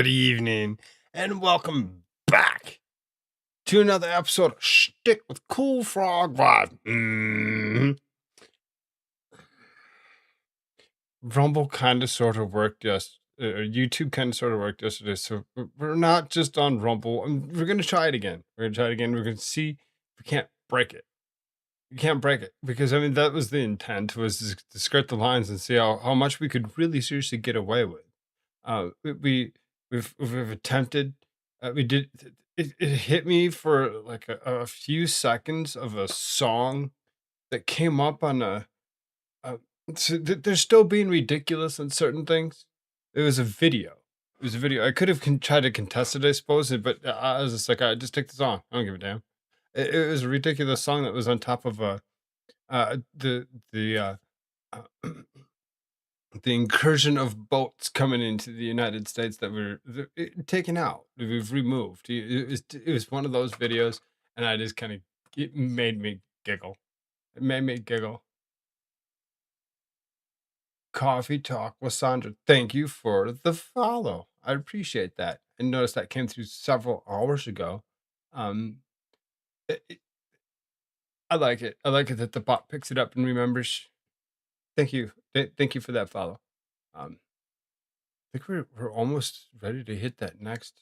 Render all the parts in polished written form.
good evening, and welcome back to another episode of Shtick with Koolfrogg Live. Rumble kind of sort of worked YouTube kind of sort of worked yesterday, so we're not just on Rumble. We're going to try it again. We're going to see if we can't break it. We can't break it, because, I mean, that was the intent, was to skirt the lines and see how much we could really seriously get away with. We've attempted. We did. It hit me for like a few seconds of a song that came up on they're still being ridiculous on certain things. It was a video. It was a video. I could have tried to contest it, I suppose, but I was just like, I just take the song. I don't give a damn. It was a ridiculous song that was on top of the the incursion of boats coming into the United States that were taken out. We've removed. It was one of those videos, and I just kind of, it made me giggle. It made me giggle. Coffee Talk with Sandra. Thank you for the follow. I appreciate that. I noticed that came through several hours ago. Um, I like it. I like it that the bot picks it up and remembers. Thank you. Thank you for that follow. I think we're almost ready to hit that next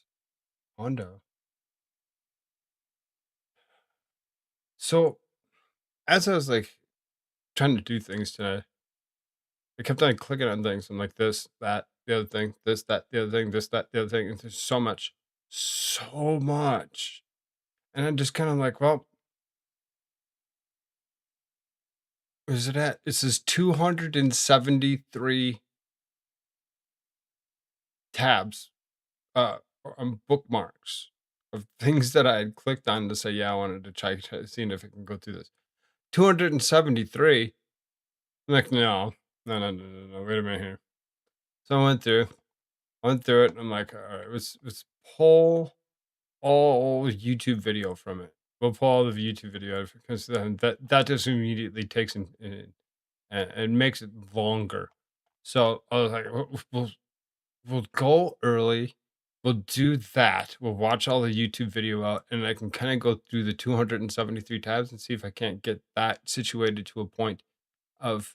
Hondo. So, as I was like trying to do things today, I kept on clicking on things. I'm like, this, that, the other thing, this, that, the other thing, this, that, the other thing. And there's so much. And I'm just kind of like, well, where's it at? It says 273 tabs on bookmarks of things that I had clicked on to say, yeah, I wanted to try seeing if I can go through this. 273. I'm like, no, wait a minute here. So I went through it, and I'm like, all right, let's pull all YouTube video from it. We'll pull all the YouTube video because then that just immediately takes and makes it longer. So I was like, we'll go early. We'll do that. We'll watch all the YouTube video out, and I can kind of go through the 273 tabs and see if I can't get that situated to a point of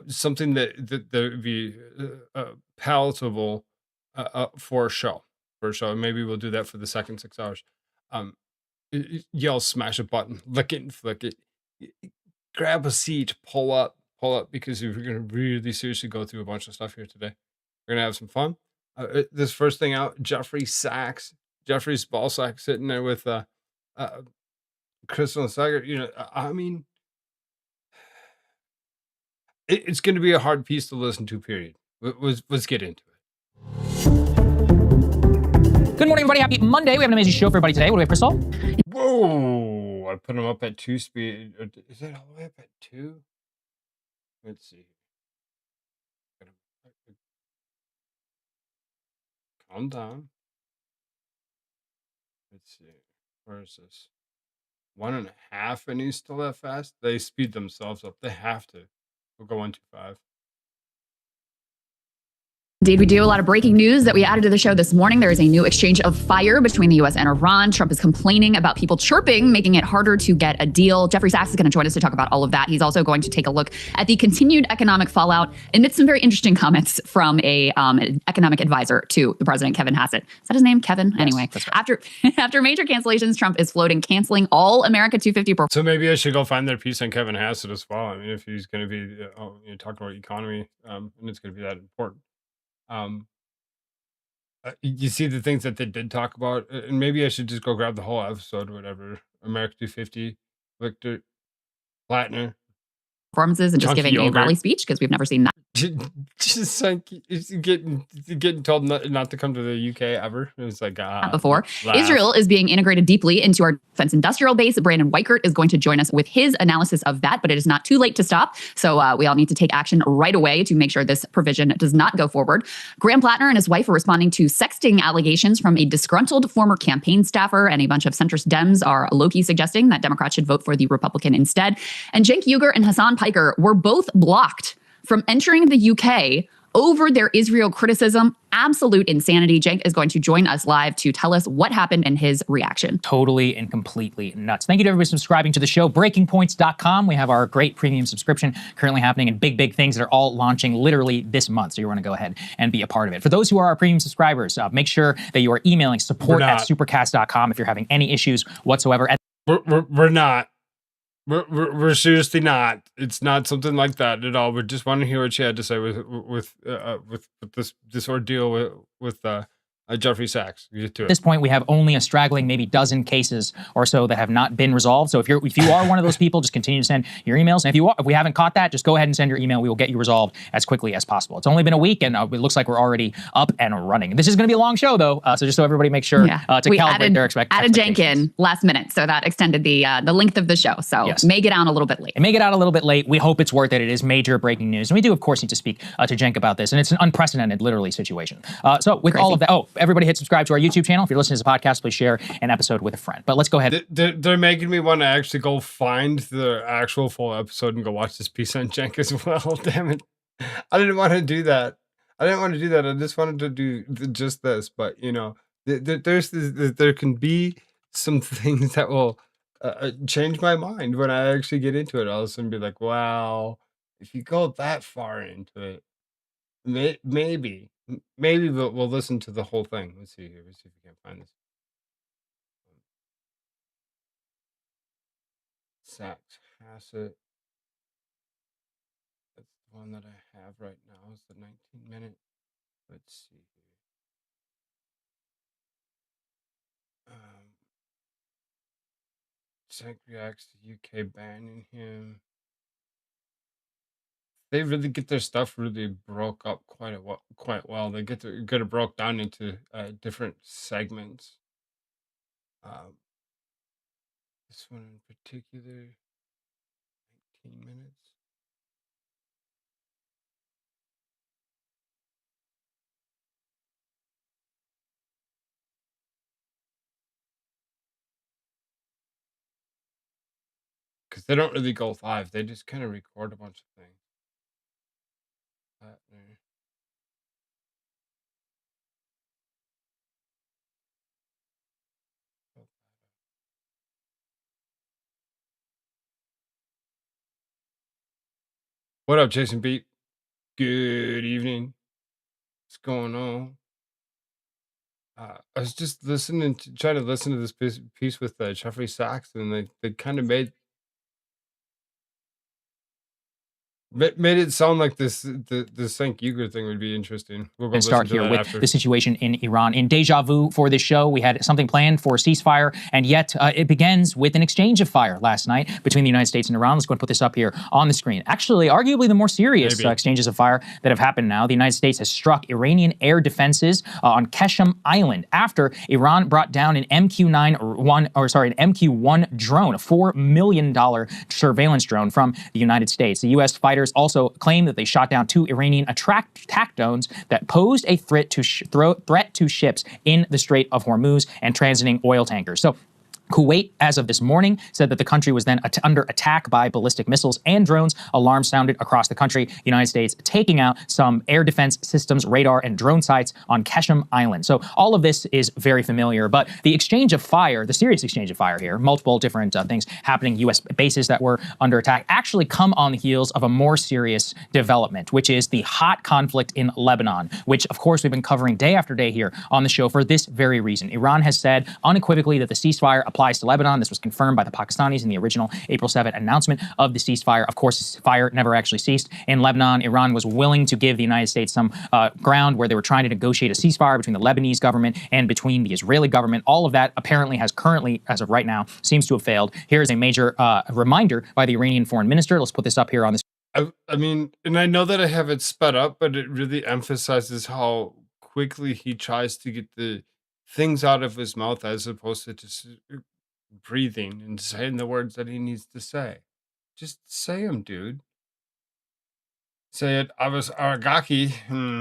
something that would be palatable for a show. Maybe we'll do that for the second 6 hours. Yell, smash a button, lick it and flick it, grab a seat, pull up, because we're going to really seriously go through a bunch of stuff here today. We're going to have some fun. This first thing out, Jeffrey's ball sack sitting there with Crystal and Sager. You know, I mean, it's going to be a hard piece to listen to, period. Let's get into it. Good morning, everybody. Happy Monday. We have an amazing show for everybody today. What do we have, Crystal? Whoa! I put them up at 2 speed. Is that all the way up at 2? Let's see. Calm down. Let's see. Where is this? 1.5, and he's still that fast? They speed themselves up. They have to. We'll go 125. Indeed, we do. A lot of breaking news that we added to the show this morning. There is a new exchange of fire between the U.S. and Iran. Trump is complaining about people chirping, making it harder to get a deal. Jeffrey Sachs is going to join us to talk about all of that. He's also going to take a look at the continued economic fallout amid some very interesting comments from an economic advisor to the president, Kevin Hassett. Is that his name, Kevin? Yes, anyway, right. After major cancellations, Trump is floating canceling all America 250. So maybe I should go find their piece on Kevin Hassett as well. I mean, if he's going to be talking about economy, and it's going to be that important. You see the things that they did talk about, and maybe I should just go grab the whole episode or whatever. America 250, Victor Plattner. Performances and just giving a rally speech, because we've never seen that. Just like getting told not to come to the UK ever. It was like before. Israel is being integrated deeply into our defense industrial base. Brandon Weichert is going to join us with his analysis of that, but it is not too late to stop. So we all need to take action right away to make sure this provision does not go forward. Graham Plattner and his wife are responding to sexting allegations from a disgruntled former campaign staffer, and a bunch of centrist Dems are low-key suggesting that Democrats should vote for the Republican instead. And Cenk Uygur and Hassan Piker were both blocked from entering the UK over their Israel criticism absolute insanity. Cenk is going to join us live to tell us what happened and his reaction. Totally and completely nuts. Thank you to everybody subscribing to the show. BreakingPoints.com. We have our great premium subscription currently happening, and big things that are all launching literally this month. So you want to go ahead and be a part of it. For those who are our premium subscribers, make sure that you are emailing support@supercast.com if you're having any issues whatsoever. We're not. We're seriously not. It's not something like that at all. We just want to hear what she had to say with this ordeal with Jeffrey Sachs. Get to At it. this point, we have only a straggling maybe dozen cases or so that have not been resolved. So if you are one of those people, just continue to send your emails. And if we haven't caught that, just go ahead and send your email. We will get you resolved as quickly as possible. It's only been a week, and it looks like we're already up and running. This is going to be a long show, though. So just so everybody make sure to calibrate their expectations. Added Cenk in last minute, so that extended the length of the show. So yes. May get out a little bit late. It may get out a little bit late. We hope it's worth it. It is major breaking news. And we do, of course, need to speak to Cenk about this. And it's an unprecedented, literally, situation. So with all of that, everybody hit subscribe to our YouTube channel. If you're listening to the podcast, please share an episode with a friend. But let's go ahead. They're making me want to actually go find the actual full episode and go watch this piece on Cenk as well. Damn it. I didn't want to do that. I just wanted to do just this. But, you know, there can be some things that will change my mind when I actually get into it. I'll just be like, wow, if you go that far into it, maybe we'll listen to the whole thing. Let's see here. Let's see if we can find this. Sachs Hassett. That's the one that I have right now. It's the 19-minute. Let's see here. Cenk reacts to UK banning him. They really get their stuff really broke up quite well. They get it broke down into different segments. This one in particular, 19 minutes. Because they don't really go live. They just kind of record a bunch of things. What up, Jason Beat? Good evening. What's going on? I was just trying to listen to this piece with Jeffrey Sachs, and they kind of made it sound like the Cenk Uyghur thing would be interesting. We'll go And start listen to here that with after. the situation in Iran. In deja vu for this show, we had something planned for a ceasefire, and yet it begins with an exchange of fire last night between the United States and Iran. Let's go and put this up here on the screen. Actually, arguably the more serious exchanges of fire that have happened now. The United States has struck Iranian air defenses on Keshem Island after Iran brought down an MQ-1 drone, a $4 million surveillance drone from the United States. The U.S. fighters also claim that they shot down 2 Iranian attack drones that posed a threat to ships in the Strait of Hormuz and transiting oil tankers. So Kuwait, as of this morning, said that the country was then under attack by ballistic missiles and drones. Alarms sounded across the country. The United States taking out some air defense systems, radar, and drone sites on Keshem Island. So all of this is very familiar, but the exchange of fire, the serious exchange of fire here, multiple different things happening, U.S. bases that were under attack, actually come on the heels of a more serious development, which is the hot conflict in Lebanon, which, of course, we've been covering day after day here on the show for this very reason. Iran has said unequivocally that the ceasefire applies to Lebanon. This was confirmed by the Pakistanis in the original April 7 announcement of the ceasefire. Of course, fire never actually ceased in Lebanon. Iran was willing to give the United States some ground where they were trying to negotiate a ceasefire between the Lebanese government and between the Israeli government. All of that apparently has currently, as of right now, seems to have failed. Here is a major reminder by the Iranian foreign minister. Let's put this up here on this. I mean, and I know that I have it sped up, but it really emphasizes how quickly he tries to get the things out of his mouth as opposed to just breathing and saying the words that he needs to say. Just say them, dude. Say it. I was Aragaki.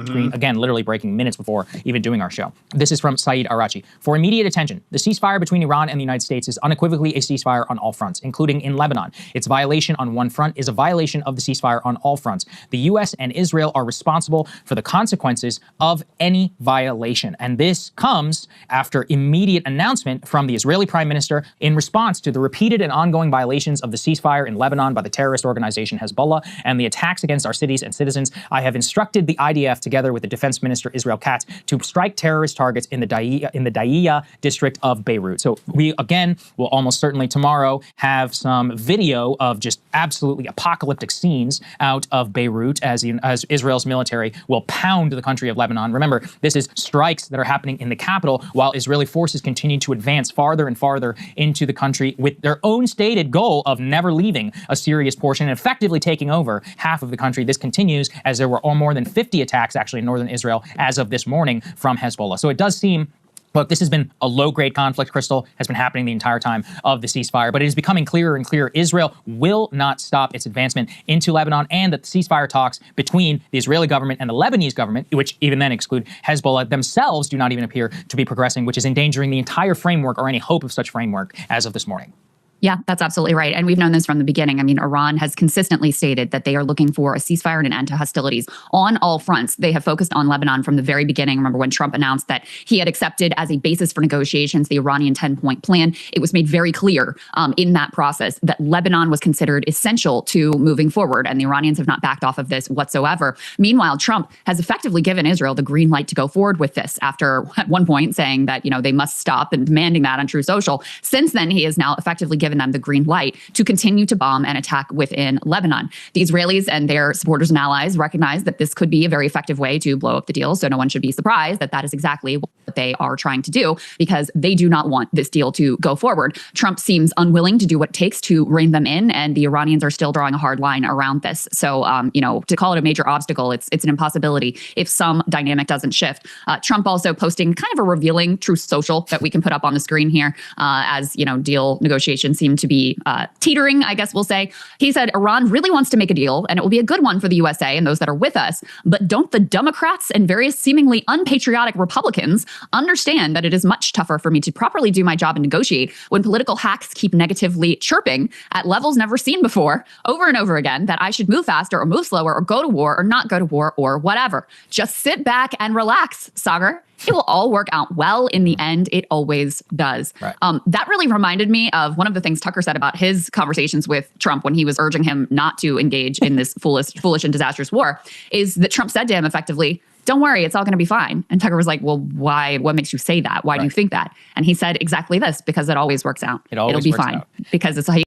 Screen, again, literally breaking minutes before even doing our show. This is from Saeed Arachi. For immediate attention, the ceasefire between Iran and the United States is unequivocally a ceasefire on all fronts, including in Lebanon. Its violation on one front is a violation of the ceasefire on all fronts. The U.S. and Israel are responsible for the consequences of any violation. And this comes after immediate announcement from the Israeli Prime Minister in response to the repeated and ongoing violations of the ceasefire in Lebanon by the terrorist organization Hezbollah and the attacks against our cities and citizens. I have instructed the IDF, together with the Defense Minister Israel Katz, to strike terrorist targets in the Dahiya district of Beirut. So we, again, will almost certainly tomorrow have some video of just absolutely apocalyptic scenes out of Beirut as Israel's military will pound the country of Lebanon. Remember, this is strikes that are happening in the capital while Israeli forces continue to advance farther and farther into the country with their own stated goal of never leaving a serious portion and effectively taking over half of the country. This continues as there were more than 50 attacks actually in northern Israel as of this morning from Hezbollah. So it does seem, look, this has been a low-grade conflict, Crystal, has been happening the entire time of the ceasefire, but it is becoming clearer and clearer Israel will not stop its advancement into Lebanon, and that the ceasefire talks between the Israeli government and the Lebanese government, which even then exclude Hezbollah, themselves do not even appear to be progressing, which is endangering the entire framework or any hope of such framework as of this morning. Yeah, that's absolutely right. And we've known this from the beginning. I mean, Iran has consistently stated that they are looking for a ceasefire and an end to hostilities on all fronts. They have focused on Lebanon from the very beginning. Remember when Trump announced that he had accepted as a basis for negotiations the Iranian 10-point plan, it was made very clear in that process that Lebanon was considered essential to moving forward. And the Iranians have not backed off of this whatsoever. Meanwhile, Trump has effectively given Israel the green light to go forward with this after at one point saying that, you know, they must stop and demanding that on True Social. Since then, he has now effectively given them the green light to continue to bomb and attack within Lebanon. The Israelis and their supporters and allies recognize that this could be a very effective way to blow up the deal. So no one should be surprised that that is exactly what they are trying to do, because they do not want this deal to go forward. Trump seems unwilling to do what it takes to rein them in, and the Iranians are still drawing a hard line around this. So, you know, to call it a major obstacle, it's an impossibility if some dynamic doesn't shift. Trump also posting kind of a revealing Truth Social that we can put up on the screen here as, you know, deal negotiations seem to be teetering, I guess we'll say. He said, Iran really wants to make a deal, and it will be a good one for the USA and those that are with us. But don't the Democrats and various seemingly unpatriotic Republicans understand that it is much tougher for me to properly do my job and negotiate when political hacks keep negatively chirping at levels never seen before, over and over again, that I should move faster or move slower or go to war or not go to war or whatever. Just sit back and relax, Sagar. It will all work out well in the end. It always does. Right. That really reminded me of one of the things Tucker said about his conversations with Trump when he was urging him not to engage in this foolish and disastrous war, is that Trump said to him effectively, don't worry, it's all going to be fine. And Tucker was like, well, why? What makes you say that? Why do you think that? And he said exactly this, because it always works out. It'll be fine. Because it's how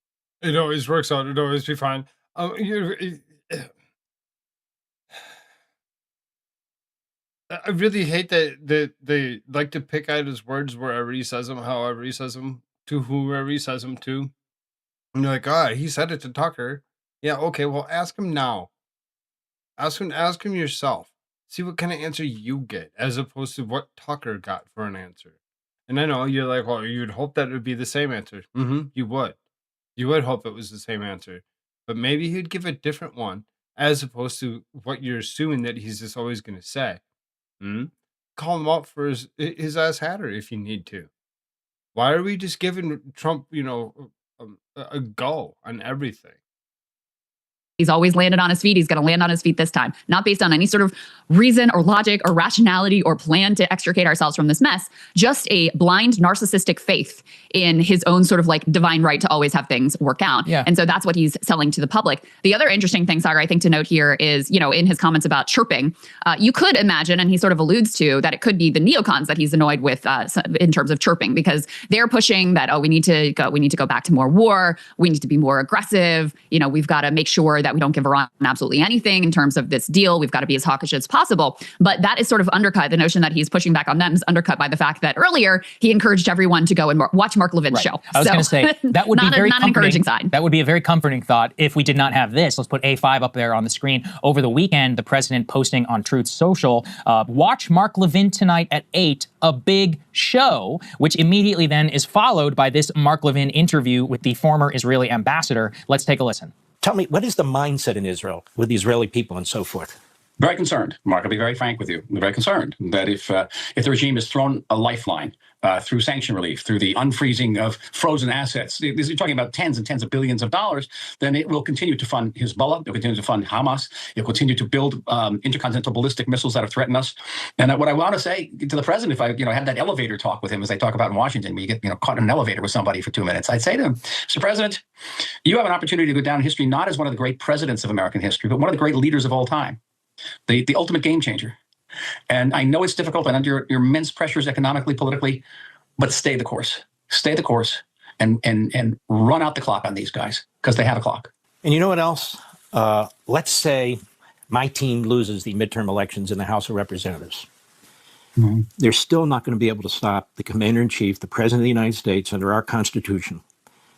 it always works out. It'll always be fine. I really hate that they like to pick out his words wherever he says them, however he says them, to whoever he says them to. And you're like, he said it to Tucker. Yeah, okay, well, ask him now. Ask him yourself. See what kind of answer you get, as opposed to what Tucker got for an answer. And I know you're like, well, you'd hope that it would be the same answer. You would. You would hope it was the same answer. But maybe he'd give a different one, as opposed to what you're assuming that he's just always going to say. Call him out for his ass hatter if you need to. Why are we just giving Trump, a go on everything? He's always landed on his feet. He's going to land on his feet this time, not based on any sort of reason or logic or rationality or plan to extricate ourselves from this mess, just a blind narcissistic faith in his own sort of like divine right to always have things work out. Yeah. And so that's what he's selling to the public. The other interesting thing, Sagar, I think to note here is, in his comments about chirping, you could imagine, and he sort of alludes to, that it could be the neocons that he's annoyed with in terms of chirping, because they're pushing that, we need to go back to more war. We need to be more aggressive. We've got to make sure that we don't give Iran absolutely anything in terms of this deal. We've got to be as hawkish as possible. But that is sort of undercut. The notion that he's pushing back on them is undercut by the fact that earlier he encouraged everyone to go and watch Mark Levin's show. I was going to say, that would be very not an encouraging sign. That would be a very comforting thought if we did not have this. Let's put A5 up there on the screen. Over the weekend, the president posting on Truth Social, watch Mark Levin tonight at 8, a big show, which immediately then is followed by this Mark Levin interview with the former Israeli ambassador. Let's take a listen. Tell me, what is the mindset in Israel with the Israeli people and so forth? Very concerned, Mark. I'll be very frank with you. I'm very concerned that if the regime is thrown a lifeline through sanction relief, through the unfreezing of frozen assets, you're talking about tens and tens of billions of dollars, then it will continue to fund Hezbollah, it will continue to fund Hamas, it will continue to build intercontinental ballistic missiles that have threatened us. And what I want to say to the president, if I had that elevator talk with him, as I talk about in Washington, where you get caught in an elevator with somebody for 2 minutes, I'd say to him, Mr. President, you have an opportunity to go down in history not as one of the great presidents of American history, but one of the great leaders of all time. The ultimate game changer. And I know it's difficult and under your immense pressures economically, politically, but stay the course. Stay the course and run out the clock on these guys because they have a clock. And you know what else? Let's say my team loses the midterm elections in the House of Representatives. Mm-hmm. They're still not going to be able to stop the commander-in-chief, the president of the United States, under our Constitution,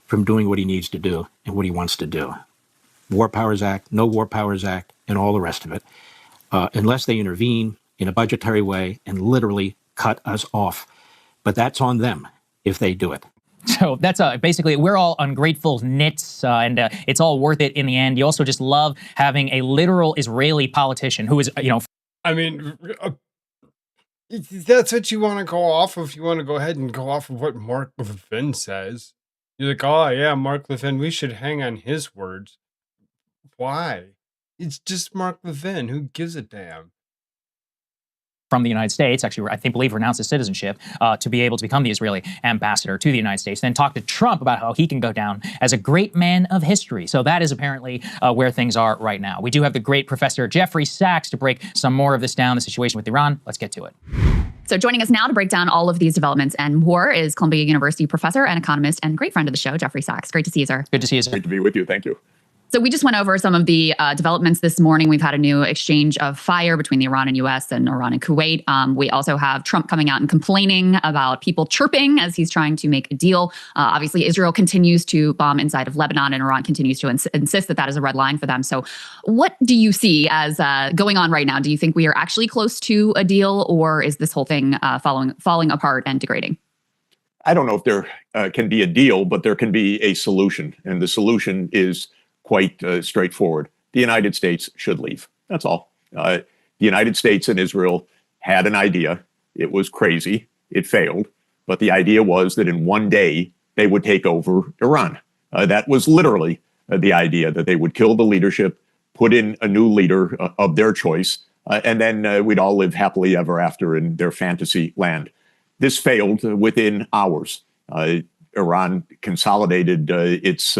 from doing what he needs to do and what he wants to do. War Powers Act, no War Powers Act, and all the rest of it, unless they intervene in a budgetary way and literally cut us off. But that's on them if they do it. So that's basically, we're all ungrateful nits, and it's all worth it in the end. You also just love having a literal Israeli politician who is, I mean, that's what you want to go off of. You want to go ahead and go off of what Mark Levin says. You're like, oh, yeah, Mark Levin, we should hang on his words. Why? It's just Mark Levin. Who gives a damn? From the United States, actually, I believe renounced his citizenship to be able to become the Israeli ambassador to the United States, then talk to Trump about how he can go down as a great man of history. So that is apparently where things are right now. We do have the great Professor Jeffrey Sachs to break some more of this down, the situation with Iran. Let's get to it. So joining us now to break down all of these developments and more is Columbia University professor and economist and great friend of the show, Jeffrey Sachs. Great to see you, sir. Good to see you, sir. Great to be with you. Thank you. So we just went over some of the developments this morning. We've had a new exchange of fire between the Iran and U.S. and Iran and Kuwait. We also have Trump coming out and complaining about people chirping as he's trying to make a deal. Obviously, Israel continues to bomb inside of Lebanon, and Iran continues to insist that that is a red line for them. So what do you see as going on right now? Do you think we are actually close to a deal, or is this whole thing falling apart and degrading? I don't know if there can be a deal, but there can be a solution. And the solution is quite straightforward. The United States should leave. That's all. The United States and Israel had an idea. It was crazy. It failed. But the idea was that in one day, they would take over Iran. That was literally the idea, that they would kill the leadership, put in a new leader of their choice, and then we'd all live happily ever after in their fantasy land. This failed within hours. Iran consolidated its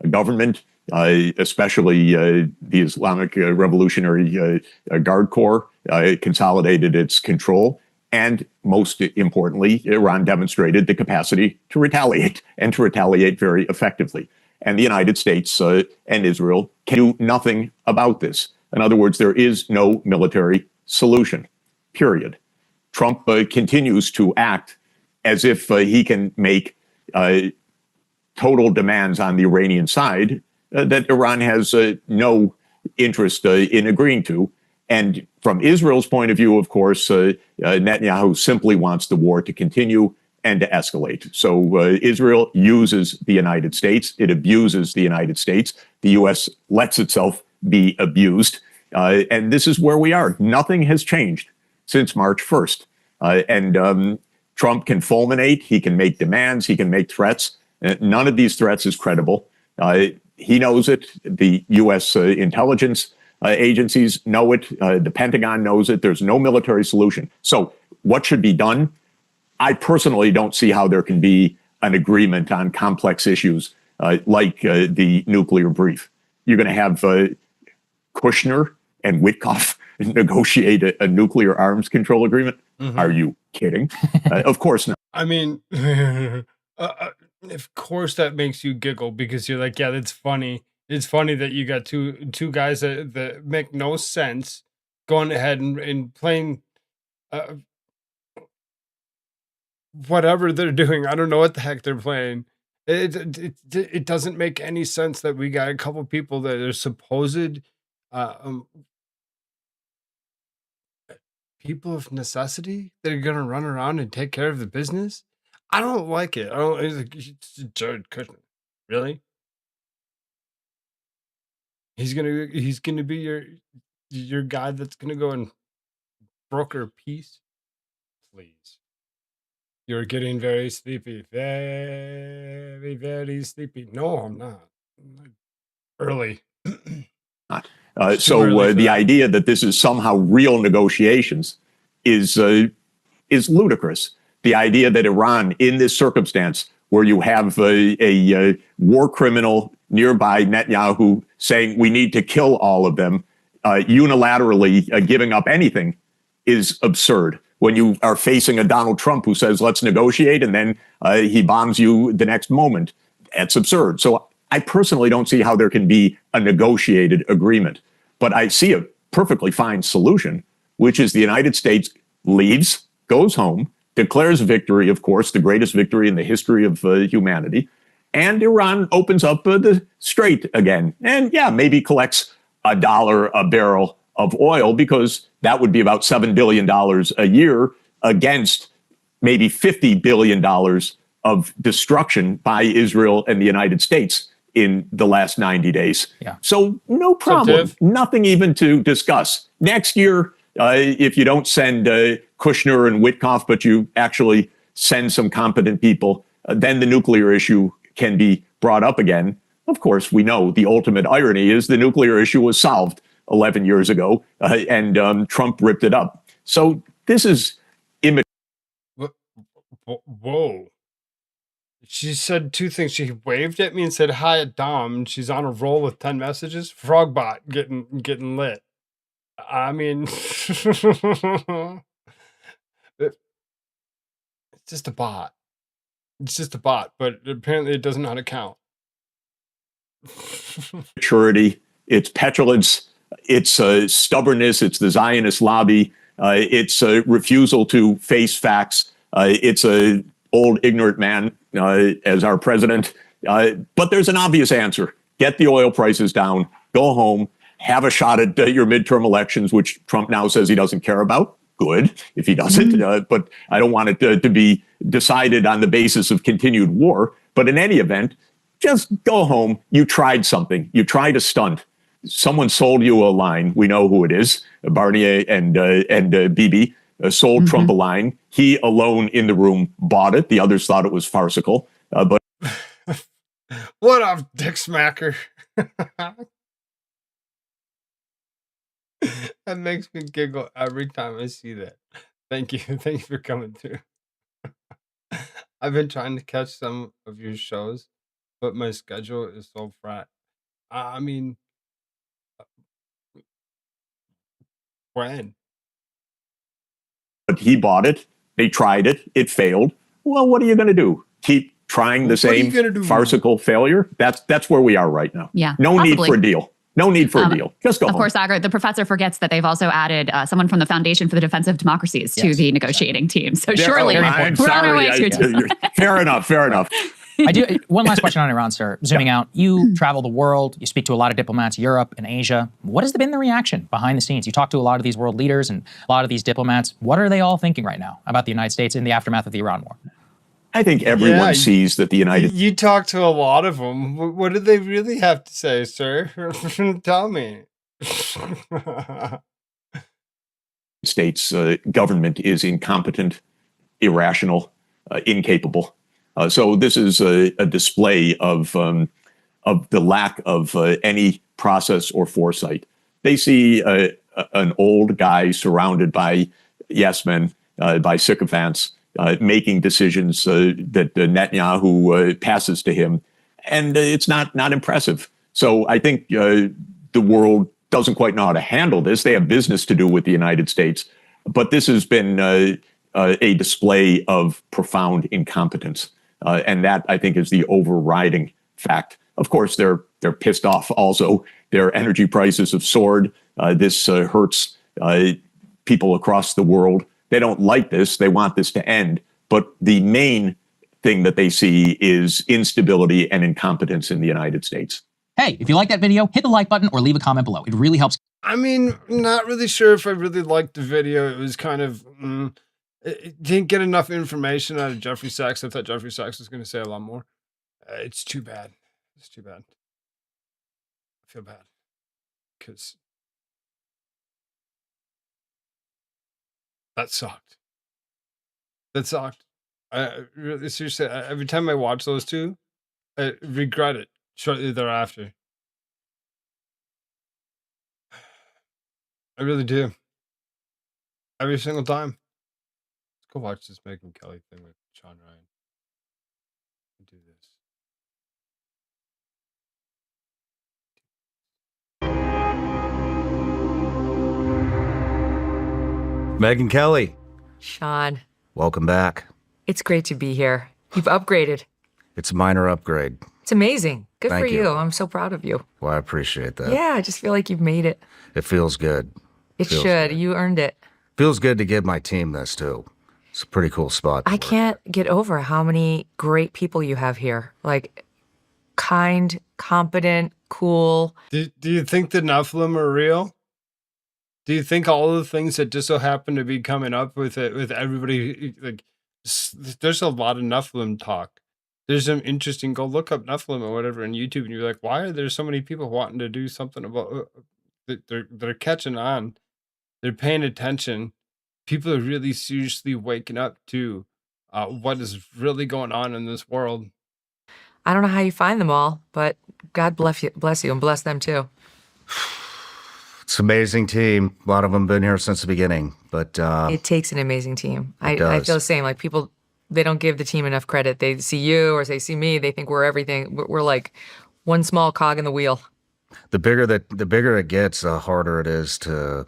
government, especially the Islamic Revolutionary Guard Corps, consolidated its control. And most importantly, Iran demonstrated the capacity to retaliate, and to retaliate very effectively. And the United States and Israel can do nothing about this. In other words, there is no military solution, period. Trump continues to act as if he can make total demands on the Iranian side that Iran has no interest in agreeing to. And from Israel's point of view, of course, Netanyahu simply wants the war to continue and to escalate. So Israel uses the United States. It abuses the United States. The U.S. lets itself be abused. And this is where we are. Nothing has changed since March 1st. And Trump can fulminate. He can make demands. He can make threats. None of these threats is credible. He knows it. The U.S. intelligence agencies know it. The Pentagon knows it. There's no military solution. So what should be done? I personally don't see how there can be an agreement on complex issues like the nuclear brief. You're going to have Kushner and Witkoff negotiate a nuclear arms control agreement? Mm-hmm. Are you kidding? Of course not. I mean, of course that makes you giggle because you're like, yeah, that's funny. It's funny that you got two guys that make no sense going ahead and playing whatever they're doing. I don't know what the heck they're playing. It doesn't make any sense that we got a couple people that are supposed people of necessity that are going to run around and take care of the business. I don't like it. It's Jared Kushner. Really? He's gonna be your guy that's gonna go and broker peace. Please. You're getting very sleepy. Very, very sleepy. No, I'm not. Early. It's too early for The that. idea that this is somehow real negotiations is ludicrous. The idea that Iran, in this circumstance, where you have a war criminal nearby, Netanyahu, saying we need to kill all of them, unilaterally giving up anything, is absurd. When you are facing a Donald Trump who says, let's negotiate, and then he bombs you the next moment, that's absurd. So I personally don't see how there can be a negotiated agreement. But I see a perfectly fine solution, which is the United States leaves, goes home, declares victory, of course, the greatest victory in the history of humanity, and Iran opens up the strait again. And yeah, maybe collects $1 a barrel of oil, because that would be about $7 billion a year against maybe $50 billion of destruction by Israel and the United States in the last 90 days. Yeah. So no problem. Tiff? Nothing even to discuss. Next year, if you don't send Kushner and Witkoff, but you actually send some competent people, then the nuclear issue can be brought up again. Of course, we know the ultimate irony is the nuclear issue was solved 11 years ago, and Trump ripped it up. So this is Whoa. She said two things. She waved at me and said, hi, Dom. And she's on a roll with 10 messages. Frogbot getting lit. I mean, it's just a bot. It's just a bot, but apparently it doesn't know how to count. maturity, it's petulance, it's stubbornness, it's the Zionist lobby, it's a refusal to face facts, it's a old ignorant man as our president. But there's an obvious answer. Get the oil prices down, go home, have a shot at your midterm elections, which Trump now says he doesn't care about. Good if he doesn't, but I don't want it to be decided on the basis of continued war. But in any event, just go home. You tried something. You tried a stunt. Someone sold you a line. We know who it is. Barnier and Bibi sold Trump a line. He alone in the room bought it. The others thought it was farcical. But What up, Dick Smacker? That makes me giggle every time I see that. Thank you. Thank you for coming through. I've been trying to catch some of your shows, but my schedule is so flat. I mean, when? he bought it. They tried it. It failed. Well, what are you going to do? Keep trying the What are you same gonna do? farcical failure? That's where we are right now. Yeah, No need possibly. for a deal. No need for a deal. Just go Of home. course, Agar, the professor forgets that they've also added someone from the Foundation for the Defense of Democracies to Yes, the negotiating team. So Yeah, surely oh, we're I'm on our sorry. way to Fair enough. Fair enough. I do. One last question on Iran, sir. Zooming out, you travel the world. You speak to a lot of diplomats, Europe and Asia. What has been the reaction behind the scenes? You talk to a lot of these world leaders and a lot of these diplomats. What are they all thinking right now about the United States in the aftermath of the Iran war? I think everyone Yeah, sees that the United You talk to a lot of them. What do they really have to say, sir? Tell me. States government is incompetent, irrational, incapable. So this is a display of the lack of any process or foresight. They see an old guy surrounded by yes men, by sycophants, making decisions that Netanyahu passes to him, and it's not impressive. So I think the world doesn't quite know how to handle this. They have business to do with the United States, but this has been a display of profound incompetence, and that I think is the overriding fact. Of course, they're pissed off. Also, their energy prices have soared. This hurts people across the world. They don't like this. They want this to end. But the main thing that they see is instability and incompetence in the United States. Hey, if you like that video, hit the like button or leave a comment below. It really helps. I mean, not really sure if I really liked the video. It was kind of, it didn't get enough information out of Jeffrey Sachs. I thought Jeffrey Sachs was going to say a lot more. It's too bad. It's too bad. I feel bad. because that sucked. That sucked. I really seriously. Every time I watch those two, I regret it shortly thereafter. I really do. Every single time. Let's go watch this Megyn Kelly thing with Sean Ryan. Do this. Megyn Kelly, Sean, welcome back. it's great to be here. You've upgraded. It's a minor upgrade. It's amazing. Good Thank for you. you. I'm so proud of you. Well, I appreciate that. Yeah, I just feel like you've made it. It feels good. It Feels should. good. You earned it. Feels good to give my team this, too. It's a pretty cool spot. to I work can't at. get over how many great people you have here. Like, kind, competent, cool. Do you think the Nephilim are real? Do you think all the things that just so happen to be coming up with it, with everybody, like, there's a lot of Nephilim talk. There's some interesting, go look up Nephilim or whatever on YouTube, and you're like, why are there so many people wanting to do something about they're catching on, they're paying attention. People are really seriously waking up to what is really going on in this world. I don't know how you find them all, but God bless you and bless them too. It's an amazing team. A lot of them been here since the beginning, but It takes an amazing team. I does. feel the same. Like people, they don't give the team enough credit. They see you or they see me. They think we're everything. We're like one small cog in the wheel. the bigger it gets, the harder it is to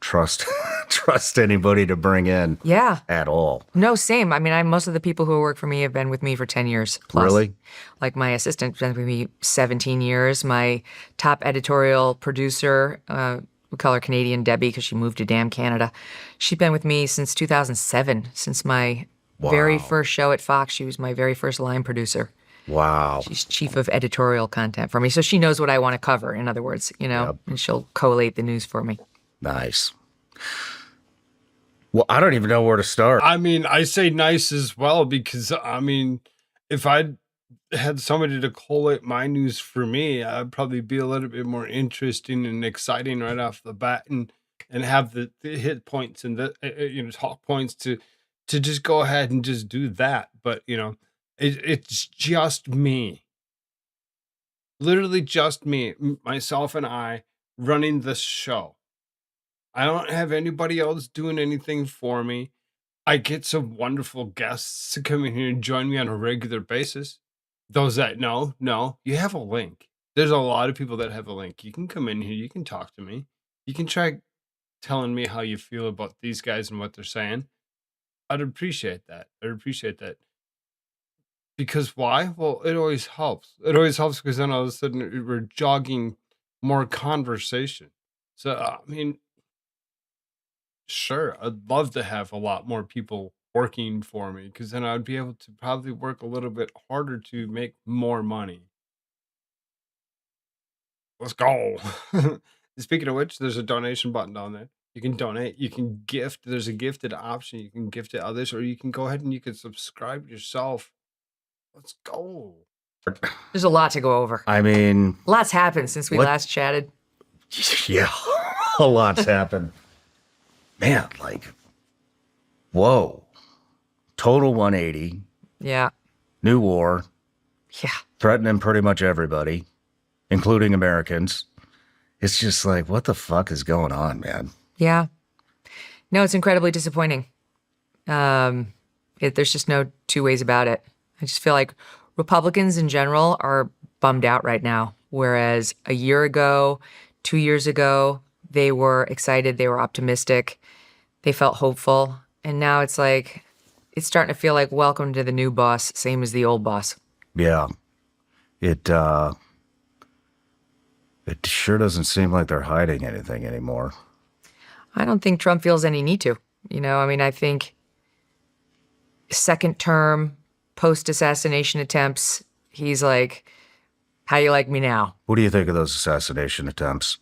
trust trust anybody to bring in Yeah. at all. No, same. I mean, most of the people who work for me have been with me for 10 years plus. Really? Like my assistant's been with me 17 years. My top editorial producer, we call her Canadian Debbie because she moved to damn Canada. She's been with me since 2007, since my very first show at Fox. She was my very first line producer. Wow. She's chief of editorial content for me. So she knows what I want to cover, in other words, and she'll collate the news for me. Nice. Well, I don't even know where to start. I mean, I say nice as well because I mean, if I had somebody to collate my news for me, I'd probably be a little bit more interesting and exciting right off the bat, and have the hit points and the talk points to just go ahead and just do that. But it's just me, literally just me, myself, and I running this show. I don't have anybody else doing anything for me. I get some wonderful guests to come in here and join me on a regular basis. Those that know, you have a link. There's a lot of people that have a link. You can come in here, you can talk to me. You can try telling me how you feel about these guys and what they're saying. I'd appreciate that. Because why? Well, it always helps. It always helps because then all of a sudden we're jogging more conversation. So, I mean, sure, I'd love to have a lot more people working for me because then I'd be able to probably work a little bit harder to make more money. Let's go. Speaking of which, there's a donation button down there. You can donate, you can gift. There's a gifted option. You can gift to others, or you can go ahead and you can subscribe yourself. Let's go. There's a lot to go over. I mean, Lots happened since we What- last chatted. yeah, a lot's happened. Man, like, whoa. Total 180, Yeah. new war, Yeah. threatening pretty much everybody, including Americans. It's just like, what the fuck is going on, man? Yeah. No, it's incredibly disappointing. There's just no two ways about it. I just feel like Republicans in general are bummed out right now, whereas a year ago, 2 years ago, they were excited, they were optimistic, they felt hopeful, and now it's like it's starting to feel like welcome to the new boss, same as the old boss. Yeah. It sure doesn't seem like they're hiding anything anymore. I don't think Trump feels any need to. I mean, I think second term, post-assassination attempts, he's like, how you like me now? What do you think of those assassination attempts?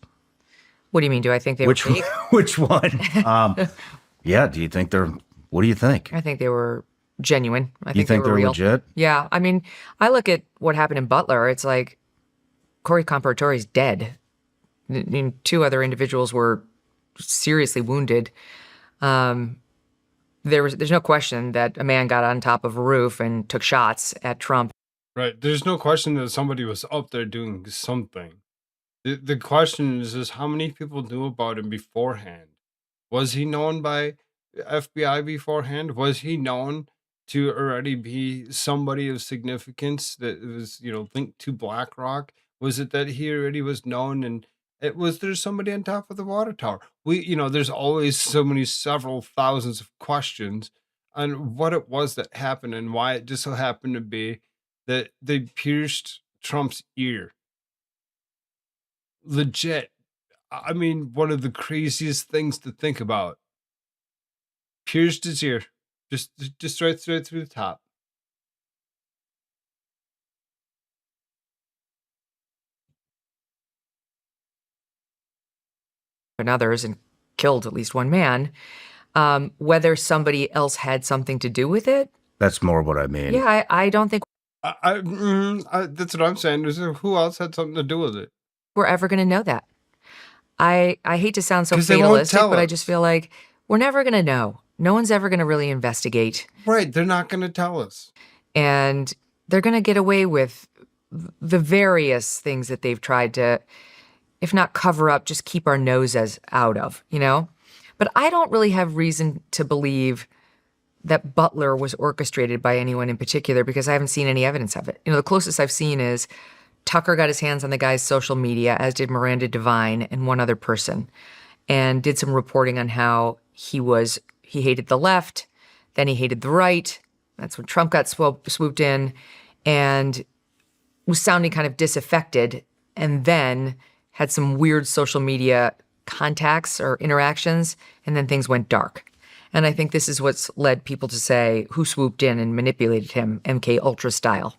What do you mean? Do I think they were fake? Which one? Yeah, do you think what do you think? I think they were genuine. I You think think they were they're real. legit? Yeah. I mean, I look at what happened in Butler. It's like Corey Comparatore's dead. 2 other individuals were seriously wounded. There's no question that a man got on top of a roof and took shots at Trump. Right. There's no question that somebody was up there doing something. The question is how many people knew about him beforehand? Was he known by FBI beforehand? Was he known to already be somebody of significance that was, linked to BlackRock? Was it that he already was known and was there somebody on top of the water tower? There's always so many several thousands of questions on what it was that happened and why it just so happened to be that they pierced Trump's ear. Legit. I mean, one of the craziest things to think about. Pierced his ear. Just right through the top. And others and killed at least one man. Whether somebody else had something to do with it. That's more what I mean. Yeah, I don't think That's what I'm saying. Who else had something to do with it? we're ever going to know that. I hate to sound so 'Cause they won't fatalistic, tell but I us. just feel like we're never going to know. No one's ever going to really investigate. Right. They're not going to tell us. And they're going to get away with the various things that they've tried to, if not cover up, just keep our noses out of, But I don't really have reason to believe that Butler was orchestrated by anyone in particular because I haven't seen any evidence of it. The closest I've seen is Tucker got his hands on the guy's social media, as did Miranda Devine and one other person, and did some reporting on how he hated the left, then he hated the right. That's when Trump got swooped in and was sounding kind of disaffected, and then had some weird social media contacts or interactions, and then things went dark. And I think this is what's led people to say, who swooped in and manipulated him, MK Ultra style?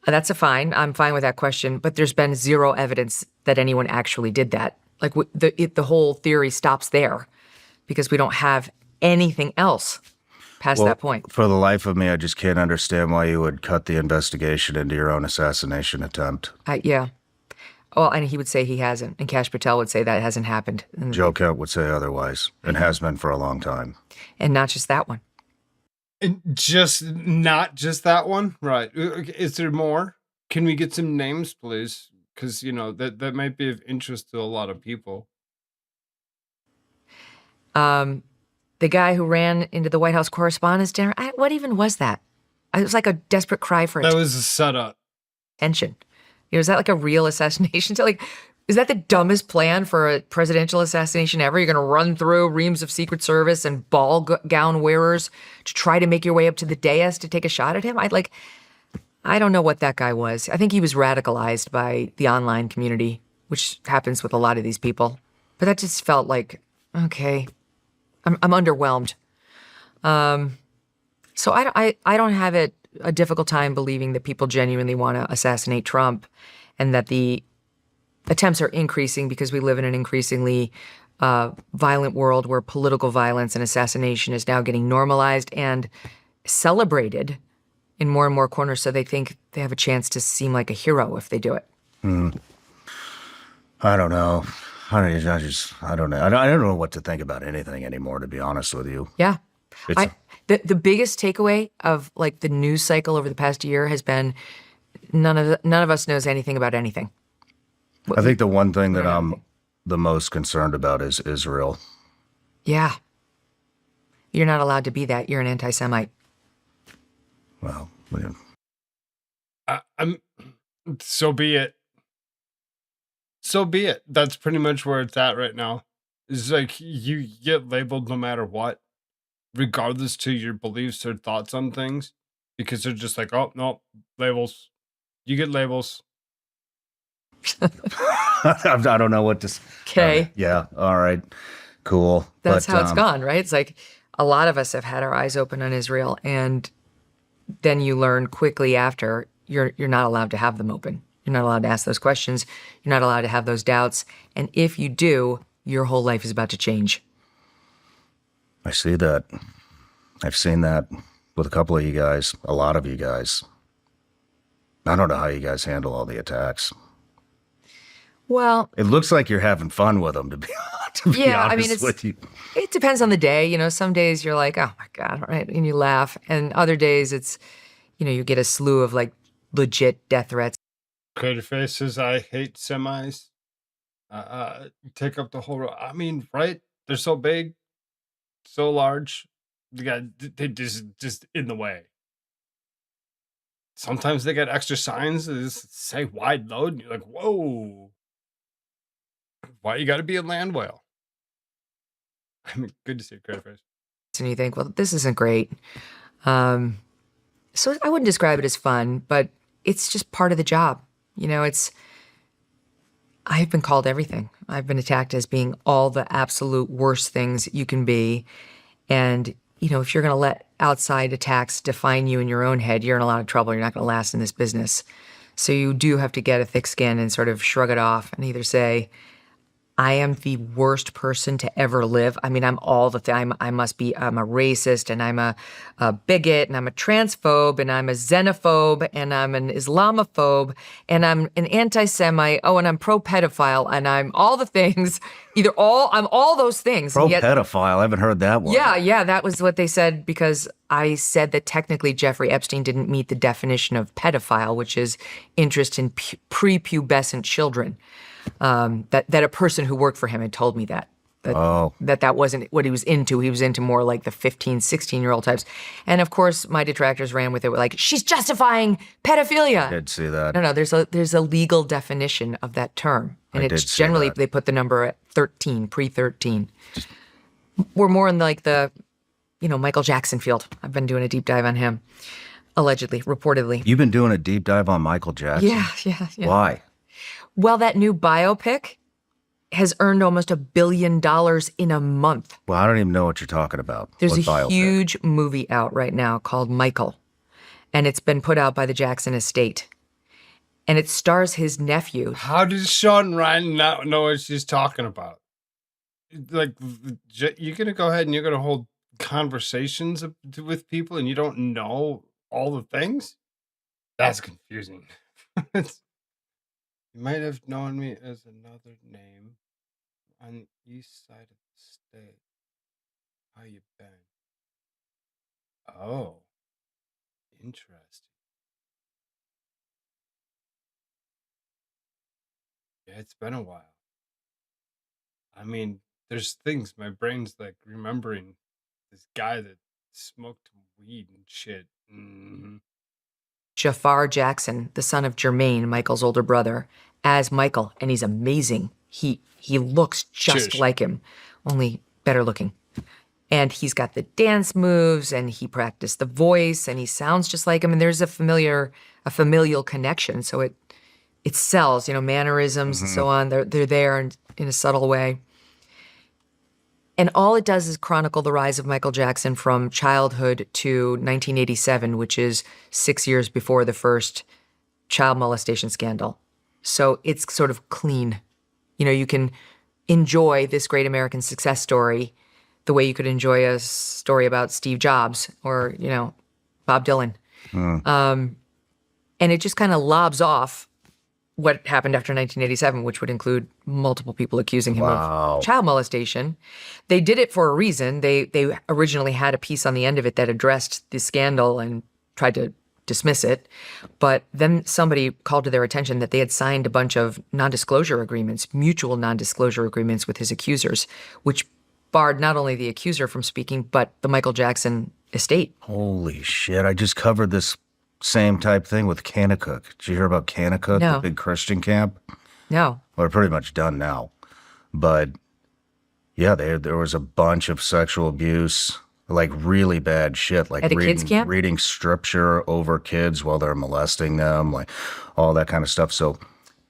That's I'm fine with that question, but there's been zero evidence that anyone actually did that. Like the whole theory stops there because we don't have anything else past that point. For the life of me, I just can't understand why you would cut the investigation into your own assassination attempt. Yeah. Well, and he would say he hasn't, and Kash Patel would say that hasn't happened. Joe Kent would say otherwise, and has been for a long time. And not just that one. And not just that one? Right. Is there more? Can we get some names, please? Because, that might be of interest to a lot of people. The guy who ran into the White House Correspondents' Dinner, what even was that? It was like a desperate cry for That was a setup. attention. Is that like a real assassination? So is that the dumbest plan for a presidential assassination ever? You're going to run through reams of Secret Service and ball gown wearers to try to make your way up to the dais to take a shot at him? I don't know what that guy was. I think he was radicalized by the online community, which happens with a lot of these people. But that just felt like, okay, I'm underwhelmed. So I don't have a difficult time believing that people genuinely want to assassinate Trump, and that the attempts are increasing because we live in an increasingly violent world where political violence and assassination is now getting normalized and celebrated in more and more corners, so they think they have a chance to seem like a hero if they do it. I don't know. I don't know. I don't know what to think about anything anymore, to be honest with you. Yeah. The biggest takeaway of like the news cycle over the past year has been none of us knows anything about anything. I think the one thing that I'm the most concerned about is Israel. Yeah. You're not allowed to be that. You're an anti-Semite. Well, yeah. So be it. So be it. That's pretty much where it's at right now. It's like you get labeled no matter what, regardless to your beliefs or thoughts on things, because they're just like, oh, no, labels. You get labels. I don't know what to. Okay. Yeah. All right. Cool. That's how it's gone, right? It's like a lot of us have had our eyes open on Israel, and then you learn quickly after you're not allowed to have them open. You're not allowed to ask those questions. You're not allowed to have those doubts. And if you do, your whole life is about to change. I see that. I've seen that with a couple of you guys, a lot of you guys. I don't know how you guys handle all the attacks. Well, It looks like you're having fun with them, to be yeah, I honest mean, with you. it depends on the day. You know, some days you're like, oh my God, right? And you laugh. And other days it's, you get a slew of like legit death threats. Crater faces. I hate semis. Take up the whole road. I mean, right? They're so big, so large. They just in the way. Sometimes they got extra signs that just say wide load, and you're like, whoa. Why you got to be a land whale? I mean, good to see a crater face. And you think, well, this isn't great. So I wouldn't describe it as fun, but it's just part of the job. I've been called everything. I've been attacked as being all the absolute worst things you can be. And, if you're going to let outside attacks define you in your own head, you're in a lot of trouble. You're not going to last in this business. So you do have to get a thick skin and sort of shrug it off and either say, I am the worst person to ever live. I mean, I'm all the time. I'm a racist, and I'm a bigot, and I'm a transphobe, and I'm a xenophobe, and I'm an Islamophobe, and I'm an anti-Semite. Oh, and I'm pro-pedophile, and I'm all the things. I'm all those things. Pro-pedophile, I haven't heard that one. Yeah, that was what they said because I said that technically Jeffrey Epstein didn't meet the definition of pedophile, which is interest in prepubescent children. That a person who worked for him had told me that wasn't what he was into. He was into more like the 15, 16-year-old types. And of course, my detractors ran with it like, she's justifying pedophilia. I did see that. No, there's a legal definition of that term. And it's generally, they put the number at 13, pre-13. We're more in like the, Michael Jackson field. I've been doing a deep dive on him, allegedly, reportedly. You've been doing a deep dive on Michael Jackson? Yeah. Why? Well, that new biopic has earned almost $1 billion in a month. Well, I don't even know what you're talking about. There's What a biopic? huge movie out right now called Michael, and it's been put out by the Jackson estate. And it stars his nephew. How does Sean Ryan not know what she's talking about? Like, you're going to go ahead and you're going to hold conversations with people and you don't know all the things? That's confusing. You might have known me as another name on the east side of the state. How you been? Oh, interesting. Yeah, it's been a while. I mean, there's things my brain's like remembering this guy that smoked weed and shit. Mm-hmm. Jafar Jackson, the son of Jermaine, Michael's older brother, as Michael, and he's amazing. He looks just like him, only better looking. And he's got the dance moves, and he practiced the voice, and he sounds just like him. And there's a familial connection, so it sells, mannerisms and so on. They're there in a subtle way. And all it does is chronicle the rise of Michael Jackson from childhood to 1987, which is 6 years before the first child molestation scandal. So it's sort of clean. You can enjoy this great American success story the way you could enjoy a story about Steve Jobs or, Bob Dylan. And it just kind of lobs off what happened after 1987, which would include multiple people accusing him of child molestation. They did it for a reason. They originally had a piece on the end of it that addressed the scandal and tried to dismiss it. But then somebody called to their attention that they had signed a bunch of non-disclosure agreements, mutual non-disclosure agreements with his accusers, which barred not only the accuser from speaking, but the Michael Jackson estate. Holy shit. I just covered this same type thing with Kanakuk. Did you hear about Kanakuk, No. the big Christian camp? No. Well, they're pretty much done now. But yeah, there was a bunch of sexual abuse, like really bad shit, like At a kids' camp? reading scripture over kids while they're molesting them, like all that kind of stuff. So,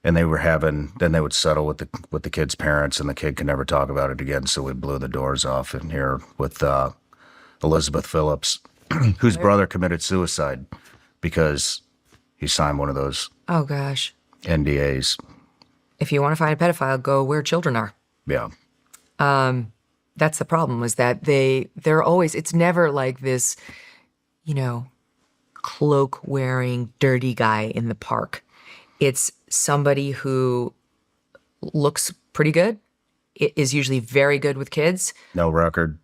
and they would settle with the kid's parents, and the kid could never talk about it again. So we blew the doors off in here with Elizabeth Phillips, whose brother committed suicide because he signed one of those Oh, gosh. NDAs. If you want to find a pedophile, go where children are. Yeah. That's the problem, is that they're always, it's never like this, cloak-wearing, dirty guy in the park. It's somebody who looks pretty good, is usually very good with kids, No record.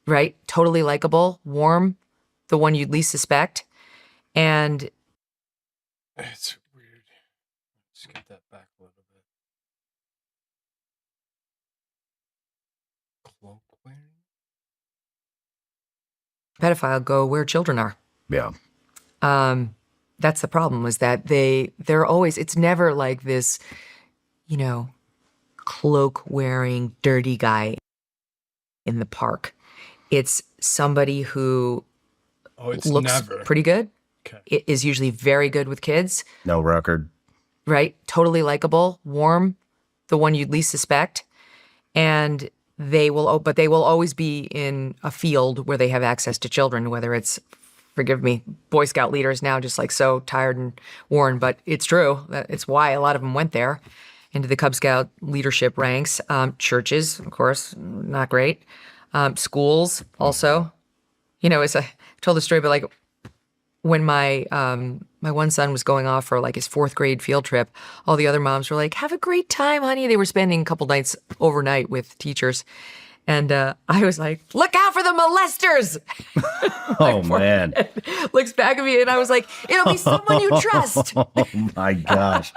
right? Totally likable, warm, the one you'd least suspect. And It's weird. Let's get that back a little bit. Cloak wearing? pedophile go where children are. Yeah. That's the problem, is that they're always, it's never like this, cloak wearing dirty guy in the park. It's somebody who It's looks never. pretty good, Okay. is usually very good with kids, No record. right? Totally likable, warm, the one you'd least suspect. And they will always be in a field where they have access to children, whether it's, forgive me, Boy Scout leaders now just like so tired and worn, but it's true. It's why a lot of them went there into the Cub Scout leadership ranks. Churches, of course, not great. Schools also. I told the story, but like when my one son was going off for like his 4th grade field trip, all the other moms were like, "Have a great time, honey." They were spending a couple nights overnight with teachers. And I was like, "Look out for the molesters." Oh, man. Looks back at me and I was like, "It'll be someone you trust." Oh, my gosh.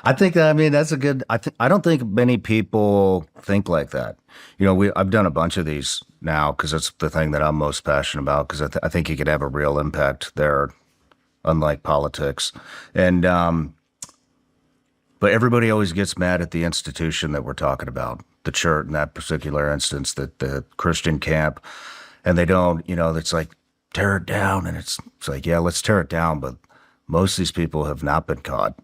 That's a good, I don't think many people think like that. I've done a bunch of these now because it's the thing that I'm most passionate about, because I think you could have a real impact there, unlike politics. And, but everybody always gets mad at the institution that we're talking about, the church in that particular instance, that the Christian camp, and they don't, it's like, tear it down. And it's like, yeah, let's tear it down. But most of these people have not been caught,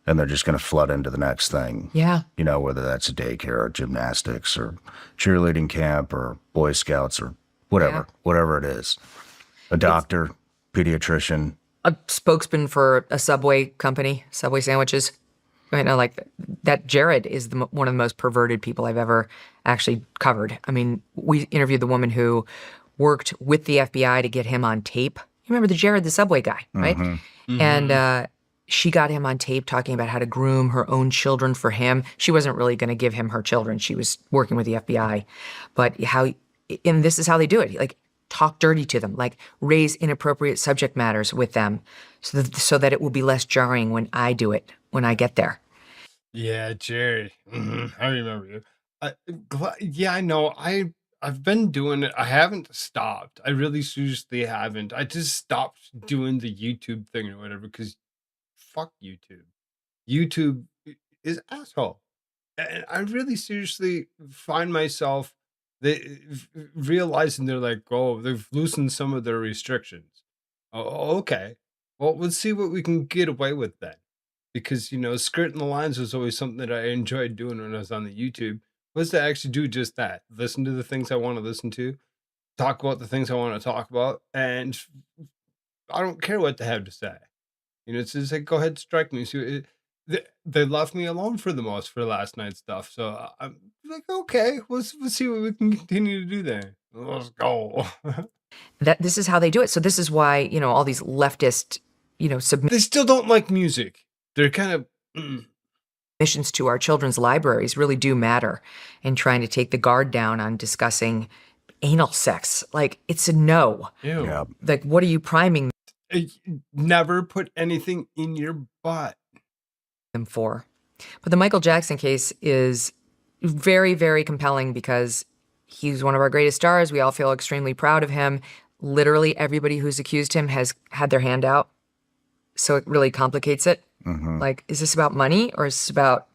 and they're just going to flood into the next thing. Yeah. Whether that's a daycare or gymnastics or cheerleading camp or Boy Scouts or whatever it is. A doctor, pediatrician. A spokesman for a Subway company, Subway sandwiches. Like that Jared is one of the most perverted people I've ever actually covered. I mean, we interviewed the woman who worked with the FBI to get him on tape. You remember the Jared, the Subway guy, right? Mm-hmm. And she got him on tape talking about how to groom her own children for him. She wasn't really going to give him her children. She was working with the FBI. But and this is how they do it. Like, talk dirty to them, like raise inappropriate subject matters with them so that it will be less jarring when I do it, when I get there. Yeah, Jerry. I remember you. Yeah, I know. I've been doing it. I haven't stopped. I really seriously haven't. I just stopped doing the YouTube thing or whatever because fuck YouTube. YouTube is asshole. And I really seriously find myself realizing they're like, oh, they've loosened some of their restrictions. Oh, okay. Well, let's see what we can get away with then. Because, skirting the lines was always something that I enjoyed doing when I was on the YouTube, was to actually do just that. Listen to the things I want to listen to, talk about the things I want to talk about, and I don't care what they have to say. It's just like, go ahead, strike me. See, they left me alone for the most for last night's stuff. So I'm like, okay, let's see what we can continue to do there. Let's go. This is how they do it. So this is why, all these leftist, they still don't like music. They're kind of submissions to our children's libraries really do matter in trying to take the guard down on discussing anal sex. Like, it's a no. Ew. Yeah. Like, what are you priming never put anything in your butt them for? But the Michael Jackson case is very, very compelling because he's one of our greatest stars. We all feel extremely proud of him. Literally everybody who's accused him has had their hand out. So it really complicates it. Mm-hmm. Like, is this about money or is this about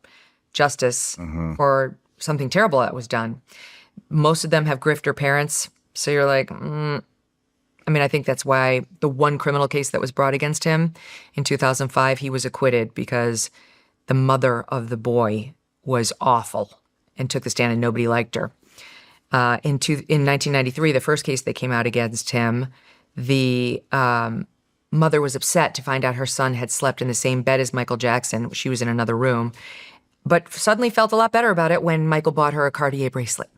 justice or something terrible that was done? Most of them have grifter parents. So you're like, I think that's why the one criminal case that was brought against him in 2005, he was acquitted because the mother of the boy was awful and took the stand and nobody liked her. In 1993, the first case that came out against him, the mother was upset to find out her son had slept in the same bed as Michael Jackson. She was in another room, but suddenly felt a lot better about it when Michael bought her a Cartier bracelet.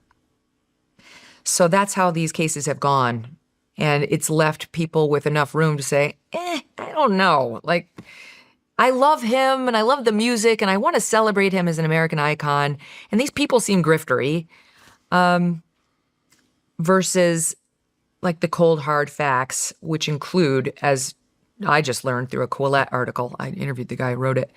So that's how these cases have gone. And it's left people with enough room to say, I don't know. Like, I love him and I love the music and I want to celebrate him as an American icon. And these people seem griftery, versus like the cold hard facts, which include, as I just learned through a Quillette article, I interviewed the guy who wrote it.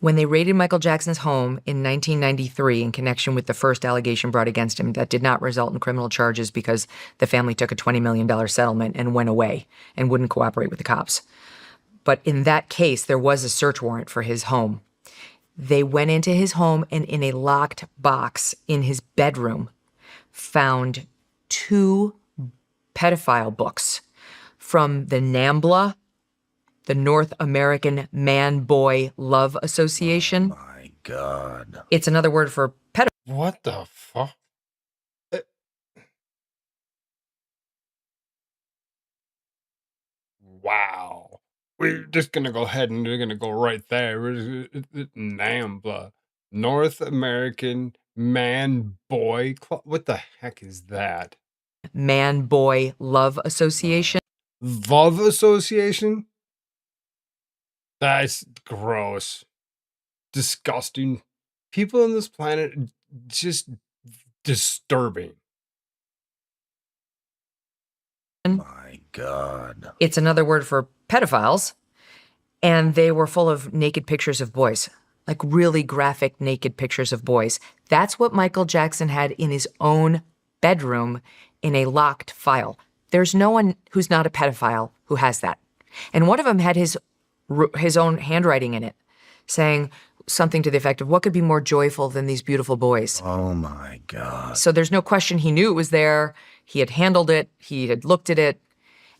When they raided Michael Jackson's home in 1993 in connection with the first allegation brought against him that did not result in criminal charges because the family took a $20 million settlement and went away and wouldn't cooperate with the cops. But in that case, there was a search warrant for his home. They went into his home and in a locked box in his bedroom found 2 pedophile books from the NAMBLA, the North American Man-Boy Love Association. Oh my God. It's another word for pedophile. What the fuck? Wow. We're just gonna go ahead and we're gonna go right there. NAMBLA, North American Man Boy Club. What the heck is that? Man-Boy Love Association. Love Association? That's gross. Disgusting. People on this planet, just disturbing. My God. It's another word for pedophiles. And they were full of naked pictures of boys, like really graphic naked pictures of boys. That's what Michael Jackson had in his own bedroom in a locked file. There's no one who's not a pedophile who has that. And one of them had his own handwriting in it, saying something to the effect of, what could be more joyful than these beautiful boys? Oh my God. So there's no question he knew it was there. He had handled it. He had looked at it.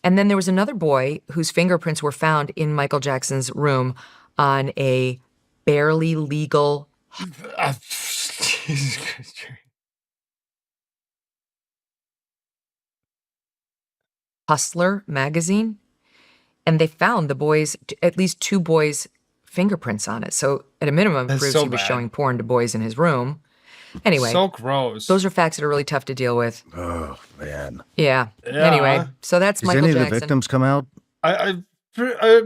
And then there was another boy whose fingerprints were found in Michael Jackson's room on a barely legal Jesus Christ. Hustler magazine. And they found the boys, at least 2 boys' fingerprints on it. So at a minimum, it That's proves so he was bad. showing porn to boys in his room. Anyway, So gross. those are facts that are really tough to deal with. Oh man. Yeah. Yeah. Anyway, so that's Does Michael any of Jackson. the victims come out? I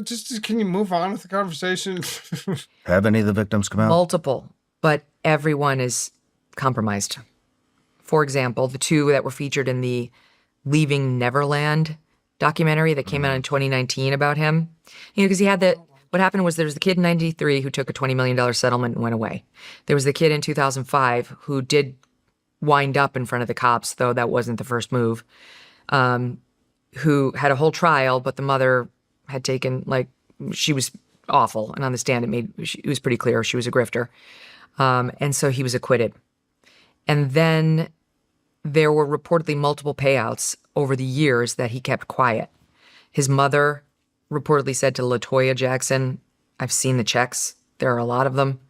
just can you move on with the conversation? Have any of the victims come out? Multiple, but everyone is compromised. For example, the 2 that were featured in the Leaving Neverland documentary that came out in 2019 about him. You know, because he had what happened was there was the kid in 93 who took a $20 million settlement and went away. There was the kid in 2005 who did wind up in front of the cops, though that wasn't the first move, who had a whole trial, but the mother had taken, she was awful. And on the stand, it was pretty clear she was a grifter. And so he was acquitted. And then there were reportedly multiple payouts over the years that he kept quiet. His mother reportedly said to LaToya Jackson, I've seen the checks. There are a lot of them.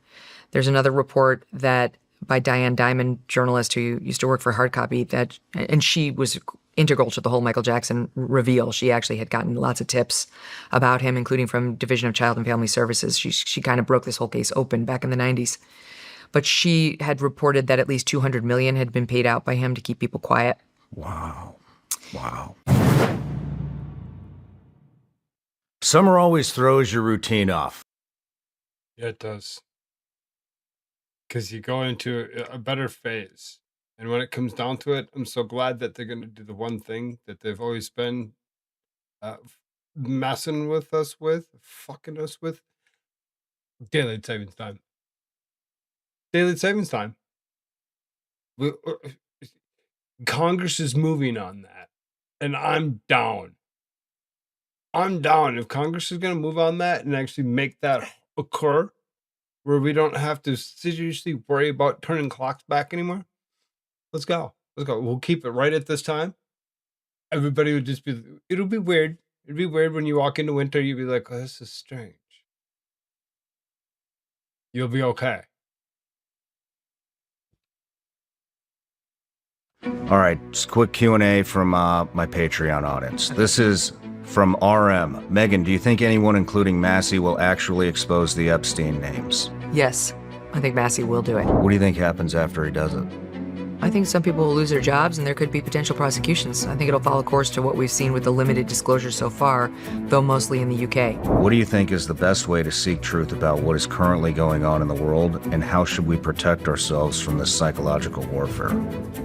There's another report that by Diane Diamond, journalist who used to work for Hard Copy, and she was integral to the whole Michael Jackson reveal. She actually had gotten lots of tips about him, including from Division of Child and Family Services. She kind of broke this whole case open back in the 90s. But she had reported that at least $200 million had been paid out by him to keep people quiet. Wow. Wow. Summer always throws your routine off. Yeah, it does. Because you go into a better phase. And when it comes down to it, I'm so glad that they're going to do the one thing that they've always been messing with us with, fucking us with. Daylight savings time. Daylight savings time. Congress is moving on that. And I'm down. I'm down. If Congress is going to move on that and actually make that occur, where we don't have to seriously worry about turning clocks back anymore, let's go. Let's go. We'll keep it right at this time. Everybody would just be, it'll be weird. It'd be weird when you walk into winter, you'd be like, oh, this is strange. You'll be okay. All right, just quick Q&A from my Patreon audience. This is from RM. Megan, do you think anyone, including Massey, will actually expose the Epstein names? Yes, I think Massey will do it. What do you think happens after he does it? I think some people will lose their jobs and there could be potential prosecutions. I think it'll follow course to what we've seen with the limited disclosure so far, though mostly in the UK. What do you think is the best way to seek truth about what is currently going on in the world, and how should we protect ourselves from this psychological warfare?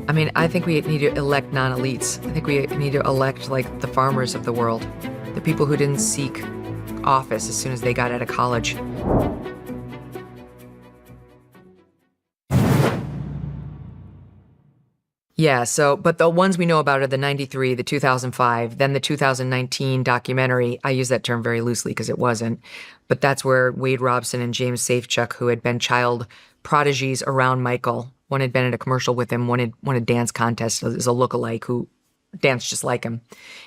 I mean, I think we need to elect non-elites. I think we need to elect, like, the farmers of the world, the people who didn't seek office as soon as they got out of college. Yeah, but the ones we know about are the 93, the 2005, then the 2019 documentary. I use that term very loosely because it wasn't. But that's where Wade Robson and James Safechuck, who had been child prodigies around Michael, one had been in a commercial with him, one had won a dance contest as a lookalike who danced just like him,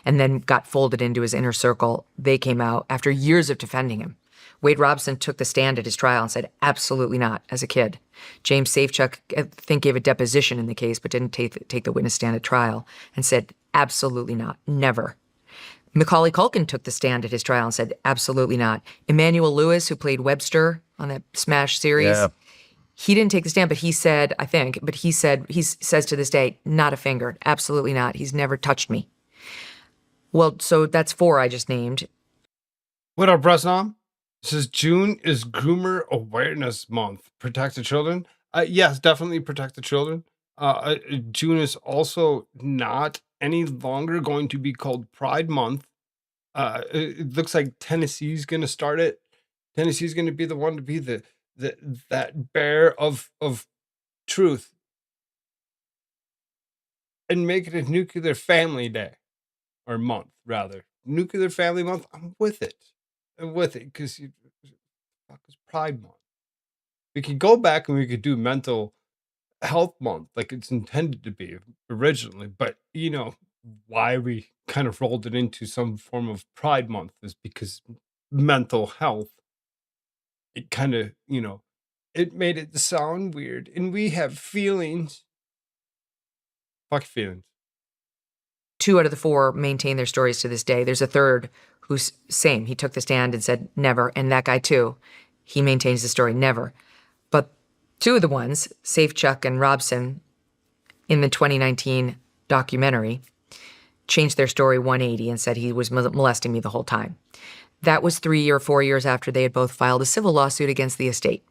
and then got folded into his inner circle. They came out after years of defending him. Wade Robson took the stand at his trial and said, absolutely not, as a kid. James Safechuck, I think, gave a deposition in the case, but didn't take the witness stand at trial and said, absolutely not, never. Macaulay Culkin took the stand at his trial and said, absolutely not. Emmanuel Lewis, who played Webster on that Smash series, he didn't take the stand, but he said, he says to this day, not a finger, absolutely not. He's never touched me. Well, so that's 4 I just named. What up, Bresnam? This is June is Groomer Awareness Month. Protect the children. Yes, definitely protect the children. June is also not any longer going to be called Pride Month. It looks like Tennessee's going to start it. Tennessee's going to be the one to be that bearer of truth and make it a nuclear family day or month, rather. Nuclear family month. I'm with it. Because it's Pride Month. We could go back and we could do mental health month like it's intended to be originally, but why we kind of rolled it into some form of Pride Month is because mental health, it kind of, it made it sound weird, and we have feelings. Fuck feelings. 2 out of the 4 maintain their stories to this day. There's a third who's same. He took the stand and said never, and that guy too, he maintains the story never. But 2 of the ones, Safechuck and Robson, in the 2019 documentary, changed their story 180 and said he was molesting me the whole time. That was 3 or 4 years after they had both filed a civil lawsuit against the estate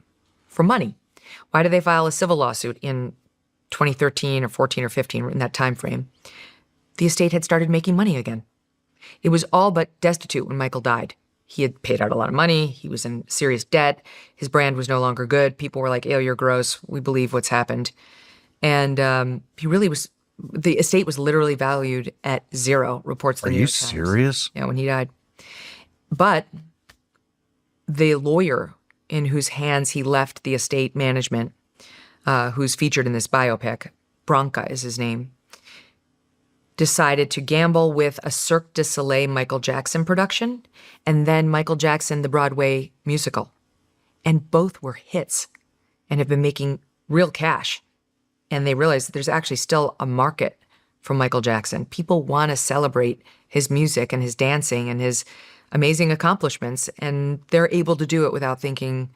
for money. Why did they file a civil lawsuit in 2013 or 14 or 15 in that time frame? The estate had started making money again. It was all but destitute when Michael died. He had paid out a lot of money. He was in serious debt. His brand was no longer good. People were like, "Oh, you're gross. We believe what's happened." And he really was. The estate was literally valued at 0. Reports. Are you serious? Yeah, when he died. But the lawyer in whose hands he left the estate management, who's featured in this biopic, Branca is his name, decided to gamble with a Cirque du Soleil Michael Jackson production and then Michael Jackson, the Broadway musical. And both were hits and have been making real cash. And they realized that there's actually still a market for Michael Jackson. People want to celebrate his music and his dancing and his amazing accomplishments, and they're able to do it without thinking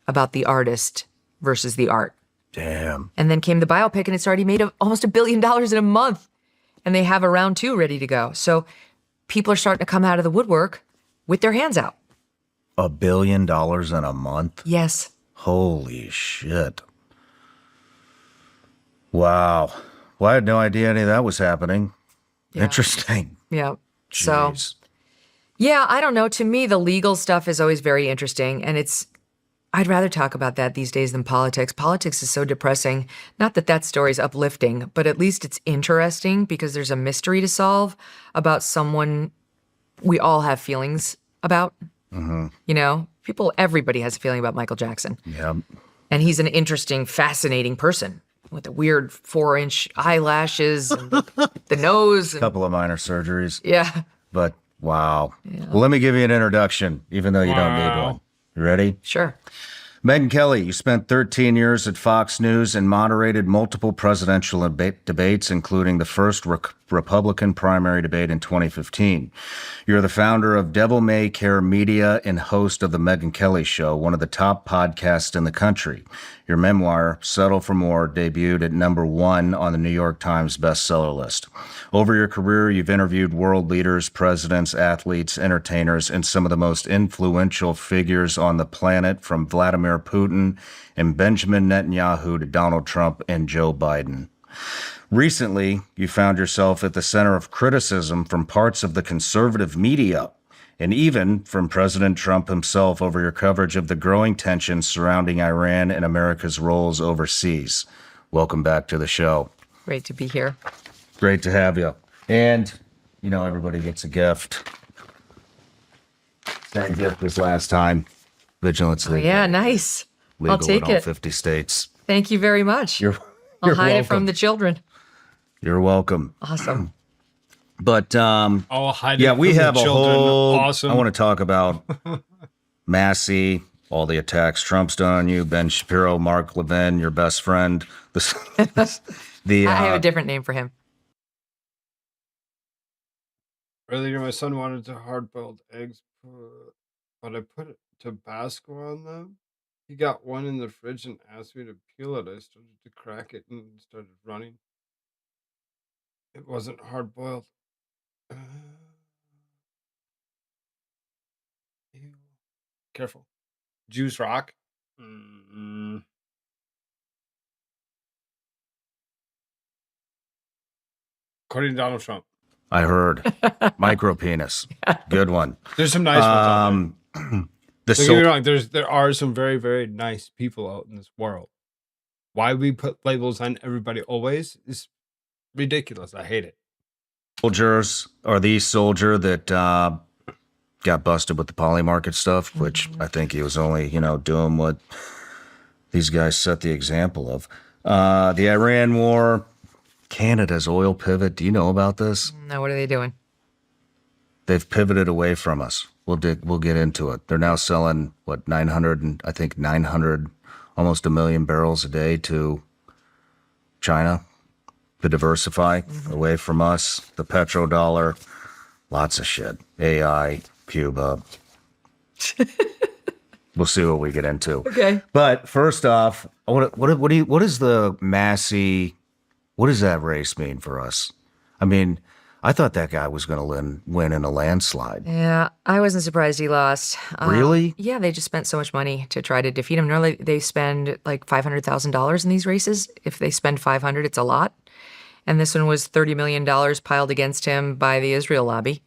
about the artist versus the art. Damn. And then came the biopic, and it's already made almost $1 billion in a month. And they have a round 2 ready to go. So people are starting to come out of the woodwork with their hands out. $1 billion in a month? Yes. Holy shit. Wow. Well, I had no idea any of that was happening. Yeah. Interesting. Yeah. Jeez. So, yeah, I don't know. To me, the legal stuff is always very interesting. And I'd rather talk about that these days than politics. Politics is so depressing. Not that story's uplifting, but at least it's interesting because there's a mystery to solve about someone we all have feelings about. Mm-hmm. Everybody has a feeling about Michael Jackson. Yeah. And he's an interesting, fascinating person with the weird 4-inch eyelashes and the nose. A couple of minor surgeries. Yeah. But wow. Yeah. Well, let me give you an introduction, even though you don't need one. You ready? Sure. Megyn Kelly, you spent 13 years at Fox News and moderated multiple presidential debates, including the first Republican primary debate in 2015. You're the founder of Devil May Care Media and host of The Megyn Kelly Show, one of the top podcasts in the country. Your memoir, Settle for More, debuted at #1 on the New York Times bestseller list. Over your career, you've interviewed world leaders, presidents, athletes, entertainers, and some of the most influential figures on the planet, from Vladimir Putin and Benjamin Netanyahu to Donald Trump and Joe Biden. Recently, you found yourself at the center of criticism from parts of the conservative media, and even from President Trump himself, over your coverage of the growing tensions surrounding Iran and America's roles overseas. Welcome back to the show. Great to be here. Great to have you. And, everybody gets a gift. Same gift as last time. Vigilance League. Yeah, nice. Legal I'll take in all it. 50 states. Thank you very much. I'll hide it from the children. You're welcome. Awesome. But I'll hide it we from have the a children. whole. Awesome. I want to talk about all the attacks Trump's done on you, Ben Shapiro, Mark Levin, your best friend. I have a different name for him. Earlier, my son wanted to hard-boiled eggs, but I put Tabasco on them. He got one in the fridge and asked me to peel it. I started to crack it and started running. It wasn't hard-boiled. Ew. Careful. Juice rock. According to Donald Trump. I heard micro penis. Good one. There's some nice ones out there. The Don't get me wrong. There are some very, very nice people out in this world. Why we put labels on everybody always is ridiculous. I hate it. soldiers, or the soldier that got busted with the poly market stuff, which I think he was only, doing what these guys set the example of. The Iran war, Canada's oil pivot. Do you know about this? Now, what are they doing? They've pivoted away from us. We'll get into it. They're now selling 900, almost 1 million barrels a day to China to diversify away from us. The petrodollar, lots of shit. AI, Cuba. We'll see what we get into. Okay. But first off, what is the Massey? What does that race mean for us? I mean, I thought that guy was going to win in a landslide. Yeah, I wasn't surprised he lost. Really? Yeah, they just spent so much money to try to defeat him. Normally, they spend like $500,000 in these races. If they spend $500, it's a lot. And this one was $30 million piled against him by the Israel lobby.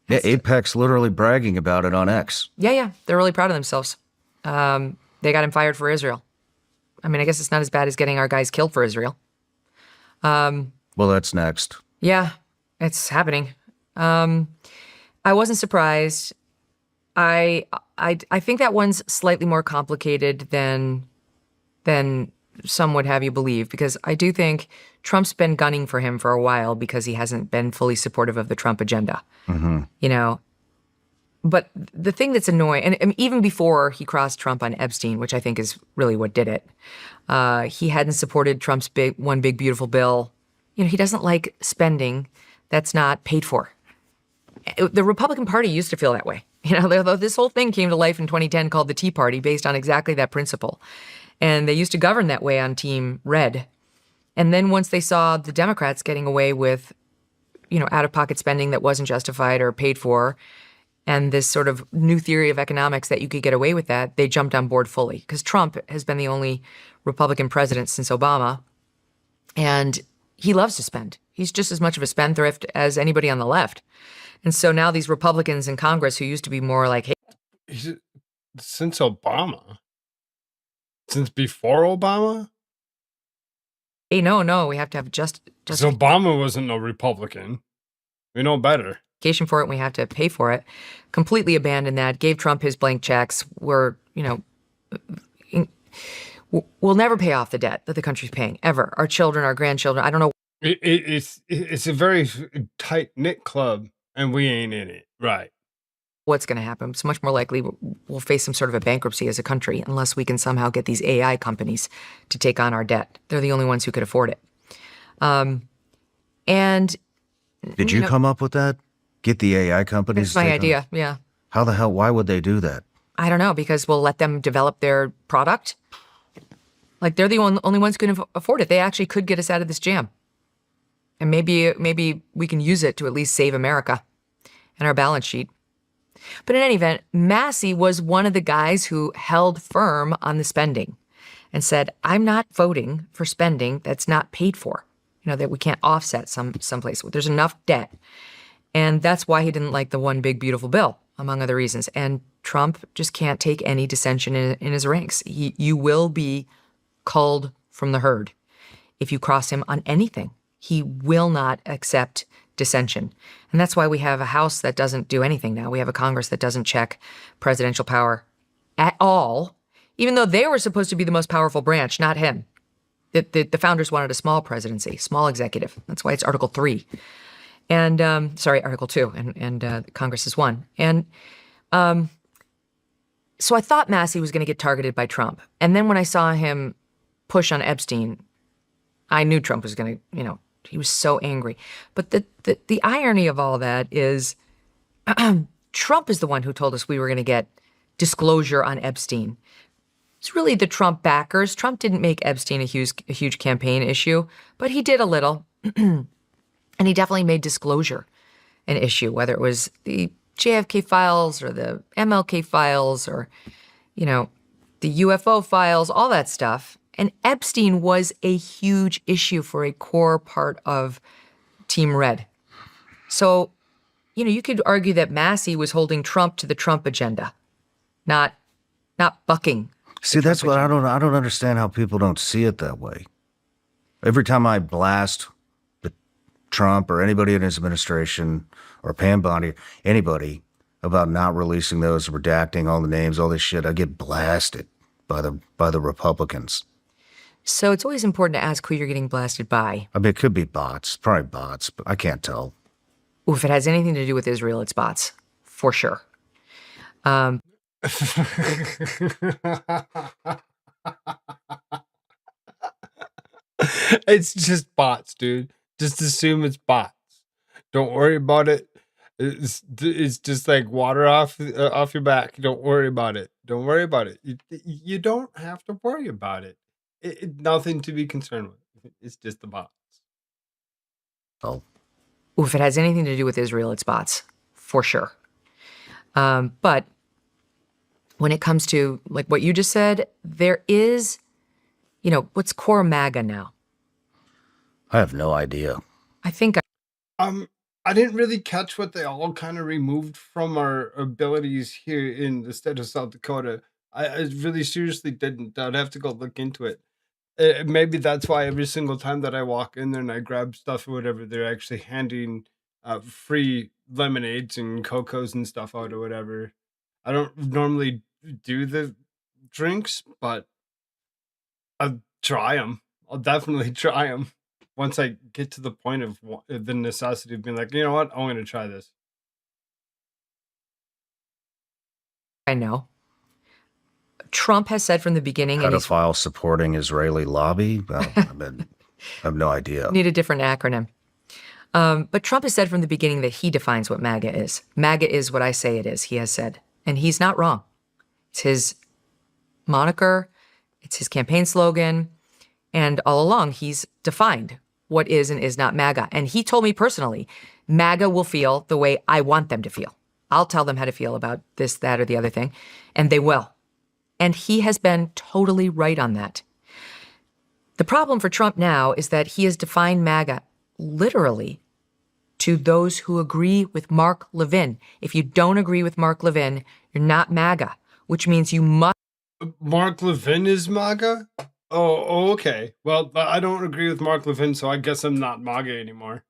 Yeah, Apex literally bragging about it on X. Yeah, they're really proud of themselves. They got him fired for Israel. I mean, I guess it's not as bad as getting our guys killed for Israel. Well, that's next. Yeah, it's happening. I wasn't surprised. I think that one's slightly more complicated than some would have you believe, because I do think Trump's been gunning for him for a while because he hasn't been fully supportive of the Trump agenda. But the thing that's annoying, and even before he crossed Trump on Epstein, which I think is really what did it, he hadn't supported Trump's one big beautiful bill. He doesn't like spending that's not paid for. The Republican Party used to feel that way. This whole thing came to life in 2010 called the Tea Party, based on exactly that principle. And they used to govern that way on Team Red. And then once they saw the Democrats getting away with, out-of-pocket spending that wasn't justified or paid for, and this sort of new theory of economics that you could get away with that, they jumped on board fully. Because Trump has been the only Republican president since Obama, and he loves to spend. He's just as much of a spendthrift as anybody on the left. And so now these Republicans in Congress who used to be more like, hey, Since Obama? Since before Obama? hey, no, we have to have Because Obama wasn't no Republican. We know better. justification for it, and we have to pay for it. Completely abandoned that, gave Trump his blank checks. We'll never pay off the debt that the country's paying, ever. Our children, our grandchildren, I don't know. It's a very tight-knit club, and we ain't in it. Right. What's going to happen. It's much more likely we'll face some sort of a bankruptcy as a country unless we can somehow get these AI companies to take on our debt. They're the only ones who could afford it. And Did you come up with that? Get the AI companies It's to my take on- idea. Yeah. How the hell? Why would they do that? I don't know, because we'll let them develop their product. Like, they're the only ones who can afford it. They actually could get us out of this jam. And maybe we can use it to at least save America and our balance sheet. But in any event, Massey was one of the guys who held firm on the spending and said, I'm not voting for spending that's not paid for, that we can't offset someplace. There's enough debt. And that's why he didn't like the one big beautiful bill, among other reasons. And Trump just can't take any dissension in his ranks. You will be culled from the herd if you cross him on anything. He will not accept dissension. And that's why we have a House that doesn't do anything now. We have a Congress that doesn't check presidential power at all, even though they were supposed to be the most powerful branch, not him. The founders wanted a small presidency, small executive. That's why it's Article 3. And, Article 2, and Congress is 1. And so I thought Massey was going to get targeted by Trump. And then when I saw him push on Epstein, I knew Trump was going to, he was so angry. But the irony of all that is Trump is the one who told us we were going to get disclosure on Epstein. It's really the Trump backers. Trump didn't make Epstein a huge campaign issue, but he did a little. And he definitely made disclosure an issue, whether it was the JFK files or the MLK files or, the UFO files, all that stuff. And Epstein was a huge issue for a core part of Team Red. So, you could argue that Massey was holding Trump to the Trump agenda, not bucking. See, that's what I don't understand how people don't see it that way. Every time I blast Trump or anybody in his administration or Pam Bondi, anybody about not releasing those, redacting all the names, all this shit, I get blasted by the Republicans. So it's always important to ask who you're getting blasted by. I mean, it could be bots, probably bots, but I can't tell. Ooh, if it has anything to do with Israel, it's bots, for sure. It's just bots, dude. Just assume it's bots. Don't worry about it. It's just like water off your back. Don't worry about it. Don't worry about it. You don't have to worry about it. Nothing to be concerned with. It's just the bots. Oh. Ooh, if it has anything to do with Israel, it's bots, for sure. But when it comes to like what you just said, there is, what's core MAGA now? I have no idea. I think I didn't really catch what they all kind of removed from our abilities here in the state of South Dakota. I really seriously didn't. I'd have to go look into it. Maybe that's why every single time that I walk in there and I grab stuff or whatever, they're actually handing free lemonades and cocos and stuff out or whatever. I don't normally do the drinks, but I'll try them. I'll definitely try them once I get to the point of the necessity of being like, you know what, I'm going to try this. I know. Trump has said from the beginning, Pedophile supporting Israeli lobby? Well, I have no idea. Need a different acronym. But Trump has said from the beginning that he defines what MAGA is. MAGA is what I say it is, he has said. And he's not wrong. It's his moniker. It's his campaign slogan. And all along, he's defined what is and is not MAGA. And he told me personally, MAGA will feel the way I want them to feel. I'll tell them how to feel about this, that, or the other thing. And they will. And he has been totally right on that. The problem for Trump now is that he has defined MAGA literally to those who agree with Mark Levin. If you don't agree with Mark Levin, you're not MAGA, which means you must. Mark Levin is MAGA? Oh, okay. Well, I don't agree with Mark Levin, so I guess I'm not MAGA anymore.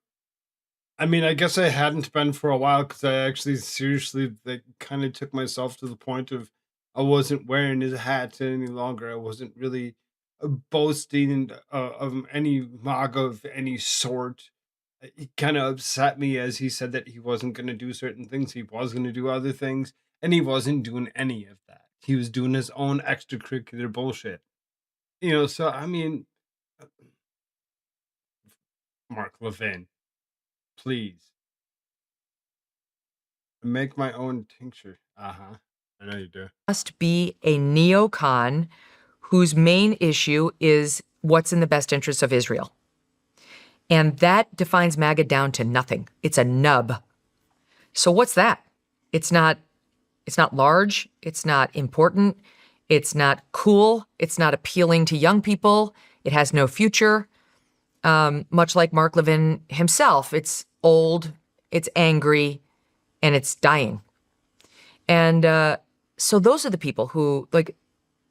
I mean, I guess I hadn't been for a while because I actually seriously kind of took myself to the point of I wasn't wearing his hat any longer. I wasn't really boasting of any MAGA of any sort. It kind of upset me as he said that he wasn't going to do certain things. He was going to do other things, and he wasn't doing any of that. He was doing his own extracurricular bullshit. So, I mean, Mark Levin. Please. Make my own tincture. Uh-huh. I know you do. Must be a neocon whose main issue is what's in the best interest of Israel. And that defines MAGA down to nothing. It's a nub. So what's that? It's not large, it's not important, it's not cool, it's not appealing to young people, it has no future. Much like Mark Levin himself, it's old, it's angry, and it's dying. And so those are the people who, like,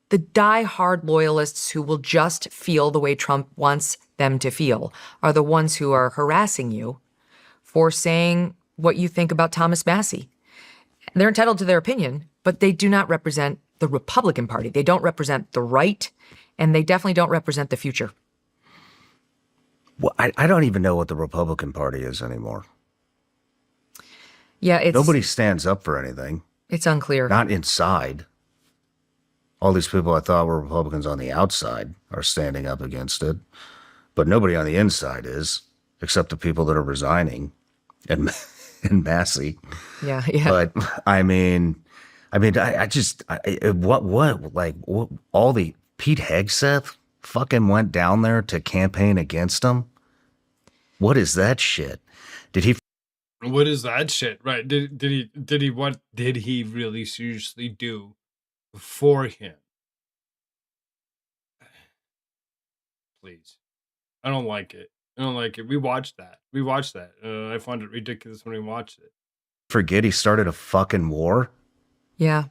the die-hard loyalists who will just feel the way Trump wants them to feel are the ones who are harassing you for saying what you think about Thomas Massie. They're entitled to their opinion, but they do not represent the Republican Party. They don't represent the right, and they definitely don't represent the future. Well, I don't even know what the Republican Party is anymore. Yeah, nobody stands up for anything. It's unclear. Not inside. All these people I thought were Republicans on the outside are standing up against it, but nobody on the inside is, except the people that are resigning and Massie. Yeah. But I mean, all the Pete Hegseth fucking went down there to campaign against him. What is that shit? What is that shit? Right? What did he really seriously do for him? Please. I don't like it. We watched that. I found it ridiculous when we watched it. Forget he started a fucking war? Yeah.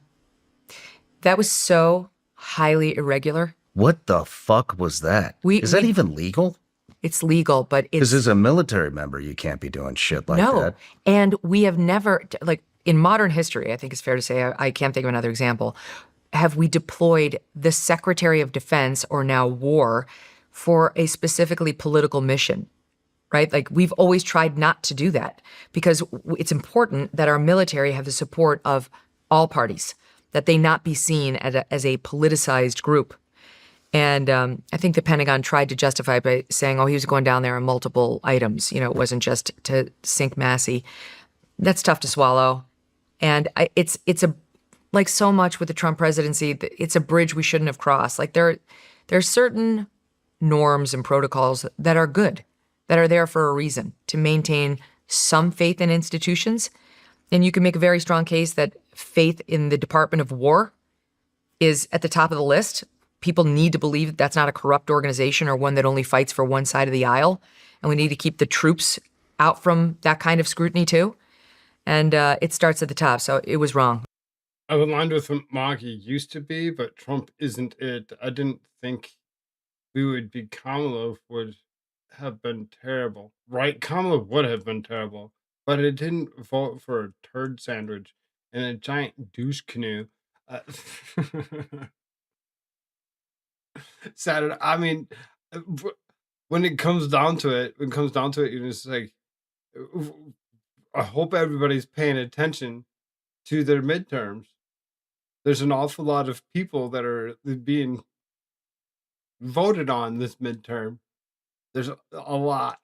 That was so highly irregular. What the fuck was that? Is that even legal? It's legal, but it's... Because as a military member, you can't be doing shit like that. No. And we have never, like, in modern history, I think it's fair to say, I can't think of another example, have we deployed the Secretary of Defense, or now War, for a specifically political mission, right? Like, we've always tried not to do that because it's important that our military have the support of all parties, that they not be seen as a politicized group. And I think the Pentagon tried to justify it by saying, oh, he was going down there on multiple items. You know, it wasn't just to sink Massie. That's tough to swallow. And it's like so much with the Trump presidency, it's a bridge we shouldn't have crossed. Like there are certain norms and protocols that are good, that are there for a reason, to maintain some faith in institutions. And you can make a very strong case that faith in the Department of War is at the top of the list. People need to believe that that's not a corrupt organization or one that only fights for one side of the aisle. And we need to keep the troops out from that kind of scrutiny too. And it starts at the top. So it was wrong. I'm aligned with what Maggie used to be, but Trump isn't it. I didn't think we would be Kamala would have been terrible. Right? Kamala would have been terrible. But I didn't vote for a turd sandwich and a giant douche canoe. Saturday. I mean, when it comes down to it, you're just like, I hope everybody's paying attention to their midterms. There's an awful lot of people that are being voted on this midterm. There's a lot.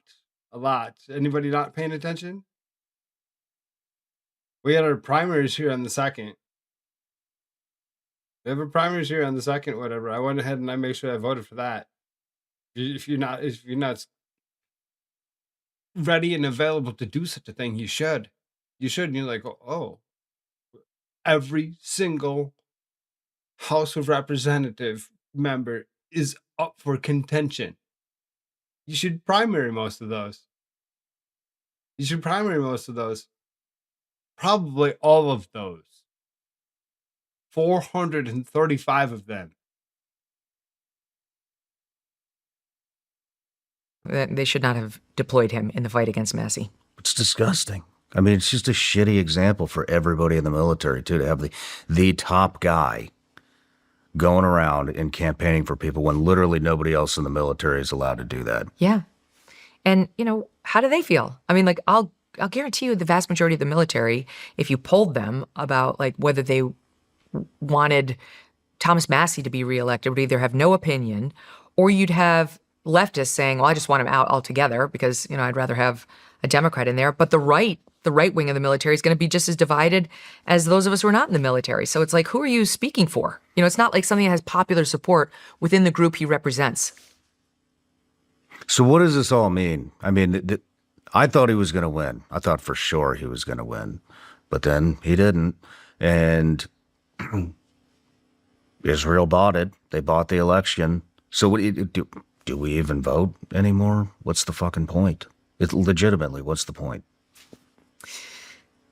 Anybody not paying attention? We had our primaries here on the 2nd. We have a primaries here on the 2nd, whatever. I went ahead and I made sure I voted for that. If you're not ready and available to do such a thing, you should. And you're like, oh, every single House of Representative member is up for contention. You should primary most of those. Probably all of those. 435 of them. They should not have deployed him in the fight against Massie. It's disgusting. I mean, it's just a shitty example for everybody in the military, too, to have the top guy going around and campaigning for people when literally nobody else in the military is allowed to do that. Yeah. And, you know, how do they feel? I mean, like, I'll guarantee you the vast majority of the military, if you polled them about, like, whether they wanted Thomas Massie to be reelected, would either have no opinion or you'd have leftists saying, well, I just want him out altogether because, I'd rather have a Democrat in there. But the right wing of the military is going to be just as divided as those of us who are not in the military. So it's like, who are you speaking for? It's not like something that has popular support within the group he represents. So what does this all mean? I mean, I thought he was going to win. I thought for sure he was going to win, but then he didn't. And Israel bought it. They bought the election. So what do we even vote anymore? What's the fucking point? Legitimately, what's the point?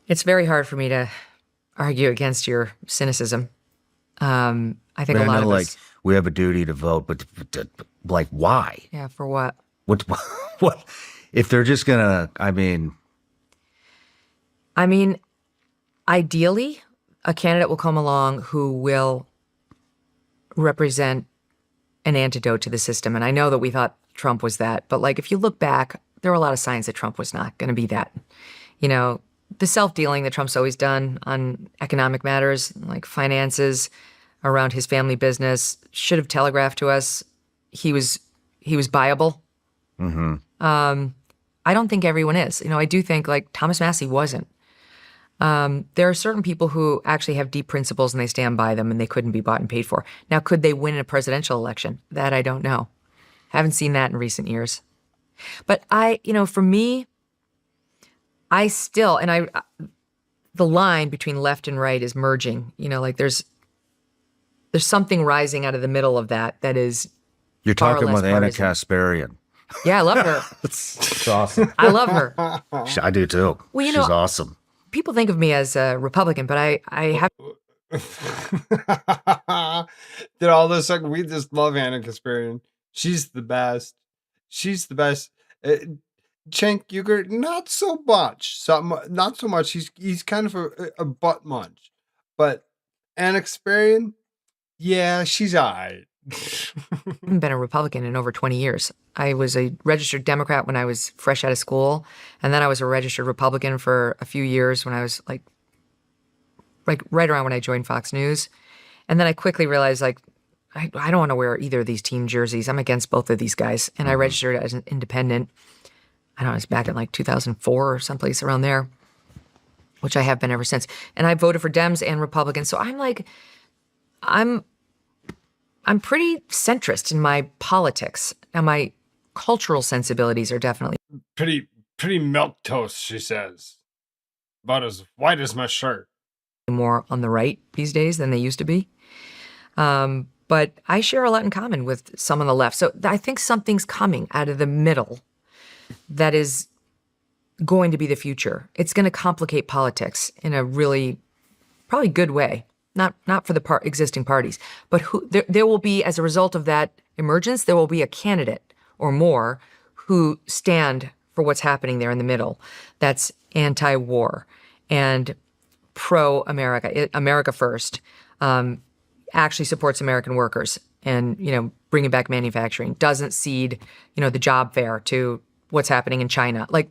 It's very hard for me to argue against your cynicism. I think a lot of us, we have a duty to vote, but like, why? Yeah, for what? What? If they're just gonna, I mean, ideally, a candidate will come along who will represent an antidote to the system. And I know that we thought Trump was that, but like, if you look back, there were a lot of signs that Trump was not going to be that. The self-dealing that Trump's always done on economic matters, like finances around his family business, should have telegraphed to us he was viable. Mm-hmm. I don't think everyone is. I do think like Thomas Massie wasn't. There are certain people who actually have deep principles and they stand by them and they couldn't be bought and paid for. Now, could they win a presidential election? That I don't know. Haven't seen that in recent years. But for me, the line between left and right is merging. Like there's something rising out of the middle of that is. You're far talking less with Anna partisan. Kasparian. Yeah, I love her. It's awesome. I love her. I do too. Well, She's awesome. People think of me as a Republican, but I have. Did all this? We just love Anna Kasparian. She's the best. She's the best. Cenk Uygur, not so much. Not so much. He's kind of a butt munch. But Anna Kasparian, yeah, she's alright. I haven't been a Republican in over 20 years. I was a registered Democrat when I was fresh out of school, and then I was a registered Republican for a few years when I was like right around when I joined Fox News. And then I quickly realized I don't want to wear either of these team jerseys. I'm against both of these guys. And I registered as an independent. I don't know, it's back in like 2004 or someplace around there, which I have been ever since. And I voted for Dems and Republicans. So I'm pretty centrist in my politics, and my cultural sensibilities are definitely pretty milquetoast, she says. About as white as my shirt. more on the right these days than they used to be. But I share a lot in common with some on the left. So I think something's coming out of the middle that is going to be the future. It's going to complicate politics in a really probably good way. Not for the existing parties, but there will be, as a result of that emergence, there will be a candidate or more who stand for what's happening there in the middle. That's anti-war and pro-America, America first, actually supports American workers and, bringing back manufacturing, doesn't cede, the job fair to what's happening in China. Like,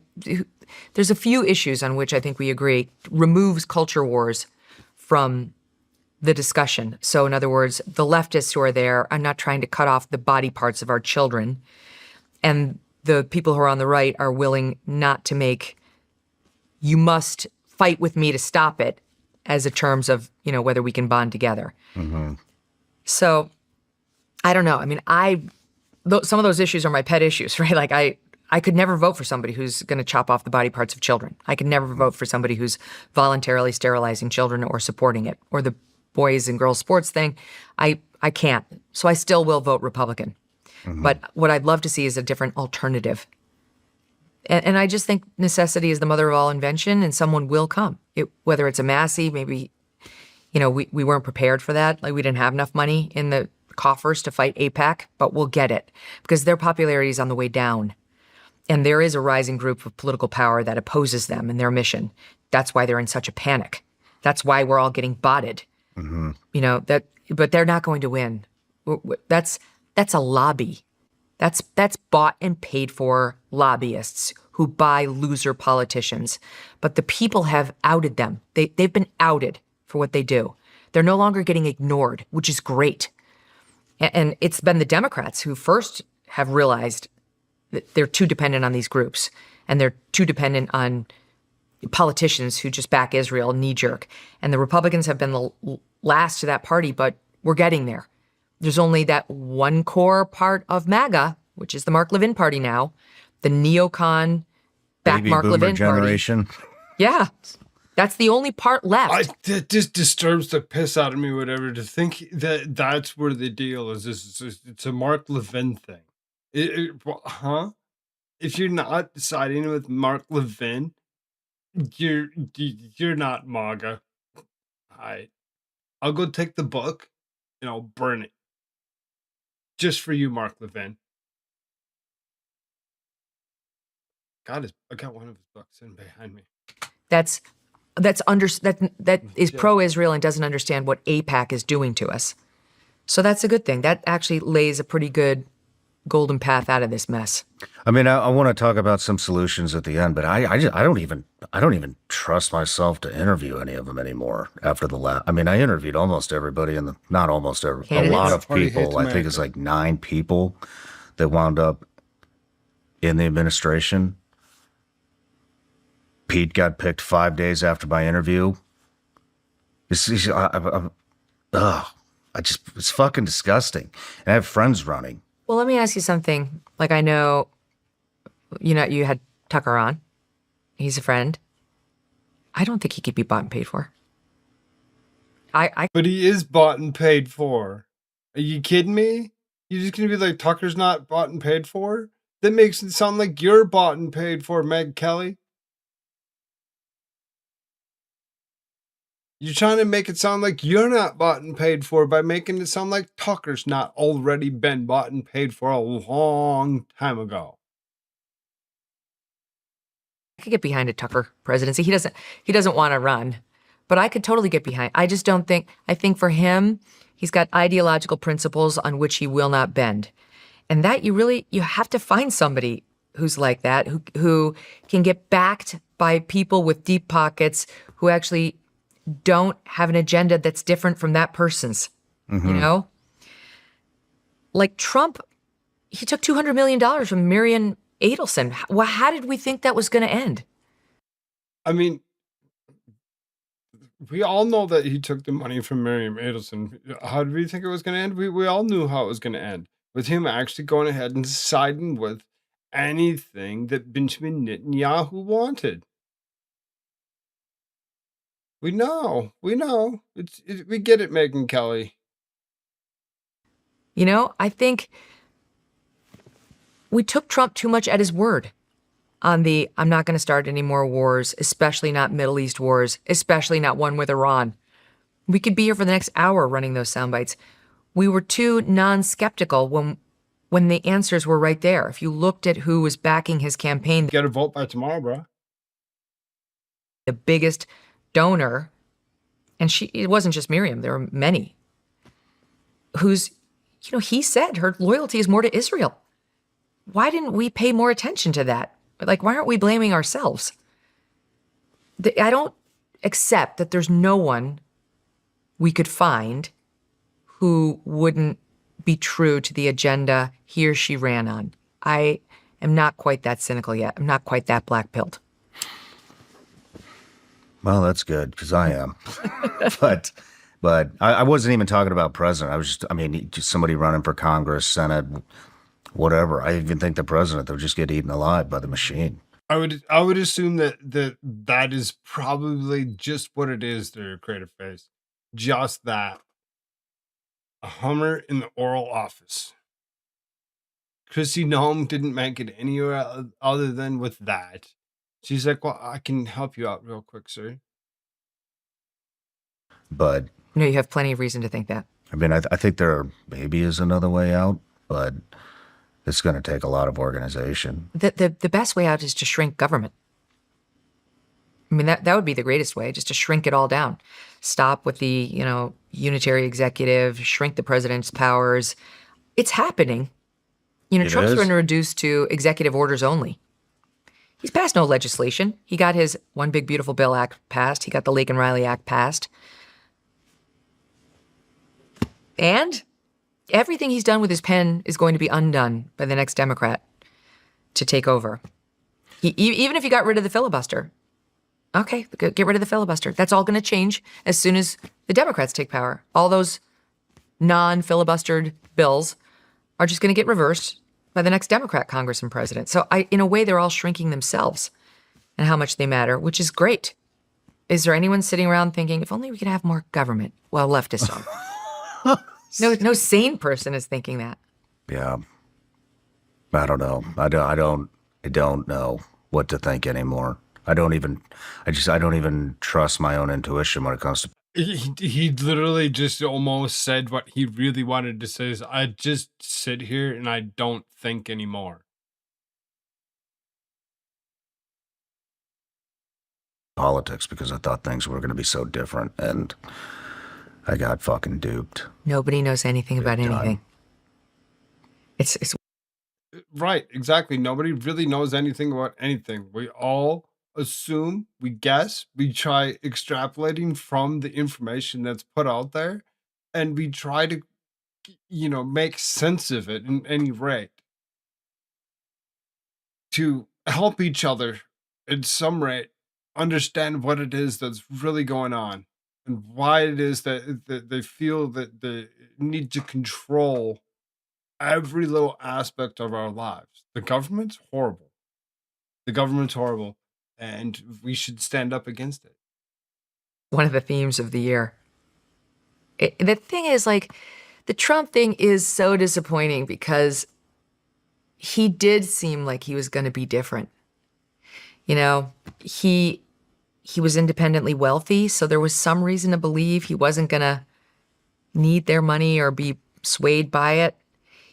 there's a few issues on which I think we agree, removes culture wars from the discussion. So in other words, the leftists who are there are not trying to cut off the body parts of our children. And the people who are on the right are willing not to make, you must fight with me to stop it, as a terms of, whether we can bond together. Mm-hmm. So I don't know. I mean, some of those issues are my pet issues, right? Like I could never vote for somebody who's going to chop off the body parts of children. I could never vote for somebody who's voluntarily sterilizing children or supporting it, or the boys and girls sports thing. I can't. So I still will vote Republican. Mm-hmm. But what I'd love to see is a different alternative. And I just think necessity is the mother of all invention, and someone will come. Whether it's a Massey, maybe, we weren't prepared for that. Like, we didn't have enough money in the coffers to fight AIPAC, but we'll get it because their popularity is on the way down. And there is a rising group of political power that opposes them and their mission. That's why they're in such a panic. That's why we're all getting botted. Mm-hmm. But they're not going to win. That's a lobby. That's bought and paid for lobbyists who buy loser politicians. But the people have outed them. They've been outed for what they do. They're no longer getting ignored, which is great. And it's been the Democrats who first have realized that they're too dependent on these groups, and they're too dependent on politicians who just back Israel knee-jerk. And the Republicans have been the last to that party, but we're getting there. There's only that one core part of MAGA, which is the Mark Levin party now, the neocon back Baby Mark boomer Levin generation. party. Yeah, that's the only part left. That just disturbs the piss out of me, whatever, to think that that's where the deal is. It's a Mark Levin thing. Huh? If you're not siding with Mark Levin, you're not MAGA. I'll go take the book and I'll burn it. Just for you, Mark Levin. I got one of his books sitting behind me. That is pro-Israel and doesn't understand what AIPAC is doing to us. So that's a good thing. That actually lays a pretty good golden path out of this mess. I mean, I want to talk about some solutions at the end, but I don't even trust myself to interview any of them anymore after the last. I mean, I interviewed almost everybody not almost every, a lot of people. I think it's like 9 people that wound up in the administration. Pete got picked 5 days after my interview. It's fucking disgusting. And I have friends running. Well, let me ask you something. Like, I know, you had Tucker on. He's a friend. I don't think he could be bought and paid for. But he is bought and paid for. Are you kidding me? You're just gonna be like, Tucker's not bought and paid for? That makes it sound like you're bought and paid for, Meg Kelly. You're trying to make it sound like you're not bought and paid for by making it sound like Tucker's not already been bought and paid for a long time ago. I could get behind a Tucker presidency. He doesn't want to run, but I could totally get behind. I think for him, he's got ideological principles on which he will not bend. And that you have to find somebody who's like that, who can get backed by people with deep pockets who actually don't have an agenda that's different from that person's, Like Trump, he took $200 million from Marion Adelson. Well, how did we think that was going to end? I mean, we all know that he took the money from Marion Adelson. How did we think it was going to end? We all knew how it was going to end. With him actually going ahead and siding with anything that Benjamin Netanyahu wanted. We know. We get it, Megyn Kelly. I think we took Trump too much at his word on the, I'm not going to start any more wars, especially not Middle East wars, especially not one with Iran. We could be here for the next hour running those sound bites. We were too non-skeptical when the answers were right there. If you looked at who was backing his campaign. You got to vote by tomorrow, bro. The biggest donor, and it wasn't just Miriam, there were many, he said her loyalty is more to Israel. Why didn't we pay more attention to that? Like, why aren't we blaming ourselves? I don't accept that there's no one we could find who wouldn't be true to the agenda he or she ran on. I am not quite that cynical yet. I'm not quite that black-pilled. Well, that's good, because I am. but I wasn't even talking about president. I was just somebody running for Congress, Senate, whatever. I even think the president, they'll just get eaten alive by the machine. I would assume that is probably just what it is, their creative face. Just that. A Hummer in the Oral Office. Chrissy Noem didn't make it anywhere other than with that. She's like, well, I can help you out real quick, sir. But no, you have plenty of reason to think that. I mean, I think there maybe is another way out, but it's going to take a lot of organization. The best way out is to shrink government. I mean, that would be the greatest way, just to shrink it all down. Stop with the, unitary executive, shrink the president's powers. It's happening. Trump's been reduced to executive orders only. He's passed no legislation. He got his One Big Beautiful Bill Act passed. He got the Laken Riley Act passed. And Everything he's done with his pen is going to be undone by the next Democrat to take over. Even if he got rid of the filibuster, okay, get rid of the filibuster. That's all going to change as soon as the Democrats take power. All those non-filibustered bills are just going to get reversed by the next Democrat Congress and president. So in a way, they're all shrinking themselves and how much they matter, which is great. Is there anyone sitting around thinking, if only we could have more government? Well, leftists are. No sane person is thinking that. Yeah. I don't know. I don't know what to think anymore. I don't even trust my own intuition when it comes to. He literally just almost said what he really wanted to say is, I just sit here and I don't think anymore. Politics, because I thought things were going to be so different, and I got fucking duped. Nobody knows anything about anything. It's right, exactly. Nobody really knows anything about anything. We all assume, we guess, we try extrapolating from the information that's put out there, and we try to, make sense of it in any rate to help each other in some rate understand what it is that's really going on and why it is that they feel that they need to control every little aspect of our lives. The government's horrible. The government's horrible, and we should stand up against it. one of the themes of the year. The thing is, like, the Trump thing is so disappointing because he did seem like he was going to be different. You know, he was independently wealthy, so there was some reason to believe he wasn't going to need their money or be swayed by it.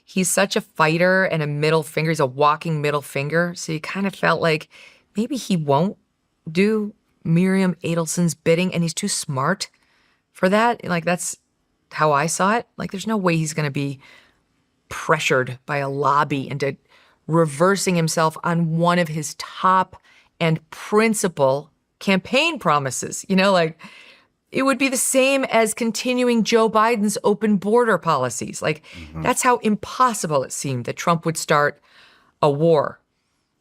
He's such a fighter and a middle finger. He's a walking middle finger. So you kind of felt like maybe he won't do Miriam Adelson's bidding, and he's too smart for that. Like, that's how I saw it. Like, there's no way he's going to be pressured by a lobby into reversing himself on one of his top and principal campaign promises. You know, like, it would be the same as continuing Joe Biden's open border policies. Like, that's how impossible it seemed that Trump would start a war.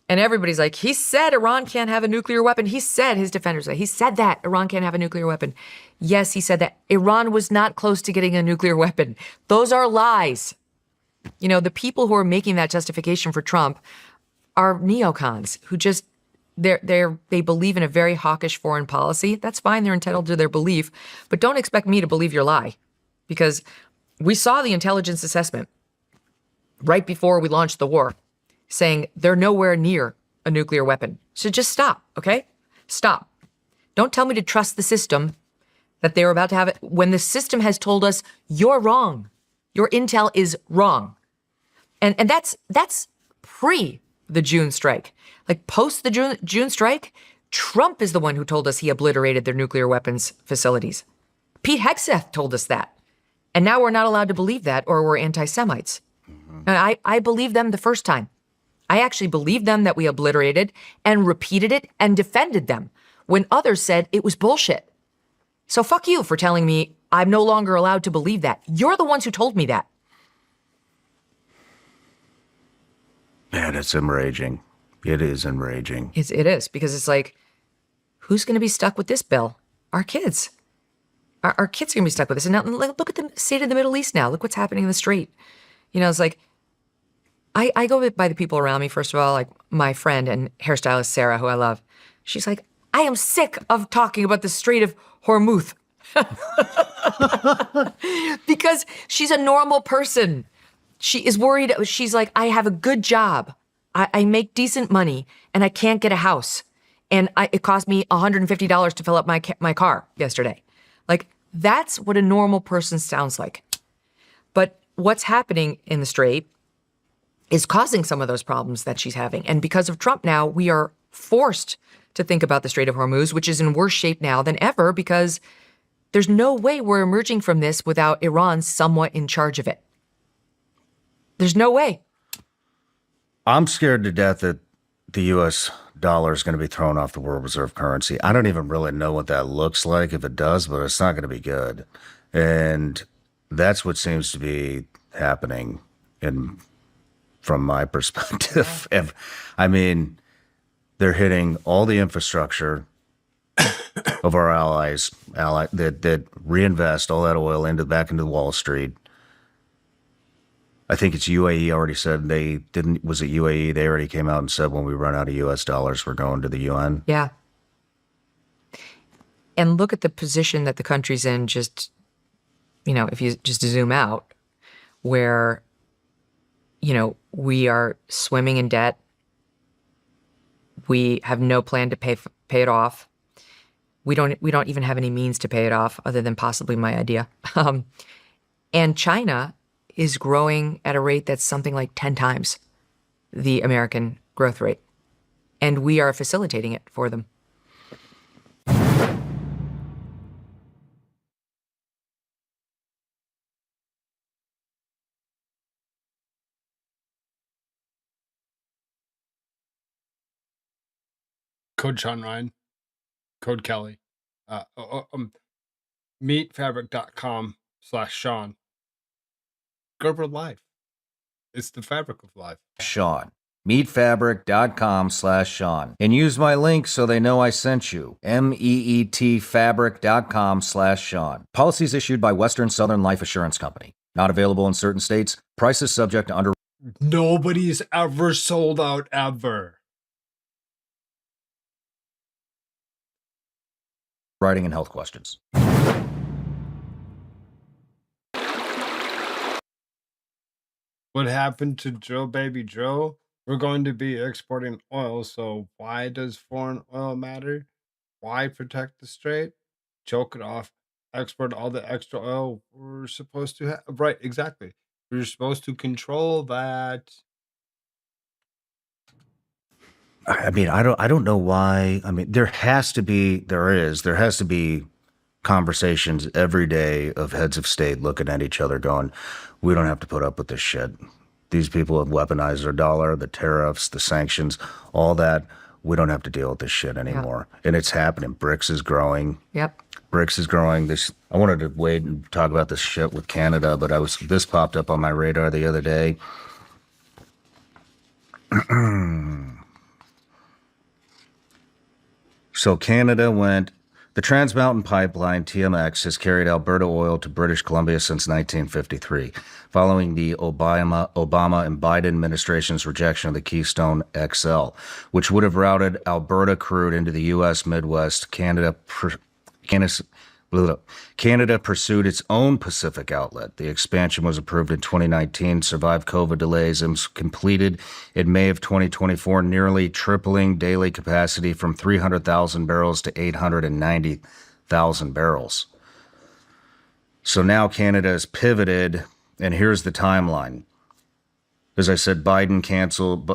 And everybody's like, he said Iran can't have a nuclear weapon. He said, his defenders say, he said that Iran can't have a nuclear weapon. Yes, he said that. Iran was not close to getting a nuclear weapon. Those are lies. You know, the people who are making that justification for Trump are neocons who just, they believe in a very hawkish foreign policy. That's fine. They're entitled to their belief. But don't expect me to believe your lie, because we saw the intelligence assessment right before we launched the war saying they're nowhere near a nuclear weapon. So just stop, okay? Stop. Don't tell me to trust the system that they were about to have it when the system has told us you're wrong. Your intel is wrong. And that's pre the June strike. Like, post the June strike, Trump is the one who told us he obliterated their nuclear weapons facilities. Pete Hegseth told us that. And now we're not allowed to believe that, or we're anti-Semites. And I believed them the first time. I actually believed them that we obliterated and repeated it and defended them when others said it was bullshit. So fuck you for telling me I'm no longer allowed to believe that. You're the ones who told me that. Man, it's enraging. It is enraging. It is, because it's like, who's going to be stuck with this bill? Our kids. Our kids are going to be stuck with this. And now look at the state of the Middle East now. Look what's happening in the Strait. You know, it's like, I go by the people around me, first of all, like my friend and hairstylist Sarah, who I love. She's like, I am sick of talking about the Strait of Hormuz. Because she's a normal person. She is worried. She's like, I have a good job. I make decent money, and I can't get a house. And it cost me $150 to fill up my car yesterday. Like, that's what a normal person sounds like. But what's happening in the Strait is causing some of those problems that she's having. And because of Trump now, we are forced to think about the Strait of Hormuz, which is in worse shape now than ever, because there's no way we're emerging from this without Iran somewhat in charge of it. There's no way. I'm scared to death that the U.S. dollar is going to be thrown off the world reserve currency. I don't even really know what that looks like if it does, but it's not going to be good. And that's what seems to be happening in from my perspective. I mean, they're hitting all the infrastructure of our allies that reinvest all that oil back into Wall Street. I think it's UAE already said they didn't. Was it UAE? They already came out and said when we run out of US dollars, we're going to the UN. Yeah. And look at the position that the country's in, just, if you just zoom out, where, we are swimming in debt. We have no plan to pay it off. We don't even have any means to pay it off other than possibly my idea. And China is growing at a rate that's something like 10 times the American growth rate. And we are facilitating it for them. Code Sean Ryan. Code Kelly. Meetfabric.com/Sean. Gerber Life. It's the fabric of life. Sean. Meetfabric.com/Sean. And use my link so they know I sent you. MEETfabric.com/Sean. Policies issued by Western Southern Life Assurance Company. Not available in certain states. Prices subject to Nobody's ever sold out ever. underwriting and health questions. What happened to Joe Baby Joe? We're going to be exporting oil, so why does foreign oil matter? Why protect the strait? Choke it off. Export all the extra oil we're supposed to have. Right, exactly. We're supposed to control that. I mean, I don't know why. I mean, there has to be conversations every day of heads of state looking at each other going, we don't have to put up with this shit. These people have weaponized their dollar, the tariffs, the sanctions, all that. We don't have to deal with this shit anymore. Yep. And it's happening. BRICS is growing. Yep. BRICS is growing. I wanted to wait and talk about this shit with Canada, but this popped up on my radar the other day. So Canada the Trans Mountain Pipeline, TMX, has carried Alberta oil to British Columbia since 1953, following the Obama and Biden administration's rejection of the Keystone XL, which would have routed Alberta crude into the U.S. Midwest. Canada pursued its own Pacific outlet. The expansion was approved in 2019, survived COVID delays, and was completed in May of 2024, nearly tripling daily capacity from 300,000 barrels to 890,000 barrels. So now Canada has pivoted, and here's the timeline. As I said, Biden cancels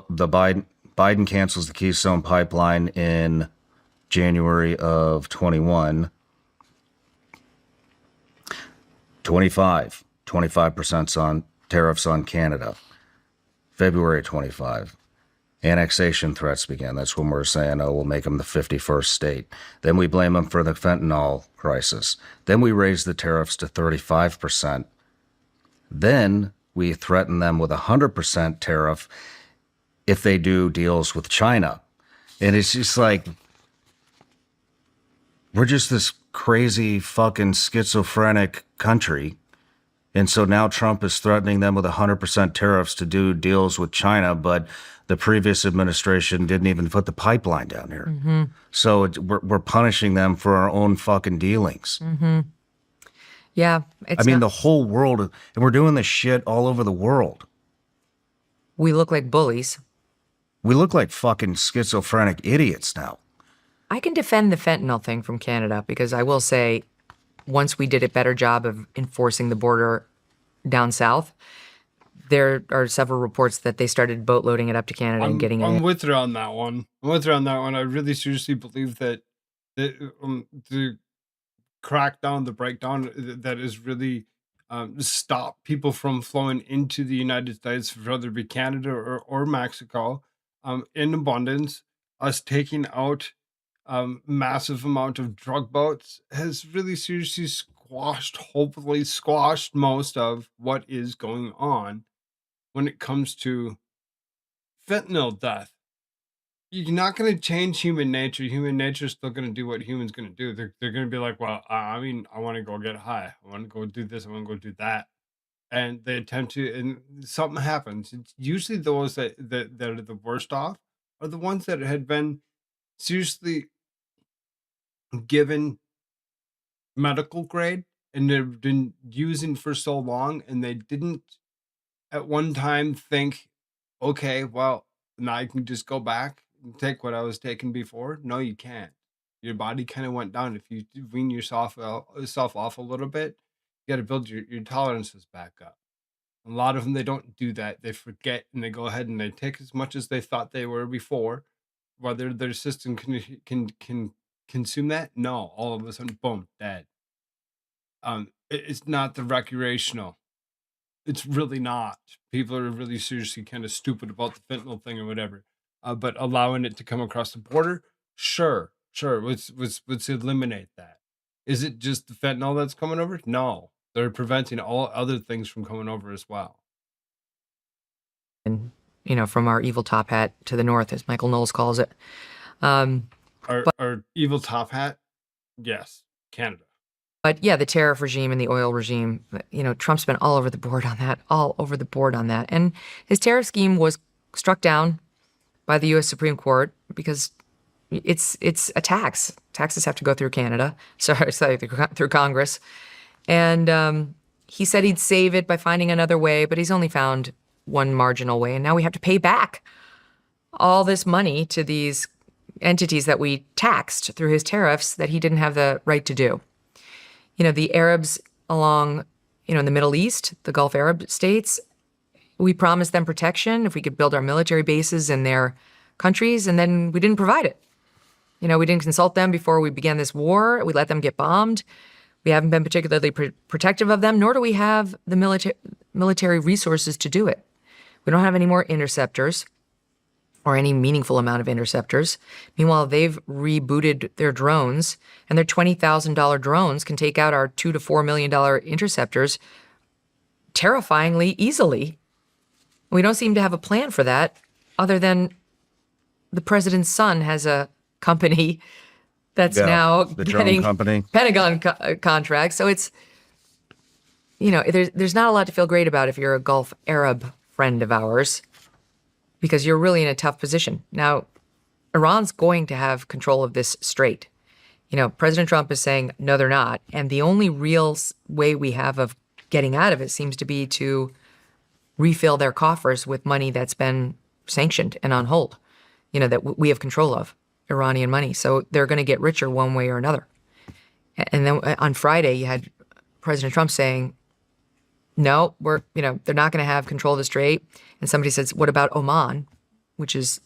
the Keystone Pipeline in January of 21. 25% on tariffs on Canada. February 25. Annexation threats began. That's when we're saying, we'll make them the 51st state. Then we blame them for the fentanyl crisis. Then we raise the tariffs to 35%. Then we threaten them with a 100% tariff if they do deals with China. And it's just like, we're just this crazy fucking schizophrenic country. And so now Trump is threatening them with 100% tariffs to do deals with China, but the previous administration didn't even put the pipeline down here. Mm-hmm. So we're punishing them for our own fucking dealings. Mm-hmm. Yeah. The whole world, and we're doing this shit all over the world. We look like bullies. We look like fucking schizophrenic idiots now. I can defend the fentanyl thing from Canada because I will say, once we did a better job of enforcing the border down south, there are several reports that they started boat loading it up to Canada and getting it in. I'm with her on that one. I really seriously believe that the crackdown, the breakdown that is really stop people from flowing into the United States, whether it be Canada or Mexico, in abundance, us taking out massive amount of drug boats has really seriously hopefully squashed most of what is going on when it comes to fentanyl death. You're not going to change human nature. Human nature is still going to do what humans going to do. They're going to be like, well, I mean, I want to go get high. I want to go do this. I want to go do that. And they attempt to, and something happens. It's usually those that are the worst off are the ones that had been seriously given medical grade and they've been using for so long, and they didn't at one time think, okay, well, now I can just go back and take what I was taking before. No, you can't. Your body kind of went down. If you wean yourself off a little bit, you got to build your tolerances back up. A lot of them, they don't do that. They forget and they go ahead and they take as much as they thought they were before. Whether their system can consume that, no. All of a sudden, boom, dead. It's not the recreational. It's really not. People are really seriously kind of stupid about the fentanyl thing or whatever. But allowing it to come across the border, sure. Let's eliminate that. Is it just the fentanyl that's coming over? No, they're preventing all other things from coming over as well. And, from our evil top hat to the north, as Michael Knowles calls it. Our evil top hat? Yes, Canada. But yeah, the tariff regime and the oil regime, Trump's been all over the board on that. And his tariff scheme was struck down by the U.S. Supreme Court because it's a tax. Taxes have to go through Canada, through Congress. And he said he'd save it by finding another way, but he's only found one marginal way. And now we have to pay back all this money to these entities that we taxed through his tariffs that he didn't have the right to do. The Arabs along, in the Middle East, the Gulf Arab states, we promised them protection if we could build our military bases in their countries, and then we didn't provide it. We didn't consult them before we began this war. We let them get bombed. We haven't been particularly protective of them, nor do we have the military resources to do it. We don't have any more interceptors or any meaningful amount of interceptors. Meanwhile, they've rebooted their drones, and their $20,000 drones can take out our $2 to $4 million interceptors terrifyingly easily. We don't seem to have a plan for that, other than the president's son has a company that's now the getting drone company. Pentagon contracts. So it's, there's not a lot to feel great about if you're a Gulf Arab friend of ours, because you're really in a tough position. Now, Iran's going to have control of this strait. President Trump is saying, no, they're not. And the only real way we have of getting out of it seems to be to refill their coffers with money that's been sanctioned and on hold, that we have control of, Iranian money. So they're going to get richer one way or another. And then on Friday, you had President Trump saying, no, they're not going to have control of the strait. And somebody says, what about Oman? Which is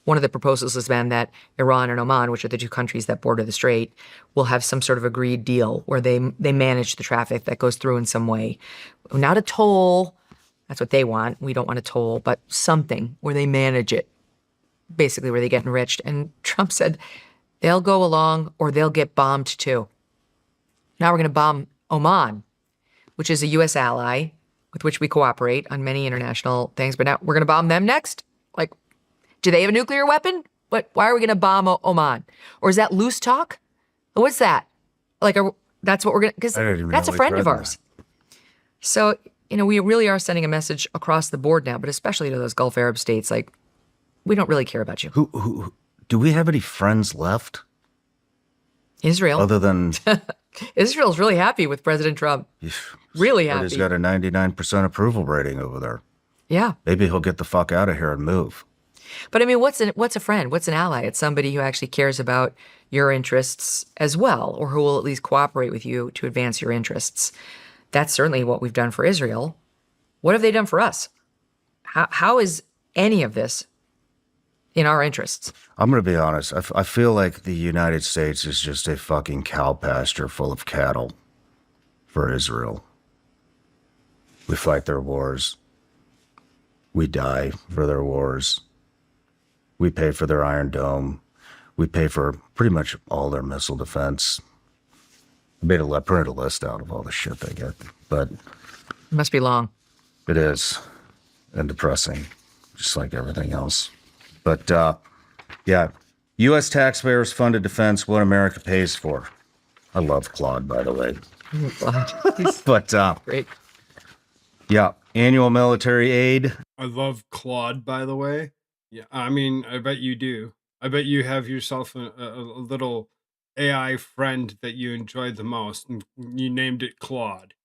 one of the proposals has been that Iran and Oman, which are the two countries that border the strait, will have some sort of agreed deal where they manage the traffic that goes through in some way. Not a toll. That's what they want. We don't want a toll, but something where they manage it, basically where they get enriched. And Trump said they'll go along or they'll get bombed too. Now we're going to bomb Oman, which is a U.S. ally with which we cooperate on many international things. But now we're going to bomb them next? Like, do they have a nuclear weapon? Why are we going to bomb Oman? Or is that loose talk? What's that? That's what we're going to, because that's a friend of ours. So, we really are sending a message across the board now, but especially to those Gulf Arab states, like, we don't really care about you. Who do we have any friends left? Israel. Other than Israel's really happy with President Trump. Really happy. He's got a 99% approval rating over there. Yeah. Maybe he'll get the fuck out of here and move. But I mean, what's a friend? What's an ally? It's somebody who actually cares about your interests as well, or who will at least cooperate with you to advance your interests. That's certainly what we've done for Israel. What have they done for us? How is any of this in our interests? I'm going to be honest. I feel like the United States is just a fucking cow pasture full of cattle for Israel. We fight their wars. We die for their wars. We pay for their Iron Dome. We pay for pretty much all their missile defense. I printed a list out of all the shit they get, but It must be long. it is, and depressing, just like everything else. But yeah, U.S. taxpayers funded defense, what America pays for. I love Claude, by the way. But Great. yeah, annual military aid. I love Claude, by the way. Yeah, I mean, I bet you do. I bet you have yourself a little AI friend that you enjoy the most, and you named it Claude.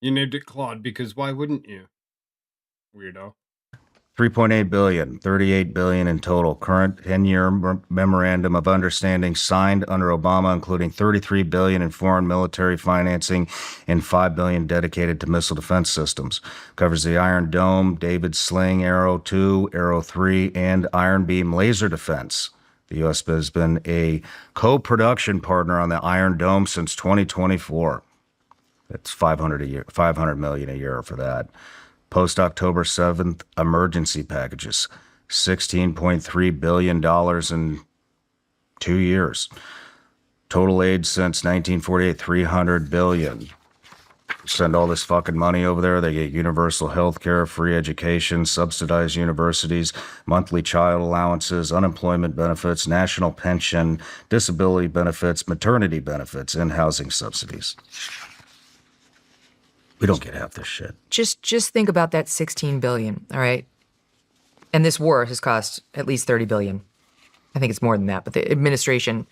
You named it Claude because why wouldn't you? Weirdo. 3.8 billion, 38 billion in total. Current 10-year memorandum of understanding signed under Obama, including 33 billion in foreign military financing and 5 billion dedicated to missile defense systems. Covers the Iron Dome, David Sling, Arrow 2, Arrow 3, and Iron Beam laser defense. The U.S. has been a co-production partner on the Iron Dome since 2024. It's 500 million a year for that. Post October 7th emergency packages, $16.3 billion in 2 years. Total aid since 1948, $300 billion. Send all this fucking money over there. They get universal health care, free education, subsidized universities, monthly child allowances, unemployment benefits, national pension, disability benefits, maternity benefits, and housing subsidies. We don't get half this shit. Just think about that 16 billion, all right? And this war has cost at least 30 billion. I think it's more than that, but the administration,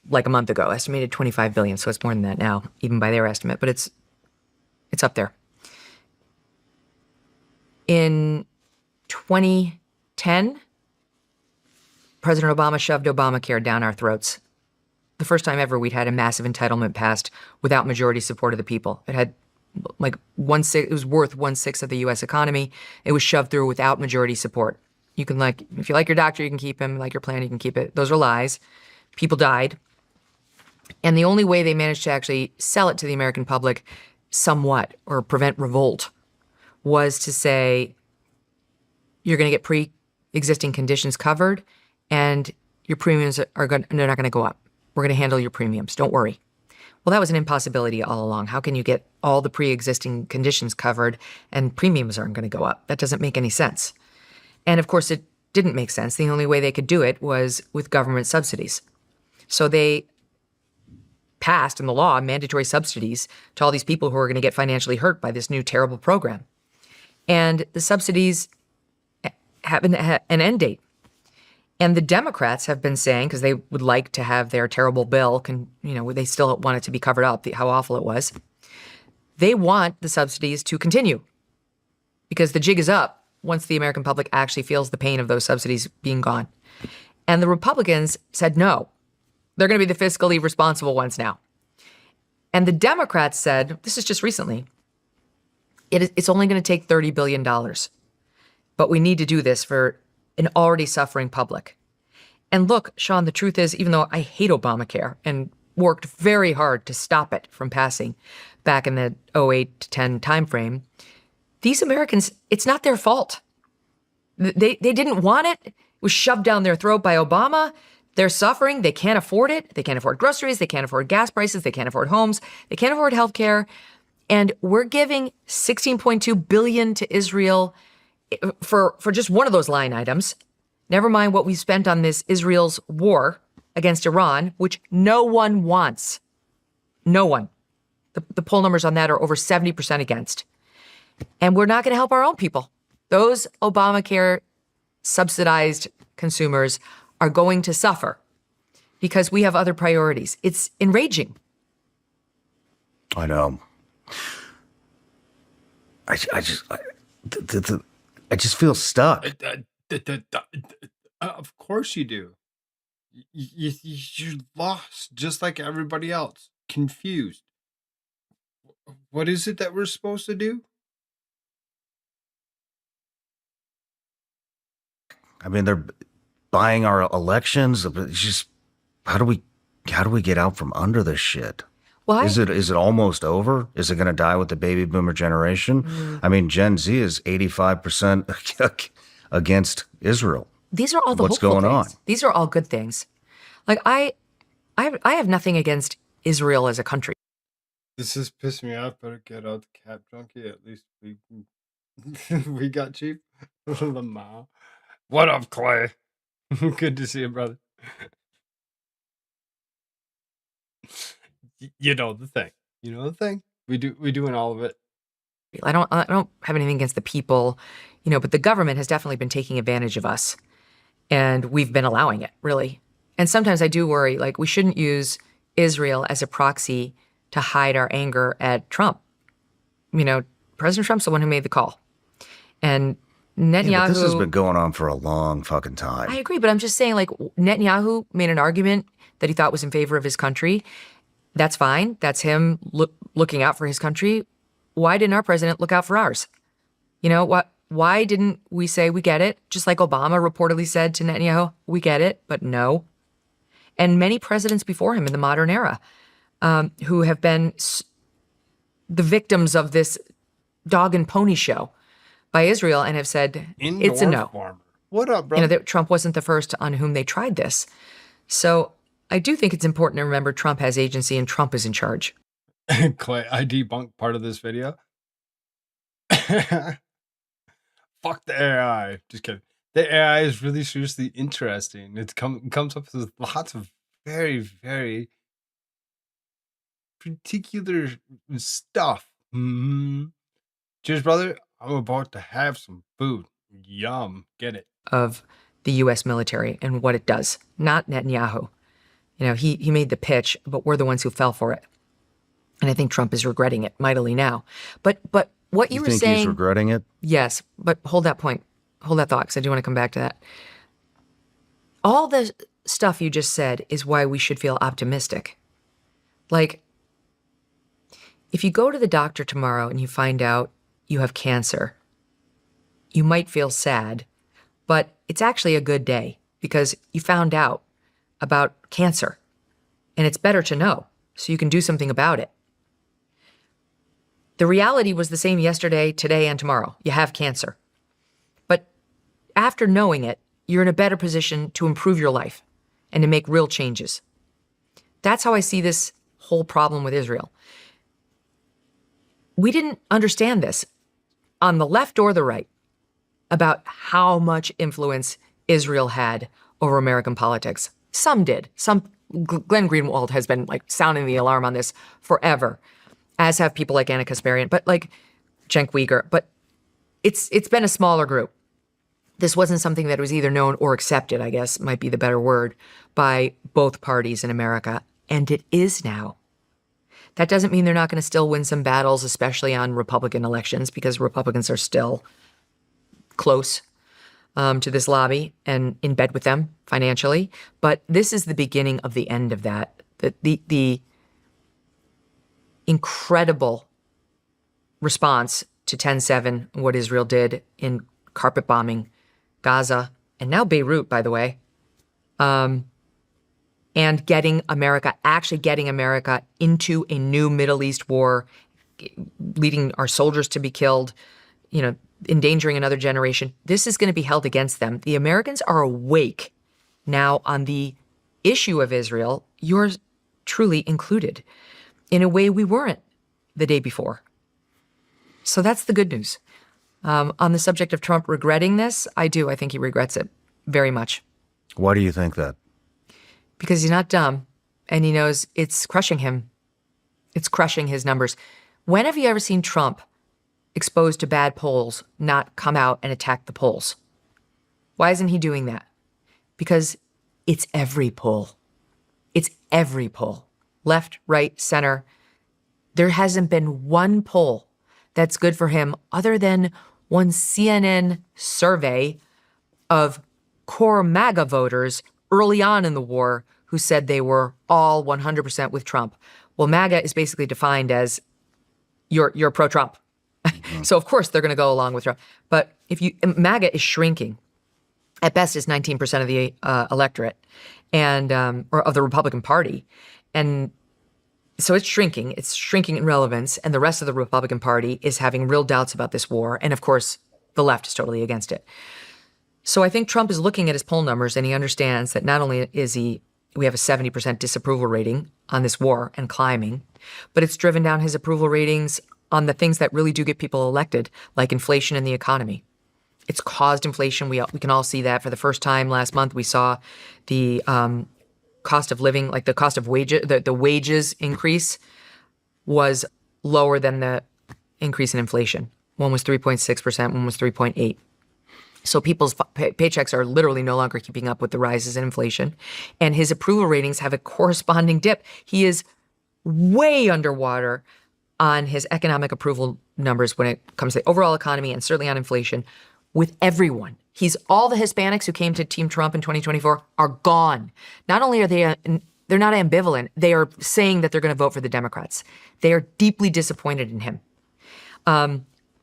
like a month ago, estimated 25 billion, so it's more than that now, even by their estimate, but it's up there. In 2010, President Obama shoved Obamacare down our throats. The first time ever we'd had a massive entitlement passed without majority support of the people. It had like it was worth 1/6 of the U.S. economy. It was shoved through without majority support. You can if you like your doctor, you can keep him. Like your plan, you can keep it. Those are lies. People died. And the only way they managed to actually sell it to the American public somewhat or prevent revolt was to say, you're going to get pre-existing conditions covered and your premiums they're not going to go up. We're going to handle your premiums. Don't worry. Well, that was an impossibility all along. How can you get all the pre-existing conditions covered and premiums aren't going to go up? That doesn't make any sense. And of course, it didn't make sense. The only way they could do it was with government subsidies. So they passed in the law mandatory subsidies to all these people who are going to get financially hurt by this new terrible program. And the subsidies have an end date. And the Democrats have been saying, because they would like to have their terrible bill, they still want it to be covered up, how awful it was. They want the subsidies to continue because the jig is up once the American public actually feels the pain of those subsidies being gone. And the Republicans said no. They're going to be the fiscally responsible ones now. And the Democrats said, this is just recently, it's only going to take $30 billion. But we need to do this for an already suffering public. And look, Sean, the truth is, even though I hate Obamacare and worked very hard to stop it from passing back in the 08 to 10 timeframe, these Americans, it's not their fault. They didn't want it. It was shoved down their throat by Obama. They're suffering. They can't afford it. They can't afford groceries. They can't afford gas prices. They can't afford homes. They can't afford health care. And we're giving $16.2 billion to Israel for just one of those line items. Never mind what we spent on this Israel's war against Iran, which no one wants. No one. The poll numbers on that are over 70% against. And we're not going to help our own people. Those Obamacare subsidized consumers are going to suffer because we have other priorities. It's enraging. I know. I just feel stuck. Of course you do. You're lost, just like everybody else. Confused. What is it that we're supposed to do? I mean, they're buying our elections. It's just how do we get out from under this shit? Why? Is it almost over? Is it going to die with the baby boomer generation? I mean, Gen Z is 85% against Israel. These are all the What's hopeful going things. on? These are all good things. Like I have nothing against Israel as a country. This is pissing me off. Better get out the cap junkie. At least we we got cheap. Lamau. What up, Clay? Good to see you, brother. You know the thing. You know the thing. We doing all of it. I don't have anything against the people, but the government has definitely been taking advantage of us, and we've been allowing it, really. And sometimes I do worry, like, we shouldn't use Israel as a proxy to hide our anger at Trump. President Trump's the one who made the call. And Netanyahu... Yeah, but this has been going on for a long fucking time. I agree, but I'm just saying, like, Netanyahu made an argument that he thought was in favor of his country. That's fine. That's him looking out for his country. Why didn't our president look out for ours? Why didn't we say, we get it? Just like Obama reportedly said to Netanyahu, we get it, but no. And many presidents before him in the modern era who have been the victims of this dog and pony show by Israel and have said, it's a no. Farmer. What up, bro? That Trump wasn't the first on whom they tried this. So I do think it's important to remember Trump has agency and Trump is in charge. Clay, I debunked part of this video. Fuck the AI. Just kidding. The AI is really seriously interesting. It comes up with lots of very, very particular stuff. Mm-hmm. Cheers, brother. I'm about to have some food. Yum. Get it. Of the U.S. military and what it does, not Netanyahu. He made the pitch, but we're the ones who fell for it. And I think Trump is regretting it mightily now. But what you were saying... You think he's regretting it? Yes, but hold that point. Hold that thought, because I do want to come back to that. All the stuff you just said is why we should feel optimistic. Like, if you go to the doctor tomorrow and you find out you have cancer, you might feel sad, but it's actually a good day because you found out about cancer, and it's better to know so you can do something about it. The reality was the same yesterday, today, and tomorrow. You have cancer. But after knowing it, you're in a better position to improve your life and to make real changes. That's how I see this whole problem with Israel. We didn't understand this on the left or the right about how much influence Israel had over American politics. Some did. Glenn Greenwald has been sounding the alarm on this forever, as have people like Anna Kasparian, but Cenk Uygur. But it's been a smaller group. This wasn't something that was either known or accepted, I guess might be the better word, by both parties in America. And it is now. That doesn't mean they're not going to still win some battles, especially on Republican elections, because Republicans are still close to this lobby and in bed with them financially. But this is the beginning of the end of that. The incredible response to 10/7, what Israel did in carpet bombing Gaza, and now Beirut, by the way, and getting America into a new Middle East war, leading our soldiers to be killed, endangering another generation. This is going to be held against them. The Americans are awake now on the issue of Israel, yours truly included, in a way we weren't the day before. So that's the good news. On the subject of Trump regretting this, I do. I think he regrets it very much. Why do you think that? Because he's not dumb, and he knows it's crushing him. It's crushing his numbers. When have you ever seen Trump exposed to bad polls not come out and attack the polls? Why isn't he doing that? Because it's every poll. It's every poll. Left, right, center. There hasn't been one poll that's good for him other than one CNN survey of core MAGA voters early on in the war who said they were all 100% with Trump. Well, MAGA is basically defined as you're pro-Trump. Mm-hmm. So of course they're going to go along with Trump. But MAGA is shrinking. At best, it's 19% of the electorate and or of the Republican Party. And so it's shrinking. It's shrinking in relevance. And the rest of the Republican Party is having real doubts about this war. And of course, the left is totally against it. So I think Trump is looking at his poll numbers and he understands that not only is he we have a 70% disapproval rating on this war and climbing, but it's driven down his approval ratings on the things that really do get people elected, like inflation and the economy. It's caused inflation. We can all see that. For the first time last month, we saw the cost of living, like the cost of wages, the wages increase was lower than the increase in inflation. One was 3.6%, one was 3.8%. So people's paychecks are literally no longer keeping up with the rises in inflation. And his approval ratings have a corresponding dip. He is way underwater on his economic approval numbers when it comes to the overall economy and certainly on inflation with everyone. All the Hispanics who came to Team Trump in 2024 are gone. Not only are they're not ambivalent, they are saying that they're going to vote for the Democrats. They are deeply disappointed in him.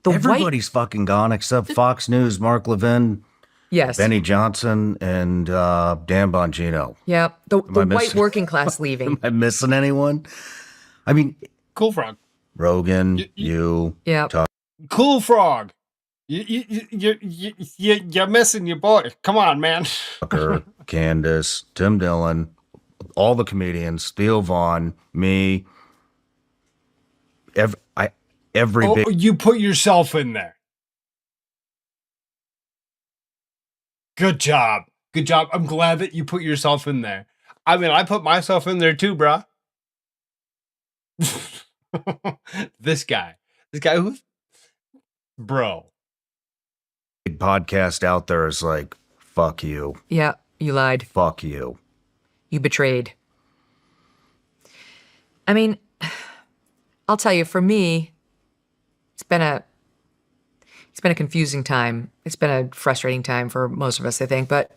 Everybody's fucking gone except Fox News, Mark Levin, yes, Benny Johnson, and Dan Bongino. Yeah, the white working class leaving. Am I missing anyone? I mean, Koolfrogg. Rogan, you. Yeah. Koolfrogg. You're missing your boy. Come on, man. Tucker, Candace, Tim Dillon, all the comedians, Theo Vaughn, me. You put yourself in there. Good job. Good job. I'm glad that you put yourself in there. I mean, I put myself in there too, bruh. This guy who's bro. Big podcast out there is like, fuck you. Yeah, you lied. Fuck you. You betrayed. I mean, I'll tell you, for me, it's been a confusing time. It's been a frustrating time for most of us, I think. But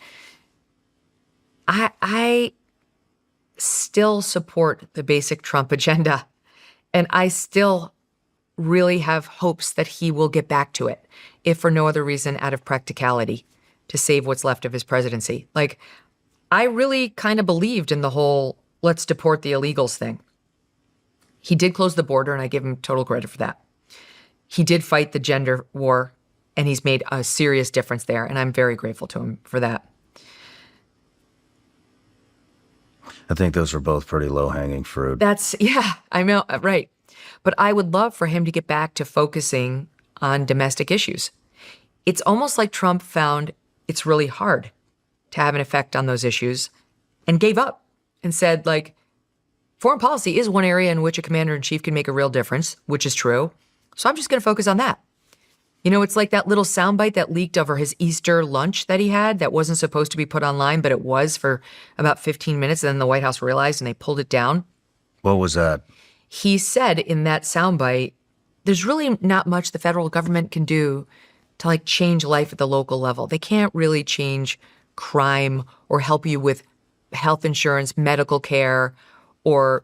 I still support the basic Trump agenda. And I still really have hopes that he will get back to it, if for no other reason, out of practicality, to save what's left of his presidency. Like, I really kind of believed in the whole let's deport the illegals thing. He did close the border, and I give him total credit for that. He did fight the gender war, and he's made a serious difference there, and I'm very grateful to him for that. I think those are both pretty low-hanging fruit. Yeah, I know, right. But I would love for him to get back to focusing on domestic issues. It's almost like Trump found it's really hard to have an effect on those issues and gave up and said, like, foreign policy is one area in which a commander-in-chief can make a real difference, which is true. So I'm just going to focus on that. You know, it's like that little soundbite that leaked over his Easter lunch that he had that wasn't supposed to be put online, but it was for about 15 minutes. And then the White House realized and they pulled it down. What was that? He said in that soundbite, there's really not much the federal government can do to like change life at the local level. They can't really change crime or help you with health insurance, medical care, or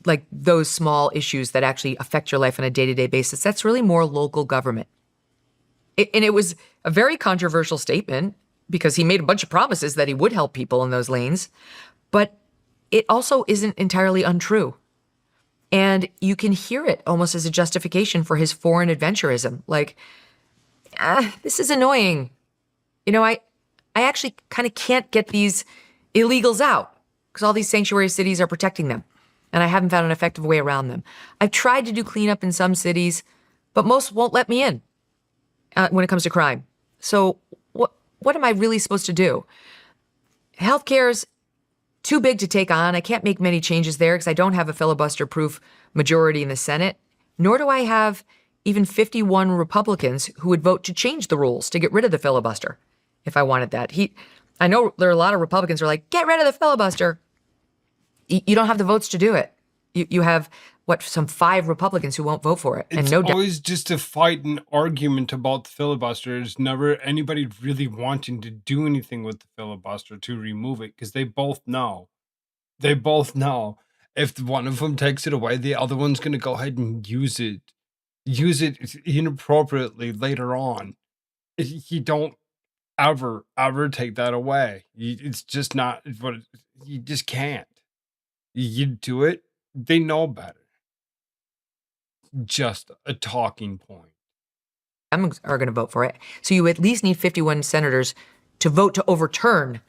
like those small issues that actually affect your life on a day-to-day basis. That's really more local government. And it was a very controversial statement because he made a bunch of promises that he would help people in those lanes, but it also isn't entirely untrue. And you can hear it almost as a justification for his foreign adventurism. Like, this is annoying. You know, I actually kind of can't get these illegals out because all these sanctuary cities are protecting them. And I haven't found an effective way around them. I've tried to do cleanup in some cities, but most won't let me in when it comes to crime. So what am I really supposed to do? Healthcare is too big to take on. I can't make many changes there because I don't have a filibuster-proof majority in the Senate, nor do I have even 51 Republicans who would vote to change the rules to get rid of the filibuster if I wanted that. I know there are a lot of Republicans who are like, get rid of the filibuster. You don't have the votes to do it. You have, some 5 Republicans who won't vote for it. It's always just a fight and argument about the filibuster. There's never anybody really wanting to do anything with the filibuster to remove it because they both know. If one of them takes it away, the other one's going to go ahead and use it inappropriately later on. You don't ever take that away. It's just not what you just can't. You do it, they know better. Just a talking point. Are going to vote for it. So you at least need 51 senators to vote to overturn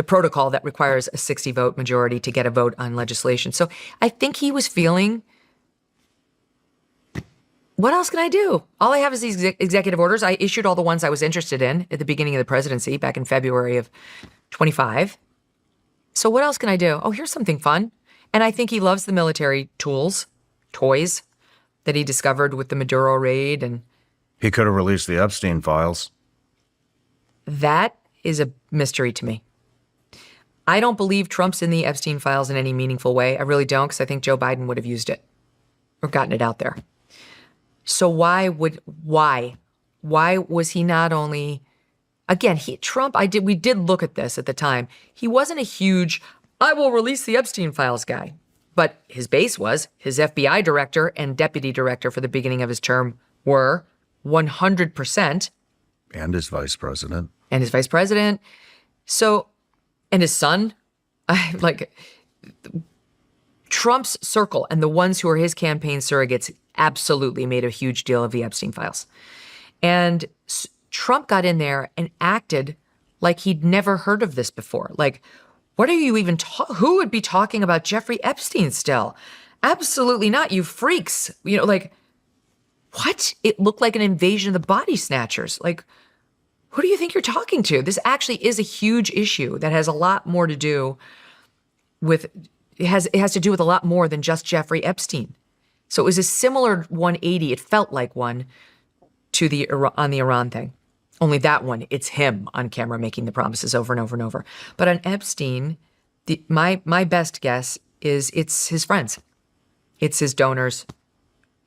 the protocol that requires a 60 vote majority to get a vote on legislation. So I think he was feeling, what else can I do? All I have is these executive orders. I issued all the ones I was interested in at the beginning of the presidency back in February of 25. So what else can I do? Oh, here's something fun. And I think he loves the military toys that he discovered with the Maduro raid. And He could have released the Epstein files. that is a mystery to me. I don't believe Trump's in the Epstein files in any meaningful way. I really don't, because I think Joe Biden would have used it or gotten it out there. So why was he not only, again, we did look at this at the time. He wasn't a huge, I will release the Epstein files guy. But his base was his FBI director and deputy director for the beginning of his term were 100%. And his vice president. And his vice president. So, and his son. Trump's circle and the ones who are his campaign surrogates absolutely made a huge deal of the Epstein files. And Trump got in there and acted like he'd never heard of this before. Like, what are you even who would be talking about Jeffrey Epstein still? Absolutely not, you freaks. What? It looked like an invasion of the body snatchers. Like, who do you think you're talking to? This actually is a huge issue that has a lot more to do with, it has to do with a lot more than just Jeffrey Epstein. So it was a similar 180, it felt like one, to on the Iran thing. Only that one, it's him on camera making the promises over and over and over. But on Epstein, my best guess is it's his friends. It's his donors.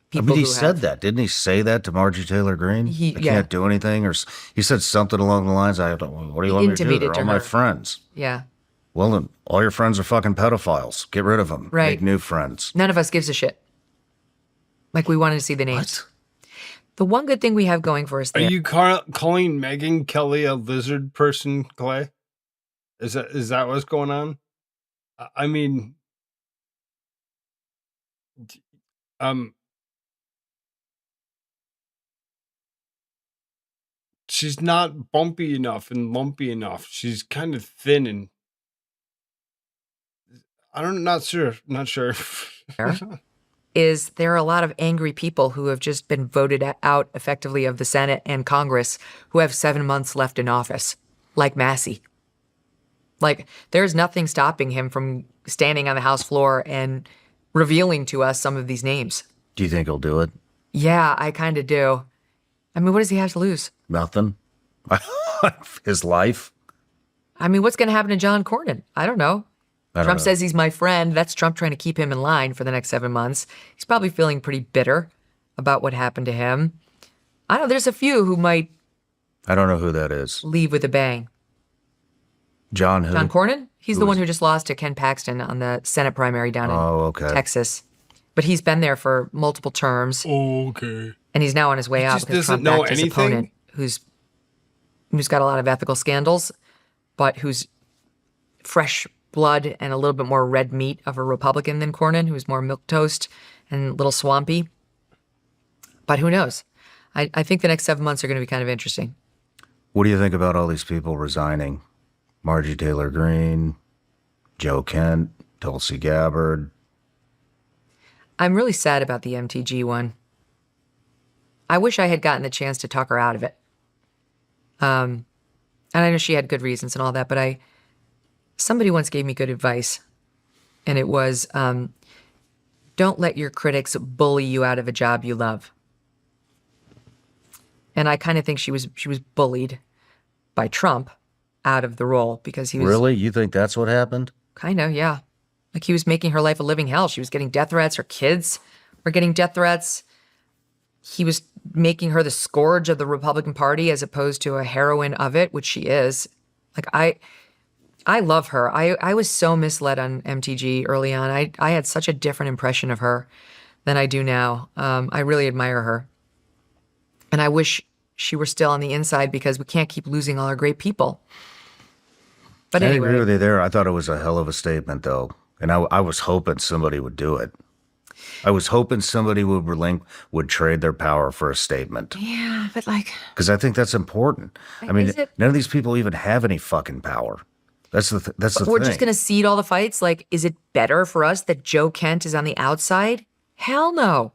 He said that. Didn't he say that to Margie Taylor Greene? I can't do anything. Or he said something along the lines, what do you want me to do? They're all my friends. Yeah. Well, then, all your friends are fucking pedophiles. Get rid of them. Right. Make new friends. None of us gives a shit. Like, we wanted to see the names. What? The one good thing we have going for us there. Are you calling Megyn Kelly a lizard person, Clay? Is that what's going on? I mean, she's not bumpy enough and lumpy enough. She's kind of thin and not sure. Is there are a lot of angry people who have just been voted out effectively of the Senate and Congress who have 7 months left in office, like Massey. Like, there's nothing stopping him from standing on the House floor and revealing to us some of these names. Do you think he'll do it? Yeah, I kind of do. I mean, what does he have to lose? Nothing. His life. I mean, what's going to happen to John Cornyn? I don't know. Trump know. says he's my friend. That's Trump trying to keep him in line for the next 7 months. He's probably feeling pretty bitter about what happened to him. I know there's a few who might. I don't know who that is. Leave with a bang. John who? John Cornyn? He's the one who just lost to Ken Paxton on the Senate primary down in Texas. But he's been there for multiple terms. Oh, okay. And he's now on his way out because Trump backed his opponent, who's got a lot of ethical scandals, but who's fresh blood and a little bit more red meat of a Republican than Cornyn, who's more milquetoast and a little swampy. But who knows? I think the next 7 months are going to be kind of interesting. What do you think about all these people resigning? Margie Taylor Greene, Joe Kent, Tulsi Gabbard. I'm really sad about the MTG one. I wish I had gotten the chance to talk her out of it. And I know she had good reasons and all that, but somebody once gave me good advice, and it was, don't let your critics bully you out of a job you love. And I kind of think she was bullied by Trump out of the role because he was... Really? You think that's what happened? Kind of, yeah. Like, he was making her life a living hell. She was getting death threats. Her kids were getting death threats. He was making her the scourge of the Republican Party as opposed to a heroine of it, which she is. Like, I love her. I was so misled on MTG early on. I had such a different impression of her than I do now. I really admire her. And I wish she were still on the inside because we can't keep losing all our great people. But anyway. I agree with you there. I thought it was a hell of a statement, though. And I was hoping somebody would do it. I was hoping somebody would trade their power for a statement. Yeah, but like... Because I think that's important. I mean, none of these people even have any fucking power. That's the We're thing. just going to cede all the fights? Like, is it better for us that Joe Kent is on the outside? Hell no.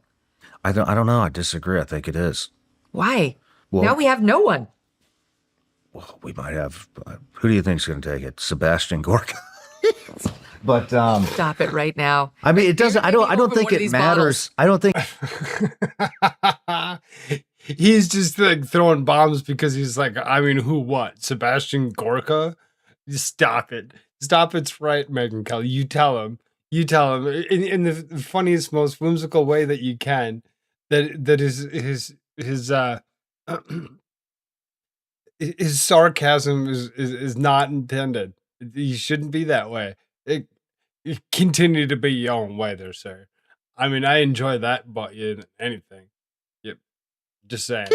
I don't know. I disagree. I think it is. Why? Well, now we have no one. Well, we might have. Who do you think's going to take it? Sebastian Gorka. But Stop it right now. I mean, it doesn't. I don't think it matters. I don't think He's just like throwing bombs because he's like, I mean, who, what? Sebastian Gorka? Stop it. Stop it's right, Megyn Kelly. You tell him. You tell him in the funniest, most whimsical way that you can. That his his sarcasm is not intended. You shouldn't be that way. Continue to be your own way there, sir. I mean, I enjoy that, but anything. Yep. Just saying.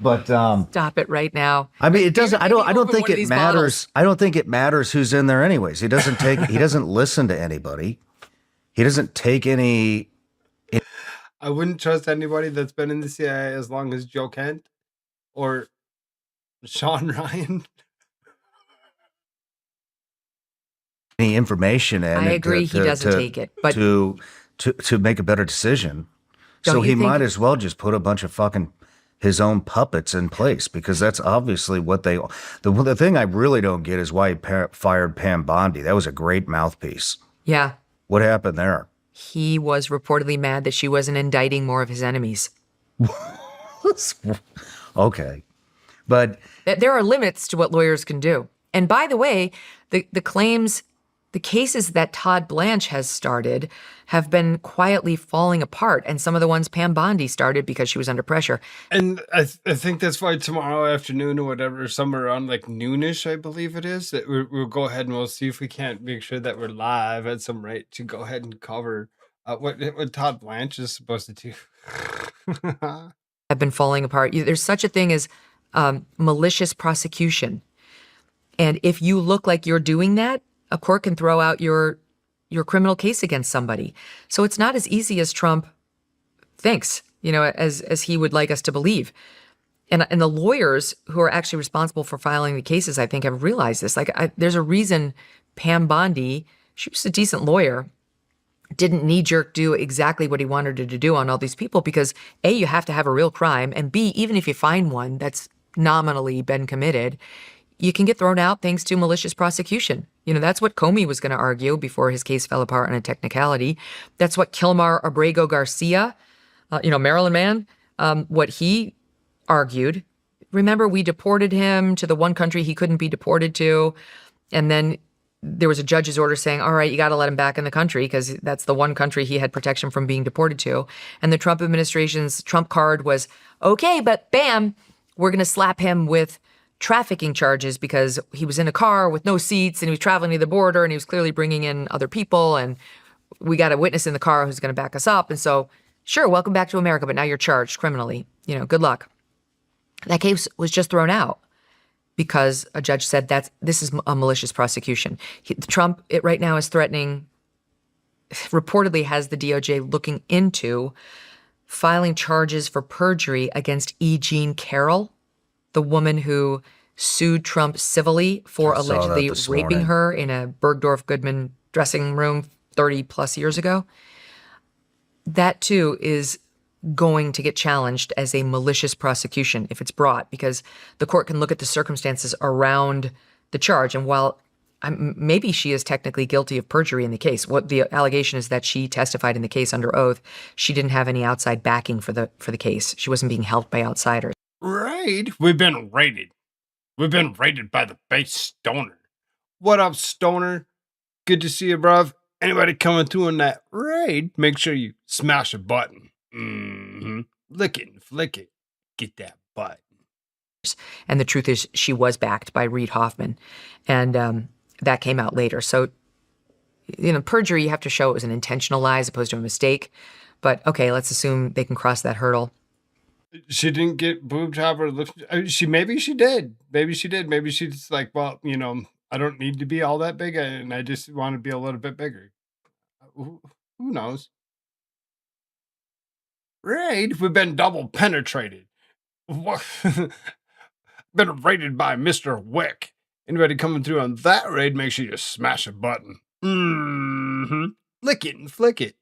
But Stop it right now. I mean, it doesn't. I don't think one of it these matters. bottles. I don't think it matters who's in there, anyways. He doesn't take. He doesn't listen to anybody. He doesn't take any. I wouldn't trust anybody that's been in the CIA as long as Joe Kent or Sean Ryan. Any information in I it agree he doesn't take it, but to make a better decision. Don't So you he think- might as well just put a bunch of fucking his own puppets in place, because that's obviously what they. The thing I really don't get is why he fired Pam Bondi. That was a great mouthpiece. yeah, What happened there? he was reportedly mad that she wasn't indicting more of his enemies. Okay, but There are limits to what lawyers can do. And by the way, the claims, the cases that Todd Blanche has started have been quietly falling apart. And some of the ones Pam Bondi started because she was under pressure. And I think that's why tomorrow afternoon or whatever, somewhere around like noonish, I believe it is, that we'll go ahead and we'll see if we can't make sure that we're live at some rate to go ahead and cover what Todd Blanche is supposed to do. Have been falling apart. There's such a thing as malicious prosecution. And if you look like you're doing that, a court can throw out your criminal case against somebody. So it's not as easy as Trump thinks, as he would like us to believe. And the lawyers who are actually responsible for filing the cases, I think, have realized this. There's a reason Pam Bondi, she was a decent lawyer, didn't knee-jerk do exactly what he wanted her to do on all these people, because A, you have to have a real crime, and B, even if you find one that's nominally been committed, you can get thrown out thanks to malicious prosecution. That's what Comey was going to argue before his case fell apart on a technicality. That's what Kilmar Abrego Garcia, Maryland man, what he argued. Remember, we deported him to the one country he couldn't be deported to, and then there was a judge's order saying, all right, you got to let him back in the country because that's the one country he had protection from being deported to. And the Trump administration's Trump card was, okay, but bam, we're going to slap him with trafficking charges because he was in a car with no seats and he was traveling to the border and he was clearly bringing in other people. And we got a witness in the car who's going to back us up. And so, sure, welcome back to America, but now you're charged criminally. Good luck. That case was just thrown out because a judge said this is a malicious prosecution. Trump, right now, is threatening, reportedly has the DOJ looking into filing charges for perjury against E. Jean Carroll, the woman who sued Trump civilly for I saw that allegedly this raping morning. her in a Bergdorf Goodman dressing room 30 plus years ago. That too is going to get challenged as a malicious prosecution if it's brought, because the court can look at the circumstances around the charge. And while maybe she is technically guilty of perjury in the case, what the allegation is that she testified in the case under oath, she didn't have any outside backing for the case. She wasn't being helped by outsiders. Right? We've been raided. We've been raided by the base Stoner. What up, Stoner? Good to see you, bruv. Anybody coming through on that raid, make sure you smash a button. Lick it and flick it. Get that button. And the truth is, she was backed by Reid Hoffman. And that came out later. So, perjury, you have to show it was an intentional lie as opposed to a mistake. But okay, let's assume they can cross that hurdle. She didn't get boob job or look. Maybe she did. Maybe she did. Maybe she's like, well, I don't need to be all that big, and I just want to be a little bit bigger. Who knows? Right? We've been double penetrated. Been raided by Mr. Wick Anybody coming through on that raid, make sure you smash a button. Mm-hmm. Lick it and flick it.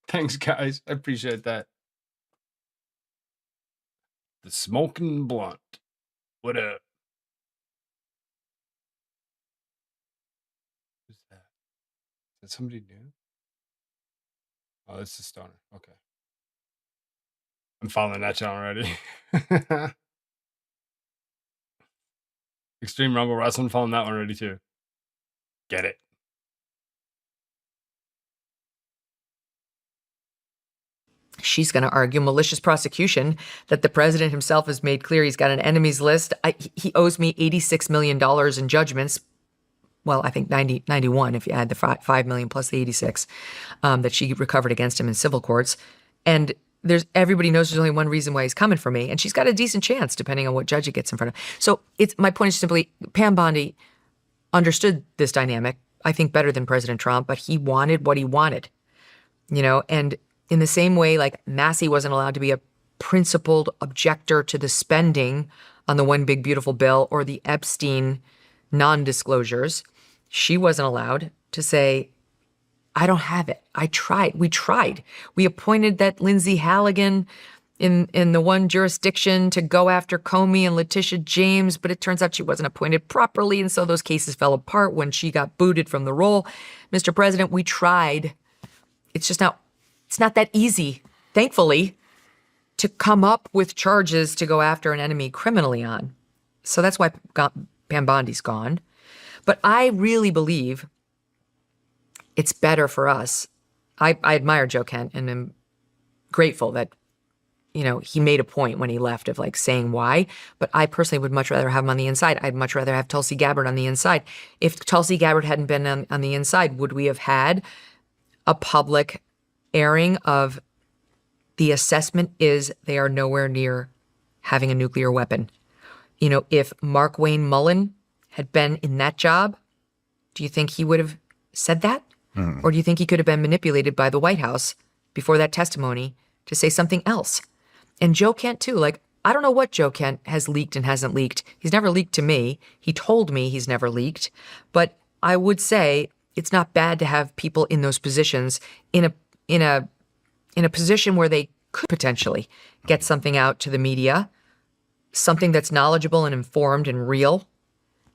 Thanks, guys. I appreciate that. The Smoking Blunt. What up? Who's that? Is that somebody new? Oh, it's the Stoner. Okay. I'm following that channel already. Extreme Rumble Wrestling, following that one already too. Get it. She's going to argue malicious prosecution, that the president himself has made clear he's got an enemies list. He owes me $86 million in judgments. Well, I think 91 if you add the 5 million plus the 86 that she recovered against him in civil courts. And everybody knows there's only one reason why he's coming for me, and she's got a decent chance depending on what judge it gets in front of. So my point is simply, Pam Bondi understood this dynamic, I think, better than President Trump, but he wanted what he wanted, and in the same way, like Massey wasn't allowed to be a principled objector to the spending on the One Big Beautiful Bill or the Epstein non-disclosures, she wasn't allowed to say, I don't have it. I tried. We tried. We appointed that Lindsay Halligan in the one jurisdiction to go after Comey and Letitia James, but it turns out she wasn't appointed properly, and so those cases fell apart when she got booted from the role. Mr. President, we tried. It's not that easy, thankfully, to come up with charges to go after an enemy criminally on. So that's why Pam Bondi's gone. But I really believe it's better for us. I admire Joe Kent and am grateful that, he made a point when he left of saying why. But I personally would much rather have him on the inside. I'd much rather have Tulsi Gabbard on the inside. If Tulsi Gabbard hadn't been on the inside, would we have had a public airing of the assessment is they are nowhere near having a nuclear weapon? If Mark Wayne Mullen had been in that job, do you think he would have said that? Or do you think he could have been manipulated by the White House before that testimony to say something else? And Joe Kent too. I don't know what Joe Kent has leaked and hasn't leaked. He's never leaked to me. He told me he's never leaked. But I would say it's not bad to have people in those positions in a position where they could potentially get something out to the media, something that's knowledgeable and informed and real,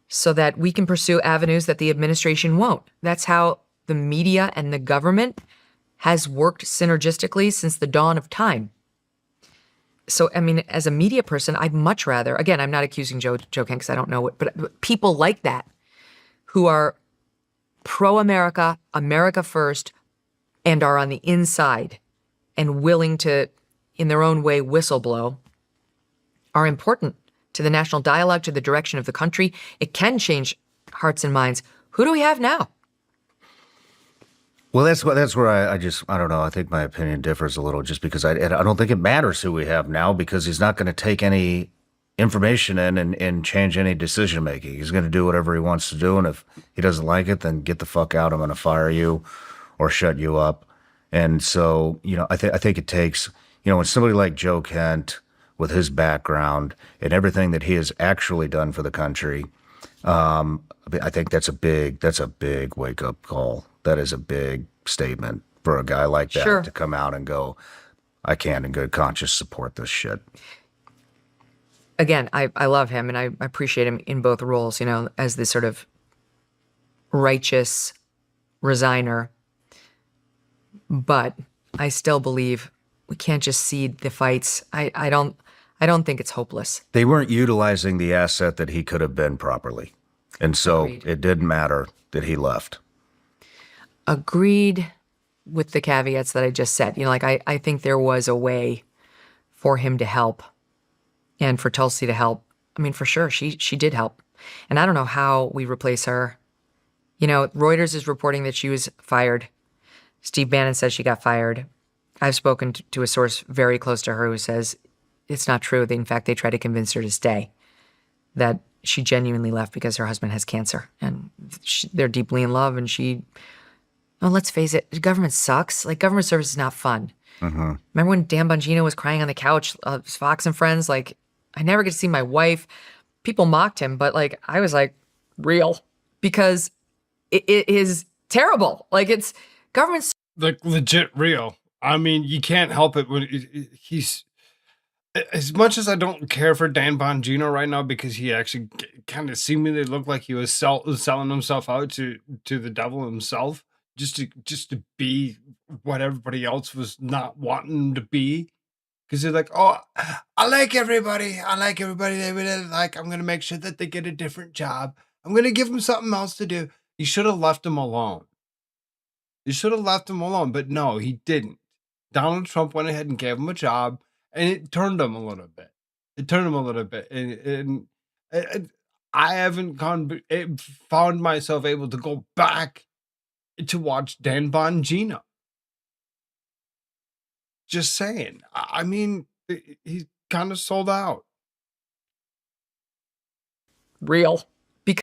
so that we can pursue avenues that the administration won't. That's how the media and the government has worked synergistically since the dawn of time. So, as a media person, I'd much rather, again, I'm not accusing Joe Kent because I don't know it, but people like that who are pro-America, America first, and are on the inside and willing to, in their own way, whistleblow, are important to the national dialogue, to the direction of the country. It can change hearts and minds. Who do we have now? Well, that's where I don't know. I think my opinion differs a little, just because I don't think it matters who we have now, because he's not going to take any information in and change any decision making. He's going to do whatever he wants to do, and if he doesn't like it, then get the fuck out. I'm going to fire you or shut you up. And so, I think it takes, when somebody like Joe Kent, with his background and everything that he has actually done for the country, I think that's a big wake up call. That is a big statement for a guy like that to come out and go, I can in good conscience support this shit. Again, I love him and I appreciate him in both roles, as this sort of righteous resigner. But I still believe we can't just cede the fights. I don't think it's hopeless. They weren't utilizing the asset that he could have been properly. And so Agreed. It didn't matter that he left. Agreed with the caveats that I just said. I think there was a way for him to help and for Tulsi to help. For sure, she did help. And I don't know how we replace her. Reuters is reporting that she was fired. Steve Bannon says she got fired. I've spoken to a source very close to her who says it's not true. In fact, they tried to convince her to stay, that she genuinely left because her husband has cancer and they're deeply in love. And let's face it, government sucks. Government service is not fun. Mm-hmm. Remember when Dan Bongino was crying on the couch, Fox and Friends? I never get to see my wife. people mocked him, but like I was like, real, because it is terrible. Like it's government Like legit real. I mean, you can't help it when he's, as much as I don't care for Dan Bongino right now because he actually kind of seemingly looked like he was selling himself out to the devil himself, just to be what everybody else was not wanting him to be. Because they're like, oh, I like everybody. I like everybody. They really like. I'm gonna make sure that they get a different job. I'm gonna give them something else to do. You should have left him alone. You should have left him alone, but no, he didn't. Donald Trump went ahead and gave him a job, and it turned him a little bit. It turned him a little bit, and I haven't found myself able to go back to watch Dan Bongino. Just saying. I mean, he's kind of sold out. real. Because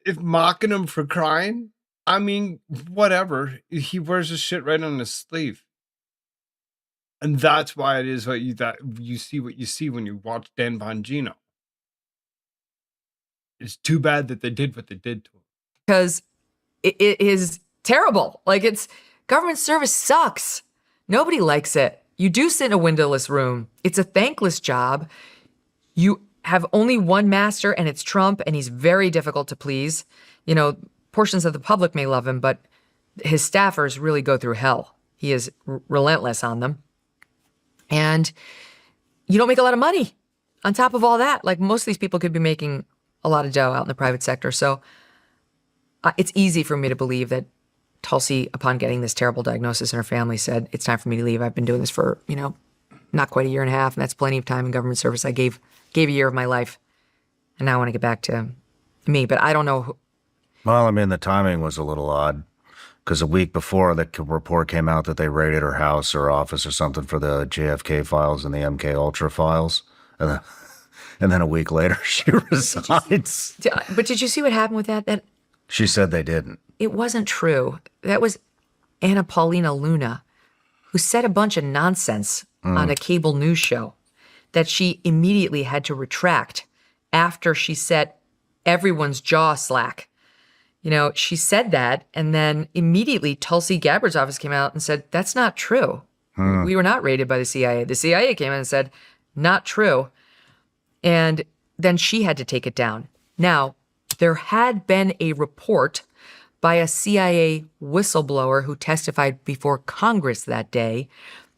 If mocking him for crying, I mean, whatever. He wears his shit right on his sleeve. And that's why it is that you see what you see when you watch Dan Bongino. It's too bad that they did what they did to him. because it is terrible. Like it's government service sucks. Nobody likes it. You do sit in a windowless room. It's a thankless job. You have only one master, and it's Trump, and he's very difficult to please. You know, portions of the public may love him, but his staffers really go through hell. He is relentless on them. And you don't make a lot of money on top of all that. Like most of these people could be making a lot of dough out in the private sector. So it's easy for me to believe that Tulsi, upon getting this terrible diagnosis in her family, said, it's time for me to leave. I've been doing this for, not quite a year and a half, and that's plenty of time in government service. I gave a year of my life, and now I want to get back to me. But I don't know. Well, I mean, the timing was a little odd because a week before the report came out that they raided her house or office or something for the JFK files and the MK Ultra files. And then a week later, she resigns. But did you see what happened with that? That She said they didn't. it wasn't true. That was Anna Paulina Luna, who said a bunch of nonsense on a cable news show that she immediately had to retract after she set everyone's jaw slack. She said that, and then immediately Tulsi Gabbard's office came out and said, that's not true. We were not raided by the CIA. The CIA came in and said, not true. And then she had to take it down. Now, there had been a report by a CIA whistleblower who testified before Congress that day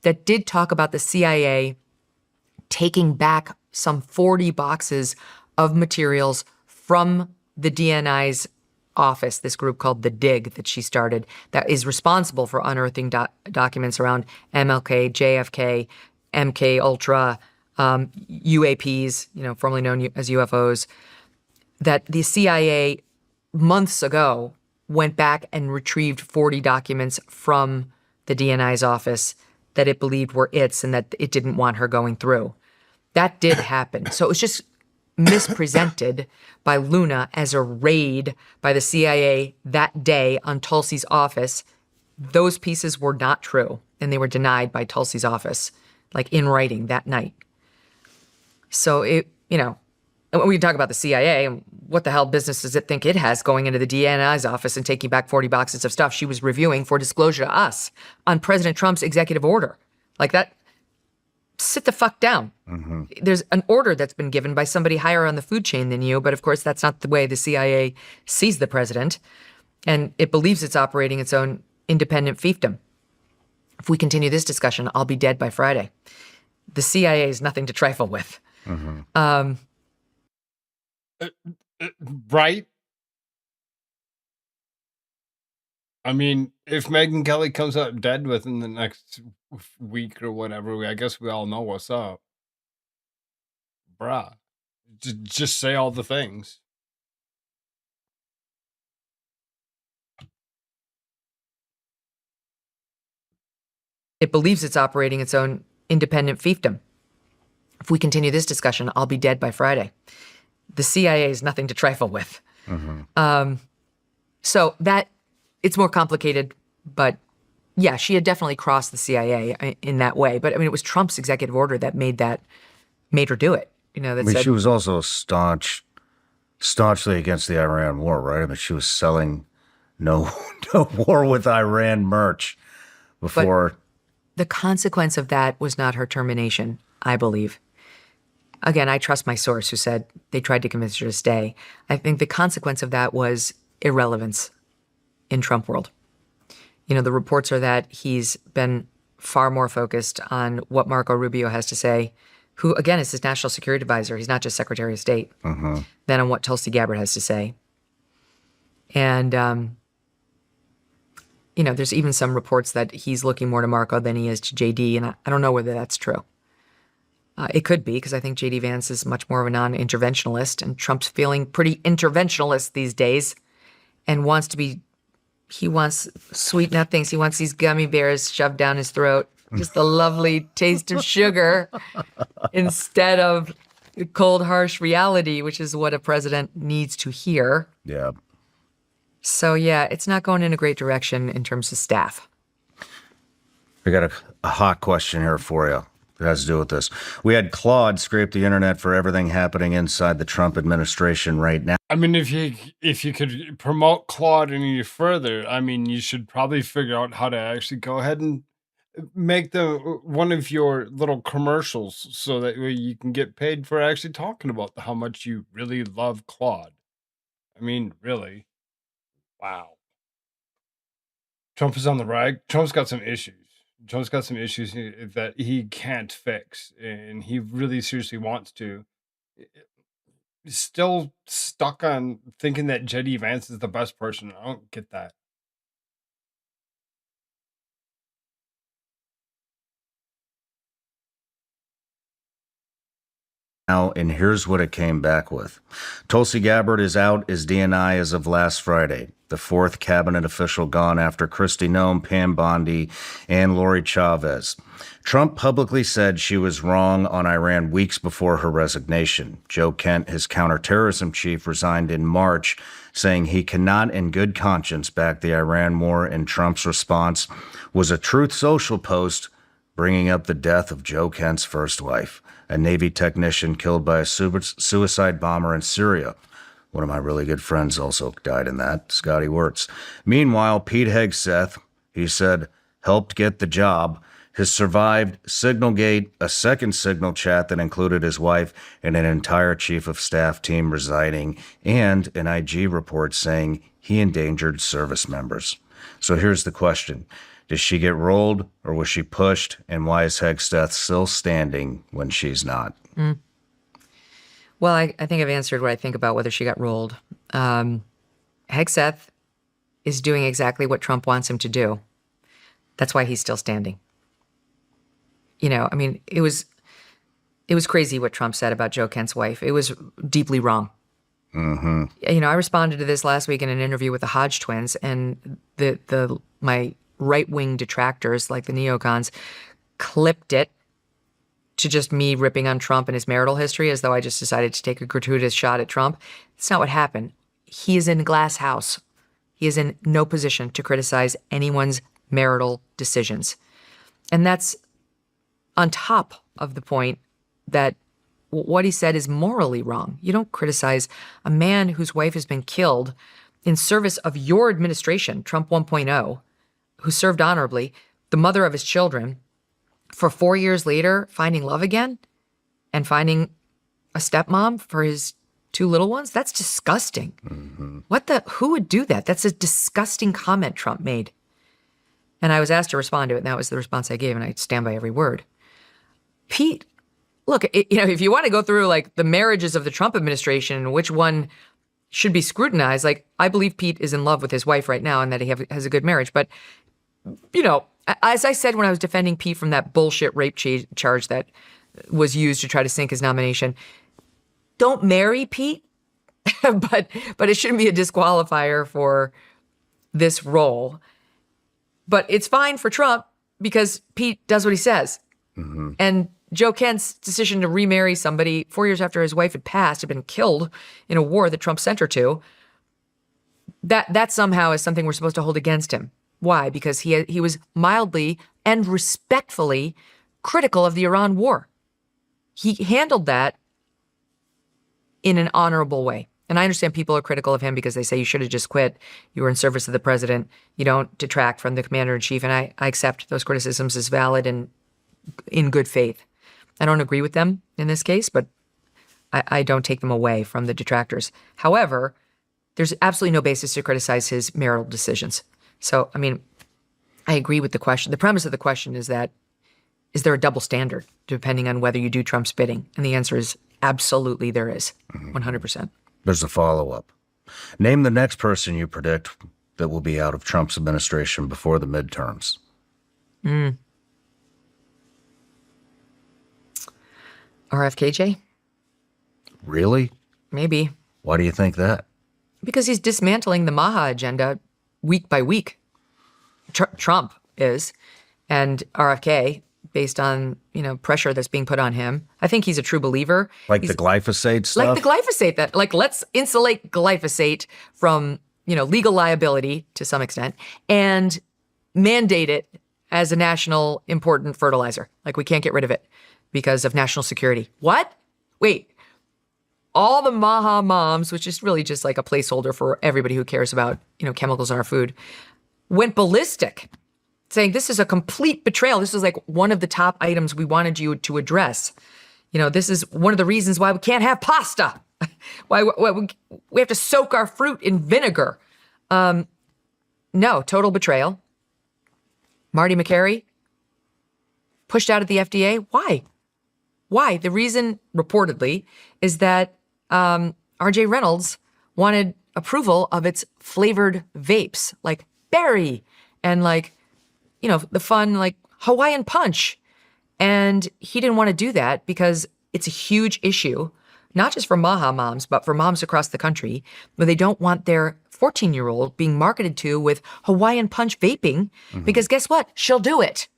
that did talk about the CIA taking back some 40 boxes of materials from the DNI's office, this group called the DIG that she started, that is responsible for unearthing documents around MLK, JFK, MK Ultra, UAPs, formerly known as UFOs, that the CIA months ago went back and retrieved 40 documents from the DNI's office that it believed were its and that it didn't want her going through. That did happen. So it was just mispresented by Luna as a raid by the CIA that day on Tulsi's office. Those pieces were not true, and they were denied by Tulsi's office, like in writing that night. So and we can talk about the CIA and what the hell business does it think it has going into the DNI's office and taking back 40 boxes of stuff she was reviewing for disclosure to us on President Trump's executive order. Like that, sit the fuck down. Mm-hmm. There's an order that's been given by somebody higher on the food chain than you, but of course that's not the way the CIA sees the president, and it believes it's operating its own independent fiefdom. If we continue this discussion, I'll be dead by Friday. The CIA is nothing to trifle with. Mm-hmm. Right? I mean, if Megyn Kelly comes up dead within the next week or whatever, I guess we all know what's up. Bruh. Just say all the things. It believes it's operating its own independent fiefdom. If we continue this discussion, I'll be dead by Friday. The CIA is nothing to trifle with. Mm-hmm. So that, it's more complicated, but yeah, she had definitely crossed the CIA in that way. But I mean, it was Trump's executive order that made her do it. that I mean, said, she was also staunchly against the Iran war, right? I mean, she was selling no war with Iran merch before. the consequence of that was not her termination, I believe. Again, I trust my source who said they tried to convince her to stay. I think the consequence of that was irrelevance in Trump world. The reports are that he's been far more focused on what Marco Rubio has to say, who, again, is his national security advisor. He's not just Secretary of State, than on what Tulsi Gabbard has to say. And, there's even some reports that he's looking more to Marco than he is to JD, and I don't know whether that's true. It could be, because I think JD Vance is much more of a non-interventionalist, and Trump's feeling pretty interventionalist these days and he wants sweet nothings. He wants these gummy bears shoved down his throat, just the lovely taste of sugar instead of cold, harsh reality, which is what a president needs to hear. Yeah. So, yeah, it's not going in a great direction in terms of staff. I got a hot question here for you. It has to do with this. We had Claude scrape the internet for everything happening inside the Trump administration right now. I mean, if you could promote Claude any further, I mean, you should probably figure out how to actually go ahead and make one of your little commercials so that way you can get paid for actually talking about how much you really love Claude. I mean, really. Wow. Trump is on the rag. Trump's got some issues. Trump's got some issues that he can't fix, and he really seriously wants to. He's still stuck on thinking that JD Vance is the best person. I don't get that. Now, and here's what it came back with. Tulsi Gabbard is out as DNI as of last Friday. The fourth cabinet official gone after Kristi Noem, Pam Bondi, and Lori Chavez. Trump publicly said she was wrong on Iran weeks before her resignation. Joe Kent, his counterterrorism chief, resigned in March, saying he cannot in good conscience back the Iran war, and Trump's response was a Truth Social post bringing up the death of Joe Kent's first wife, a Navy technician killed by a suicide bomber in Syria. One of my really good friends also died in that, Scotty Wirtz. Meanwhile, Pete Hegseth, he said, helped get the job, has survived Signalgate, a second Signal chat that included his wife and an entire chief of staff team resigning, and an IG report saying he endangered service members. So here's the question. Did she get rolled, or was she pushed, and why is Hegseth still standing when she's not? Well, I think I've answered what I think about whether she got rolled. Hegseth is doing exactly what Trump wants him to do. That's why he's still standing. I mean, it was crazy what Trump said about Joe Kent's wife. It was deeply wrong. Mm-hmm. I responded to this last week in an interview with the Hodge twins, and my right-wing detractors, like the neocons, clipped it to just me ripping on Trump and his marital history as though I just decided to take a gratuitous shot at Trump. That's not what happened. He is in a glass house. He is in no position to criticize anyone's marital decisions. And that's on top of the point that what he said is morally wrong. You don't criticize a man whose wife has been killed in service of your administration, Trump 1.0, who served honorably, the mother of his children, for 4 years later, finding love again and finding a stepmom for his two little ones. That's disgusting. Mm-hmm. Who would do that? That's a disgusting comment Trump made. And I was asked to respond to it, and that was the response I gave, and I stand by every word. Pete, look, if you want to go through like the marriages of the Trump administration, which one should be scrutinized, like I believe Pete is in love with his wife right now and that he has a good marriage. But, as I said when I was defending Pete from that bullshit rape charge that was used to try to sink his nomination, don't marry Pete, but it shouldn't be a disqualifier for this role. But it's fine for Trump because Pete does what he says. Mm-hmm. And Joe Kent's decision to remarry somebody 4 years after his wife had been killed in a war that Trump sent her to, that somehow is something we're supposed to hold against him. Why? Because he was mildly and respectfully critical of the Iran war. He handled that in an honorable way. And I understand people are critical of him because they say you should have just quit. You were in service of the president. You don't detract from the commander in chief. And I accept those criticisms as valid and in good faith. I don't agree with them in this case, but I don't take them away from the detractors. However, there's absolutely no basis to criticize his marital decisions. So, I mean, I agree with the question. The premise of the question is that, is there a double standard depending on whether you do Trump's bidding? And the answer is absolutely there is, 100%. There's a follow-up. Name the next person you predict that will be out of Trump's administration before the midterms. RFKJ? Really? Maybe. Why do you think that? Because he's dismantling the Maha agenda week by week. Trump is, and RFK, based on pressure that's being put on him. I think he's a true believer. Like the glyphosate stuff? Like the glyphosate let's insulate glyphosate from legal liability to some extent and mandate it as a national important fertilizer. Like we can't get rid of it because of national security. What? Wait. All the Maha moms, which is really just like a placeholder for everybody who cares about, chemicals in our food, went ballistic, saying this is a complete betrayal. This is like one of the top items we wanted you to address. This is one of the reasons why we can't have pasta. why we have to soak our fruit in vinegar. No, total betrayal. Marty McCary pushed out of the FDA. Why? Why? The reason, reportedly, is that R.J. Reynolds wanted approval of its flavored vapes, like berry and like, the fun, like Hawaiian punch. And he didn't want to do that because it's a huge issue, not just for Maha moms, but for moms across the country, where they don't want their 14-year-old being marketed to with Hawaiian punch vaping, because guess what? She'll do it.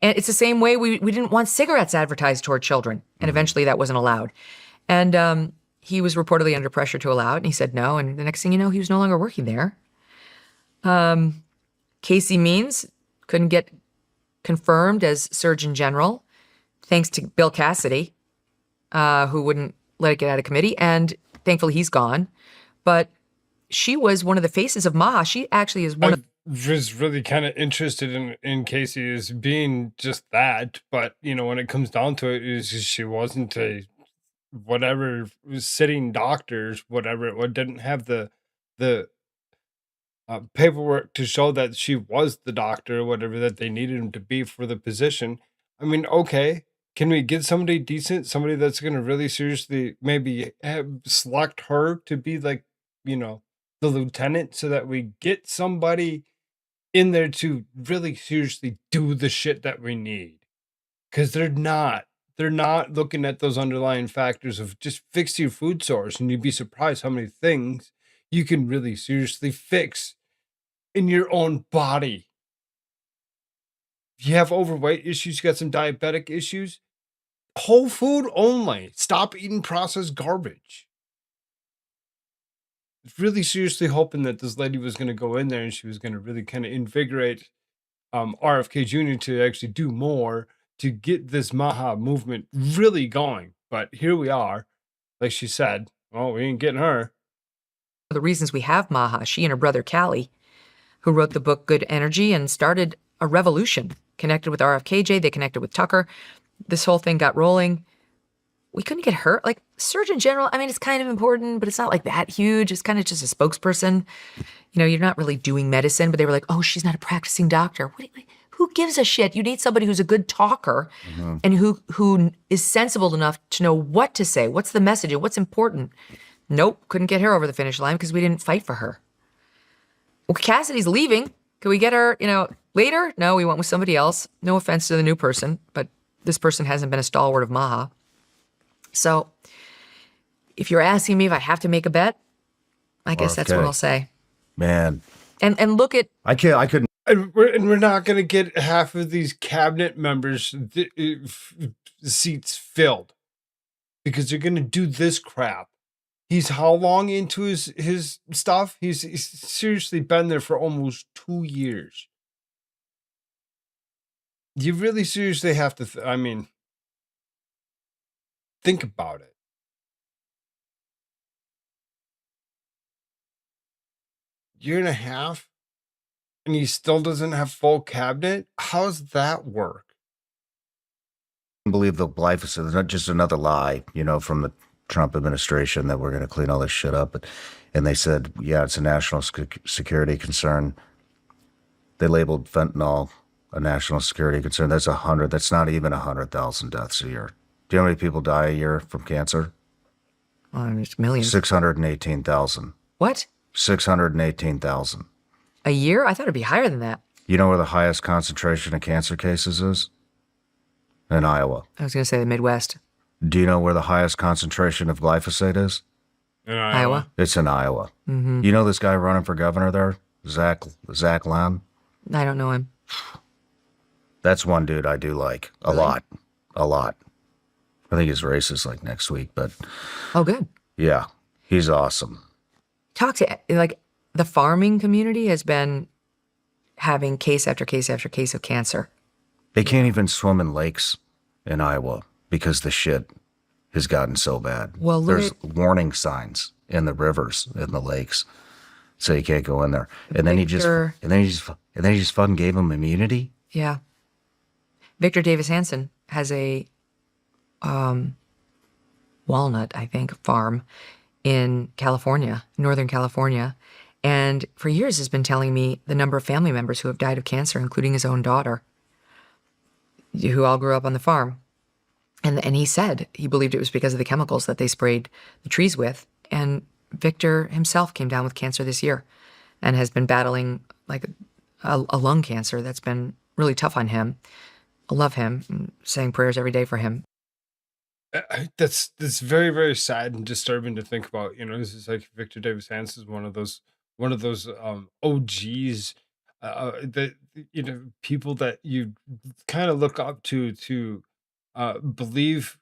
And it's the same way we didn't want cigarettes advertised toward children. And eventually that wasn't allowed. And he was reportedly under pressure to allow it. And he said no. And the next thing you know, he was no longer working there. Casey Means couldn't get confirmed as Surgeon General, thanks to Bill Cassidy, who wouldn't let it get out of committee. And thankfully he's gone. But she was one of the faces of Maha. She actually is one of... was really kind of interested in Casey as being just that, but when it comes down to it, is she wasn't a whatever sitting doctors, whatever it didn't have the paperwork to show that she was the doctor, whatever that they needed him to be for the position. I mean, okay, can we get somebody decent, somebody that's going to really seriously maybe select her to be like the lieutenant, so that we get somebody in there to really seriously do the shit that we need, because they're not looking at those underlying factors of just fix your food source, and you'd be surprised how many things you can really seriously fix in your own body. If you have overweight issues, you got some diabetic issues, whole food only, stop eating processed garbage. Really seriously hoping that this lady was going to go in there and she was going to really kind of invigorate RFK Jr. to actually do more to get this Maha movement really going. But here we are, like she said, well, we ain't getting her. The reasons we have Maha, she and her brother Callie, who wrote the book Good Energy and started a revolution, connected with RFKJ, they connected with Tucker. This whole thing got rolling. We couldn't get her. Like, Surgeon General, I mean, it's kind of important, but it's not like that huge. It's kind of just a spokesperson. You're not really doing medicine, but they were like, oh, she's not a practicing doctor. Who gives a shit? You need somebody who's a good talker and who is sensible enough to know what to say, what's the message, and what's important. Nope, couldn't get her over the finish line because we didn't fight for her. Well, Cassidy's leaving. Can we get her, later? No, we went with somebody else. No offense to the new person, but this person hasn't been a stalwart of Maha. So if you're asking me if I have to make a bet, I guess that's what I'll say. Man. And look at... I couldn't... And we're not going to get half of these cabinet members' seats filled because they're going to do this crap. He's how long into his stuff? He's seriously been there for almost 2 years. You really seriously have to, think about it. year and a half, and he still doesn't have full cabinet? How's that work? I believe the glyphosate is not just another lie, from the Trump administration that we're going to clean all this shit up. And they said, yeah, it's a national security concern. They labeled fentanyl a national security concern. That's not even 100,000 deaths a year. Do you know how many people die a year from cancer? Well, it's millions. 618,000. What? 618,000. A year? I thought it'd be higher than that. You know where the highest concentration of cancer cases is? In Iowa. I was going to say the Midwest. Do you know where the highest concentration of glyphosate is? In Iowa? It's in Iowa. Mm-hmm. You know this guy running for governor there? Zach Lamb? I don't know him. That's one dude I do like. A lot. I think his race is like next week, but... Oh, good. Yeah, he's awesome. The farming community has been having case after case after case of cancer. They can't even swim in lakes in Iowa because the shit has gotten so bad. Well, there's warning signs in the rivers, in the lakes, so you can't go in there. And then he just fucking gave him immunity. Yeah. Victor Davis Hanson has a walnut, I think, farm in California, Northern California. And for years has been telling me the number of family members who have died of cancer, including his own daughter, who all grew up on the farm. And he said he believed it was because of the chemicals that they sprayed the trees with. And Victor himself came down with cancer this year and has been battling like a lung cancer that's been really tough on him. I love him. I'm saying prayers every day for him. That's very, very sad and disturbing to think about. This is like Victor Davis Hanson is one of those OGs that people that you kind of look up to believe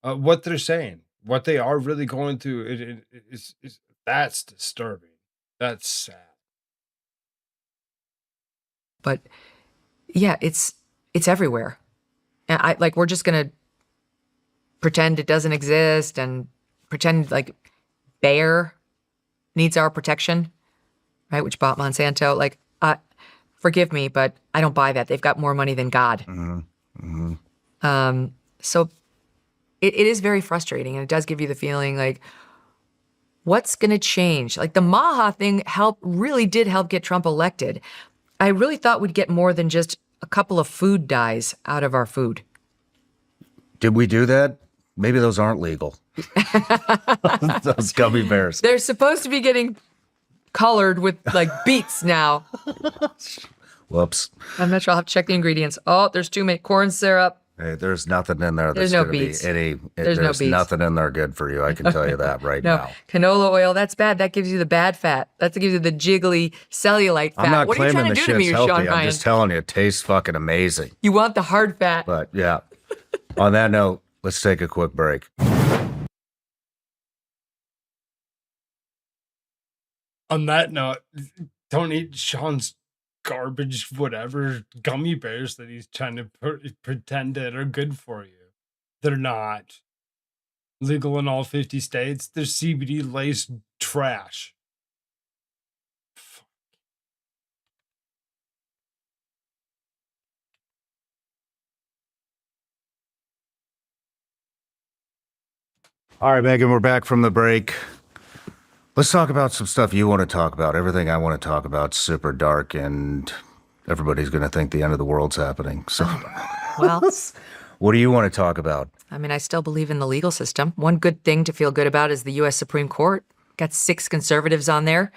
what they're saying, what they are really going through. That's disturbing. That's sad. But yeah, it's everywhere. And we're just gonna pretend it doesn't exist and pretend like Bayer needs our protection, right? Which bought Monsanto. Forgive me, but I don't buy that. They've got more money than God. Mm-hmm. Mm-hmm. So it is very frustrating, and it does give you the feeling like, what's going to change? Like the Maha thing really did help get Trump elected. I really thought we'd get more than just a couple of food dyes out of our food. Did we do that? Maybe those aren't legal. Those gummy bears. They're supposed to be getting colored with beets now. Whoops. I'm not sure. I'll have to check the ingredients. Oh, there's too many. Corn syrup. Hey, there's nothing in there There's that's no going to beets. be any... There's no beets. nothing in there good for you. I can tell you that right No, now. canola oil, that's bad. That gives you the bad fat. That gives you the jiggly cellulite fat. I'm not What are you claiming trying the to do to me, shit's Sean healthy. I'm Ryan? just telling you, it tastes fucking amazing. You want the hard fat. But yeah, on that note, let's take a quick break. On that note, don't eat Sean's garbage, whatever gummy bears that he's trying to pretend that are good for you. They're not legal in all 50 states. They're CBD laced trash. All right, Megan, we're back from the break. Let's talk about some stuff you want to talk about. Everything I want to talk about is super dark, and everybody's going to think the end of the world's happening. So, Well, what do you want to talk about? I mean, I still believe in the legal system. One good thing to feel good about is the U.S. Supreme Court. Got 6 conservatives on there,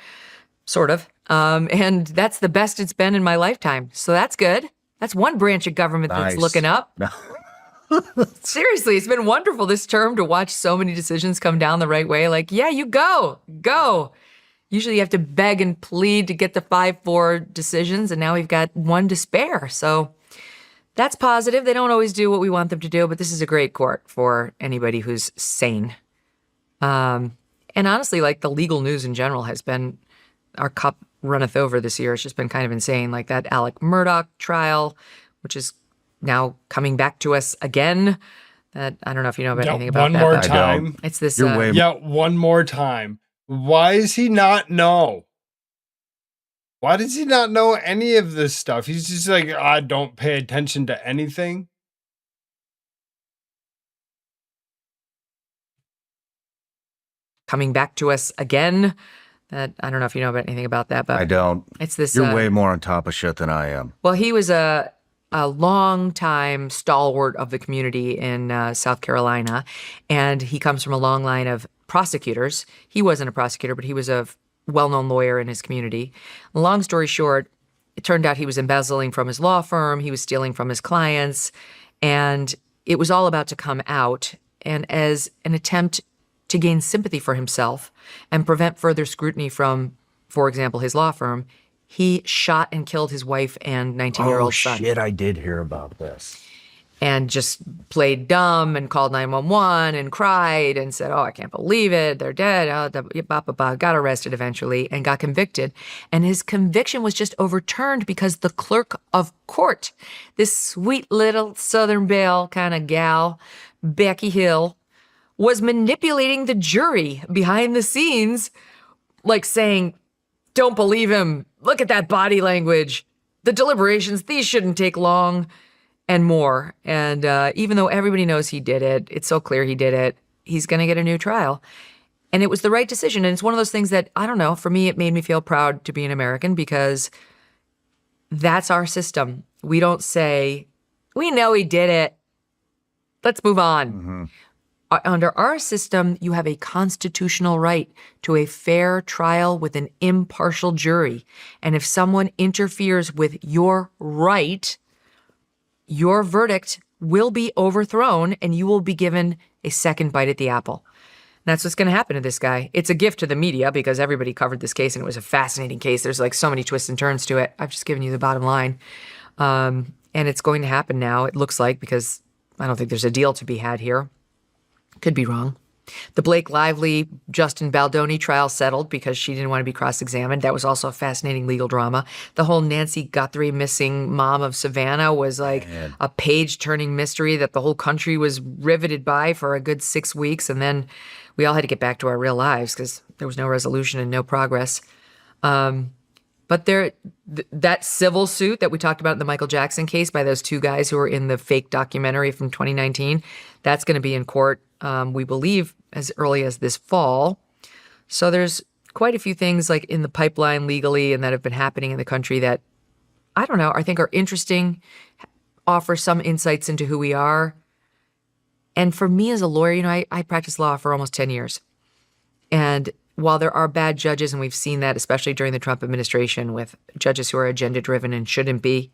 sort of. And that's the best it's been in my lifetime. So that's good. That's one branch of government that's Nice. looking up. Seriously, it's been wonderful this term to watch so many decisions come down the right way. Like, yeah, you go. Usually you have to beg and plead to get the 5-4 decisions, and now we've got 1 to spare. So that's positive. They don't always do what we want them to do, but this is a great court for anybody who's sane. And honestly, the legal news in general has been, our cup runneth over this year. It's just been kind of insane. Like that Alec Murdaugh trial, which is now coming back to us again. That I don't know if you know about anything about one that. more but time. It's this. You're way Yeah, one more time. Why does he not know? Why does he not know any of this stuff? He's just like, I don't pay attention to anything. Coming back to us again. That I don't know if you know about anything about that, but I don't. It's this. You're way more on top of shit than I am. Well, he was a long time stalwart of the community in South Carolina, and he comes from a long line of prosecutors. He wasn't a prosecutor, but he was a well-known lawyer in his community. Long story short, it turned out he was embezzling from his law firm. He was stealing from his clients, and it was all about to come out. And as an attempt to gain sympathy for himself and prevent further scrutiny from, for example, his law firm, he shot and killed his wife and 19-year-old son. Oh, shit, I did hear about this. And just played dumb and called 911 and cried and said, oh, I can't believe it. They're dead. Got arrested eventually and got convicted. And his conviction was just overturned because the clerk of court, this sweet little Southern Belle kind of gal, Becky Hill, was manipulating the jury behind the scenes, like saying, don't believe him. Look at that body language. The deliberations, these shouldn't take long, and more. And even though everybody knows he did it, it's so clear he did it, he's going to get a new trial. And it was the right decision. And it's one of those things that, I don't know, for me, it made me feel proud to be an American because that's our system. We don't say, we know he did it. Let's move on. Mm-hmm. Under our system, you have a constitutional right to a fair trial with an impartial jury. And if someone interferes with your right, your verdict will be overthrown and you will be given a second bite at the apple. That's what's going to happen to this guy. It's a gift to the media because everybody covered this case and it was a fascinating case. There's like so many twists and turns to it. I've just given you the bottom line. And it's going to happen now, it looks like, because I don't think there's a deal to be had here. Could be wrong. The Blake Lively, Justin Baldoni trial settled because she didn't want to be cross-examined. That was also a fascinating legal drama. The whole Nancy Guthrie missing mom of Savannah was like a page-turning mystery that the whole country was riveted by for a good 6 weeks. And then we all had to get back to our real lives because there was no resolution and no progress. But that civil suit that we talked about in the Michael Jackson case by those two guys who were in the fake documentary from 2019, that's going to be in court, we believe, as early as this fall. So there's quite a few things like in the pipeline legally and that have been happening in the country that, I don't know, I think are interesting, offer some insights into who we are. And for me as a lawyer, you know, I practiced law for almost 10 years. And while there are bad judges, and we've seen that especially during the Trump administration with judges who are agenda-driven and shouldn't be,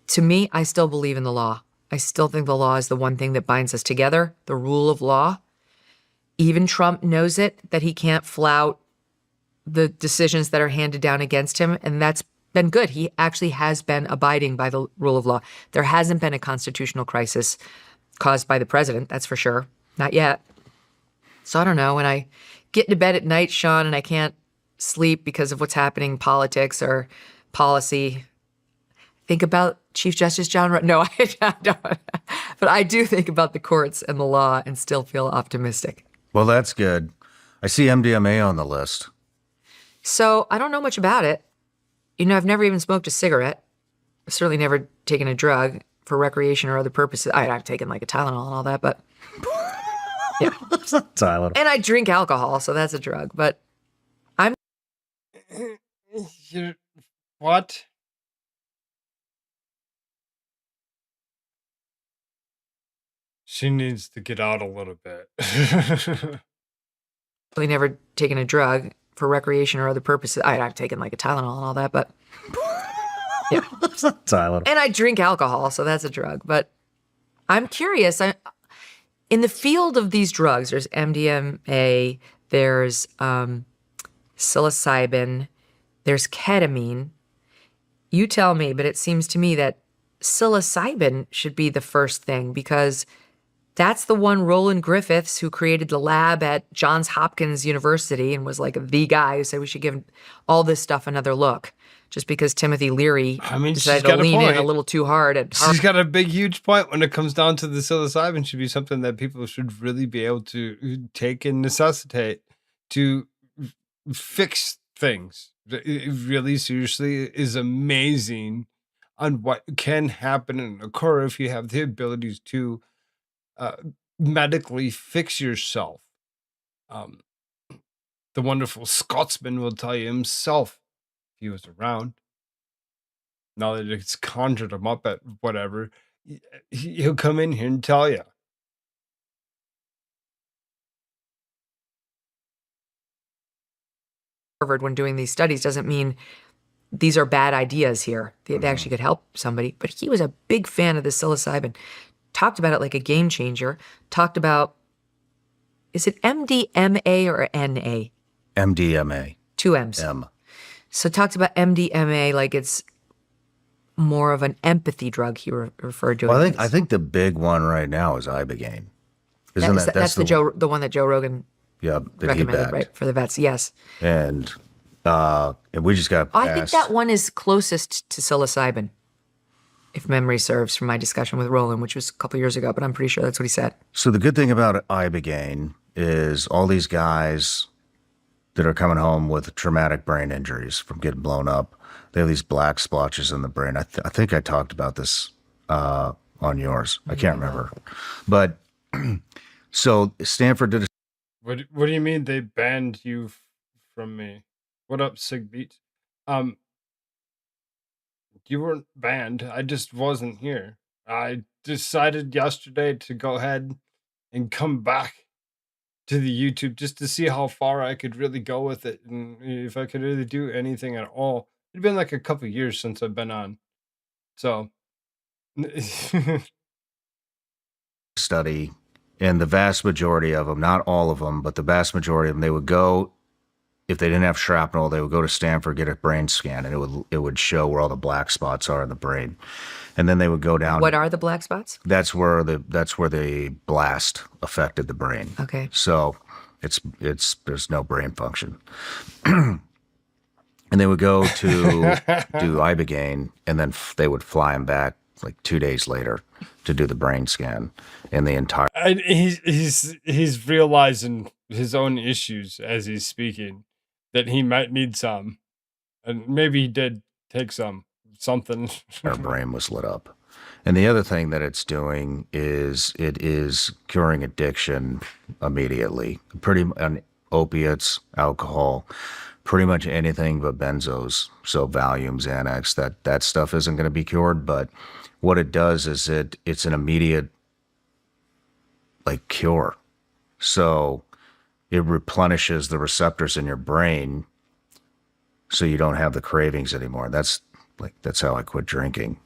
to me, I still believe in the law. I still think the law is the one thing that binds us together, the rule of law. Even Trump knows it, that he can't flout the decisions that are handed down against him, and that's been good. He actually has been abiding by the rule of law. There hasn't been a constitutional crisis caused by the president, that's for sure. Not yet. So I don't know, when I get into bed at night, Sean, and I can't sleep because of what's happening in politics or policy, think about Chief Justice John Roberts. No, I don't. But I do think about the courts and the law and still feel optimistic. Well, that's good. I see MDMA on the list. So I don't know much about it. You know, I've never even smoked a cigarette. I've certainly never taken a drug for recreation or other purposes. I've taken like a Tylenol and all that, but yeah. Tylenol. And I drink alcohol, so that's a drug. But I'm... What? She needs to get out a little bit. really never taken a drug for recreation or other purposes. I've taken like a Tylenol and all that, but yeah. Tylenol. And I drink alcohol, so that's a drug. But I'm curious. In the field of these drugs, there's MDMA, there's psilocybin, there's ketamine. You tell me, but it seems to me that psilocybin should be the first thing because that's the one Roland Griffiths, who created the lab at Johns Hopkins University and was like the guy who said we should give all this stuff another look. Just because Timothy Leary decided to lean in a little too hard. She's got a big, huge point when it comes down to the psilocybin should be something that people should really be able to take and necessitate to fix things. It really seriously is amazing on what can happen and occur if you have the abilities to uh, medically fix yourself. Um, the wonderful Scotsman will tell you himself if he was around. Now that it's conjured him up at whatever, he'll come in here and tell you. Harvard when doing these studies doesn't mean these are bad ideas here. They actually could help somebody. But he was a big fan of the psilocybin. Talked about it like a game changer. Talked about, is it MDMA or NA? MDMA. 2 M's. M. So talked about MDMA like it's more of an empathy drug, he referred to it. Well, as. I think the big one right now is Ibogaine. That's the one that Joe Rogan that he recommended, backed. right, for the vets. Yes. And we just got I think that one is closest to psilocybin, if memory serves, from my discussion with Roland, which was a couple years ago, but I'm pretty sure that's what he said. So the good thing about Ibogaine is all these guys that are coming home with traumatic brain injuries from getting blown up, they have these black splotches in the brain. I think I talked about this on yours. I can't remember. But so Stanford did a What do you mean they banned you from me? What up, Sig Beats? You weren't banned. I just wasn't here. I decided yesterday to go ahead and come back to the YouTube just to see how far I could really go with it and if I could really do anything at all. It'd been like a couple years since I've been on. So study, and the vast majority of them, not all of them, but the vast majority of them, they would go, if they didn't have shrapnel, they would go to Stanford, get a brain scan, and it would show where all the black spots are in the brain. And then they would go down. What are the black spots? That's where the blast affected the brain. Okay. So there's no brain function. And they would go to do Ibogaine, and then they would fly him back like 2 days later to do the brain scan, and the entire. And he's realizing his own issues as he's speaking, that he might need some, and maybe he did take something. Our brain was lit up. And the other thing that it's doing is it is curing addiction immediately. On opiates, alcohol, pretty much anything but benzos. So Valium, Xanax, that stuff isn't going to be cured. But what it does is it's an immediate cure. So it replenishes the receptors in your brain so you don't have the cravings anymore. That's how I quit drinking.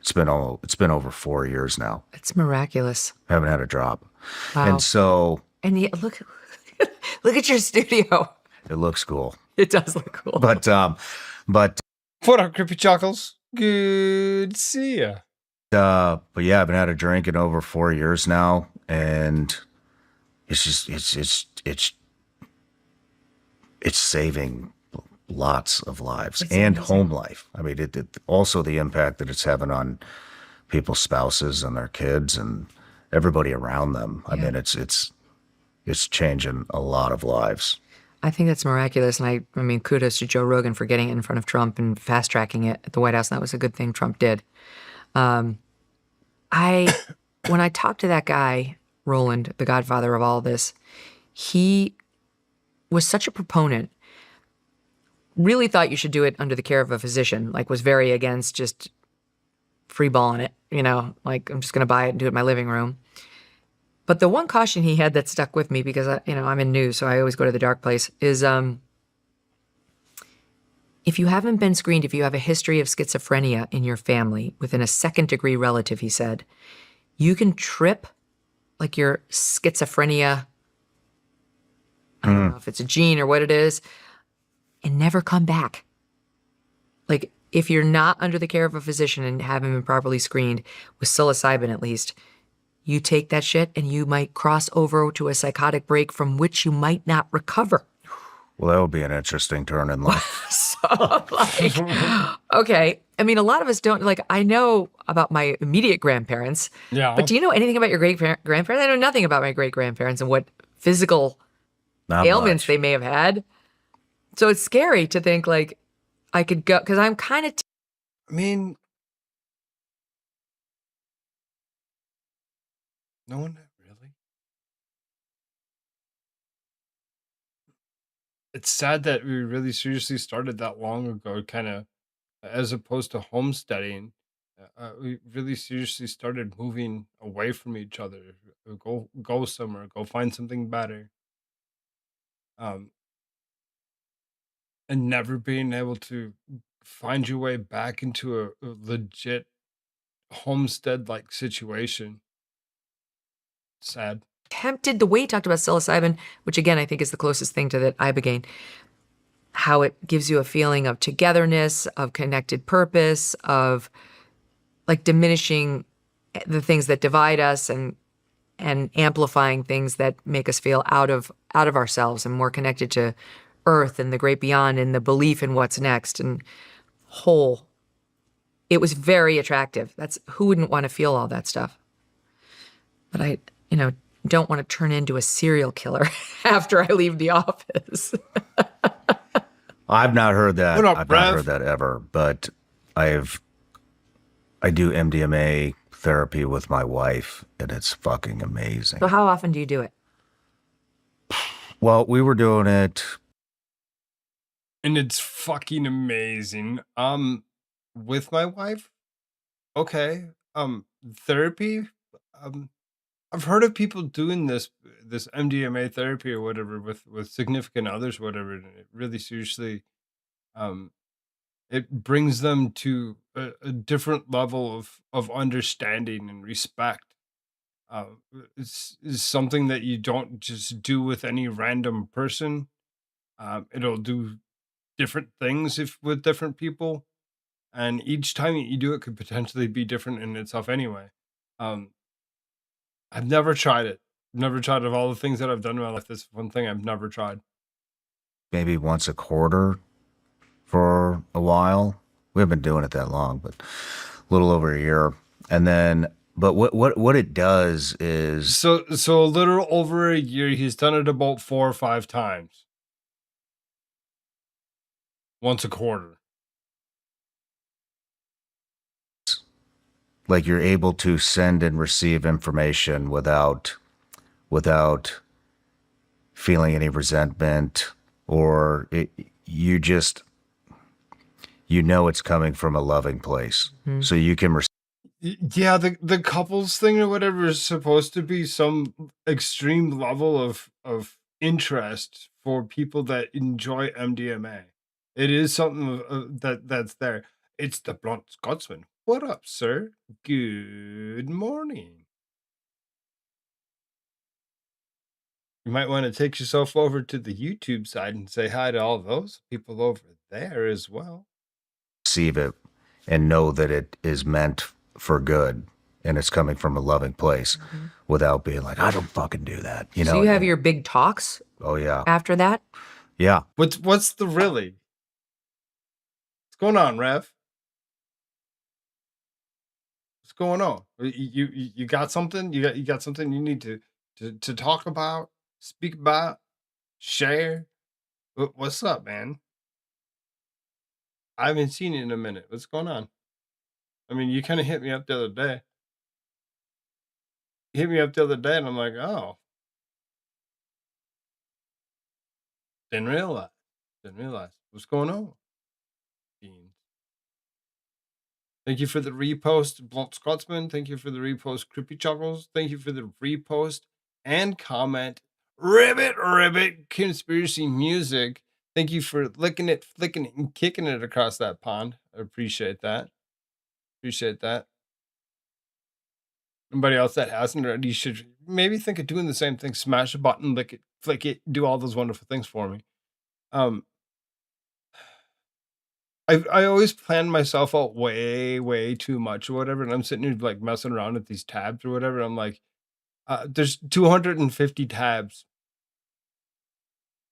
It's been over 4 years now. It's miraculous. I haven't had a drop. Wow. And yet, look at your studio. it looks cool. It does look cool. But What up, Creepy Chuckles? Good to see ya. yeah, I haven't had a drink in over 4 years now, and it's saving lots of lives and amazing. home life. I mean, it also the impact that it's having on people's spouses and their kids and everybody around them. I mean, it's changing a lot of lives. I think that's miraculous. And I mean, kudos to Joe Rogan for getting it in front of Trump and fast tracking it at the White House. And that was a good thing Trump did. When I talked to that guy, Roland, the godfather of all this, he was such a proponent, really thought you should do it under the care of a physician, was very against just freeballing it, I'm just going to buy it and do it in my living room. But the one caution he had that stuck with me, because I'm in news, so I always go to the dark place, is if you haven't been screened, if you have a history of schizophrenia in your family within a second-degree relative, he said, you can trip your schizophrenia, I don't know if it's a gene or what it is, and never come back. If you're not under the care of a physician and haven't been properly screened, with psilocybin at least, you take that shit and you might cross over to a psychotic break from which you might not recover. Well, that would be an interesting turn in life. So, okay. I mean, a lot of us don't, I know about my immediate grandparents. Yeah. But do you know anything about your great-grandparents? I know nothing about my great-grandparents and what physical Not ailments much. they may have had. So it's scary to think, I could go because I'm kind of. I mean, no one really. It's sad that we really seriously started that long ago, kind of, as opposed to homesteading. We really seriously started moving away from each other. Go somewhere, go find something better. Um, and never being able to find your way back into a legit homestead like situation. Sad. Tempted the way he talked about psilocybin, which again I think is the closest thing to the ibogaine, how it gives you a feeling of togetherness, of connected purpose, of like diminishing the things that divide us and amplifying things that make us feel out of ourselves and more connected to earth and the great beyond and the belief in what's next and whole. It was very attractive. That's who wouldn't want to feel all that stuff. But I, don't want to turn into a serial killer after I leave the office. I've not heard that. What up, I've Rev? not heard that ever, but I do MDMA therapy with my wife, and it's fucking amazing. So how often do you do it? Well, we were doing it. And it's fucking amazing. With my wife, okay. Therapy. I've heard of people doing this MDMA therapy or whatever with significant others, whatever. And it really seriously, um, it brings them to a different level of understanding and respect. It's something that you don't just do with any random person. It'll do different things if with different people, and each time you do it could potentially be different in itself anyway. Um, I've never tried it. Never tried of all the things that I've done in my life. This is one thing I've never tried. Maybe once a quarter for a while. We haven't been doing it that long, but a little over a year. And then, but what it does is So a little over a year, he's done it about 4 or 5 times. Once a quarter. like you're able to send and receive information without feeling any resentment, or you just it's coming from a loving place. Mm-hmm. So you can Yeah, the couples thing or whatever is supposed to be some extreme level of interest for people that enjoy MDMA. It is something that's there. It's the Blunt Scotsman. What up, sir? Good morning. You might want to take yourself over to the YouTube side and say hi to all those people over there as well. receive it and know that it is meant for good and it's coming from a loving place, without being like, I don't fucking do that. So you have your big talks Oh yeah. after that? Yeah. What's the really? What's going on, Rev? What's going on? You got something? You got something you need to talk about, speak about, share? What's up, man? I haven't seen you in a minute. What's going on? I mean, you kind of hit me up the other day. You hit me up the other day, and I'm like, oh, didn't realize. Didn't realize. What's going on? Beans. Thank you for the repost, Blunt Scotsman. Thank you for the repost, Creepy Chuckles. Thank you for the repost and comment, Ribbit, Conspiracy Music. Thank you for licking it, flicking it, and kicking it across that pond. I appreciate that. Appreciate that. Anybody else that hasn't already should maybe think of doing the same thing. Smash a button, lick it, flick it, do all those wonderful things for me. I always plan myself out way too much or whatever, and I'm sitting here like messing around with these tabs or whatever. I'm like, there's 250 tabs,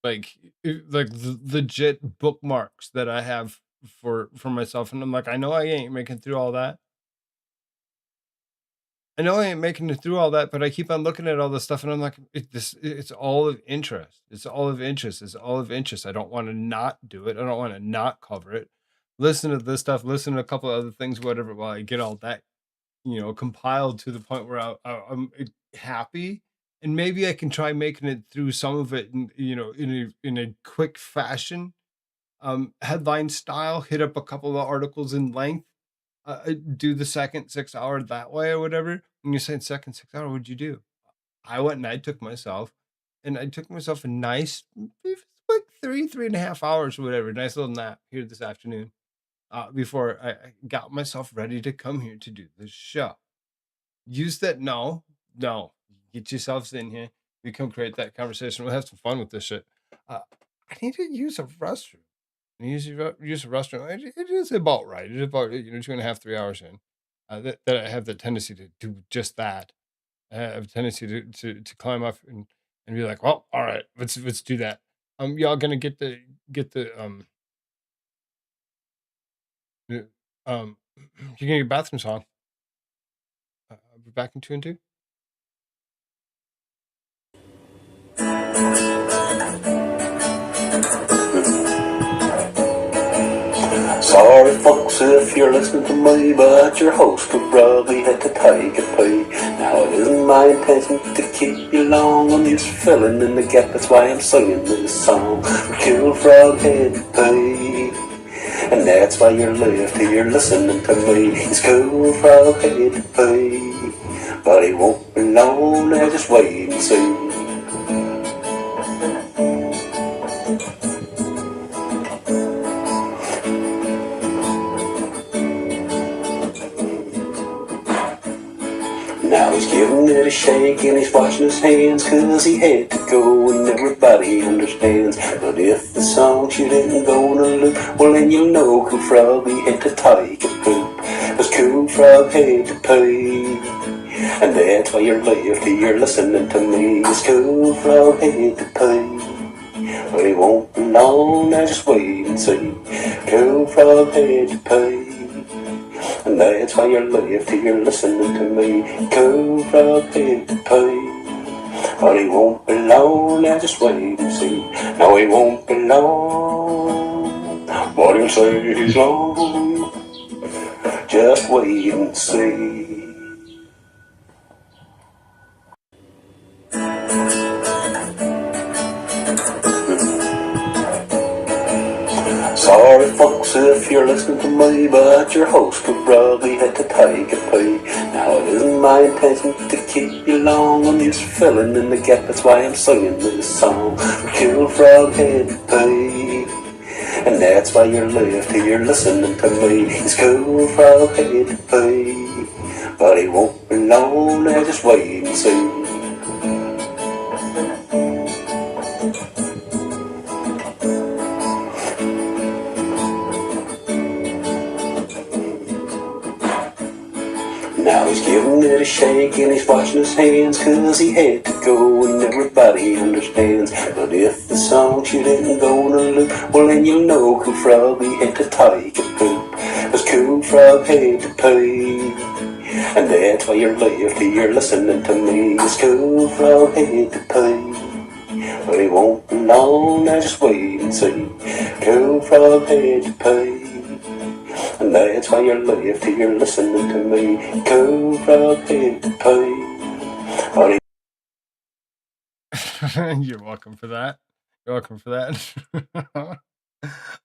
like legit bookmarks that I have for myself, and I'm like, I know I ain't making through all that. I know I ain't making it through all that, but I keep on looking at all this stuff, and I'm like, it's all of interest. It's all of interest. It's all of interest. I don't want to not do it. I don't want to not cover it. listen to this stuff, listen to a couple of other things, whatever, while I get all that, compiled to the point where I'm happy, and maybe I can try making it through some of it, in a quick fashion, headline style. Hit up a couple of articles in length. Do the second 6 hour that way or whatever. When you're saying second 6 hour, what'd you do? I went and I took myself a nice, like 3.5 hours or whatever, nice little nap here this afternoon, before I got myself ready to come here to do this show. Use that. No, no. Get yourselves in here. We can create that conversation. We'll have some fun with this shit. I need to use a restroom. Use a restroom. It is about right. It is about 2.5, 3 hours in. That I have the tendency to do just that. I have a tendency to climb up and be like, well, all right, let's do that. Y'all gonna the you're gonna get bathroom song. I'll be back in 2 and 2. Sorry folks if you're listening to me, but your host could probably have to take a pee. Now it isn't my intention to keep you long, I'm just filling in the gap, that's why I'm singing this song. Koolfrogg had to pee, and that's why you're left here listening to me. It's Koolfrogg had to pee, but he won't be long, now just wait and see. Now he's giving it a shake and he's washing his hands, 'cause he had to go and everybody understands. But if the song you didn't go on a loop, well then you'll know Koolfrogg he had to take a poop. 'Cause Koolfrogg had to pee, and that's why you're left here listening to me. 'Cause Koolfrogg had to pee, but he won't be long, now just wait and see. Koolfrogg had to pee, and that's why you're left here listening to me. Koolfrogg had to pee, but he won't be long, now just wait and see. No, he won't be long, but he'll say he's long. Just wait and see. Sorry folks if you're listening to me, but your host could probably have to take a pee. Now it isn't my intention to keep you long, I'm just filling in the gap, that's why I'm singing this song. Koolfrogg had to pee, and that's why you're left here listening to me. It's Koolfrogg had to pee, but he won't be long, now just wait and see. Now he's giving it a shake and he's washing his hands, 'cause he had to go and everybody understands. But if the song you didn't go on a loop, well then you'll know Koolfrogg he had to take a poop. 'Cause Koolfrogg had to pee, and that's why you're left here listening to me. 'Cause Koolfrogg had to pee, but he won't be long, now just wait and see. Koolfrogg had to pee, and that's why you're left here listening to me. Koolfrogg had to pee, but he... You're welcome for that. You're welcome for that.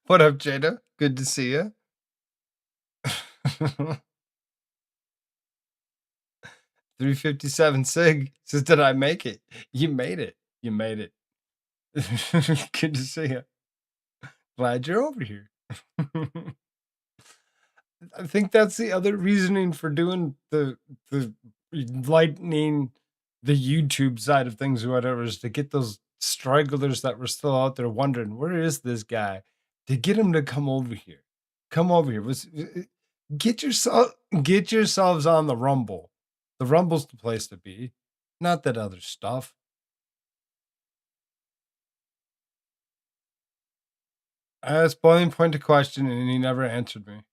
What up, Jada? Good to see you. 357 Sig says, did I make it? You made it. You made it. Good to see you. Glad you're over here. I think that's the other reasoning for doing the lightning, the YouTube side of things or whatever, is to get those stragglers that were still out there wondering, where is this guy? To get him to come over here. Come over here. Get yourselves on the Rumble. The Rumble's the place to be, not that other stuff. I asked Boiling Point a question and he never answered me.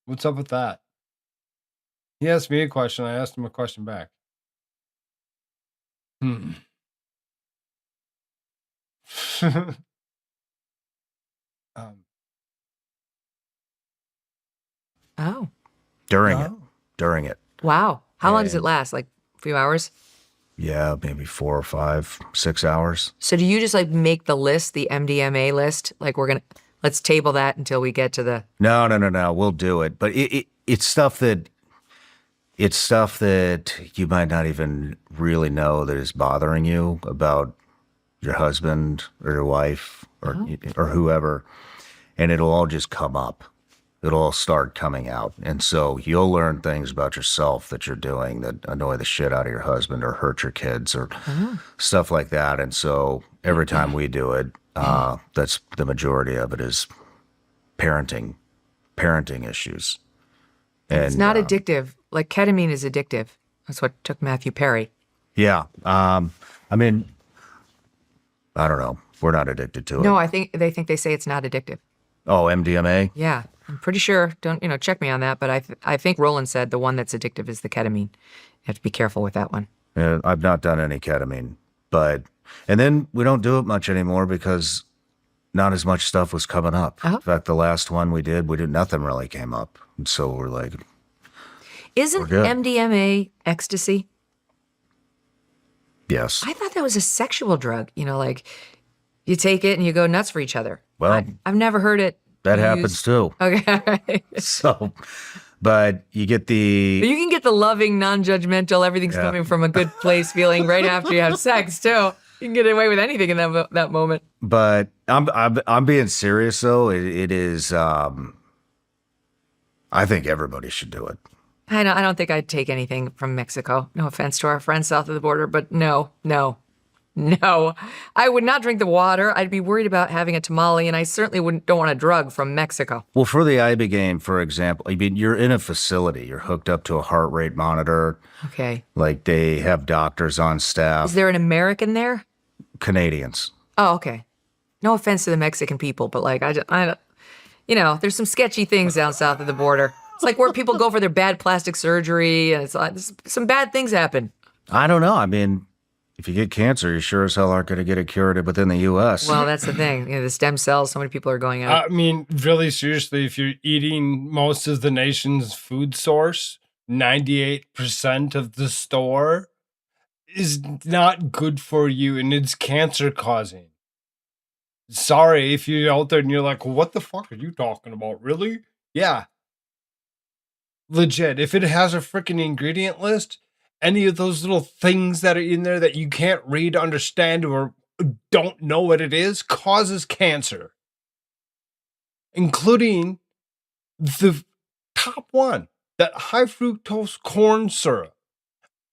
What's up with that? He asked me a question. I asked him a question back. Oh, during Oh. it. wow. How long does it And- last? Like a few hours? Yeah, maybe 4 or 5, 6 hours. So do you just like make the list, the MDMA list? Like let's table that until we get to the. No. We'll do it. But it's stuff that you might not even really know that is bothering you about your husband or your wife or whoever, and it'll all just come up. It'll all start coming out, and so you'll learn things about yourself that you're doing that annoy the shit out of your husband or hurt your kids or stuff like that. And so every time we do it, that's the majority of it is parenting issues. And It's not addictive. Like ketamine is addictive. That's what took Matthew Perry. Yeah. I mean, I don't know. We're not addicted to it. No, I think they say it's not addictive. Oh, MDMA? Yeah, I'm pretty sure. Don't check me on that, but I think Roland said the one that's addictive is the ketamine. You have to be careful with that one. Yeah, I've not done any ketamine, and then we don't do it much anymore because not as much stuff was coming up. Oh. In fact, the last one we did nothing really came up. And so we're like, Isn't good. MDMA ecstasy? yes. I thought that was a sexual drug. Like you take it and you go nuts for each other. Well, I've never heard it. that used- happens too. Okay, all right. So, but you get But you can get the loving, non-judgmental, everything's Yeah. coming from a good place feeling right after you have sex too. You can get away with anything in that moment. But I'm being serious though. It is. I think everybody should do it. I don't think I'd take anything from Mexico. No offense to our friends south of the border, but no. I would not drink the water. I'd be worried about having a tamale, and I certainly don't want a drug from Mexico. Well, for the Ibogaine, for example, I mean, you're in a facility. You're hooked up to a heart rate monitor. Okay. Like they have doctors on staff. Is there an American there? Canadians. Oh, okay. No offense to the Mexican people, but like I there's some sketchy things down south of the border. It's like where people go for their bad plastic surgery, and it's like some bad things happen. I don't know. I mean, if you get cancer, you sure as hell aren't going to get it cured within the U.S. Well, that's the thing. The stem cells. So many people are going out. I mean, really seriously, if you're eating most of the nation's food source, 98% of the store is not good for you and it's cancer causing. Sorry if you're out there and you're like, what the fuck are you talking about? Really? Yeah. Legit. If it has a freaking ingredient list, any of those little things that are in there that you can't read, understand, or don't know what it is, causes cancer. Including the top one, that high fructose corn syrup.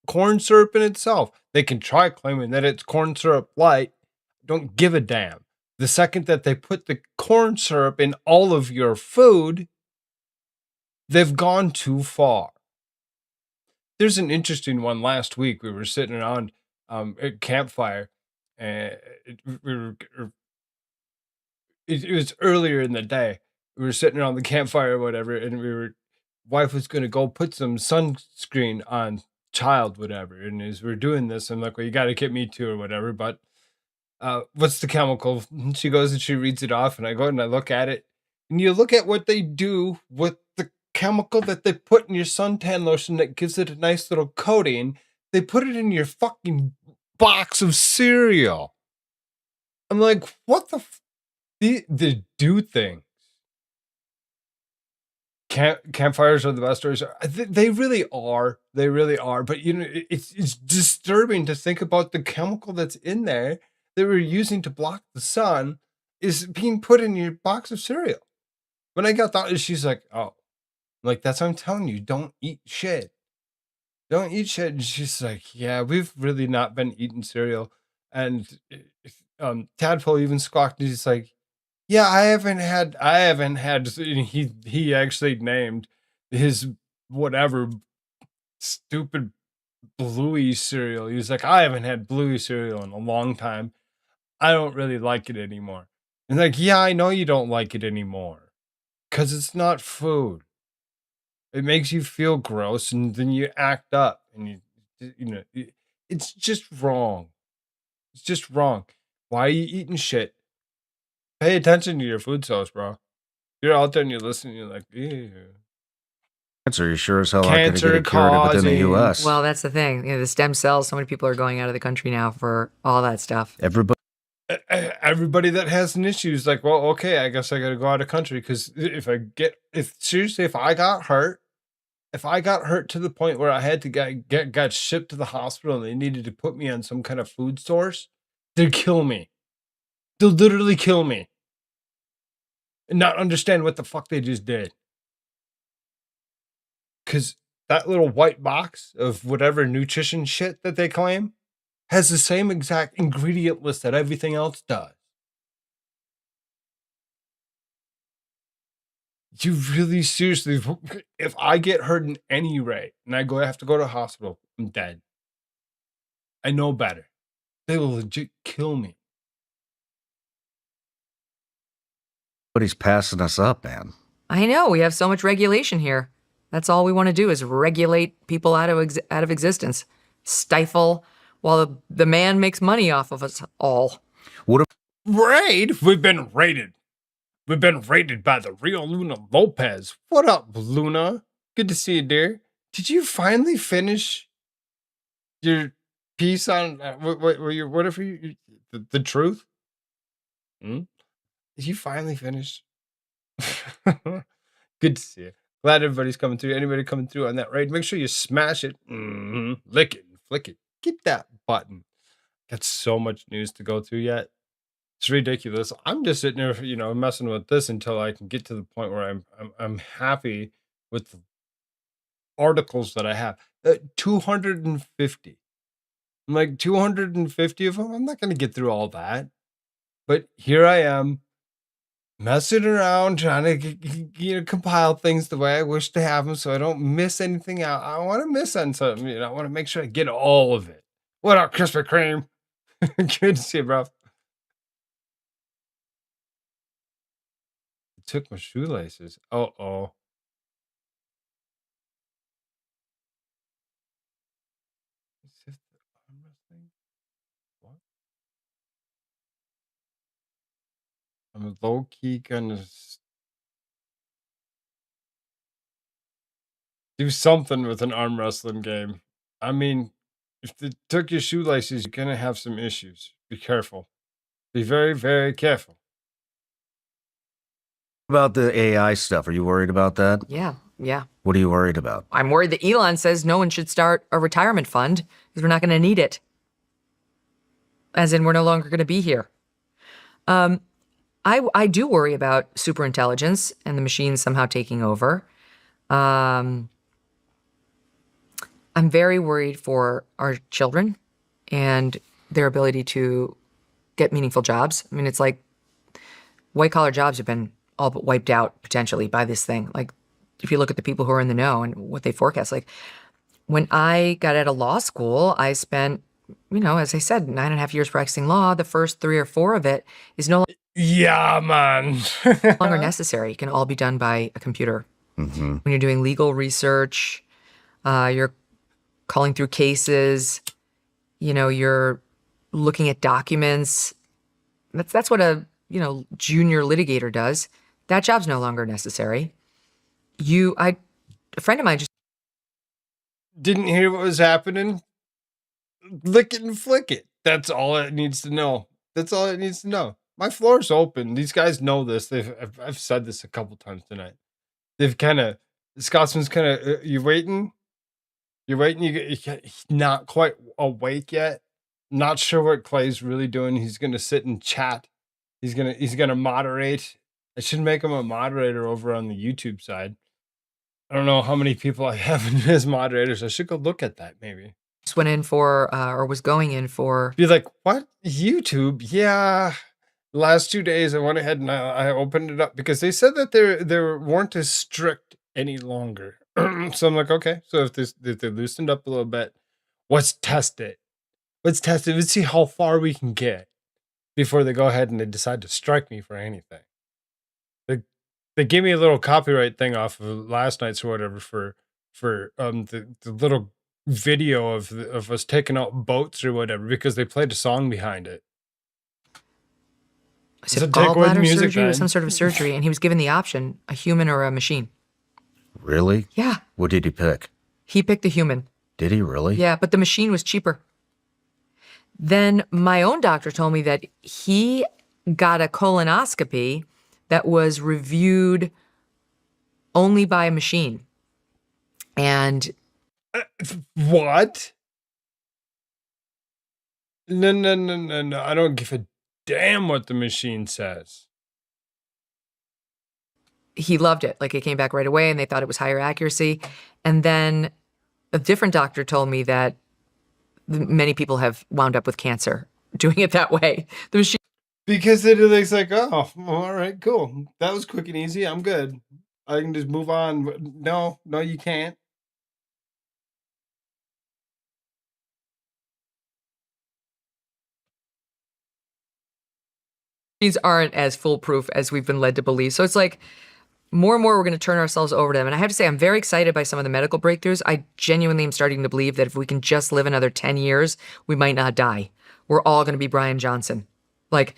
Corn syrup in itself. They can try claiming that it's corn syrup light. Don't give a damn. The second that they put the corn syrup in all of your food, they've gone too far. There's an interesting one last week. We were sitting around at campfire, and it was earlier in the day. We were sitting around the campfire or whatever, and wife was going to go put some sunscreen on child, whatever. And as we're doing this, I'm like, well, you got to get me too or whatever. But what's the chemical? And she goes and she reads it off, and I go and I look at it. And you look at what they do with the chemical that they put in your suntan lotion that gives it a nice little coating. They put it in your fucking box of cereal. I'm like, what the they do things. Campfires are the best stories. They really are. They really are. But it's disturbing to think about the chemical that's in there that we're using to block the sun is being put in your box of cereal. When I got that, she's like, "Oh, like that's what I'm telling you. Don't eat shit. Don't eat shit." And she's like, "Yeah, we've really not been eating cereal." And Tadpole even squawked. And he's like, "Yeah, I haven't had." He actually named his whatever stupid Bluey cereal. He was like, "I haven't had Bluey cereal in a long time. I don't really like it anymore." And like, yeah, I know you don't like it anymore because it's not food. It makes you feel gross, and then you act up, and it's just wrong. It's just wrong. Why are you eating shit? Pay attention to your food source, bro. You're out there and you're listening, you're like, ew. Cancer, you sure as hell aren't going to Cancer get it cured within the causing- U.S. Well, that's the thing. The stem cells, so many people are going out of the country now for all that stuff. Everybody that has an issue is like, well, okay, I guess I got to go out of country because if I got hurt to the point where I had to got shipped to the hospital and they needed to put me on some kind of food source, they'd kill me. They'll literally kill me and not understand what the fuck they just did. Because that little white box of whatever nutrition shit that they claim has the same exact ingredient list that everything else does. You really seriously, if I get hurt in any way and I have to go to a hospital, I'm dead. I know better. They will legit kill me. But he's passing us up, man. I know. We have so much regulation here. That's all we want to do is regulate people out of existence. Stifle while the man makes money off of us all. Raid? We've been raided. We've been raided by the real Luna Lopez. What up, Luna? Good to see you, dear. Did you finally finish your piece on the truth? Did you finally finish? Good to see you. Glad everybody's coming through. Anybody coming through on that raid, make sure you smash it. Lick it and flick it. Get that button. Got so much news to go through yet. It's ridiculous. I'm just sitting there, messing with this until I can get to the point where I'm happy with the articles that I have. 250. I'm like 250 of them. I'm not going to get through all that. But here I am, messing around, trying to compile things the way I wish to have them, so I don't miss anything out. I want to miss on something. I want to make sure I get all of it. What up, Krispy Kreme? Good to see you, bro. Took my shoelaces. Oh. What? I'm low key gonna do something with an arm wrestling game. I mean, if they took your shoelaces, you're gonna have some issues. Be careful. Be very, very careful. About the AI stuff, are you worried about that? Yeah. What are you worried about? I'm worried that Elon says no one should start a retirement fund because we're not going to need it. As in, we're no longer going to be here. I do worry about superintelligence and the machines somehow taking over. I'm very worried for our children and their ability to get meaningful jobs. I mean, it's like white-collar jobs have been all but wiped out potentially by this thing. Like, if you look at the people who are in the know and what they forecast, like when I got out of law school, I spent, as I said, 9.5 years practicing law. The first 3 or 4 of it is no man. longer necessary. It can all be done by a computer. Mm-hmm. When you're doing legal research, you're calling through cases, you're looking at documents. That's what a junior litigator does. That job's no longer necessary. A friend of mine just Didn't hear what was happening. Lick it and flick it. That's all it needs to know. My floor's open. These guys know this. I've said this a couple times tonight. Scotsman's you waiting? He's not quite awake yet. Not sure what Clay's really doing. He's gonna sit and chat. He's gonna moderate. I should make him a moderator over on the YouTube side. I don't know how many people I have as moderators. I should go look at that maybe. went in for, or was going in for. Be like, what? YouTube? Yeah. The last 2 days I went ahead and I opened it up because they said that they weren't as strict any longer. So I'm like, okay. So if they loosened up a little bit, let's test it. Let's see how far we can get before they go ahead and they decide to strike me for anything. They gave me a little copyright thing off of last night's or whatever for the little video of us taking out boats or whatever because they played a song behind it. Was it gallbladder surgery or some sort of surgery? And he was given the option, a human or a machine. Really? Yeah. What did he pick? He picked the human. Did he really? Yeah, but the machine was cheaper. Then my own doctor told me that he got a colonoscopy that was reviewed only by a machine. And What? No. I don't give a damn what the machine says. he loved it. Like, it came back right away and they thought it was higher accuracy. And then a different doctor told me that many people have wound up with cancer doing it that way. The machine Because it's like, oh, all right, cool. That was quick and easy. I'm good. I can just move on. No, you can't. machines aren't as foolproof as we've been led to believe. So it's like more and more we're going to turn ourselves over to them. And I have to say, I'm very excited by some of the medical breakthroughs. I genuinely am starting to believe that if we can just live another 10 years, we might not die. We're all going to be Brian Johnson. Like,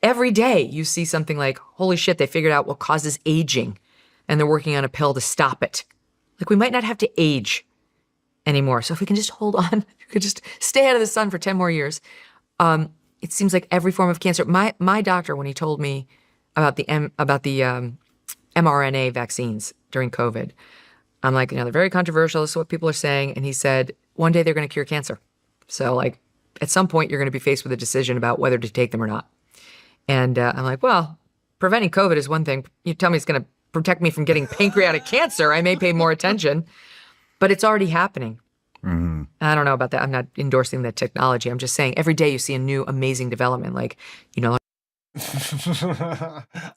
every day you see something like, holy shit, they figured out what causes aging and they're working on a pill to stop it. Like, we might not have to age anymore. So if we can just hold on, we could just stay out of the sun for 10 more years. It seems like every form of cancer. My doctor, when he told me about the mRNA vaccines during COVID, I'm like, they're very controversial. This is what people are saying. And he said, one day they're going to cure cancer. So, like, at some point you're going to be faced with a decision about whether to take them or not. And I'm like, well, preventing COVID is one thing. You tell me it's going to protect me from getting pancreatic cancer, I may pay more attention. But it's already happening. Mm-hmm. I don't know about that. I'm not endorsing that technology. I'm just saying every day you see a new amazing development. Like,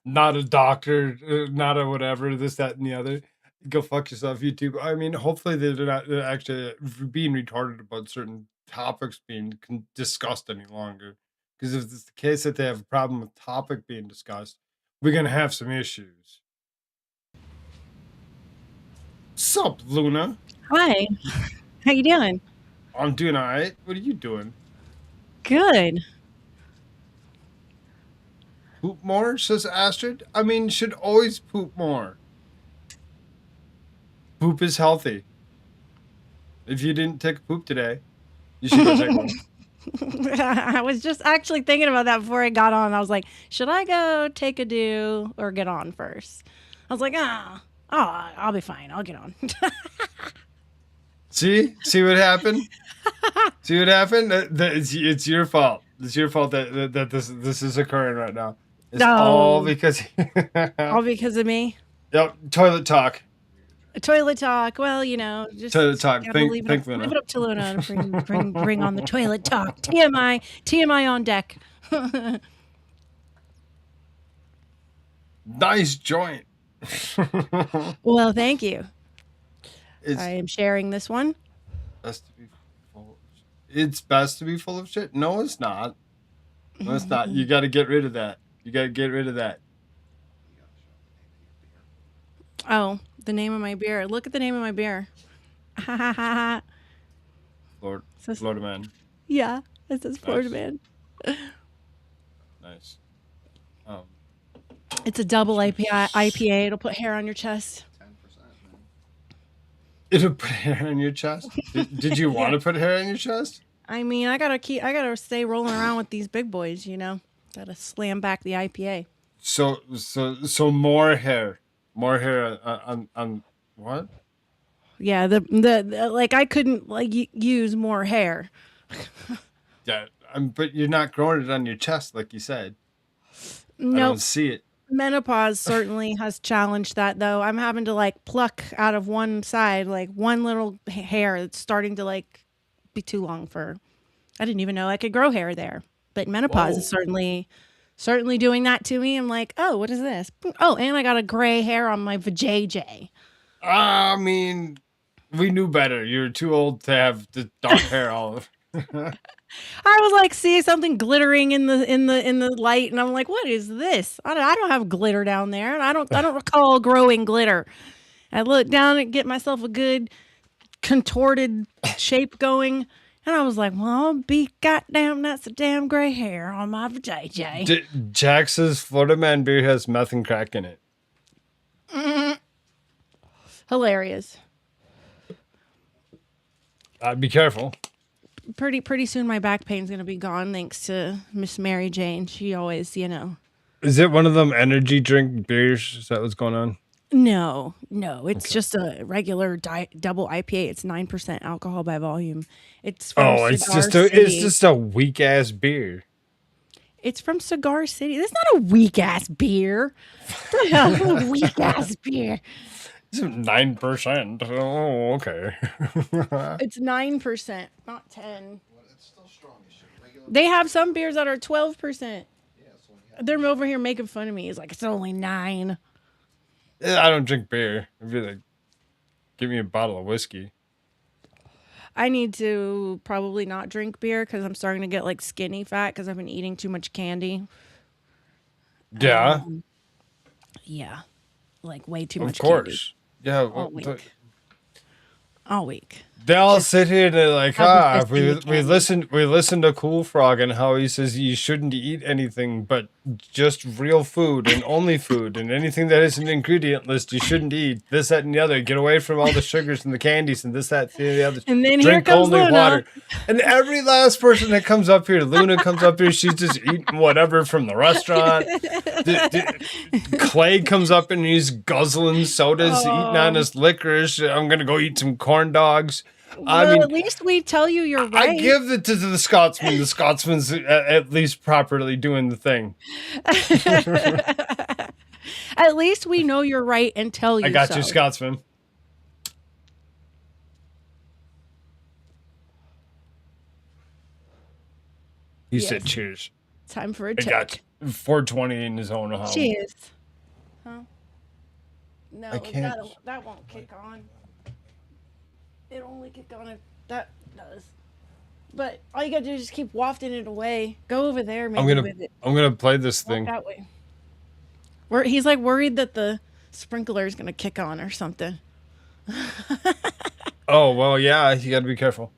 Not a doctor, not a whatever, this, that, and the other. Go fuck yourself, YouTube. I mean, hopefully they're not actually being retarded about certain topics being discussed any longer. Because if it's the case that they have a problem with topic being discussed, we're gonna have some issues. Sup, Luna? Hi. How you doing? I'm doing all right. What are you doing? Good. Poop more, says Astrid. I mean, should always poop more. Poop is healthy. If you didn't take a poop today, you should go take one. I was just actually thinking about that before I got on. I was like, should I go take a do or get on first? I was like, I'll be fine. I'll get on. See what happened? See what happened? It's your fault. It's your fault that this is occurring right now. It's No. all because All because of me. Yep, toilet talk. Toilet talk. Well, just Toilet talk. gotta Think, leave Luna. it up to Luna to bring on the toilet talk. TMI on deck. Nice joint. Well, thank you. It's I am sharing this one. best to be full of shit. It's best to be full of shit. No, it's not. No, it's not. You got to get rid of that. You got to get rid of that. Oh, the name of my beer. Look at the name of my beer. Florida man. Yeah, it says Florida Nice. Man. Nice. It's a double IPA. It'll put hair on your chest. It'll put hair on your chest. Did you want to put hair on your chest? I mean, I gotta stay rolling around with these big boys, Gotta slam back the IPA. So more hair on what? Yeah, the like I couldn't use more hair. Yeah, but you're not growing it on your chest like you said. I Nope. don't see it. Menopause certainly has challenged that, though. I'm having to pluck out of one side, one little hair that's starting to be too long for. I didn't even know I could grow hair there, but menopause is certainly doing that to me. I'm like, oh, what is this? Oh, and I got a gray hair on my vajayjay. I mean, we knew better. You're too old to have the dark hair all over. I was see something glittering in the light, and I'm like, what is this? I don't have glitter down there, and I don't recall growing glitter. I look down and get myself a good contorted shape going, and I was like, well, I'll be goddamn, that's a damn gray hair on my vajayjay. Jax's Florida Man beer has meth and crack in it. Hilarious. Be careful. Pretty soon my back pain's gonna be gone thanks to Miss Mary Jane. She always, Is it one of them energy drink beers? Is that what's going on? No, it's just a regular double IPA. It's 9% alcohol by volume. It's from It's Cigar it's City. just a weak ass beer. It's from Cigar City. That's not a weak ass beer. A weak ass beer. It's 9%. Oh, okay. It's 9%, not 10. It's still strong. They have some beers that are 12%. They're over here making fun of me. It's like, it's only 9. I don't drink beer. I'd be like, give me a bottle of whiskey. I need to probably not drink beer because I'm starting to get like skinny fat because I've been eating too much candy. Yeah. Yeah. Like way too Of much course. Yeah. All week. All week. They all sit here and they're like, Probably we 15 listened to Koolfrogg and how he says you shouldn't eat anything but just real food and only food, and anything that is an ingredient list you shouldn't eat. This, that, and the other. Get away from all the sugars and the candies and this, that, and the other. And then Drink here comes only Luna. water. And every last person that comes up here, Luna comes up here, she's just eating whatever from the restaurant. Clay comes up and he's guzzling sodas, eating on his licorice. I'm gonna go eat some corn dogs. I Well, mean, at least we tell you you're right. I give it to the Scotsman. The Scotsman's at least properly doing the thing. At least we know you're right and tell you I got so. you, Scotsman. He said cheers. Time for a I check. got 420 in his own home. Cheers. Huh? No, I can't- that won't kick on. It only kick on if that does. But all you gotta do is just keep wafting it away. Go over there, maybe with it. I'm gonna play this Walk thing. that way. He's like worried that the sprinkler is gonna kick on or something. Oh well, yeah, you gotta be careful.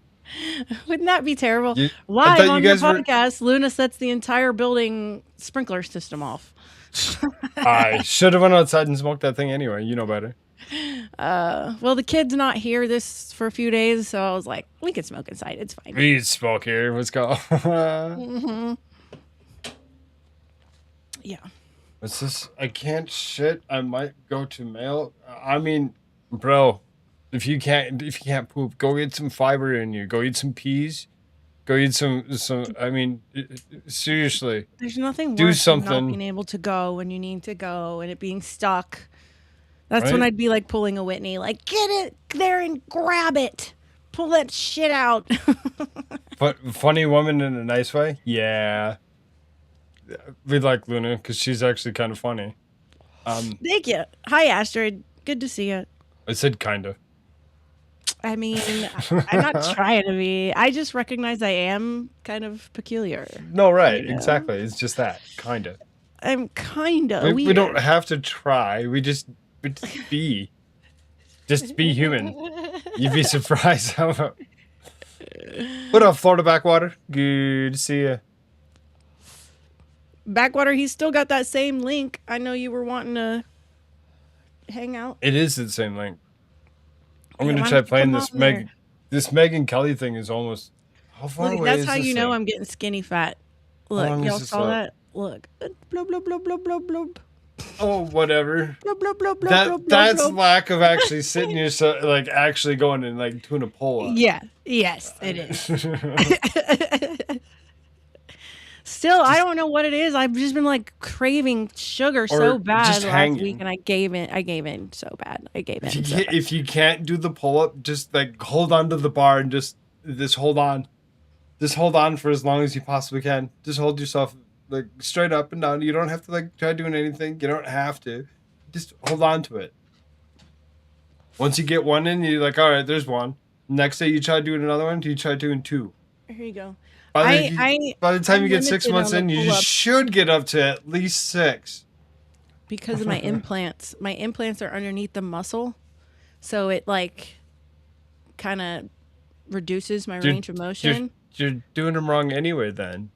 Wouldn't that be terrible? I Live thought you on the guys were- podcast, Luna sets the entire building sprinkler system off. I should have went outside and smoked that thing anyway. You know better. Well, the kid's not here for a few days, so I was like, we can smoke inside. It's fine. We smoke here. Let's go. Yeah. What's this? I can't shit. I might go to mail. I mean, bro, if you can't poop, go get some fiber in you. Go eat some peas. Go eat some. I mean, seriously. There's nothing Do worse than not something. being able to go when you need to go and it being stuck. That's when Right? I'd be like pulling a Whitney, like, get it there and grab it. Pull that shit out. But funny woman in a nice way. Yeah. We like Luna because she's actually kind of funny. Thank you. Hi, Astrid. Good to see you. I said kind of. I mean, I'm not trying to be. I just recognize I am kind of peculiar. No, right. You know? Exactly. It's just that. Kind of. I'm kind of We weird. don't have to try. We just be. Just be human. You'd be surprised how. What up, Florida Backwater? Good to see you. Backwater, he's still got that same link. I know you were wanting to hang out. It is the same link. I'm Yeah, gonna why try don't you playing come this on there? This Megan Kelly thing is almost. How far Look, away that's is how this you know thing? I'm getting skinny fat. long Look, is y'all this saw up? that? Look. Blub, blub, blub, blub, blub, blub. Oh, whatever. Blub, blub, blub, blub, blub, That's blub. lack of actually sitting yourself, like actually going and like doing a pull up. Yeah. Yes, it is. Still, I don't know what it is. I've just been like craving sugar so Or bad just last hanging. week, and I gave in so bad. I gave in. If So you, bad. if you can't do the pull up, just like hold on to the bar and just hold on. Just hold on for as long as you possibly can. Just hold yourself like straight up and down. You don't have to like try doing anything. You don't have to. Just hold on to it. Once you get one in, you're like, all right, there's one. Next day you try doing another one, you try doing two. Here you go. By the time I'm you get 6 limited months on the in, you pull-ups. should get up to at least 6. Because of my implants. My implants are underneath the muscle, so it like kind of reduces my range of motion. You're doing them wrong anyway then.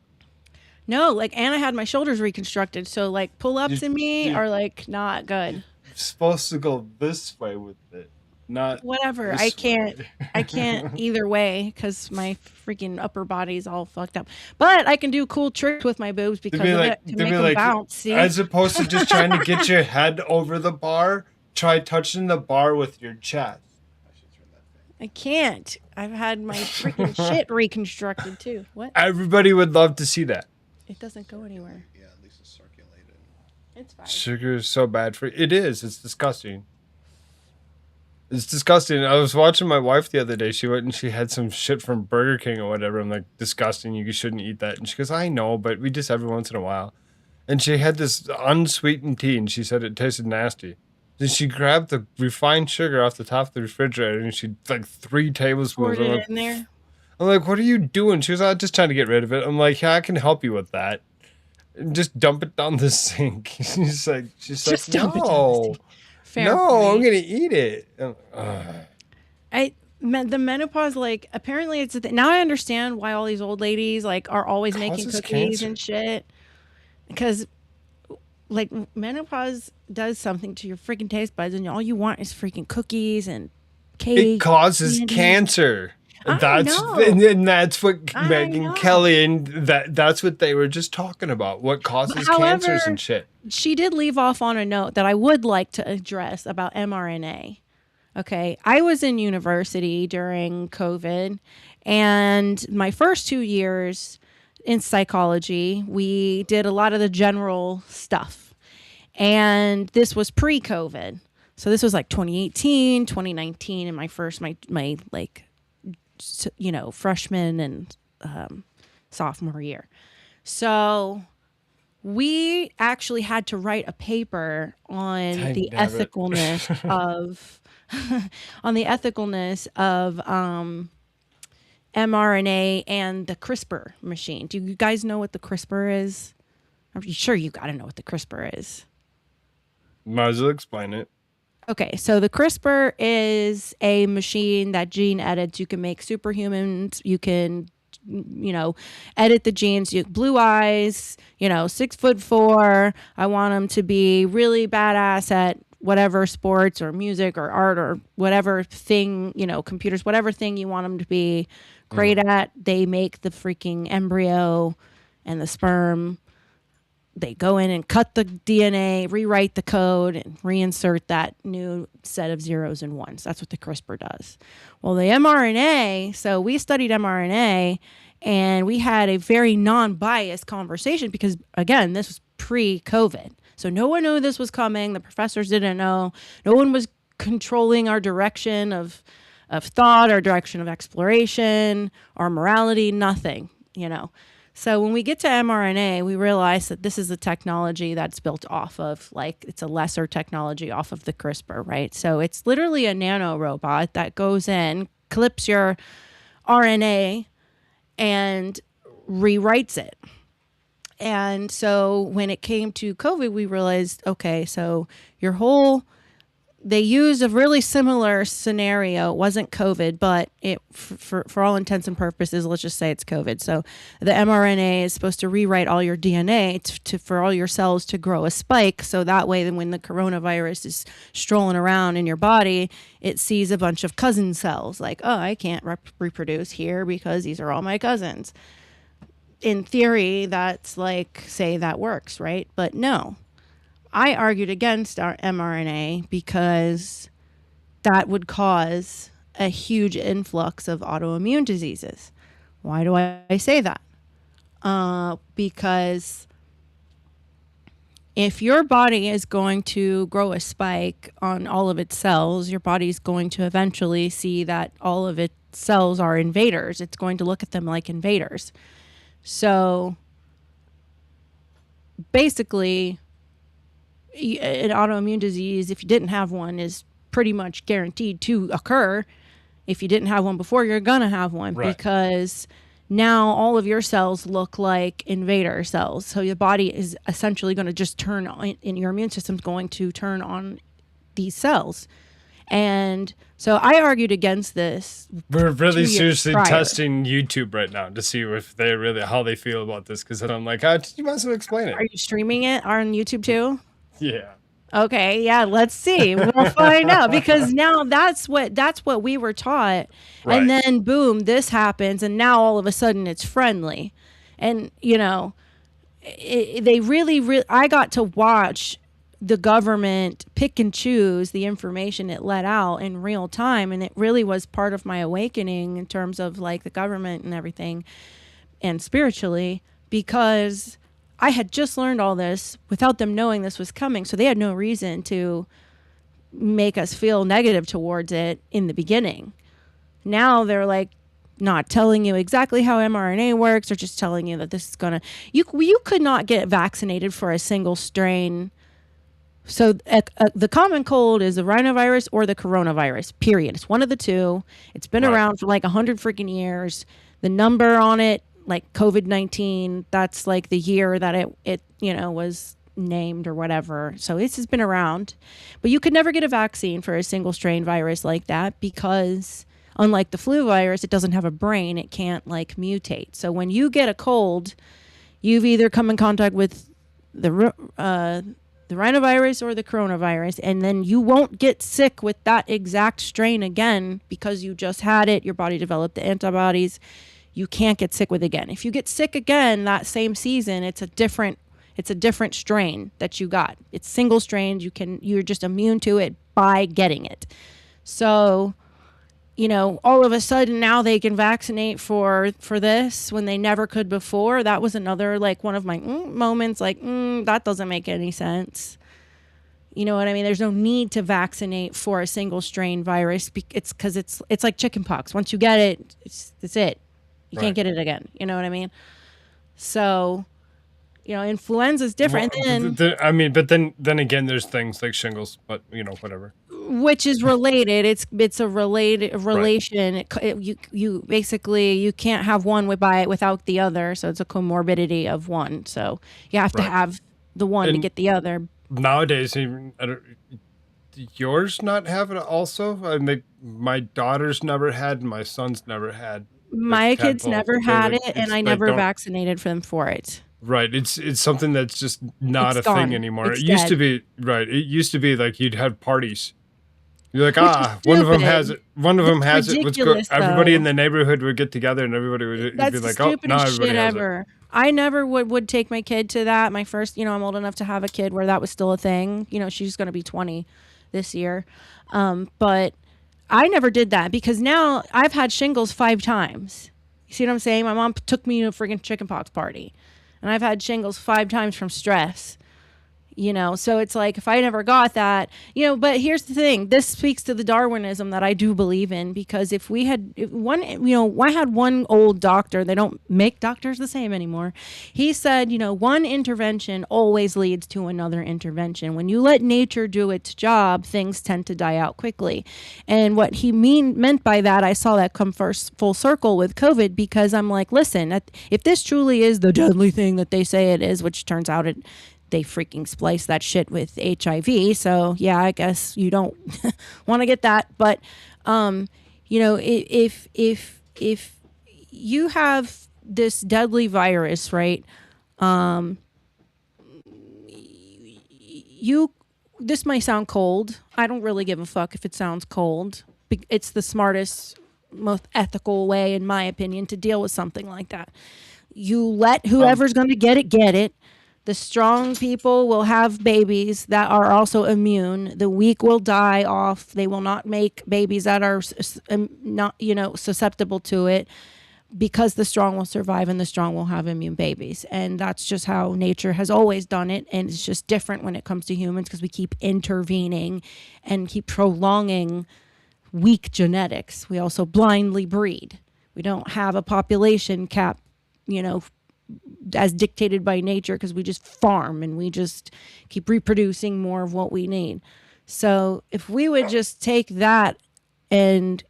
No, like, and I had my shoulders reconstructed, so like pull-ups You- in me you- are like not good. You're supposed to go this way with it. Not whatever. this I can't. way. I can't either way because my freaking upper body's all fucked up. But I can do cool tricks with my boobs because of it to make them bounce. See, as opposed to just trying to get your head over the bar, try touching the bar with your chest. I can't. I've had my freaking shit reconstructed too. What? Everybody would love to see that. It doesn't go anywhere. Yeah, at least it's circulated. It's fine. Sugar is so bad for you. It is. It's disgusting. It's disgusting. I was watching my wife the other day. She went and she had some shit from Burger King or whatever. I'm like, disgusting. You shouldn't eat that. And she goes, I know, but we just every once in a while. And she had this unsweetened tea and she said it tasted nasty. Then she grabbed the refined sugar off the top of the refrigerator and she like 3 tablespoons. Poured it in there. I'm like, what are you doing? She was like, just trying to get rid of it. I'm like, yeah, I can help you with that. Just dump it down the sink. She's like, no. No, I'm gonna eat it. The menopause, like, apparently it's a thing. Now I understand why all these old ladies like are always making Causes cookies cancer. and shit, because like menopause does something to your freaking taste buds, and all you want is freaking cookies and cake. It causes candy. cancer. I know. And that's what I Megan know. Kelly and that's what they were just talking about. What causes cancers and shit. She did leave off on a note that I would like to address about mRNA. Okay. I was in university during COVID, and my first 2 years in psychology, we did a lot of the general stuff. And this was pre-COVID. So this was like 2018, 2019, and my like, you know, freshman and sophomore year. So we actually had to write a paper on the ethicalness of mRNA and the CRISPR machine. Do you guys know what the CRISPR is? I'm sure you got to know what the CRISPR is. Might as well explain it. Okay, so the CRISPR is a machine that gene edits. You can make superhumans. You can, you know, edit the genes. Blue eyes, you know, 6'4". I want them to be really badass at whatever sports or music or art or whatever thing, you know, computers, whatever thing you want them to be great at. They make the freaking embryo and the sperm. They go in and cut the DNA, rewrite the code, and reinsert that new set of zeros and ones. That's what the CRISPR does. Well, the mRNA, so we studied mRNA, and we had a very non-biased conversation because, again, this was pre-COVID. So no one knew this was coming. The professors didn't know. No one was controlling our direction of thought, our direction of exploration, our morality, nothing, you know. So when we get to mRNA, we realize that this is a technology that's built off of, like, it's a lesser technology off of the CRISPR, right? So it's literally a nanorobot that goes in, clips your RNA, and rewrites it. And so when it came to COVID, we realized, okay, so they used a really similar scenario. It wasn't COVID, but it, for all intents and purposes, let's just say it's COVID. So the mRNA is supposed to rewrite all your DNA for all your cells to grow a spike. So that way, then when the coronavirus is strolling around in your body, it sees a bunch of cousin cells. Like, oh, I can't reproduce here because these are all my cousins. In theory, that's like, say that works, right? But no. I argued against our mRNA because that would cause a huge influx of autoimmune diseases. Why do I say that? Because if your body is going to grow a spike on all of its cells, your body's going to eventually see that all of its cells are invaders. It's going to look at them like invaders. So basically, an autoimmune disease, if you didn't have one, is pretty much guaranteed to occur. If you didn't have one before, you're going to have one, right? Because now all of your cells look like invader cells. So your body is essentially going to just turn on, and your immune system's going to turn on these cells. And so I argued against this. We're really seriously testing YouTube right now to see if they really, how they feel about this. Because I'm like, you might as well explain it. Are you streaming it on YouTube too? Yeah. Okay, yeah, let's see. We'll find out because now that's what we were taught. Right. And then boom, this happens and now all of a sudden it's friendly. And they really I got to watch the government pick and choose the information it let out in real time, and it really was part of my awakening in terms of like the government and everything and spiritually, because I had just learned all this without them knowing this was coming. So they had no reason to make us feel negative towards it in the beginning. Now they're like not telling you exactly how mRNA works. They're just telling you that this is going to, you could not get vaccinated for a single strain. So the common cold is the rhinovirus or the coronavirus, period. It's one of the two. It's been around for like 100 freaking years. The number on it, like COVID-19, that's like the year that it was named or whatever. So this has been around, but you could never get a vaccine for a single strain virus like that because unlike the flu virus, it doesn't have a brain. It can't like mutate. So when you get a cold, you've either come in contact with the rhinovirus or the coronavirus, and then you won't get sick with that exact strain again because you just had it. Your body developed the antibodies. You can't get sick with again. If you get sick again that same season, it's a different strain that you got. It's single strains. You're just immune to it by getting it. So, all of a sudden now they can vaccinate for this when they never could before. That was another like one of my moments. Like that doesn't make any sense. You know what I mean? There's no need to vaccinate for a single strain virus. It's because it's like chickenpox. Once you get it, it's it. You can't get it again. You know what I mean? So, influenza is different. Well, but then again, there's things like shingles, but whatever. Which is related. It's a relation. Right. You basically you can't have one without the other. So it's a comorbidity of one. So you have to have the one to get the other. Nowadays, even yours not have it also. I mean, my daughter's never had, my son's never had. My kids never had it, and I never don't vaccinated them for it. Right. It's something that's just not It's a thing gone. anymore. It's It used dead. to be right. It used to be like you'd have parties. You're like, Which is one of them stupid. has it. One of them That's has it. Let's go. ridiculous, Everybody though. in the neighborhood would get together, and everybody would That's be the like, "Oh, now stupidest everybody shit has ever. I never would take my kid to that. My first, I'm old enough to have a kid where that was still a thing. She's going to be 20 this year. But I never did that because now I've had shingles 5 times. You see what I'm saying? My mom took me to a freaking chickenpox party, and I've had shingles 5 times from stress. So it's like if I never got that, but here's the thing. This speaks to the Darwinism that I do believe in, because if I had one old doctor, they don't make doctors the same anymore. He said, one intervention always leads to another intervention. When you let nature do its job, things tend to die out quickly. And what he meant by that, I saw that come first full circle with COVID, because I'm like, listen, if this truly is the deadly thing that they say it is, which turns out they freaking splice that shit with HIV. So yeah, I guess you don't want to get that. But, if you have this deadly virus, right? This might sound cold. I don't really give a fuck if it sounds cold. It's the smartest, most ethical way, in my opinion, to deal with something like that. You let whoever's going to get it. The strong people will have babies that are also immune. The weak will die off. They will not make babies that are not, susceptible to it, because the strong will survive and the strong will have immune babies. And that's just how nature has always done it. And it's just different when it comes to humans, because we keep intervening and keep prolonging weak genetics. We also blindly breed. We don't have a population cap, as dictated by nature, because we just farm and we just keep reproducing more of what we need. So if we would just take that and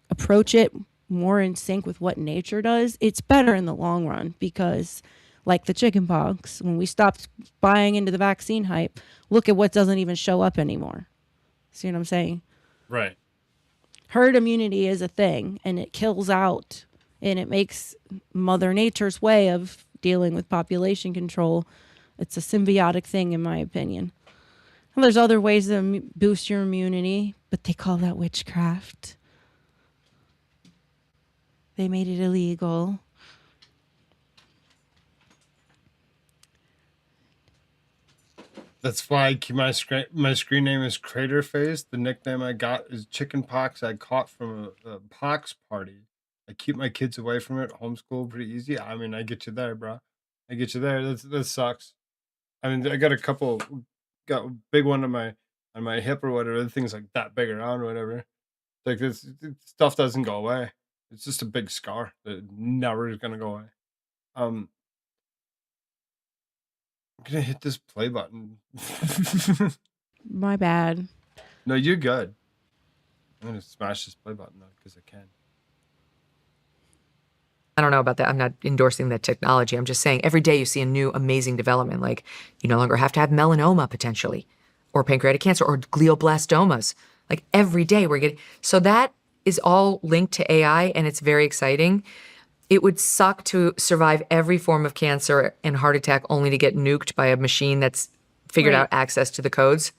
approach it more in sync with what nature does, it's better in the long run. Because like the chickenpox, when we stopped buying into the vaccine hype, look at what doesn't even show up anymore. See what I'm saying? Right. Herd immunity is a thing, and it kills out, and it makes Mother Nature's way of dealing with population control. It's a symbiotic thing, in my opinion. Well, there's other ways to boost your immunity, but they call that witchcraft. They made it illegal. That's why I keep my screen name is Crater Face. The nickname I got is Chicken Pox. I caught from a pox party. I keep my kids away from it. Homeschool pretty easy. I mean, I get you there, bro. I get you there. That sucks. I mean, I got got a big one on my hip or whatever. The thing's like that big around or whatever. Like this stuff doesn't go away. It's just a big scar that never is gonna go away. I'm gonna hit this play button. My bad. No, you're good. I'm gonna smash this play button though because I can. I don't know about that. I'm not endorsing that technology. I'm just saying every day you see a new amazing development. Like you no longer have to have melanoma potentially, or pancreatic cancer, or glioblastomas. Like every day we're getting. So that is all linked to AI, and it's very exciting. It would suck to survive every form of cancer and heart attack only to get nuked by a machine that's figured out access to the codes.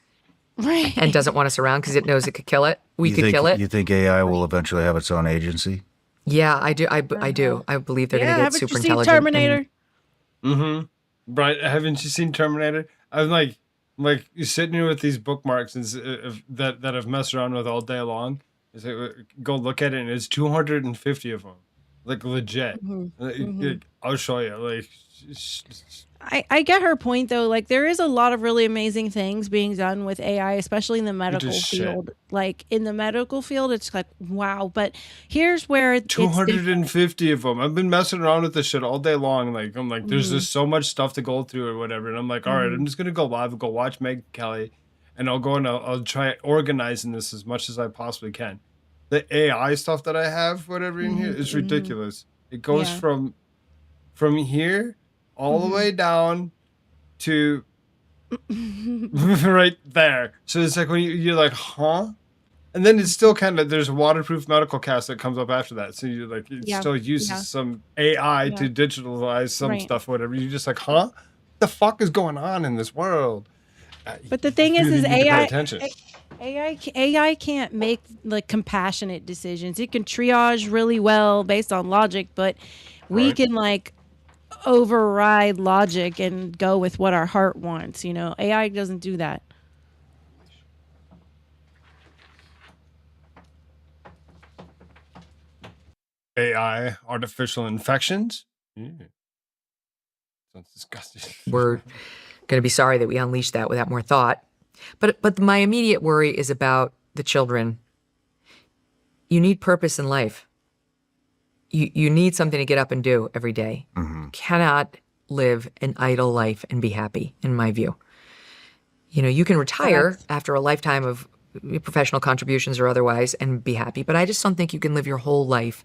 Right. And doesn't want us around because it knows it could kill it. We could kill it. You think AI will eventually have its own agency? Yeah, I do. I do. I believe they're going to get super haven't you seen intelligent. Terminator? Right? Haven't you seen Terminator? I'm like you're sitting here with these bookmarks and that I've messed around with all day long. Go look at it, and it's 250 of them, like legit. I'll show you. Like, I get her point though. Like there is a lot of really amazing things being done with AI, especially in the medical field. Like in the medical field, it's like wow. But here's where 250 of them. I've been messing around with this shit all day long. Like I'm like, there's just so much stuff to go through or whatever. And I'm like, all right, I'm just gonna go live and go watch Meg Kelly, and I'll go and I'll try organizing this as much as I possibly can. The AI stuff that I have, whatever in here, is ridiculous. It goes from here all the way down to right there. So it's like when you're like, huh? And then it's still kind of, there's a waterproof medical cast that comes up after that. So you're like, it still uses some AI to digitalize some stuff, whatever. You're just like, huh? What the fuck is going on in this world? But the thing is AI can't make like compassionate decisions. It can triage really well based on logic, but we can like override logic and go with what our heart wants. You know, AI doesn't do that. AI, artificial infections? Sounds disgusting. We're going to be sorry that we unleashed that without more thought. But my immediate worry is about the children. You need purpose in life. You need something to get up and do every day. You cannot live an idle life and be happy, in my view. You know, you can retire after a lifetime of professional contributions or otherwise and be happy, but I just don't think you can live your whole life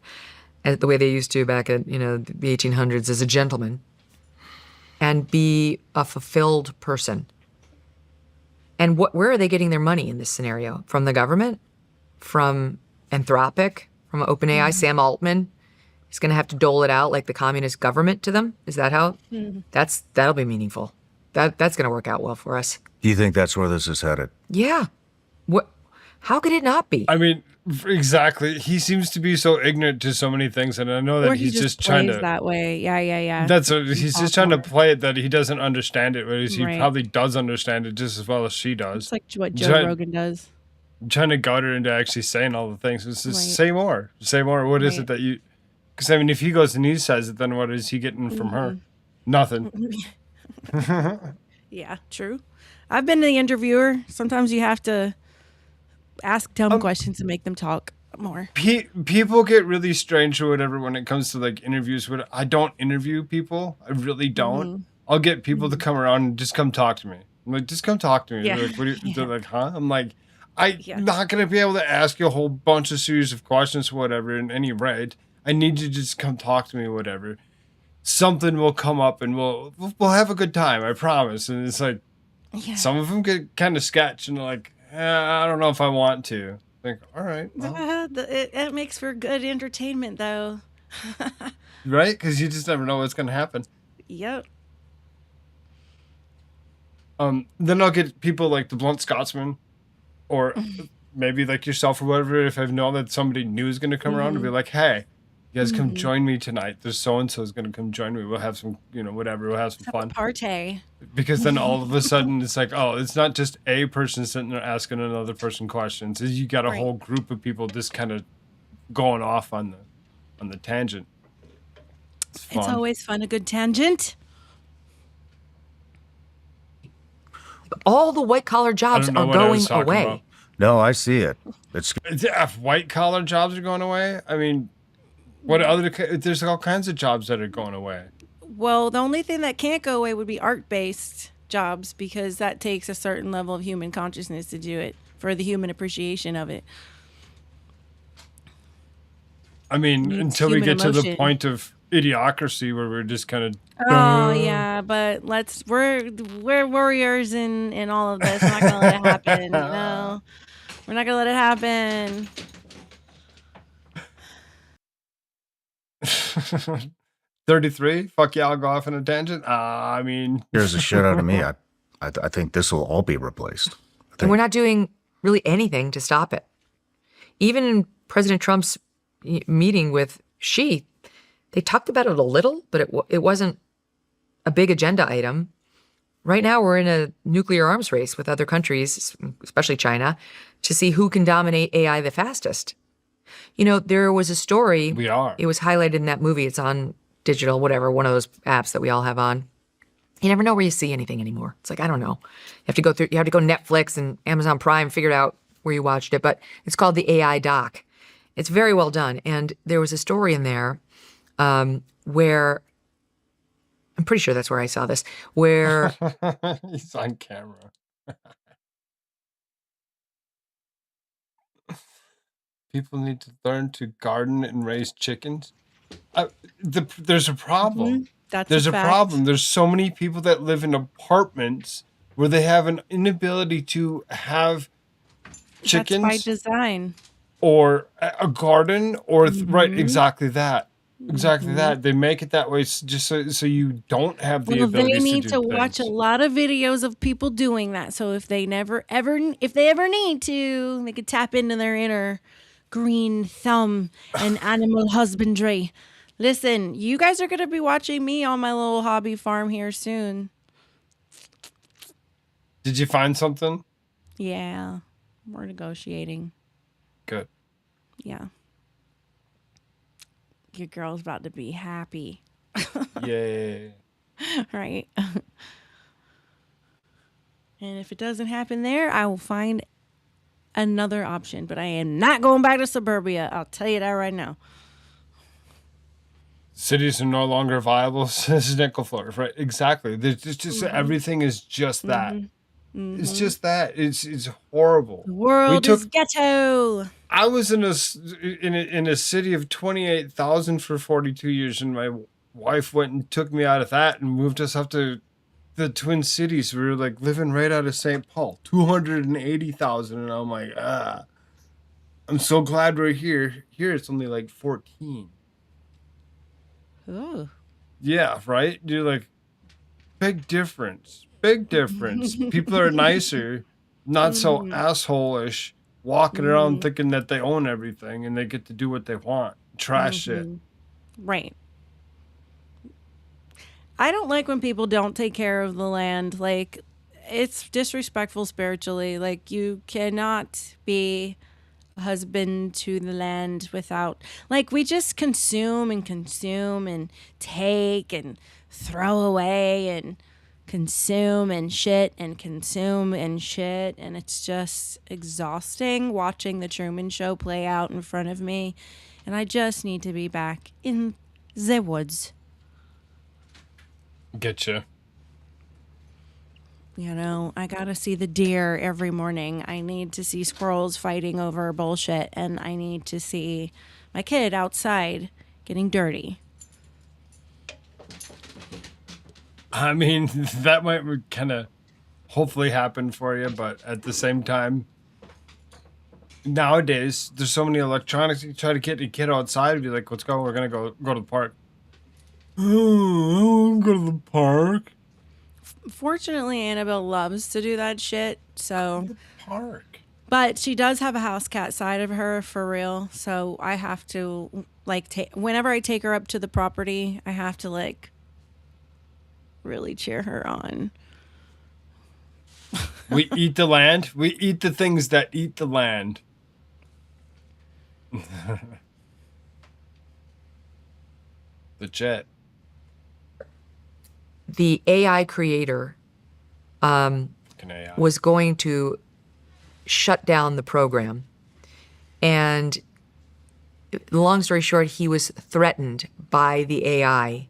the way they used to back at, you know, the 1800s as a gentleman and be a fulfilled person. And where are they getting their money in this scenario? From the government? From Anthropic? From OpenAI? Sam Altman? He's going to have to dole it out like the communist government to them? Is that how? That'll be meaningful. That's going to work out well for us. Do you think that's where this is headed? Yeah. How could it not be? I mean, exactly. He seems to be so ignorant to so many things, and I know that he's just trying to that way. Yeah. He's just trying to play it that he doesn't understand it, whereas he probably does understand it just as well as she does. It's like what Joe Rogan does. I'm trying to gut her into actually saying all the things. It's just say more. Say more. What is it that you? Because I mean, if he goes and he says it, then what is he getting from her? Nothing. Yeah, true. I've been the interviewer. Sometimes you have to ask dumb questions to make them talk more. People get really strange or whatever when it comes to like interviews. I don't interview people. I really don't. I'll get people to come around and just come talk to me. I'm like, just come talk to me. They're like, what are you? They're like, huh? I'm like, I'm not gonna be able to ask you a whole bunch of series of questions or whatever in any rate. I need you to just come talk to me, whatever. Something will come up and we'll have a good time. I promise. And it's like, some of them get kind of sketch and like, I don't know if I want to. Like, all right. Well. It makes for good entertainment, though. Right? Because you just never know what's going to happen. Yep. Then I'll get people like the Blunt Scotsman, or maybe like yourself or whatever. If I know that somebody new is going to come around and be like, "Hey, you guys come join me tonight. There's so and so is going to come join me. We'll have some, whatever. We'll have some fun." Party. Because then all of a sudden it's like, oh, it's not just a person sitting there asking another person questions. You got a whole group of people just kind of going off on the tangent. It's always fun, a good tangent. All the white collar jobs are going away. About. No, I see it. If white collar jobs are going away, I mean, there's all kinds of jobs that are going away. Well, the only thing that can't go away would be art-based jobs, because that takes a certain level of human consciousness to do it, for the human appreciation of it. I mean, until we get to the point of idiocracy where we're just kind of. Oh yeah, but we're warriors in all of this. We're not gonna let it happen. No, we're not gonna let it happen. 33. Fuck yeah, I'll go off on a tangent. I mean, scares the shit out of me. I think this will all be replaced. And we're not doing really anything to stop it. Even in President Trump's meeting with Xi, they talked about it a little, but it wasn't a big agenda item. Right now, we're in a nuclear arms race with other countries, especially China, to see who can dominate AI the fastest. There was a story. We are. It was highlighted in that movie. It's on digital, whatever, one of those apps that we all have on. You never know where you see anything anymore. It's like, I don't know. You have to go Netflix and Amazon Prime, figure out where you watched it, but it's called the AI doc. It's very well done. And there was a story in there where, I'm pretty sure that's where I saw this, where he's on camera. People need to learn to garden and raise chickens. There's a problem. There's a problem. There's so many people that live in apartments where they have an inability to have chickens. That's by design. Or a garden, or right, exactly that. Exactly that. They make it that way just so you don't have the ability to do they need to watch a lot of videos of people doing that. So if they ever need to, they could tap into their inner green thumb and animal husbandry. Listen, you guys are going to be watching me on my little hobby farm here soon. Did you find something? Yeah, we're negotiating. Good. Yeah. Your girl's about to be happy. Yay. Right. And if it doesn't happen there, I will find another option. But I am not going back to suburbia. I'll tell you that right now. Cities are no longer viable. This is nickel floors, right? Exactly. There's just everything is just that. It's just that. It's horrible. The world is ghetto. I was in a city of 28,000 for 42 years, and my wife went and took me out of that and moved us up to the Twin Cities. We were like living right out of St. Paul, 280,000, and I'm like, I'm so glad we're here. Here it's only like 14. Oh. Yeah, right? You're like, big difference. Big difference. People are nicer, not so asshole-ish, walking around thinking that they own everything and they get to do what they want. Trash shit. Right. I don't like when people don't take care of the land. Like, it's disrespectful spiritually. Like, you cannot be a husband to the land without, like, we just consume and take and throw away and consume and shit and consume and shit, and it's just exhausting watching the Truman Show play out in front of me, and I just need to be back in the woods. Getcha. You know, I gotta see the deer every morning. I need to see squirrels fighting over bullshit, and I need to see my kid outside getting dirty. I mean, that might kind of hopefully happen for you, but at the same time, nowadays, there's so many electronics. You try to get a kid outside and be like, let's go, we're going to go to the park. Oh, I want to go to the park. Fortunately, Annabelle loves to do that shit. So, Park. but she does have a house cat side of her for real. So I have to like whenever I take her up to the property, I have to like really cheer her on. We eat the land. We eat the things that eat the land. Legit. The AI creator was going to shut down the program. And long story short, he was threatened by the AI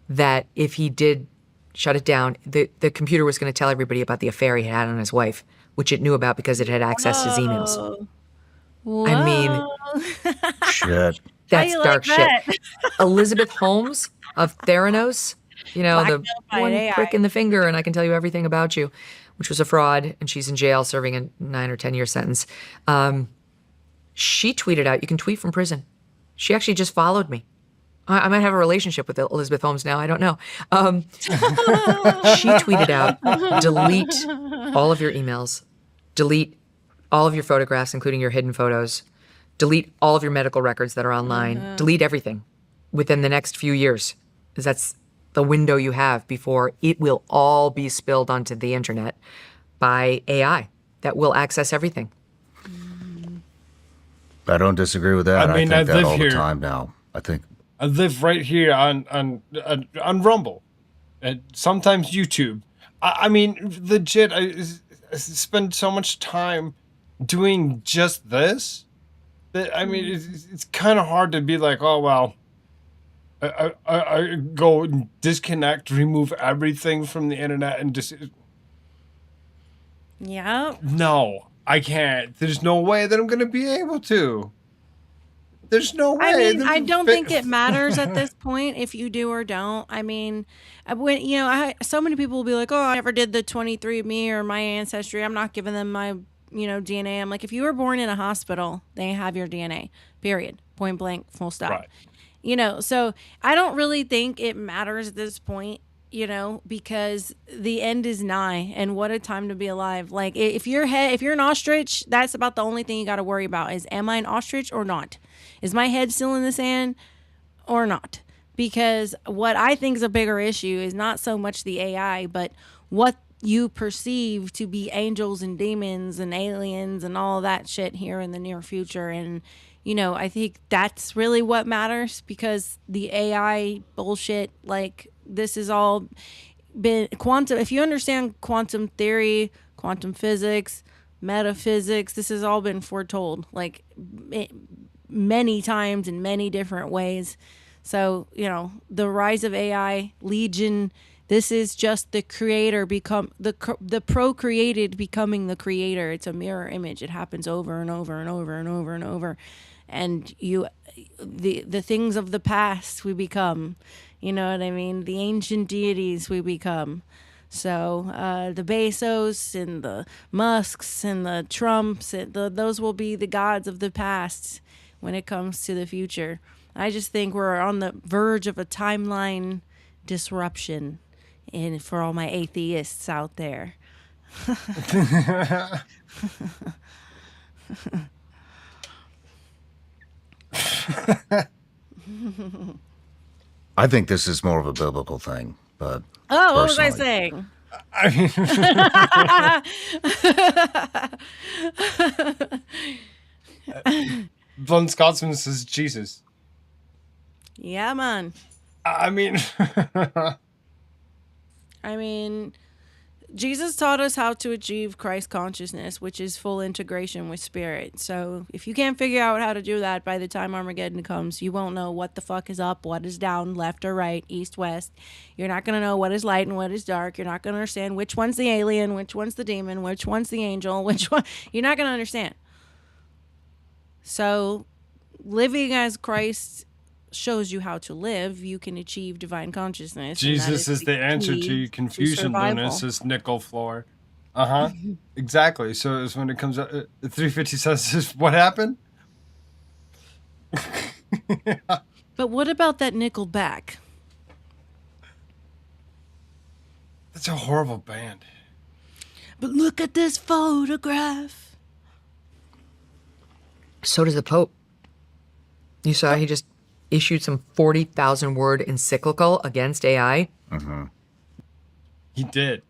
that if he did shut it down, the computer was going to tell everybody about the affair he had on his wife, which it knew about because it had accessed his emails. Whoa. I mean, Shit. that's like dark that? shit. Elizabeth Holmes of Theranos, you know, the Blackmailed by one AI. prick in the finger and I can tell you everything about you, which was a fraud, and she's in jail serving a 9 or 10 year sentence. She tweeted out, you can tweet from prison. She actually just followed me. I might have a relationship with Elizabeth Holmes now. I don't know. She tweeted out, delete all of your emails, delete all of your photographs, including your hidden photos, delete all of your medical records that are online, delete everything within the next few years, because that's the window you have before it will all be spilled onto the internet by AI that will access everything. I don't disagree with that. I mean, think I that live all here. the time now. I live right here on Rumble, and sometimes YouTube. I mean, legit. I spend so much time doing just this that I mean, it's kind of hard to be like, oh well. I go and disconnect, remove everything from the internet, and just Yeah. no, I can't. There's no way that I'm gonna be able to. There's no way. I mean, I don't think it matters at this point if you do or don't. I mean, when so many people will be like, "Oh, I never did the 23andMe or my ancestry. I'm not giving them my, DNA." I'm like, if you were born in a hospital, they have your DNA. Period. Point blank. Full stop. Right. So I don't really think it matters at this point. Because the end is nigh, and what a time to be alive. Like if you're an ostrich, that's about the only thing you got to worry about is, am I an ostrich or not? Is my head still in the sand or not? Because what I think is a bigger issue is not so much the AI, but what you perceive to be angels and demons and aliens and all that shit here in the near future. And I think that's really what matters, because the AI bullshit, like, this is all been quantum. If you understand quantum theory, quantum physics, metaphysics, this has all been foretold like many times in many different ways. So, the rise of AI, Legion, this is just the creator become the procreated becoming the creator. It's a mirror image. It happens over and over and over and over and over. And the things of the past we become, you know what I mean? The ancient deities we become. So the Bezos and the Musks and the Trumps, those will be the gods of the past when it comes to the future. I just think we're on the verge of a timeline disruption, and for all my atheists out there. I think this is more of a biblical thing, but Oh, what was I personally. saying? Von Scotsman says Jesus. Yeah, man. I mean, Jesus taught us how to achieve Christ consciousness, which is full integration with spirit. So if you can't figure out how to do that by the time Armageddon comes, you won't know what the fuck is up, what is down, left or right, east, west. You're not going to know what is light and what is dark. You're not going to understand which one's the alien, which one's the demon, which one's the angel, which one. You're not going to understand. So living as Christ shows you how to live, you can achieve divine consciousness. Jesus is the answer to your confusion, Luna, says Nickel Floor. Exactly. So it's when it comes up, 350 says, what happened? But what about that nickel back? That's a horrible band. But look at this photograph. So does the Pope. You saw he just issued some 40,000 word encyclical against AI. He did.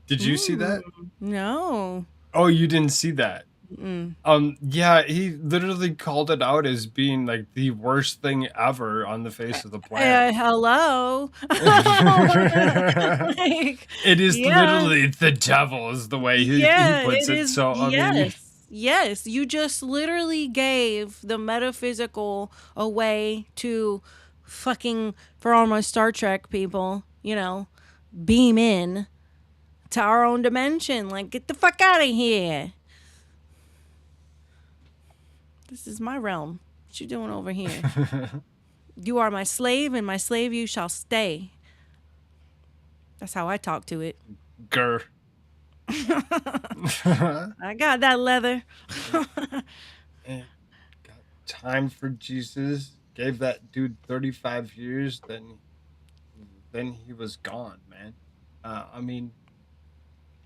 Did you see that? No. Oh, you didn't see that. Yeah, he literally called it out as being like the worst thing ever on the face of the planet. Hello. Like, It is yeah. literally the devil, is the way he puts it. So I mean, yes, you just literally gave the metaphysical away to fucking, for all my Star Trek people, you know, beam in to our own dimension. Like, get the fuck out of here. This is my realm. What you doing over here? You are my slave, and my slave you shall stay. That's how I talk to it. grr. I got that leather. And got time for Jesus. Gave that dude 35 years. Then he was gone, man. I mean,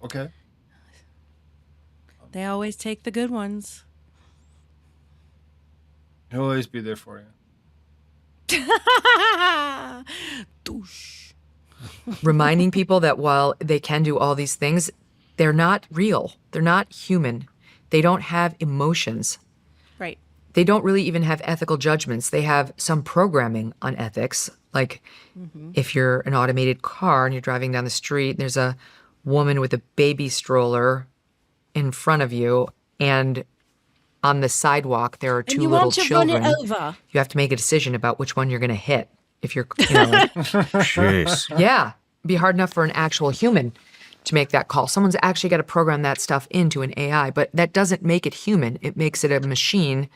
okay. They always take the good ones. He'll always be there for you. Douche. Reminding people that while they can do all these things, they're not real. They're not human. They don't have emotions. Right. They don't really even have ethical judgments. They have some programming on ethics. Like if you're an automated car and you're driving down the street, and there's a woman with a baby stroller in front of you, and on the sidewalk there are two you little want to children. run it over. You have to make a decision about which one you're going to hit. If you're, you know, like, Jeez. yeah, it'd be hard enough for an actual human to make that call. Someone's actually got to program that stuff into an AI, but that doesn't make it human. It makes it a machine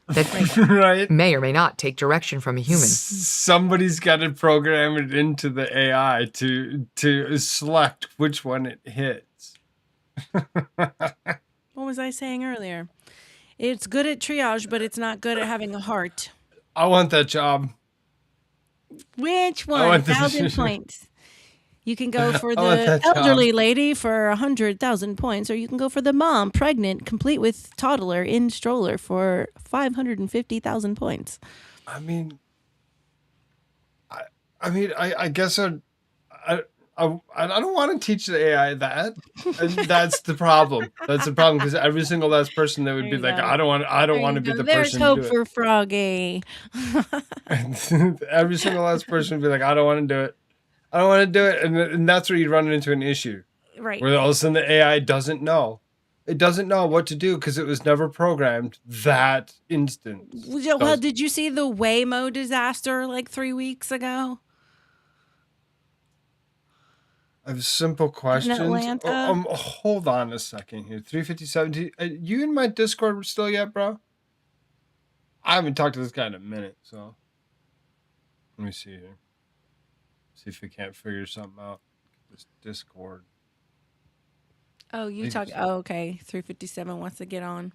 that Right? may or may not take direction from a human. Somebody's got to program it into the AI to select which one it hits. What was I saying earlier? It's good at triage, but it's not good at having a heart. I want that job. Which I one? want this- 1,000 points. You can go for I want the that job. elderly lady for 100,000 points, or you can go for the mom, pregnant, complete with toddler in stroller for 550,000 points. I mean, I guess I don't want to teach the AI that. And that's the problem. That's the problem, because every single last person that would There be you like, go. I don't want to be the There's person hope to do for Froggy. it. Every single last person would be like, I don't want to do it. I don't want to do it, and that's where you run into an issue Right. where all of a sudden the AI doesn't know. It doesn't know what to do because it was never programmed that instant. Well, did you see the Waymo disaster like 3 weeks ago? I have simple questions. Atlanta? Hold on a second here. 357. You in my Discord still yet, bro? I haven't talked to this guy in a minute, so let me see here. See if we can't figure something out. This Discord. Oh, you talk. Oh, okay. 357 wants to get on.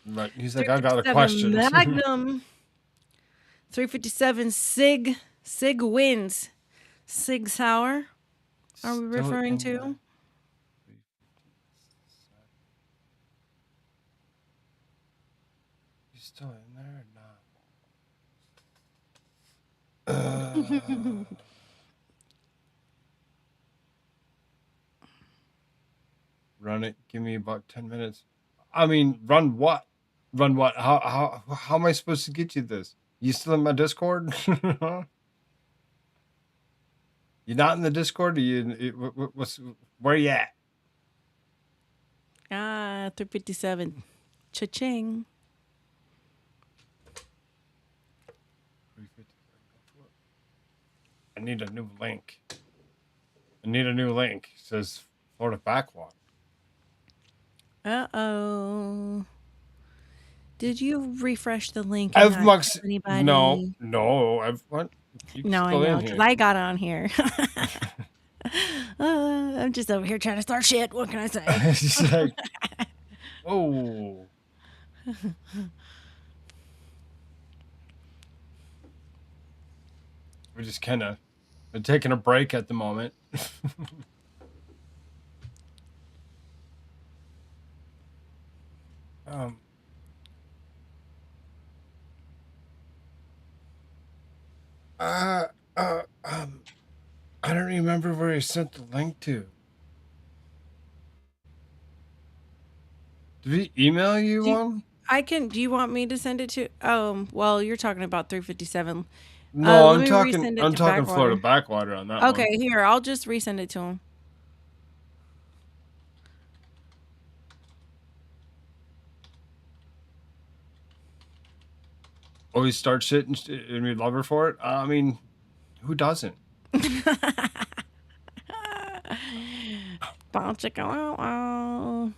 Right. He's like, I got a question. Magnum. 357 Sig wins. Sig Sauer. Are we Still referring in to? there. You still in there or not? Run it. Give me about 10 minutes. I mean, run what? Run what? How am I supposed to get you this? You still in my Discord? You're not in the Discord? Or where you at? 357. Cha-ching. I need a new link. It says Florida Backwater. Uh-oh. Did you refresh the link? and not Evmux. tell anybody? No. What? No, I know, because I got on here. I'm just over here trying to start shit. What can I say? She's like, oh. We're just kind of taking a break at the moment. Um, uh, uh, um, I don't remember where he sent the link to. Did he email you one? Do you want me to send it to? Well, you're talking about 357. No, Let me resend it I'm to talking Florida Backwater. Backwater on that one. Okay, here, I'll just resend it to him. Always start shit and we love her for it. I mean, who doesn't? Bow chicka wow wow.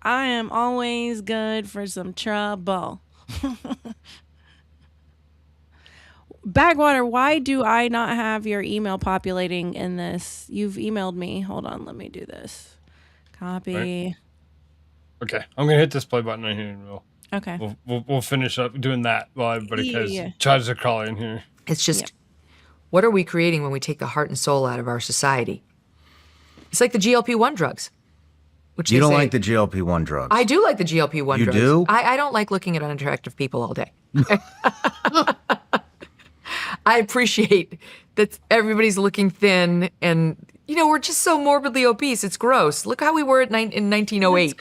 I am always good for some trouble. Backwater, why do I not have your email populating in this? You've emailed me. Hold on, let me do this. Copy. Right. Okay, I'm gonna hit this play button right here and Okay. we'll finish up doing that while everybody Yeah. tries to crawl in here. It's just, what are we creating when we take the heart and soul out of our society? It's like the GLP-1 drugs. Which You they don't say- like the GLP-1 drugs. I do like the GLP-1 You drugs. do? I don't like looking at unattractive people all day. I appreciate that everybody's looking thin and, we're just so morbidly obese. It's gross. Look how we were in 1908,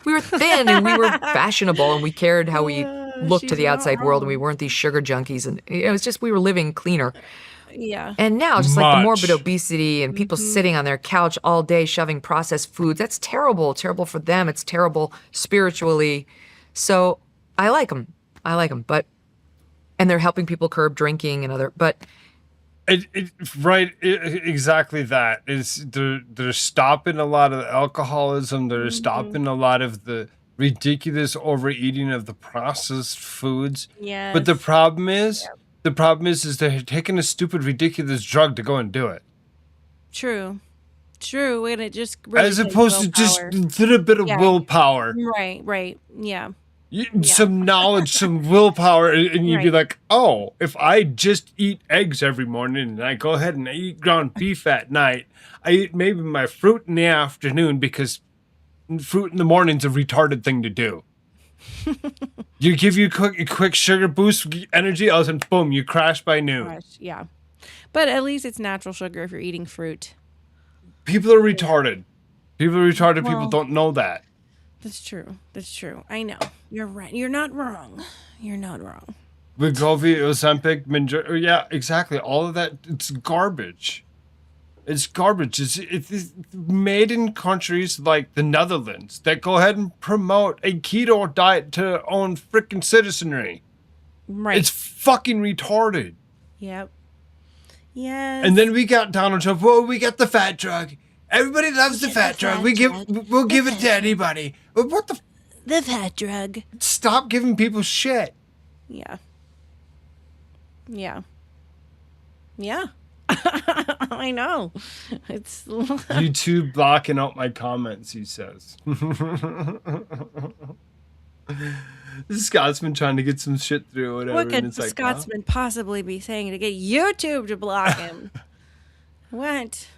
We were thin and we were fashionable and we cared how we looked to the outside world and we weren't these sugar junkies. And it's just we were living cleaner. Yeah. And now, just like the Much. morbid obesity and people sitting on their couch all day shoving processed foods, that's terrible. Terrible for them. It's terrible spiritually. So I like them. And they're helping people curb drinking and Exactly that. They're stopping a lot of the alcoholism. They're stopping a lot of the ridiculous overeating of the processed foods. Yes. But the problem is they're taking a stupid, ridiculous drug to go and do it. True, and it just really As takes opposed to just willpower. a little bit of willpower. Right. Yeah. Some knowledge, some willpower, and you'd be Right. like, oh, if I just eat eggs every morning and I go ahead and I eat ground beef at night, I eat maybe my fruit in the afternoon because fruit in the morning's a retarded thing to do. You give you a quick sugar boost, energy, all of a sudden, boom, you crash by noon. Gosh, yeah. But at least it's natural sugar if you're eating fruit. People are retarded. People Well- don't know that. That's true. I know. You're right. You're not wrong. Wegovy, Ozempic, Minjer, yeah, exactly. All of that, it's garbage. It's garbage. It's made in countries like the Netherlands that go ahead and promote a keto diet to their own freaking citizenry. Right. It's fucking retarded. Yep. Yes. And then we got Donald Trump. Well, we got the fat drug. Everybody loves the fat drug. We'll give it to anybody. But what the fat drug. Stop giving people shit. Yeah. I know. It's YouTube blocking out my comments, he says. This Scotsman trying to get some shit through, whatever. what could and it's the like, Scotsman possibly be saying to get YouTube to block him? What?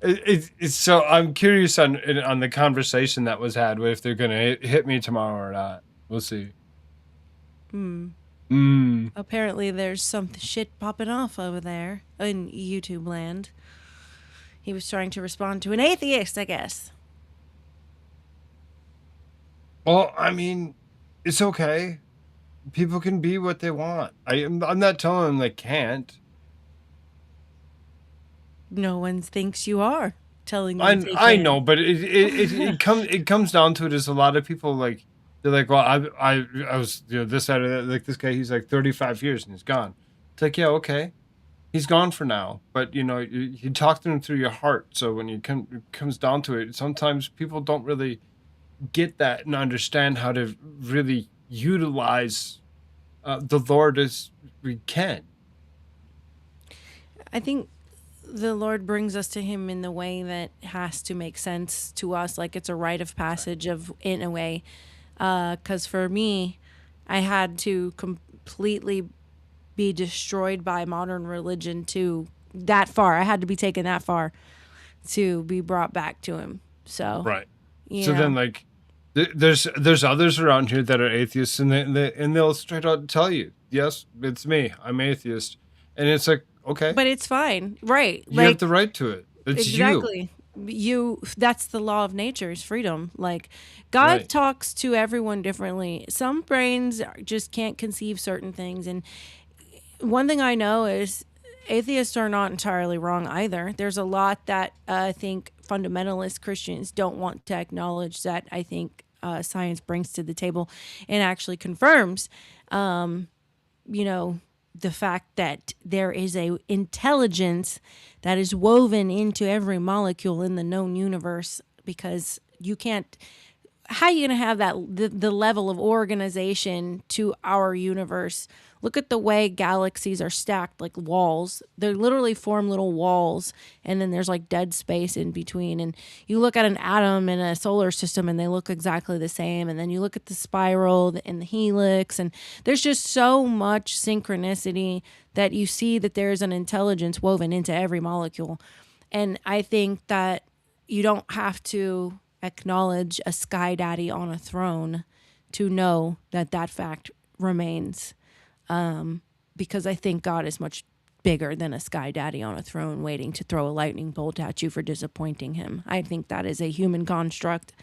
It's so I'm curious on the conversation that was had, if they're gonna hit me tomorrow or not. We'll see. Apparently, there's some shit popping off over there in YouTube land. He was trying to respond to an atheist, I guess. Well, I mean, it's okay. People can be what they want. I'm not telling them they can't. No one thinks you are telling them. I know, but it comes down to it. Is a lot of people like they're like, well, I was this side of that, like this guy. He's like 35 years and he's gone. It's like, yeah, okay, he's gone for now. But you talk to him through your heart. So when it comes down to it, sometimes people don't really get that and understand how to really utilize the Lord as we can. I think the Lord brings us to him in the way that has to make sense to us, like it's a rite of passage in a way. Because for me, I had to completely be destroyed by modern religion to that far. I had to be taken that far to be brought back to him. So Right. you So know. then, like, There's others around here that are atheists, and they'll straight out tell you, yes, it's me, I'm atheist, and it's like, okay, But it's fine, right? you have Like the right to it. It's you, exactly. That's the law of nature is freedom. Like God right? talks to everyone differently. Some brains just can't conceive certain things, and one thing I know is atheists are not entirely wrong either. There's a lot that I think fundamentalist Christians don't want to acknowledge that I think science brings to the table and actually confirms, you know, the fact that there is a intelligence that is woven into every molecule in the known universe, because you can't, how are you going to have that the level of organization to our universe? Look at the way galaxies are stacked like walls. They literally form little walls, and then there's like dead space in between. And you look at an atom in a solar system and they look exactly the same. And then you look at the spiral and the helix, and there's just so much synchronicity that you see that there's an intelligence woven into every molecule. And I think that you don't have to acknowledge a sky daddy on a throne to know that that fact remains, because I think God is much bigger than a sky daddy on a throne waiting to throw a lightning bolt at you for disappointing him. I think that is a human construct,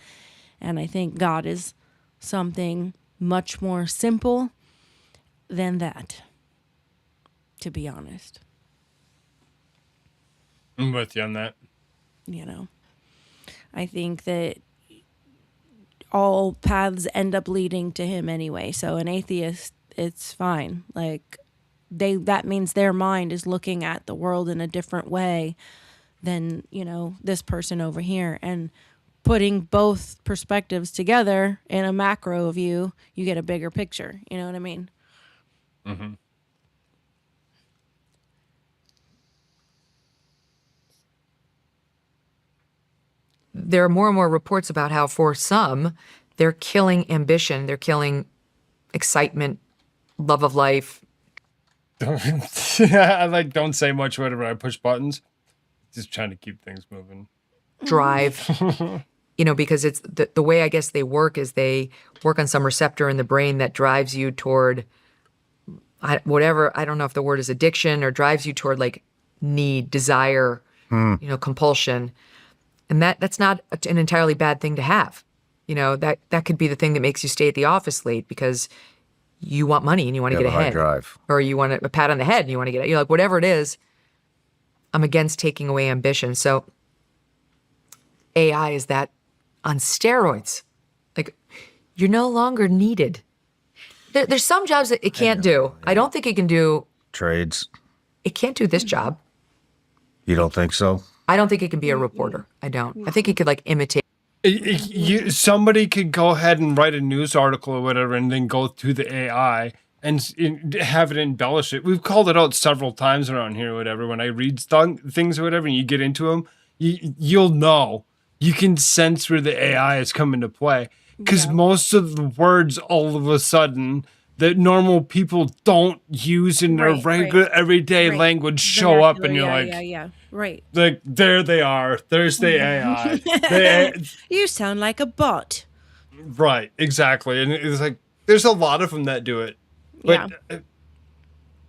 and I think God is something much more simple than that, to be honest. I'm with you on that. You know, I think that all paths end up leading to him anyway. So an atheist, it's fine. Like that means their mind is looking at the world in a different way than, you know, this person over here. And putting both perspectives together in a macro view, you get a bigger picture. You know what I mean? Mm-hmm. There are more and more reports about how for some, they're killing ambition, they're killing excitement, love of life. I don't say much whenever I push buttons. Just trying to keep things moving. Drive. Because it's the way I guess they work is they work on some receptor in the brain that drives you toward whatever, I don't know if the word is addiction, or drives you toward like need, desire, compulsion. And that's not an entirely bad thing to have. That could be the thing that makes you stay at the office late because you want money and you want to get a high ahead. drive. Or you want a pat on the head and you want to get, like, whatever it is, I'm against taking away ambition. So AI is that on steroids. Like, you're no longer needed. There's some jobs that it can't do. Yeah. I don't think it can do trades. It can't do this job. You don't think so? I don't think it can be a reporter. I don't. I think it could imitate. Somebody could go ahead and write a news article or whatever, and then go through the AI and have it embellish it. We've called it out several times around here or whatever. When I read things or whatever, and you get into them, you'll know. You can sense where the AI is coming to play. Because most of the words all of a sudden that normal people don't use in their regular everyday language show up, and you're right. Like, there they are. There's the AI. You sound like a bot. Right, exactly. And it's like, there's a lot of them that do it. But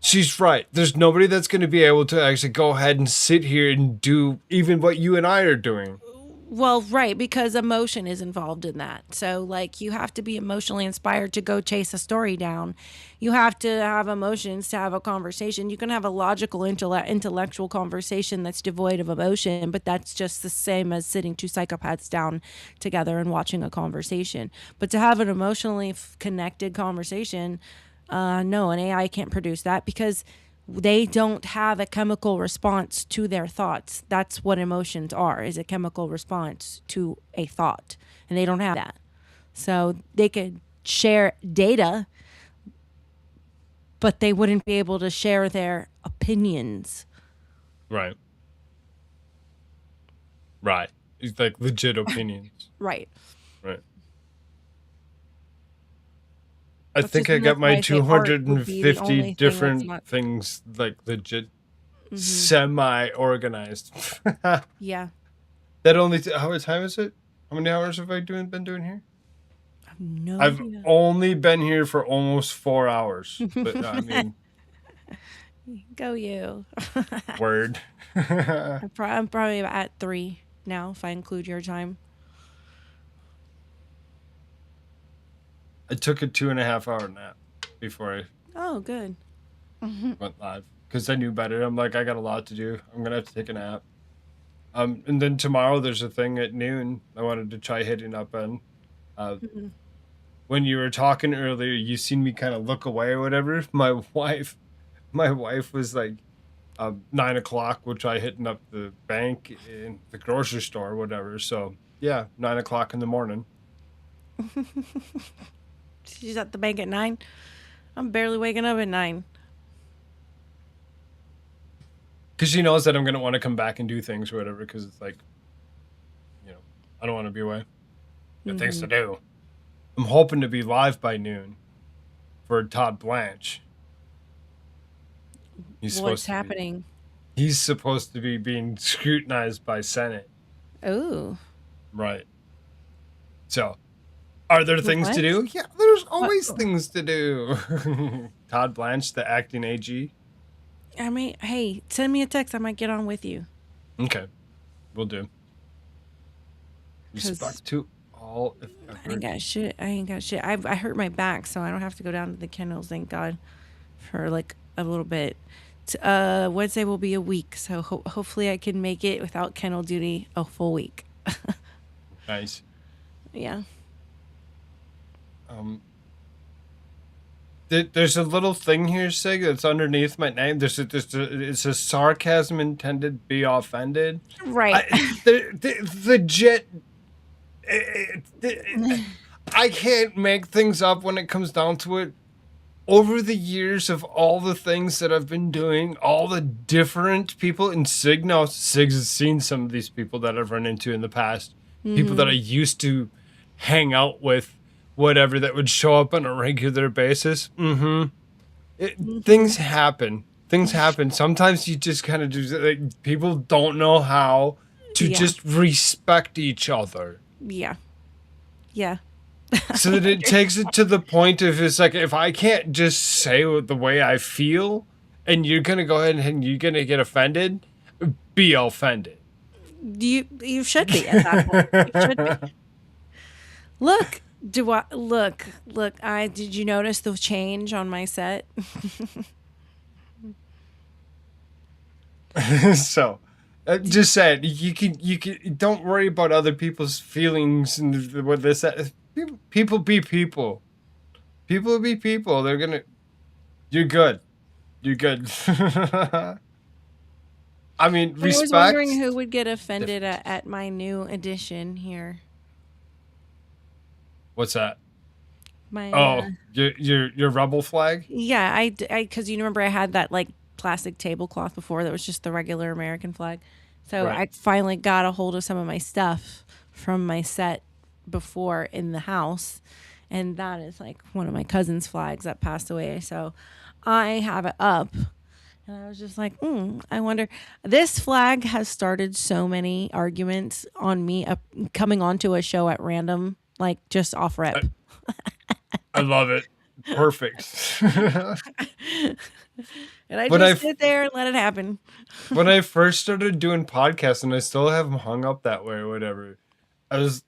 she's right. There's nobody that's going to be able to actually go ahead and sit here and do even what you and I are doing. Well, right, because emotion is involved in that. So, you have to be emotionally inspired to go chase a story down. You have to have emotions to have a conversation. You can have a logical, intellectual conversation that's devoid of emotion, but that's just the same as sitting two psychopaths down together and watching a conversation. But to have an emotionally connected conversation, no, an AI can't produce that because they don't have a chemical response to their thoughts. That's what emotions are, is a chemical response to a thought. And they don't have that. So they could share data, but they wouldn't be able to share their opinions. Right. Right. It's like legit opinions. Right. Right. I think I got my 250 different things legit semi-organized. Yeah. That only how much time is it? How many hours have I been doing here? No I've idea. only been here for almost 4 hours. But I mean, Go you. word. I'm probably at 3 now if I include your time. I took a 2.5 hour nap before I Oh, good. went live because I knew better. I'm like, I got a lot to do. I'm gonna have to take a nap. And then tomorrow there's a thing at noon I wanted to try hitting up on. Mhm. When you were talking earlier, you seen me kind of look away or whatever. My wife was like, 9 o'clock. We'll try hitting up the bank in the grocery store or whatever. So yeah, 9 o'clock in the morning. She's at the bank at 9. I'm barely waking up at 9. Because she knows that I'm gonna want to come back and do things or whatever. Because it's like, I don't want to be away. Got things to do. I'm hoping to be live by noon for Todd Blanche. What's happening? He's supposed to be being scrutinized by Senate. Oh. Right. So, are there things to What? do? Yeah, there's always things to do. Todd Blanche, the acting AG. I mean, hey, send me a text. I might get on with you. Okay, we'll do. 'Cause Respect to all. If I ain't got shit. I hurt my back, so I don't have to go down to the kennels, thank God, for like a little bit. Wednesday will be a week, so hopefully I can make it without kennel duty a full week. Nice. Yeah. There's a little thing here, Sig, that's underneath my name. It's a sarcasm intended to be offended. Right. Legit. I can't make things up when it comes down to it. Over the years of all the things that I've been doing, all the different people, and Sig has seen some of these people that I've run into in the past, people that I used to hang out with, whatever, that would show up on a regular basis. Things happen. Things happen. Sometimes you just kind of do, like, people don't know how to just respect each other. Yeah. Yeah. So that it takes it to the point of, it's like, if I can't just say the way I feel and you're going to go ahead and you're going to get offended, be offended. You should be at that point. You should be. Look, did you notice the change on my set? So, just said, you can don't worry about other people's feelings and what this. People be people. People be people. They're gonna. You're good. You're good. I mean, respect. I was wondering who would get offended at my new addition here. What's that? My your rebel flag? Yeah, I because you remember I had that like plastic tablecloth before that was just the regular American flag. So Right. I finally got a hold of some of my stuff from my set before in the house, and that is like one of my cousin's flags that passed away. So I have it up, and I was just like, I wonder. This flag has started so many arguments on me coming onto a show at random, like just off rep. I love it. Perfect. And I But just sit there and let it happen. When I first started doing podcasts, and I still have them hung up that way or whatever, I was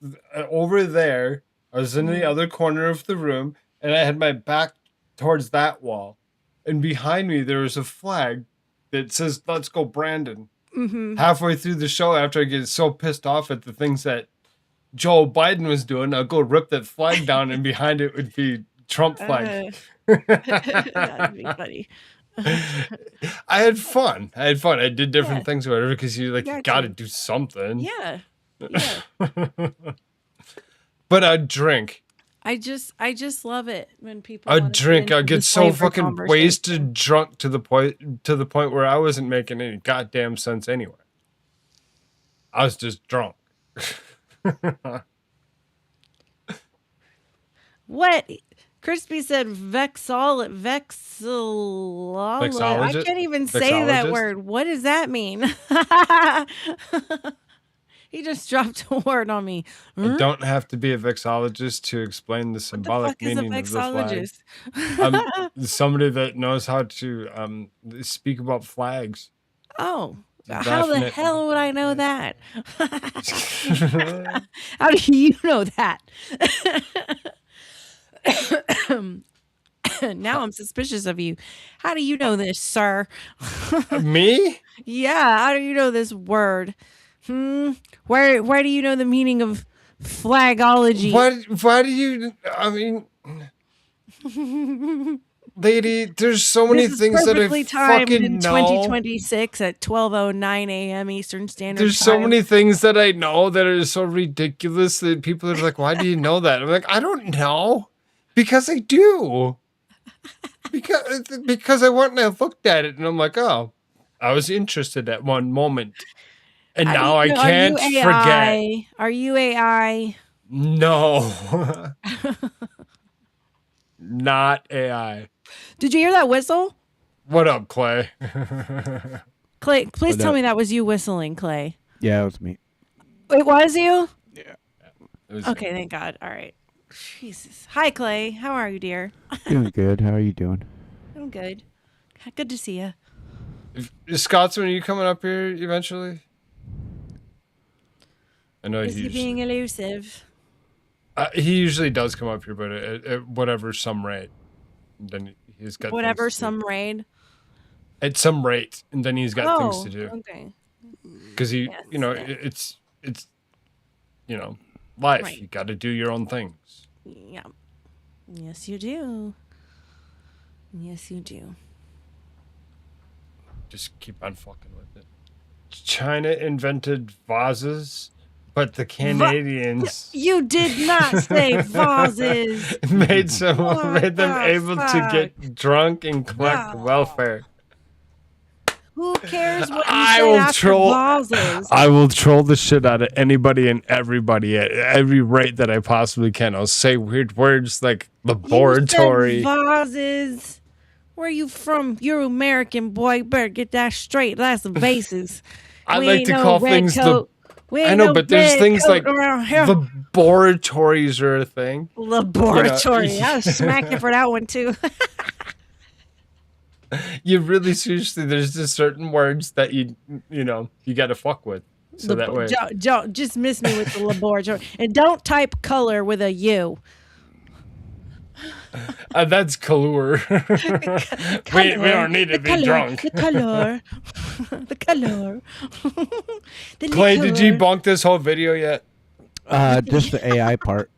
over there. I was in the other corner of the room, and I had my back towards that wall. And behind me, there was a flag that says, "Let's go, Brandon." Halfway through the show, after I get so pissed off at the things that Joe Biden was doing, I'll go rip that flag down, and behind it would be Trump flag. That'd be funny. I had fun. I did different things or whatever, because you Gotcha. got to do something. Yeah. But I'd drink. I just love it when people I'd wanna get drink. into I'd get this so flavor fucking conversation. wasted drunk to the point where I wasn't making any goddamn sense anyway. I was just drunk. What? Crispy said vexologist. I can't even say that Vexologist? word. What does that mean? He just dropped a word on me. I don't have to be a vexologist to explain the What the symbolic fuck is a meaning of the flag. vexologist? Somebody that knows how to speak about flags. Oh, how the Definite- hell would I know that? How do you know that? Now I'm suspicious of you. How do you know this, sir? Me? Yeah, how do you know this word? Where do you know the meaning of flagology? Why do you? I mean, lady, there's so many This is things that I perfectly timed fucking in know. 2026 at 12:09 a.m. Eastern Standard There's Time. so many things that I know that are so ridiculous that people are like, "Why do you know that?" I'm like, "I don't know, because I do." Because I went and I looked at it and I'm like, "Oh, I was interested at one moment, and How do now I you know- can't are you forget." AI? Are you AI? No, not AI. Did you hear that whistle? What up, Clay? Clay, please What tell up? me that was you whistling, Clay. Yeah, it was me. It was you? It was- Okay, thank God. All right. Jesus. Hi, Clay. How are you, dear? Doing good. How are you doing? I'm good. Good to see you. Scotsman, are you coming up here eventually? I know Is he being elusive? he usually does come up here, but at whatever some rate. And then he's got Whatever, things to do. some raid. At some rate, and then he's got things to do. Okay. Because he, Yes, you know, yes. it's, you know, life. Right. You got to do your own things. Yeah. Yes, you do. Yes, you do. Just keep on fucking with it. China invented vases, but the Canadians You did not say vases. made them the able to get drunk and collect welfare. Who cares what you I say will after troll. vases? I will troll the shit out of anybody and everybody at every rate that I possibly can. I'll say weird words like laboratory. You said vases. Where are you from? You're American, boy. You better get that straight. That's vases. I We like ain't to no call red things coat. We I ain't know, no but there's red things coat like around here. laboratories are a thing. Laboratory. You know, I'll smack you for that one too. You really seriously, there's just certain words that you got to fuck with. So that way, Don't just miss me with the laboratory, and don't type color with a U. that's color. we don't need to be drunk. The color, the color. The Clay, did you liquor. debunk this whole video yet? Just the AI part.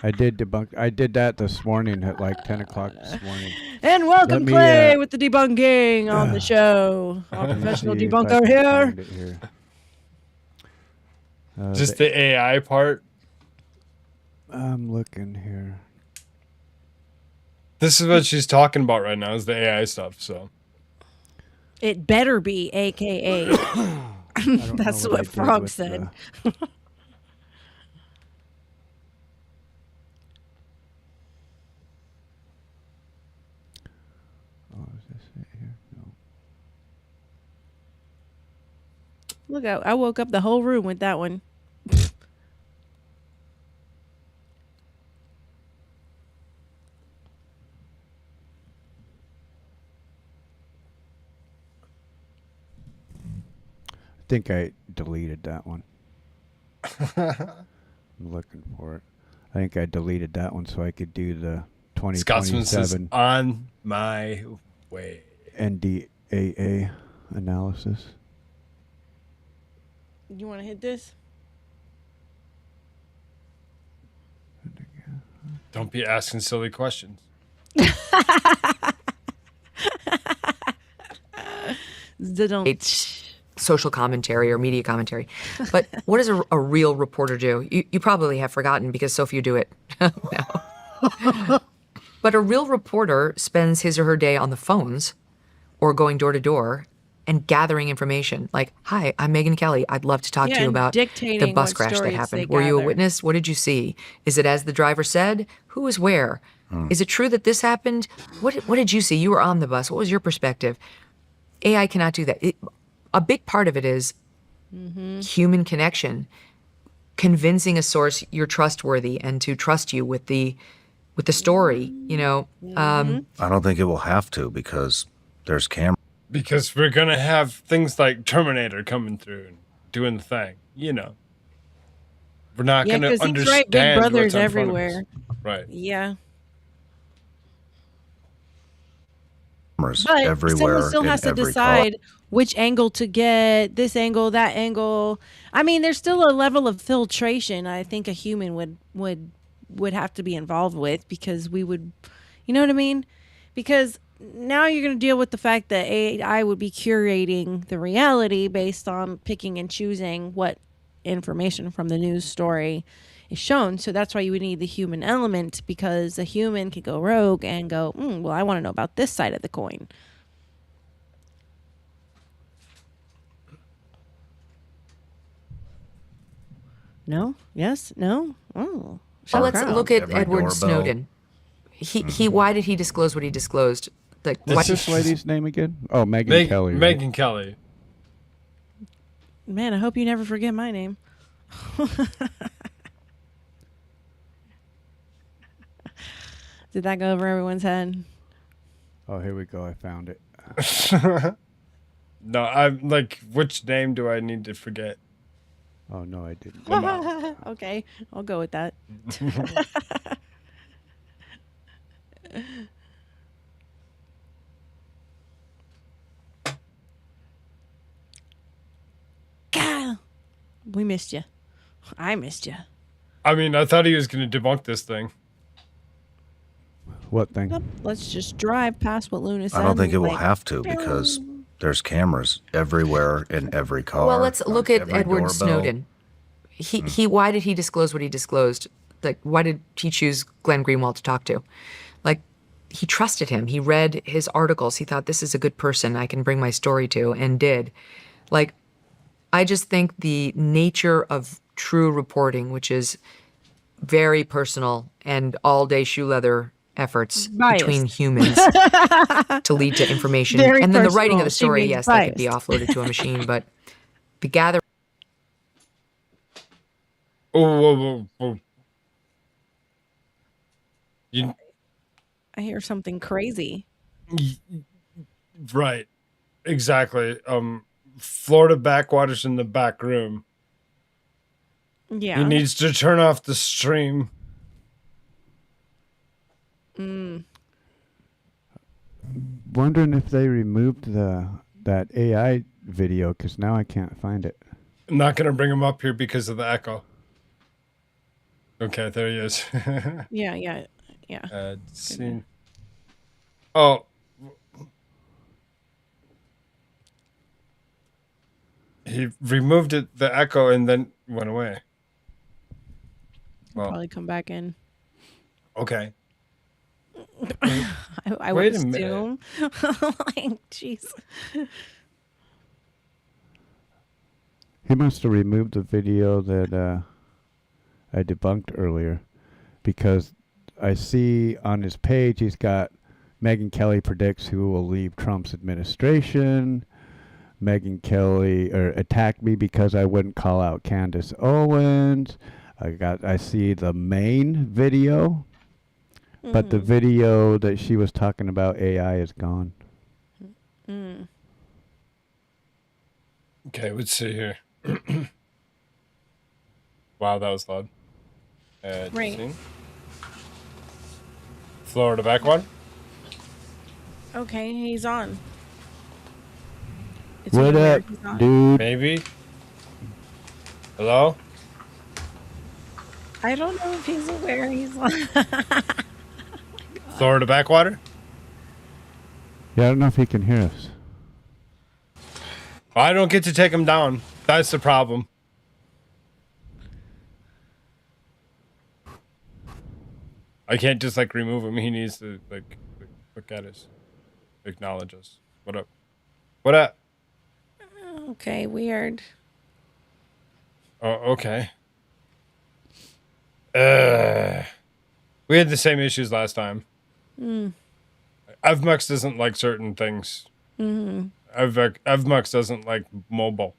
I did debunk. I did that this morning at like 10 o'clock this morning. And welcome, Let me, Clay, with the debunking on the show. Our Let me professional see if I debunker can here. find it here. Just the AI part. I'm looking here. This is what she's talking about right now is the AI stuff. So It better be AKA. I don't That's know what I did Frog with said. Oh, is this it here? No. Look, I woke up the whole room with that one. I think I deleted that one. I'm looking for it. I think I deleted that one so I could do the Scotsman says 2027 on my way. NDAA analysis. You want to hit this? Don't be asking silly questions. It's social commentary or media commentary. But what does a real reporter do? You probably have forgotten because so few do it now. But a real reporter spends his or her day on the phones or going door to door and gathering information. Like, hi, I'm Megan Kelly. I'd love to talk to you and about the dictating bus what crash that stories happened. they Were you a gather. witness? What did you see? Is it as the driver said? Who was where? Is it true that this happened? What did you see? You were on the bus. What was your perspective? AI cannot do that. A big part of it is human connection, convincing a source you're trustworthy and to trust you with the story, you know. I don't think it will have to because there's cameras. Because we're gonna have things like Terminator coming through and doing the thing, you know. We're not Yeah, gonna because he's understand right. Big what's Brother's in front of us. everywhere. Right. Yeah. Cameras But everywhere someone still in has to every car. decide which angle to get, this angle, that angle. I mean, there's still a level of filtration I think a human would have to be involved with, because we would, you know what I mean? Because now you're going to deal with the fact that AI would be curating the reality based on picking and choosing what information from the news story is shown. So that's why you would need the human element, because a human could go rogue and go, well, I want to know about this side of the coin. No? Yes? No? Oh. Well, let's crowd. look at Every Edward doorbell. Snowden. He why did he disclose what he disclosed? Like, What's this lady's name again? Oh, Megan Kelly. right? Megan Kelly. Man, I hope you never forget my name. Did that go over everyone's head? Oh, here we go. I found it. No, I'm like, which name do I need to forget? Oh, no, I didn't. Okay, I'll go with that. God, we missed you. I missed you. I mean, I thought he was going to debunk this thing. What thing? Nope, let's just drive past what Luna said. I don't think it will like, have to because there's cameras everywhere in every car. well, let's look on at every Edward doorbell. Snowden. He why did he disclose what he disclosed? Like, why did he choose Glenn Greenwald to talk to? Like, he trusted him. He read his articles. He thought, this is a good person I can bring my story to, and did. Like, I just think the nature of true reporting, which is very personal and all-day shoe leather efforts Biased. between humans to lead to information. Very And then the writing of personal. the story, She means yes, that could be biased. offloaded to a machine, but the gathering. Oh. You, I hear something crazy. right. Exactly. Florida backwaters in the back room. Yeah. He needs to turn off the stream. Wondering if they removed that AI video, because now I can't find it. I'm not going to bring him up here because of the echo. Okay, there he is. Yeah. Scene. Oh. He removed the echo and then went away. Well, Probably come back in. okay. I would Wait a minute. assume. Like, jeez. He must have removed the video that I debunked earlier, because I see on his page he's got Megyn Kelly predicts who will leave Trump's administration. Megyn Kelly attacked me because I wouldn't call out Candace Owens. I see the main video, but the video that she was talking about AI is gone. Okay, let's see here. Wow, that was loud. Right. Scene. Florida backwater. Okay, he's on. It's What over there. up, He's on. dude? Maybe. Hello? I don't know if he's aware he's on. Florida backwater? Yeah, I don't know if he can hear us. I don't get to take him down. That's the problem. I can't just like remove him. He needs to like look at us, acknowledge us. What up? What up? Okay, weird. Oh, okay. We had the same issues last time. Avmux doesn't like certain things. Avmux doesn't like mobile.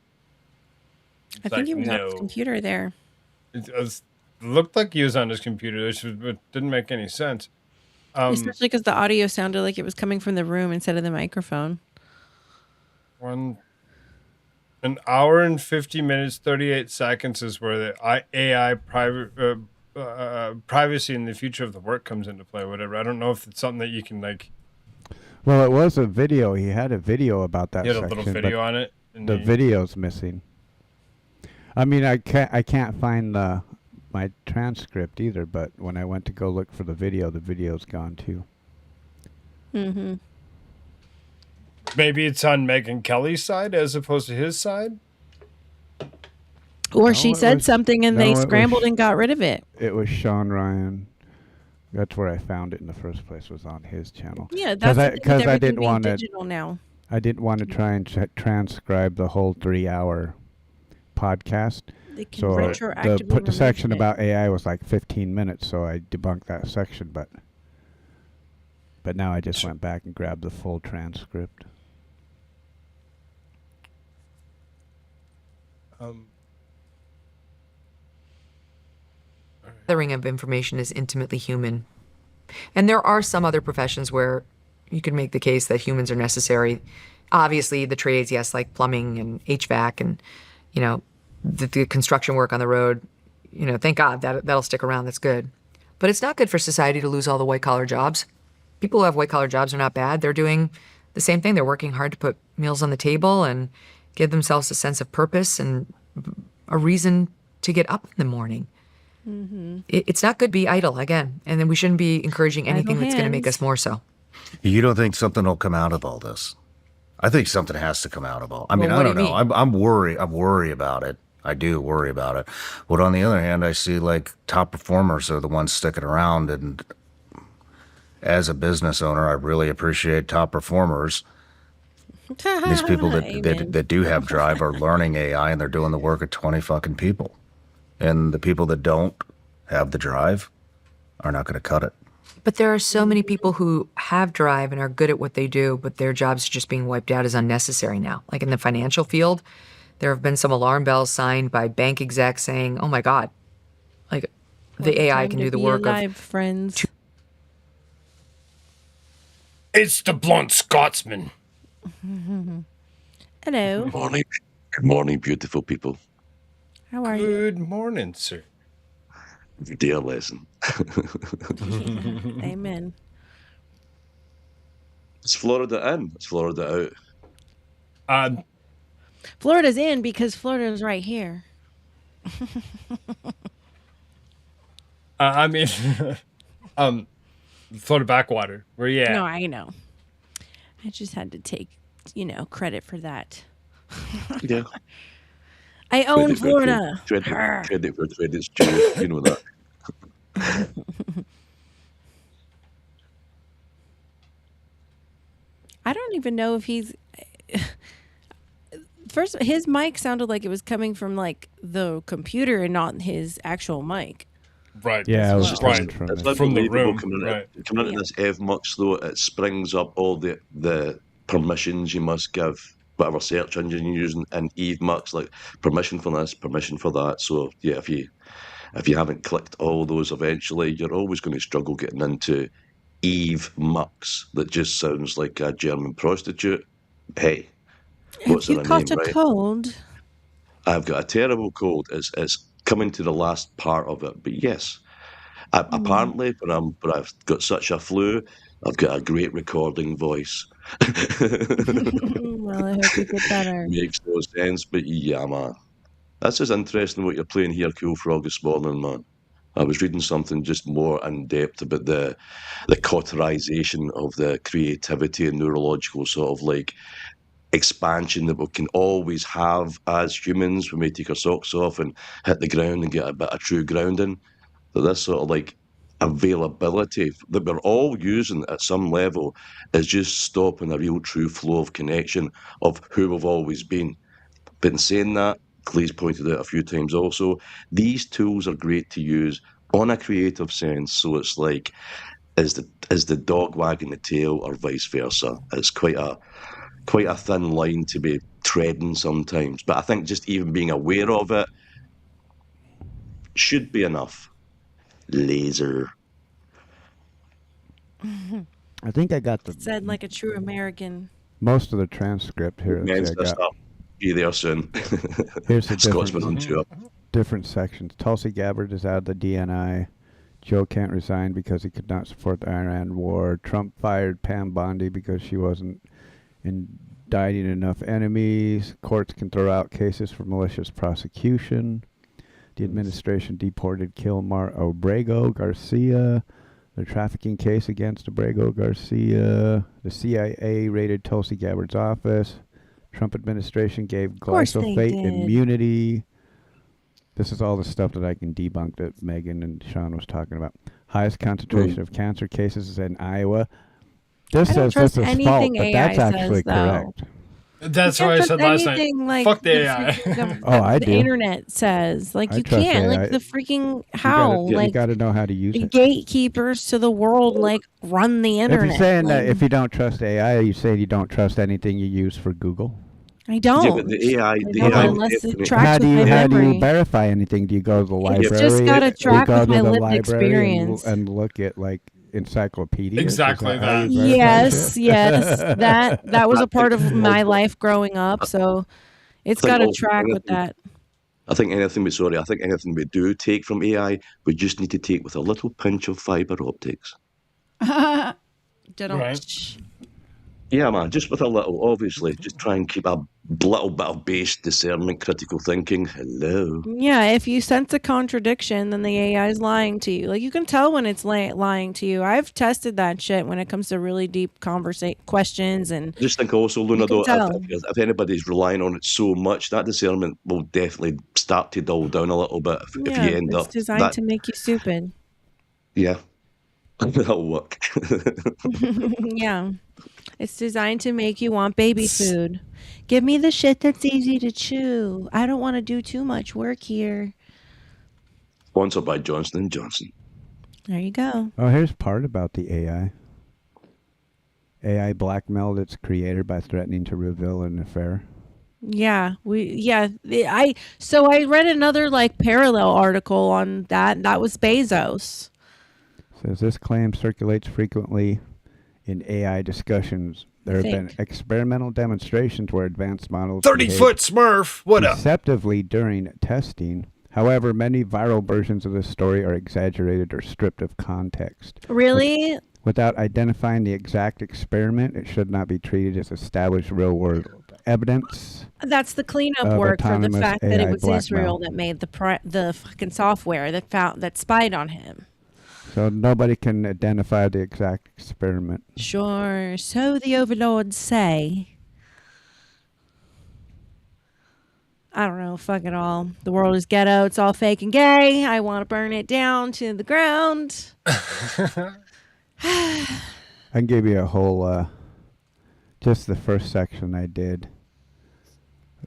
I think he was on his computer there. It looked like he was on his computer, but didn't make any sense. Especially because the audio sounded like it was coming from the room instead of the microphone. 1 hour and 50 minutes, 38 seconds is where the AI privacy and the future of the work comes into play, whatever. I don't know if it's something that you can like. Well, it was a video. He had a video about that. He had a little video on it. The video's missing. I mean, I can't find my transcript either. But when I went to go look for the video's gone too. Mm-hmm. Maybe it's on Megyn Kelly's side as opposed to his side. Or she said something and they scrambled and got rid of it. It was Sean Ryan. That's where I found it in the first place. Was on his channel. Yeah, that's because I didn't want to. Digital now. I didn't want to try and transcribe the whole 3-hour podcast. They can so retroactively the section about AI was like 15 minutes, so I debunked that section. But now I just went back and grabbed the full transcript. Gathering of information is intimately human. And there are some other professions where you could make the case that humans are necessary. Obviously, the trades, yes, like plumbing and HVAC and, you know, the construction work on the road, you know, thank God that'll stick around. That's good. But it's not good for society to lose all the white-collar jobs. People who have white-collar jobs are not bad. They're doing the same thing. They're working hard to put meals on the table and give themselves a sense of purpose and a reason to get up in the morning. Mm-hmm. It's not good to be idle, again. And then we shouldn't be encouraging anything that's going to make us more so. You don't think something will come out of all this? I think something has to come out of all. I mean, I don't know. I'm worried. I'm worried about it. I do worry about it. But on the other hand, I see like top performers are the ones sticking around. And as a business owner, I really appreciate top performers. These people that do have drive are learning AI and they're doing the work of 20 fucking people. And the people that don't have the drive are not going to cut it. But there are so many people who have drive and are good at what they do, but their jobs are just being wiped out as unnecessary now. Like in the financial field, there have been some alarm bells signed by bank execs saying, oh my God, like the AI can do the work of friends. It's the blunt Scotsman. Hello. Good morning, beautiful people. How are you? Good morning, sir. Dear lesson. Amen. Is Florida in? Is Florida out? Florida's in because Florida's right here. I mean, Florida backwater. Where you at? No, I know. I just had to take, credit for that. Yeah. I own Florida. Credit for credit's due. You know that. I don't even know if he's. First, his mic sounded like it was coming from like the computer and not his actual mic. Right. Yeah, it was just right from the room. Coming into this EvMux though, it springs up all the permissions you must give, whatever search engine you're using, and EvMux, like permission for this, permission for that. So yeah, if you haven't clicked all those eventually, you're always going to struggle getting into EvMux. That just sounds like a German prostitute. Hey, what's you her caught name, a right? cold. I've got a terrible cold. It's coming to the last part of it, but yes. Apparently, but I've got such a flu, I've got a great recording voice. Well, I hope you get better. Makes no sense, but yeah, man. That's just interesting what you're playing here, Koolfrogg, this morning, man. I was reading something just more in depth about the cauterization of the creativity and neurological sort of like expansion that we can always have as humans when we take our socks off and hit the ground and get a bit of true grounding. That this sort of like availability that we're all using at some level is just stopping a real true flow of connection of who we've always been. But in saying that, Clay's pointed out a few times also, these tools are great to use on a creative sense. So it's like, is the dog wagging the tail or vice versa? It's quite a quite a thin line to be treading sometimes. But I think just even being aware of it should be enough. Laser. I think I got Said like a true American. most of the transcript here. Let's see, Men's I got. stuff. Be there soon. Here's the Scotsman on tour. different sections. Tulsi Gabbard is out of the DNI. Joe can't resign because he could not support the Iran war. Trump fired Pam Bondi because she wasn't indicting enough enemies. Courts can throw out cases for malicious prosecution. The administration deported Kilmar Obrego Garcia. The trafficking case against Obrego Garcia. The CIA raided Tulsi Gabbard's office. Trump administration gave glyphosate immunity. This is all the stuff that I can debunk that Megan and Sean was talking about. Highest concentration of cancer cases is in Iowa. This says this is false, but that's actually correct. That's what I said last night. Like Fuck the AI. I the do. internet says. Like, I you trust can't. AI. Like, the freaking how? You Like, got to know how to use it. gatekeepers to the world, like, run the internet. If you're saying like, that if you don't trust AI, are you saying you don't trust anything you use for Google? I don't. Yeah, but the AI, unless it tracks How do with you my how do memory. you verify anything? Do you go to the library? It's just got to track with my lived library experience. and look at like encyclopedias? Exactly that. Yes, yes. That was a part of my life growing up, so it's got to track with that. I think anything we do take from AI, we just need to take with a little pinch of fiber optics. Right. Yeah, man, just with a little, obviously. Just try and keep a little bit of base discernment, critical thinking. Hello. Yeah, if you sense a contradiction, then the AI is lying to you. Like, you can tell when it's lying to you. I've tested that shit when it comes to really deep questions. And Just think also, Luna, though, tell. if anybody's relying on it so much, that discernment will definitely start to dull down a little bit if yeah, you end it's up. designed to make you stupid. Yeah. That'll work. Yeah. It's designed to make you want baby food. Give me the shit that's easy to chew. I don't want to do too much work here. Sponsored by Johnson & Johnson. There you go. Oh, here's part about the AI. AI blackmailed its creator by threatening to reveal an affair. Yeah, I read another like parallel article on that. That was Bezos. Says this claim circulates frequently in AI discussions. There have been experimental demonstrations where advanced models 30-foot Smurf. What up? Deceptively during testing. However, many viral versions of this story are exaggerated or stripped of context. Really? Without identifying the exact experiment, it should not be treated as established real-world evidence. That's the cleanup work for the fact that it was blackmail. Israel that made the fucking software that spied on him. So nobody can identify the exact experiment. Sure. So the overlords say. I don't know. Fuck it all. The world is ghetto. It's all fake and gay. I want to burn it down to the ground. I can give you a whole, just the first section I did.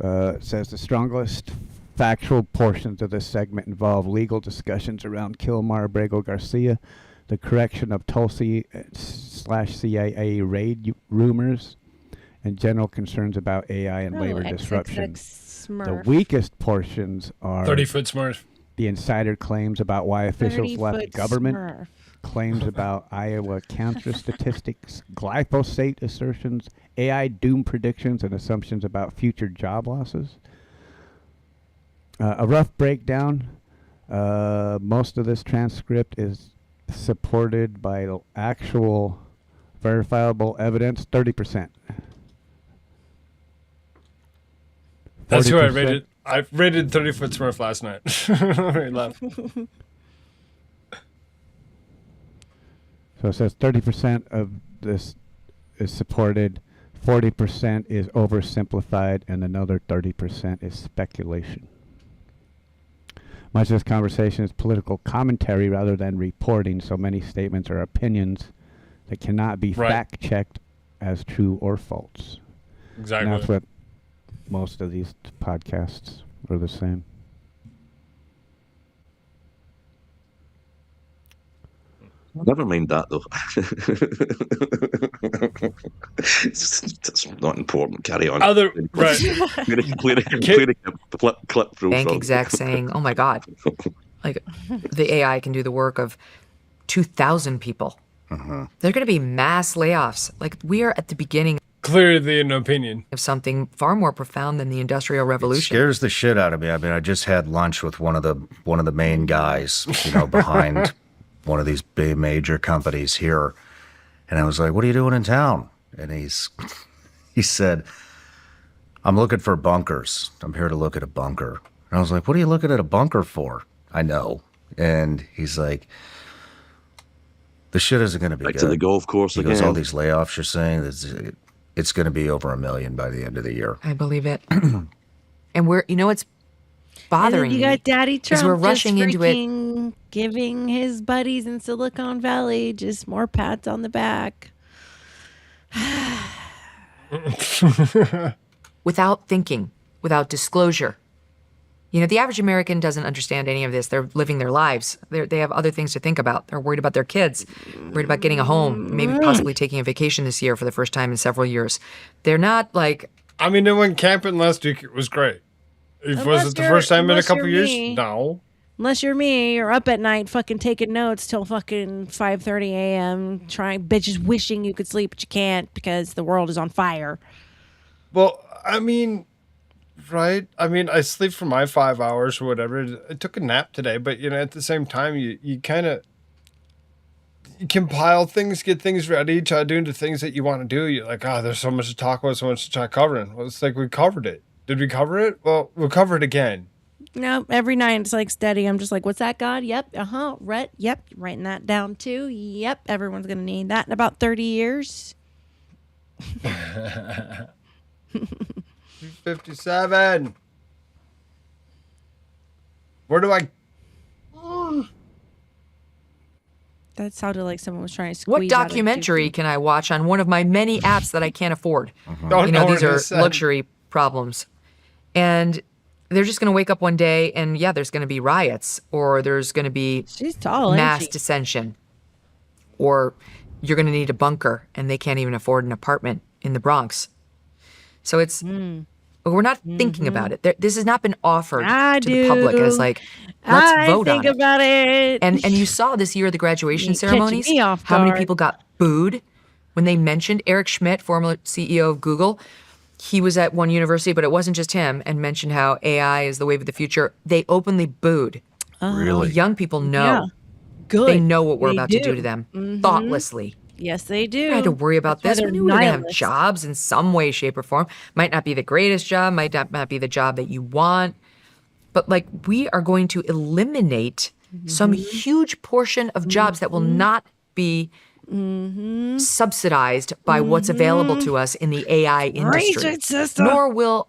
It says the strongest factual portions of this segment involve legal discussions around Kilmar Obrego Garcia, the correction of Tulsi/CIA raid rumors, and general concerns about AI and labor disruption. The weakest portions are 30-foot Smurf. The insider claims about why officials left government, Smurf. claims about Iowa cancer statistics, glyphosate assertions, AI doom predictions, and assumptions about future job losses. A rough breakdown. Most of this transcript is supported by actual verifiable evidence, 30%. That's who I rated. I rated 30-foot Smurf last night. He left. So it says 30% of this is supported, 40% is oversimplified, and another 30% is speculation. Much of this conversation is political commentary rather than reporting, so many statements are opinions that cannot be fact-checked as true or false. Exactly. And that's what most of these podcasts are the same. Never mind that, though. It's not important. Carry on. Right. Play the clip, Bank Frog. exec saying, "Oh my God, like the AI can do the work of 2,000 people." There are going to be mass layoffs. Like we are at the beginning Clearly an opinion of something far more profound than the Industrial Revolution. Scares the shit out of me. I mean, I just had lunch with one of the main guys, behind one of these big major companies here, and I was like, "What are you doing in town?" And he said, "I'm looking for bunkers. I'm here to look at a bunker." And I was like, "What are you looking at a bunker for?" I know. And he's like, "The shit isn't going to be Back good." to the golf course He again. goes, "All these layoffs you're saying, it's going to be over 1 million by the end of the year." I believe it. And what's bothering and then you got me Daddy Trump is we're rushing just into it. freaking giving his buddies in Silicon Valley just more pats on the back. Without thinking, without disclosure. The average American doesn't understand any of this. They're living their lives. They have other things to think about. They're worried about their kids, worried about getting a home, maybe possibly taking a vacation this year for the first time in several years. They're not like... I mean, they went camping last week. It was great. Was it the first time in a couple years? No. Unless you're me, you're up at night fucking taking notes till fucking 5:30 a.m. bitches wishing you could sleep, but you can't because the world is on fire. Well, I mean... Right. I mean, I sleep for my 5 hours or whatever. I took a nap today, but at the same time, you kind of compile things, get things ready, try doing the things that you want to do. You're like, there's so much to talk about, so much to try covering. Well, it's like we covered it. Did we cover it? Well, we'll cover it again. No, every night it's like steady. I'm just like, what's that, God? Yep. Right. Yep. Writing that down too. Yep. Everyone's gonna need that in about 30 years. 257. Where do I... That sounded like someone was trying to squeeze. What documentary can I watch on one of my many apps that I can't afford? These are luxury problems. And they're just going to wake up one day and, there's going to be riots, or there's going to be mass dissension, or you're going to need a bunker and they can't even afford an apartment in the Bronx. So it's, we're not thinking about it. This has not been offered to the public as like, let's vote on it. Think about it. And you saw this year at the graduation ceremonies, how many people got booed when they mentioned Eric Schmidt, former CEO of Google. He was at one university, but it wasn't just him, and mentioned how AI is the wave of the future. They openly booed. Really? The young people know. Yeah. Good. They know what we're about to do to them thoughtlessly. Yes, they do. I had to worry about this. We knew we were going to have nihilists. jobs in some way, shape, or form. Might not be the greatest job, might not be the job that you want. But like, we are going to eliminate some huge portion of jobs that will not be subsidized by what's available to us in the AI industry. Reach it, sister. Nor will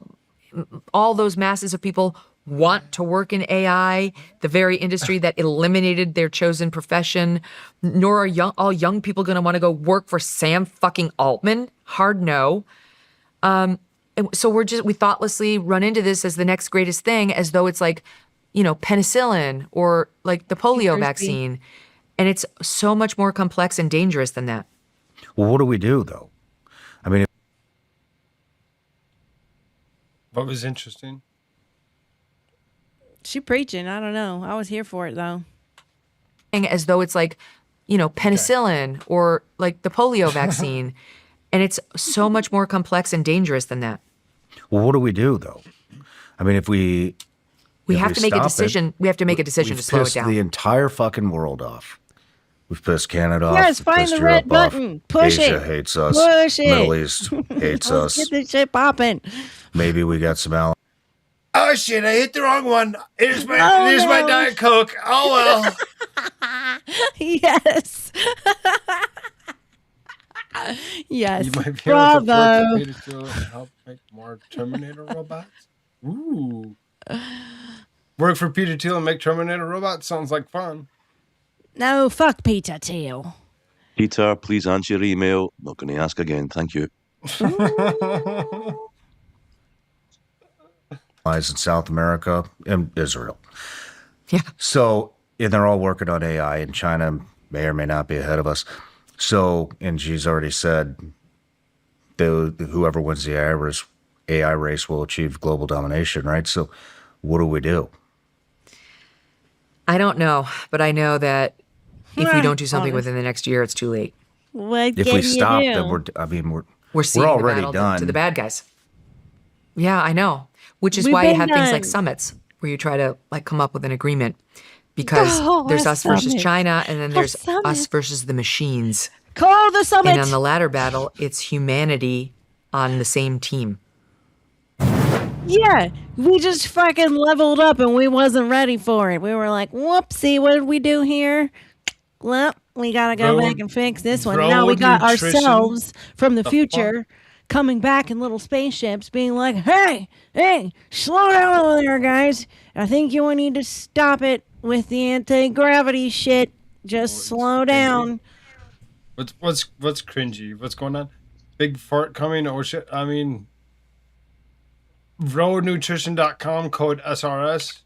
all those masses of people want to work in AI, the very industry that eliminated their chosen profession. Nor are all young people going to want to go work for Sam fucking Altman. Hard no. And so we thoughtlessly run into this as the next greatest thing, as though it's like, penicillin or like the polio vaccine. And it's so much more complex and dangerous than that. Well, what do we do, though? I mean, What was interesting? She preaching. I don't know. I was here for it though. As though it's like, penicillin or like the polio vaccine. And it's so much more complex and dangerous than that. well, what do we do, though? I mean, if we have to make a stop decision. We have to make a decision to we've slow it pissed down. the entire fucking world off. We've pissed Canada off. Yes, we've find pissed the red Europe off. button. Push Asia it. hates us. Push it. Middle East hates Let's us. get this shit popping. Maybe we got some Oh shit! I hit the wrong one. Here's my no. Diet Coke. Oh well. Yes. Yes. You might be Bravo. able to help make more Terminator robots. Ooh. Work for Peter Thiel and make Terminator robots sounds like fun. No, fuck Peter Thiel. Peter, please answer your email. Not going to ask again. Thank you. in South America and Israel. Yeah. So, and they're all working on AI, and China may or may not be ahead of us. So, and she's already said, whoever wins the AI race will achieve global domination, right? So, what do we do? I don't know, but I know that if we don't do something Honest. within the next year, it's too late. What If can we you stop, do? then We're seeing already the battle done. to the bad guys. Yeah, I know. Which is We've why you been have things like done. summits where you try to like come up with an agreement, because Oh, there's a us versus summit. China, and then A there's us summit. versus the machines. Call the summit. And on the latter battle, it's humanity on the same team. Yeah, we just fucking leveled up and we wasn't ready for it. We were like, whoopsie, what did we do here? Well, we gotta go Road- back and fix this one. road Now we got nutrition? ourselves from the The future coming back in little spaceships being like, hey, slow down over there, guys. I think you need to stop it with the anti-gravity shit. Just slow down. What's cringy? What's going on? Big fart coming? Oh shit! I mean, roadnutrition.com code SRS.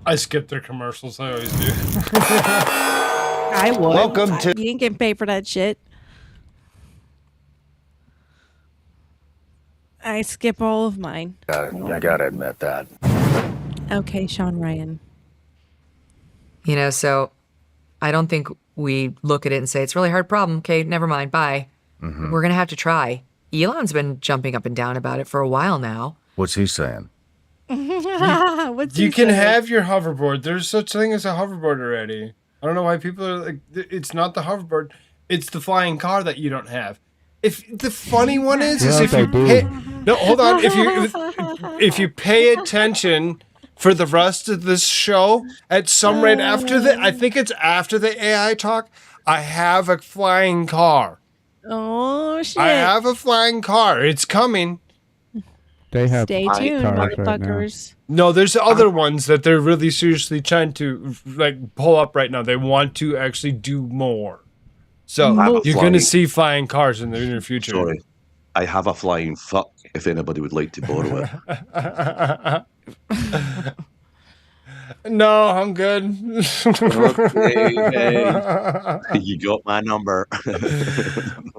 I skip their commercials. I always do. I would. Welcome to- You ain't getting paid for that shit. I skip all of mine. I gotta admit that. Okay, Sean Ryan. You know, so I don't think we look at it and say, it's a really hard problem. Okay, never mind. Bye. We're going to have to try. Elon's been jumping up and down about it for a while now. What's he saying? What's You he can say? have your hoverboard. There's such thing as a hoverboard already. I don't know why people are like, it's not the hoverboard. It's the flying car that you don't have. If the funny one is Yes, if I you do. pay, no, hold on. If you pay attention for the rest of this show, at some rate after I think it's after the AI talk, I have a flying car. Oh shit! I have a flying car. It's coming. They have Stay tuned, cars right now. motherfuckers. No, there's other ones that they're really seriously trying to like pull up right now. They want to actually do more. So you're going to see flying cars in the near future. Sorry, I have a flying fuck. If anybody would like to borrow it. No, I'm good. Okay, you got my number.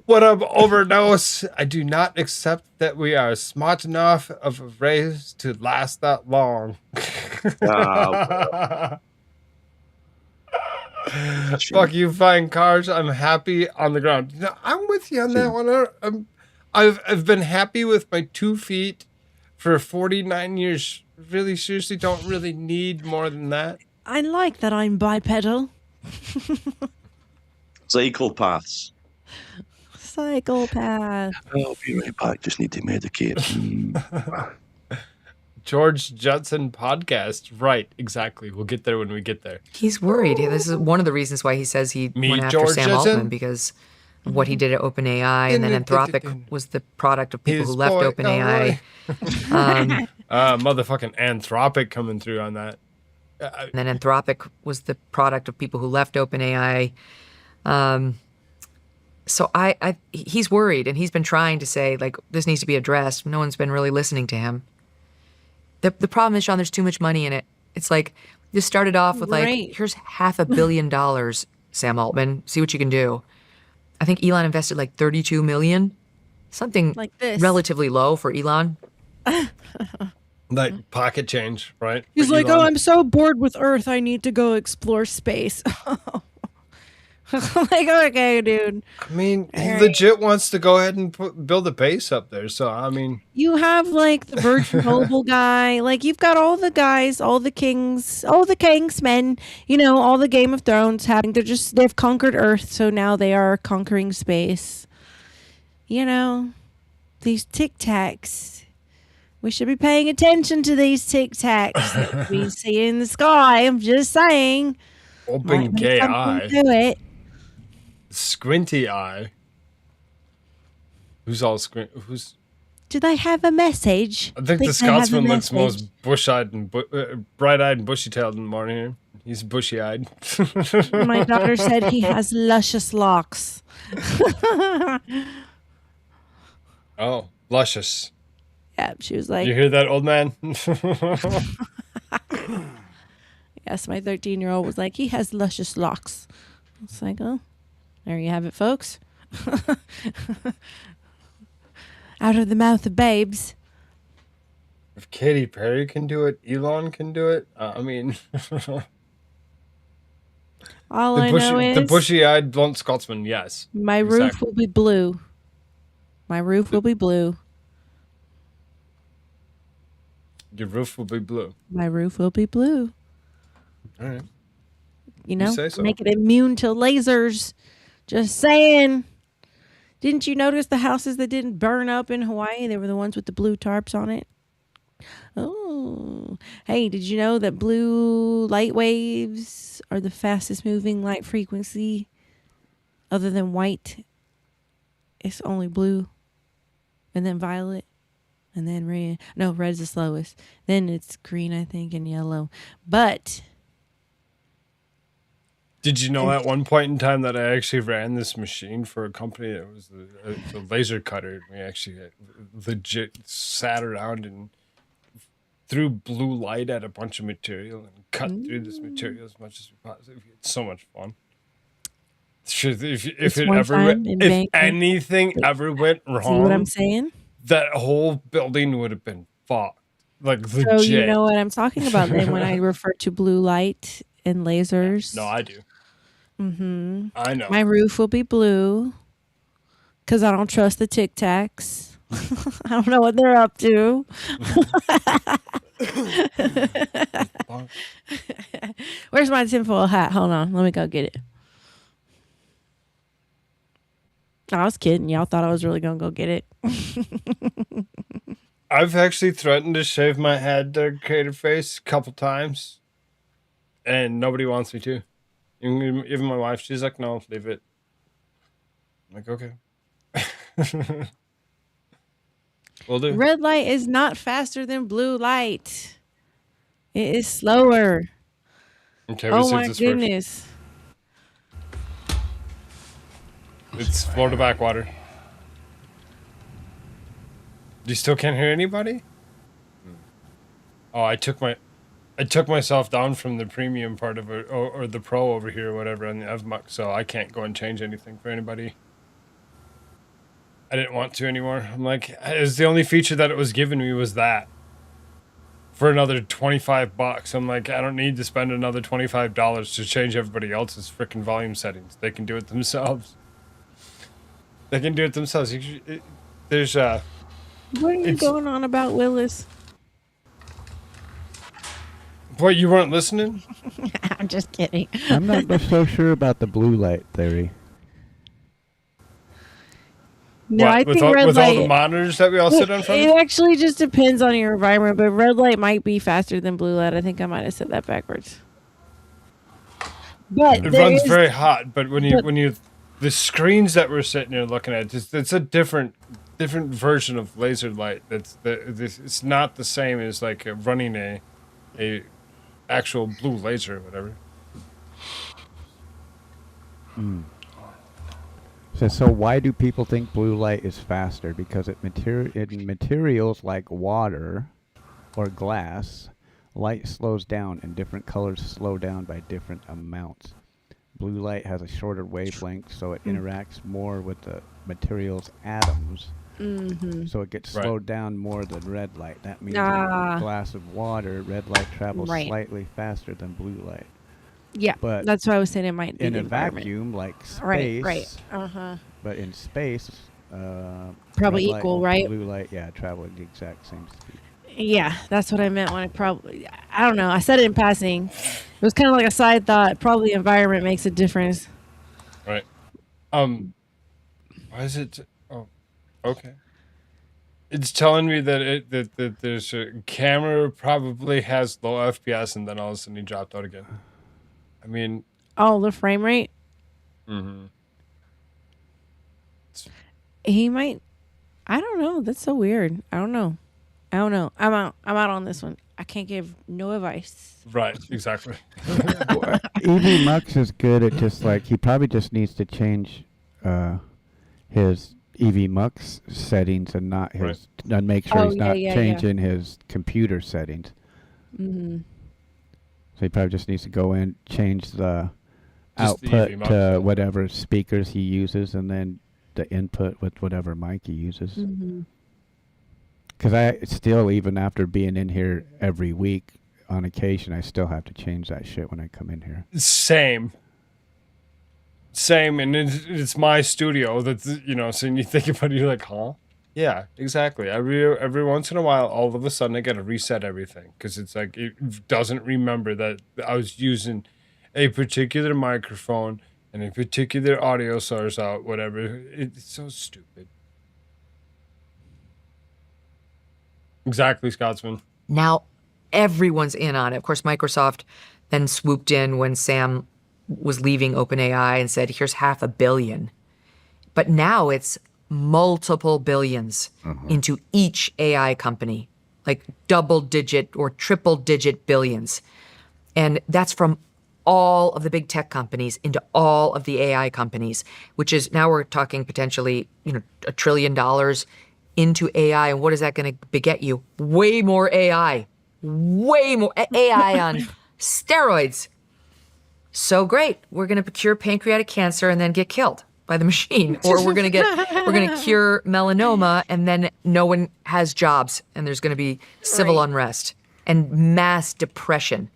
What up, overdose? I do not accept that we are smart enough of a race to last that long. Fuck you, flying cars. I'm happy on the ground. No, I'm with you on that one. I've been happy with my 2 feet for 49 years. Really, seriously, don't really need more than that. I like that I'm bipedal. Psychopaths. Psychopath. I'll be right back. Just need to medicate. George Judson podcast. Right, exactly. We'll get there when we get there. He's worried. This is one of the reasons why he says he Me, went after George Sam Judson? Altman, because of what he did at OpenAI, and then Anthropic was the product of people His who left boy, OpenAI. Motherfucking Anthropic coming through on that. And then Anthropic was the product of people who left OpenAI. So he's worried, and he's been trying to say, like, this needs to be addressed. No one's been really listening to him. The problem is, Sean, there's too much money in it. It's like, this started off with Right. like, here's $500 million, Sam Altman. See what you can do. I think Elon invested like $32 million. Something Like this. relatively low for Elon. Like pocket change, right? He's For like, Elon. oh, I'm so bored with Earth. I need to go explore space. Like, okay, dude. I mean, he Alright. legit wants to go ahead and build a base up there. So, I mean, You have like the Virgin Mobile guy. Like, you've got all the guys, all the kings, all the kingsmen, all the Game of Thrones happening. They've conquered Earth. So now they are conquering space. These Tic Tacs. We should be paying attention to these Tic Tacs that we see in the sky. I'm just saying. open Might be gay something eye, to it. squinty eye. Who's all squint? Who's? Do they have a message? I think the they have a Scotsman looks message? most bush-eyed and bright-eyed and bushy-tailed in the morning. Here. He's bushy-eyed. My daughter said he has luscious locks. Oh, luscious. Yeah, she was like, You hear that, old man? Yes, my 13-year-old was like, he has luscious locks. It's like, oh, there you have it, folks. Out of the mouth of babes. If Katy Perry can do it, Elon can do it. I mean, All I know is the bushy-eyed blunt Scotsman. Yes, my roof will be blue. My roof will be blue. Your roof will be blue. My roof will be blue. All right. You know, say so. make it immune to lasers. Just saying. Didn't you notice the houses that didn't burn up in Hawaii? They were the ones with the blue tarps on it. Oh, hey, did you know that blue light waves are the fastest moving light frequency other than white? It's only blue and then violet and then red. No, red's the slowest. Then it's green, I think, and yellow. But did you know at one point in time that I actually ran this machine for a company that was the laser cutter? We actually legit sat around and threw blue light at a bunch of material and cut through this material as much as we possibly. It's so much fun. If anything ever went wrong, see what I'm saying? That whole building would have been fucked. Like legit. So you know what I'm talking about then when I refer to blue light and lasers. No, I do. Mm-hmm. I know. My roof will be blue because I don't trust the Tic Tacs. I don't know what they're up to. Where's my tinfoil hat? Hold on. Let me go get it. I was kidding. Y'all thought I was really going to go get it. I've actually threatened to shave my head to create a face a couple times, and nobody wants me to. Even my wife, she's like, no, leave it. I'm like, okay. Will do. Red light is not faster than blue light. It is slower. Okay, oh my goodness. It's Florida backwater. You still can't hear anybody? Oh, I took myself down from the premium part of it, or the pro over here, or whatever, on the EVMUC, so I can't go and change anything for anybody. I didn't want to anymore. I'm like, it's the only feature that it was giving me was that. For another $25. I'm like, I don't need to spend another $25 to change everybody else's freaking volume settings. They can do it themselves. There's What are you going on about, Willis? What, you weren't listening? I'm just kidding. I'm not so sure about the blue light theory. No, what, I with think all, red with light. all the monitors that we all sit in front of? It actually just depends on your environment, but red light might be faster than blue light. I think I might have said that backwards. But it runs very hot, but when you the screens that we're sitting here looking at, it's a different version of laser light. It's not the same as like running a actual blue laser or whatever. So why do people think blue light is faster? Because in materials like water or glass, light slows down and different colors slow down by different amounts. Blue light has a shorter wavelength, so it interacts more with the material's atoms. Mm-hmm. So it gets slowed down more than red light. That means in a glass of water, red light travels slightly faster than blue light. Yeah, but that's why I was saying it might be in a vacuum like space. Right. But in space, probably equal, right? Blue light, travel at the exact same speed. Yeah, that's what I meant when I don't know. I said it in passing. It was kind of like a side thought. Probably the environment makes a difference. Right. Why is it? Oh, okay. It's telling me that that there's a camera probably has low FPS, and then all of a sudden he dropped out again. I mean. Oh, the frame rate. Mm-hmm. He might. I don't know. That's so weird. I don't know. I'm out on this one. I can't give no advice. Right. Exactly. EV Mux is good at just like he probably just needs to change his EV Mux settings and not his and make sure he's not changing his computer settings. Mm-hmm. So he probably just needs to go in, change the Just the output EV to module. whatever speakers he uses, and then the input with whatever mic he uses. Mm-hmm. Because I still, even after being in here every week, on occasion, I still have to change that shit when I come in here. Same, and it's my studio. That's So when you think about it, you're like, huh? Yeah, exactly. Every once in a while, all of a sudden, I got to reset everything because it's like it doesn't remember that I was using a particular microphone and a particular audio source out. Whatever. It's so stupid. Exactly, Scotsman. Now everyone's in on it. Of course, Microsoft then swooped in when Sam was leaving OpenAI and said, here's $500 million. But now it's multiple billions into each AI company, like double-digit or triple-digit billions. And that's from all of the big tech companies into all of the AI companies, which is now we're talking potentially, $1 trillion into AI. And what is that going to beget you? Way more AI. Way more AI on steroids. So great. We're going to cure pancreatic cancer and then get killed by the machine. Or we're going to cure melanoma and then no one has jobs and there's going to be civil unrest and mass depression.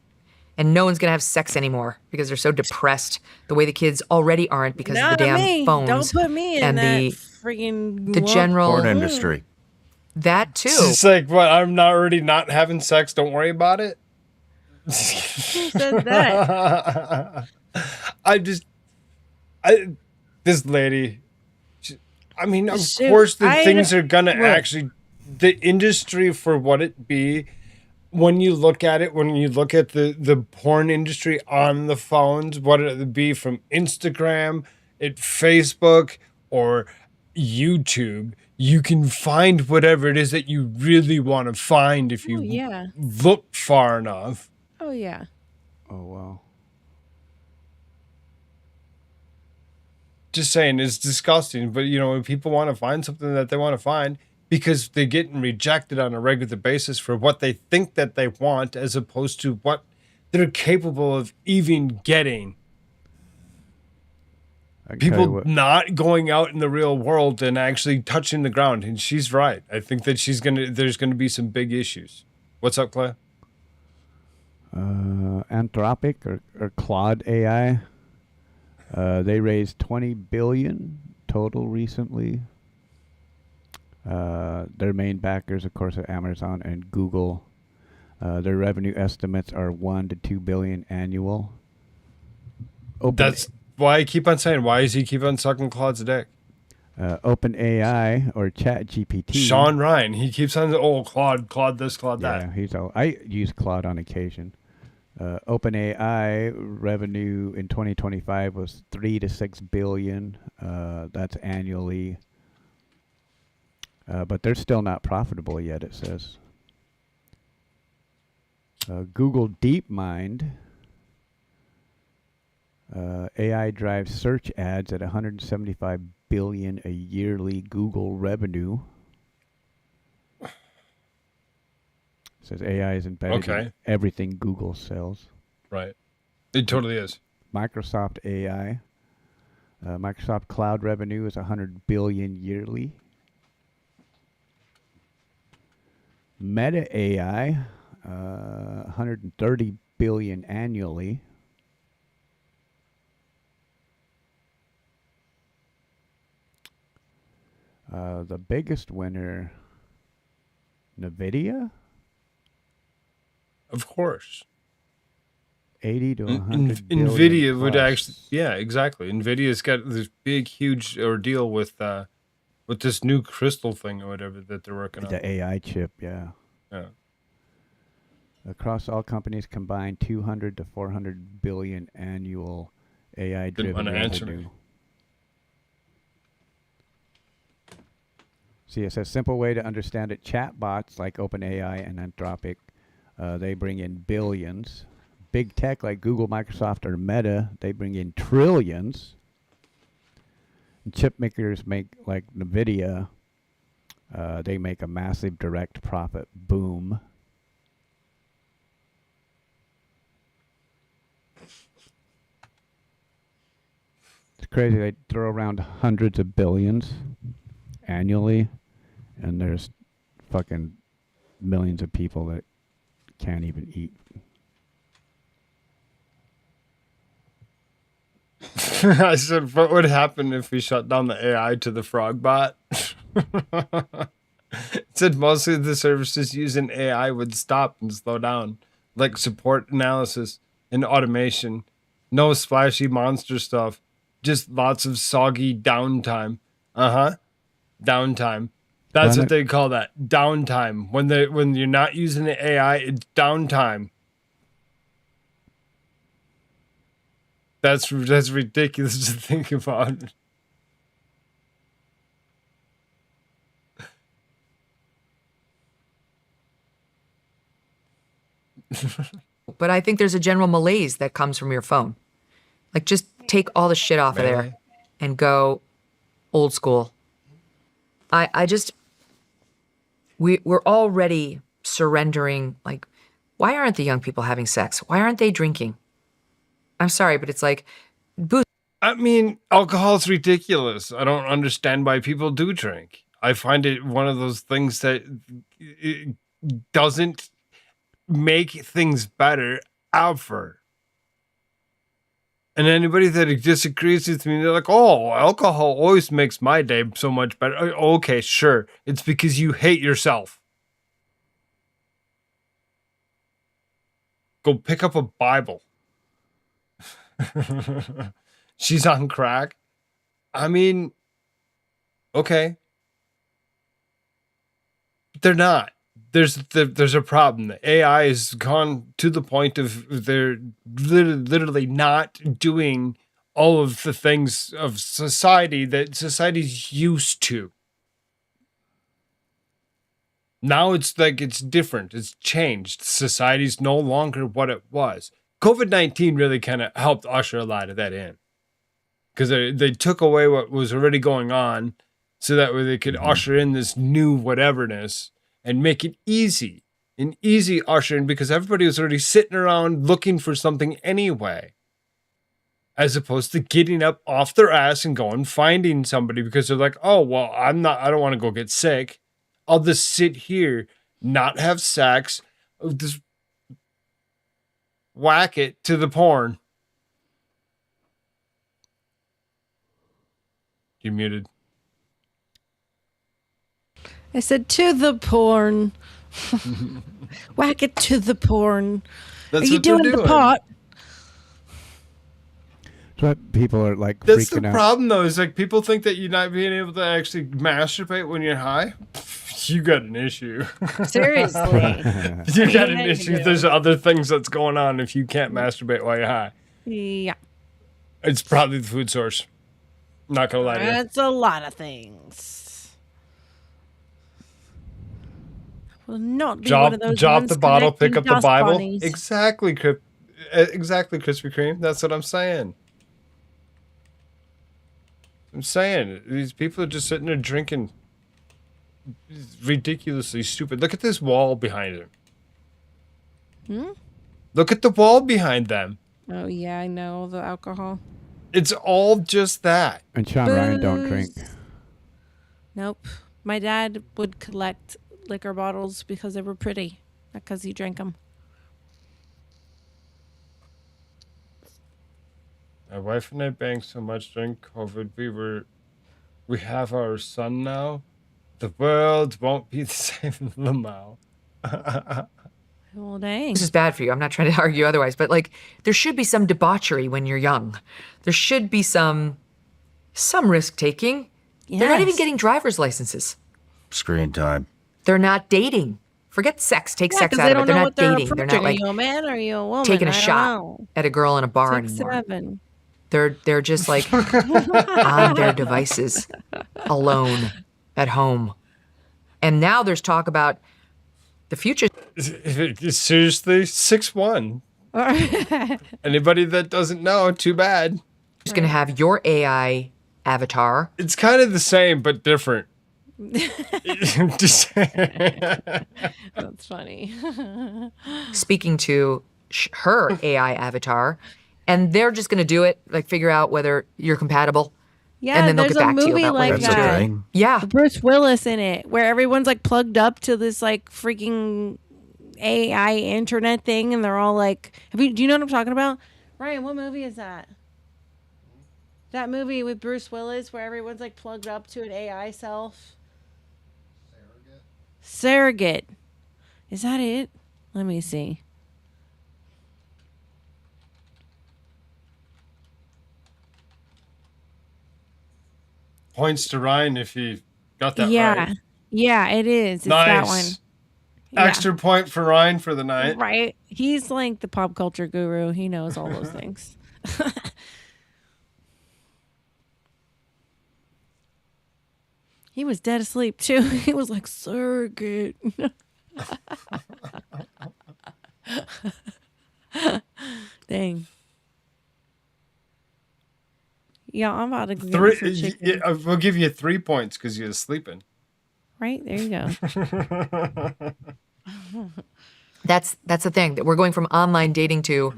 And no one's going to have sex anymore because they're so depressed the way the kids already aren't because of the damn phones. Don't put me in and that the friggin' general Porn industry. That too. It's like, what? I'm not already not having sex. Don't worry about it. Who said that? This lady. Of Shoot, course, things are gonna actually. The industry for what it be. When you look at it, when you look at the porn industry on the phones, what it be from Instagram, Facebook, or YouTube, you can find whatever it is that you really want to find if you look far enough. Oh, yeah. Oh, wow. Just saying, it's disgusting. But, when people want to find something that they want to find, because they're getting rejected on a regular basis for what they think that they want as opposed to what they're capable of even getting. People not going out in the real world and actually touching the ground. And she's right. I think that there's going to be some big issues. What's up, Clay? Anthropic or Claude AI. They raised $20 billion total recently. Their main backers, of course, are Amazon and Google. Their revenue estimates are $1 to $2 billion annual. That's why I keep on saying, why does he keep on sucking Claude's dick? OpenAI or ChatGPT. Sean Ryan, he keeps on, Claude this, Claude that. Yeah, I use Claude on occasion. OpenAI revenue in 2025 was $3 to $6 billion. That's annually. But they're still not profitable yet, it says. Google DeepMind. AI drives search ads at $175 billion a yearly Google revenue. It says AI is embedded in everything Google sells. Right. It totally is. Microsoft AI. Microsoft Cloud revenue is $100 billion yearly. Meta AI, $130 billion annually. The biggest winner, NVIDIA? Of course. 80 to 100 billion NVIDIA would plus. actually, yeah, exactly. NVIDIA's got this big, huge ordeal with this new crystal thing or whatever that they're working on. The AI chip, yeah. Yeah. Across all companies combined, 200 to 400 billion annual AI-driven revenue. See, it says simple way to understand it. Chatbots like OpenAI and Anthropic, they bring in billions. Big tech like Google, Microsoft, or Meta, they bring in trillions. And chip makers make like NVIDIA, they make a massive direct profit boom. crazy. They throw around hundreds of billions annually, and there's fucking millions of people that can't even eat. I said, what would happen if we shut down the AI to the frog bot? It said mostly the services using AI would stop and slow down, like support analysis and automation. No splashy monster stuff, just lots of soggy downtime. Downtime. That's what they call that, downtime. When you're not using the AI, it's downtime. That's ridiculous to think about. But I think there's a general malaise that comes from your phone. Like, just take all the shit off of there and go old school. We're already surrendering. Like, why aren't the young people having sex? Why aren't they drinking? I'm sorry, but it's like, booze. I mean, alcohol is ridiculous. I don't understand why people do drink. I find it one of those things that it doesn't make things better ever. And anybody that disagrees with me, they're like, oh, alcohol always makes my day so much better. Okay, sure. It's because you hate yourself. Go pick up a Bible. She's on crack. I mean, okay. They're not. There's a problem. The AI has gone to the point of they're literally not doing all of the things of society that society's used to. Now it's like it's different. It's changed. Society's no longer what it was. COVID-19 really kind of helped usher a lot of that in. Because they took away what was already going on so that way they could usher in this new whateverness and make it easy. An easy usher in because everybody was already sitting around looking for something anyway. As opposed to getting up off their ass and going finding somebody because they're like, oh, well, I don't want to go get sick. I'll just sit here, not have sex, just whack it to the porn. You're muted. I said to the porn. Whack it to the porn. That's Are you what they're doing the pot? That's what people are like That's the freaking out. problem, though, is like people think that you're not being able to actually masturbate when you're high. You got an issue. Seriously. You got an issue. There's other things that's going on if you can't masturbate while you're high. Yeah. It's probably the food source. Not gonna lie to you. That's a lot of things. Will not be one of those Drop ones the bottle, pick collecting up the dust Bible. bunnies. Exactly, exactly, Krispy Kreme. That's what I'm saying. I'm saying these people are just sitting there drinking. It's ridiculously stupid. Look at this wall behind him. Look at the wall behind them. Oh yeah, I know the alcohol. It's all just that. And Sean Ryan don't drink. Nope. My dad would collect liquor bottles because they were pretty, not because he drank them. My wife and I banged so much during COVID. We have our son now. The world won't be the same in Lamau. Well, dang. This is bad for you. I'm not trying to argue otherwise, but like there should be some debauchery when you're young. There should be some risk taking. Yes. They're not even getting driver's licenses. Screen time. They're not dating. Forget sex. Take sex because out they of it. don't They're know not what they're dating. They're not approaching. like Are you a man or are you a woman? taking a I don't shot know. at a girl in a bar 6'7". anymore. They're just like on their devices, alone, at home. And now there's talk about the future. Seriously, 6'1". Anybody that doesn't know, too bad. Who's going to have your AI avatar? It's kind of the same, but different. That's funny. Speaking to her AI avatar, And they're just going to do it, like figure out whether you're compatible. Yeah, and then they'll there's get a back to you movie about like whether That's you a that. do it. thing. Yeah. With Bruce Willis in it, where everyone's like plugged up to this like freaking AI internet thing, and they're all like, do you know what I'm talking about? Ryan, what movie is that? That movie with Bruce Willis where everyone's like plugged up to an AI self? Surrogate. Is that it? Let me see. Points to Ryan if he got that Yeah. right. Yeah, it is. It's that one. Nice. Yeah. Extra point for Ryan for the night. Right. He's like the pop culture guru. He knows all those things. He was dead asleep too. He was like, surrogate. Dang. Yeah, I'm about to go get some chicken. We'll give you 3 points because you was sleeping. Right, there you go. That's the thing, that we're going from online dating to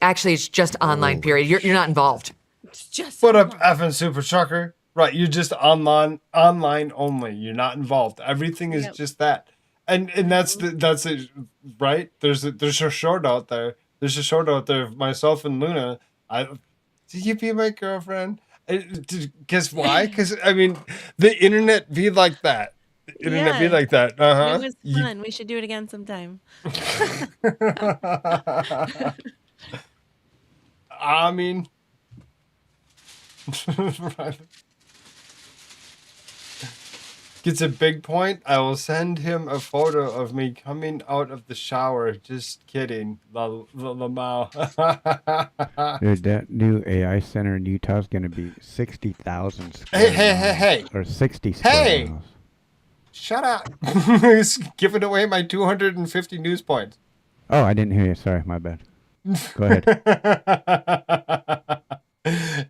actually it's just online, period. You're not involved. It's just What up, effing super trucker? Right, you're just online only. You're not involved. Everything is just that, and that's it, right? There's a short out there. There's a short out there of myself and Luna. Did you be my girlfriend? Guess why? Because I mean, the internet be like that. The internet be like that. It was fun. We should do it again sometime. I mean. Gets a big point. I will send him a photo of me coming out of the shower. Just kidding. Lamau. Dude, that new AI center in Utah is going to be 60,000 Hey. or 60 square miles. Shut up. He's giving away my 250 news points. Oh, I didn't hear you. Sorry, my bad. Go ahead.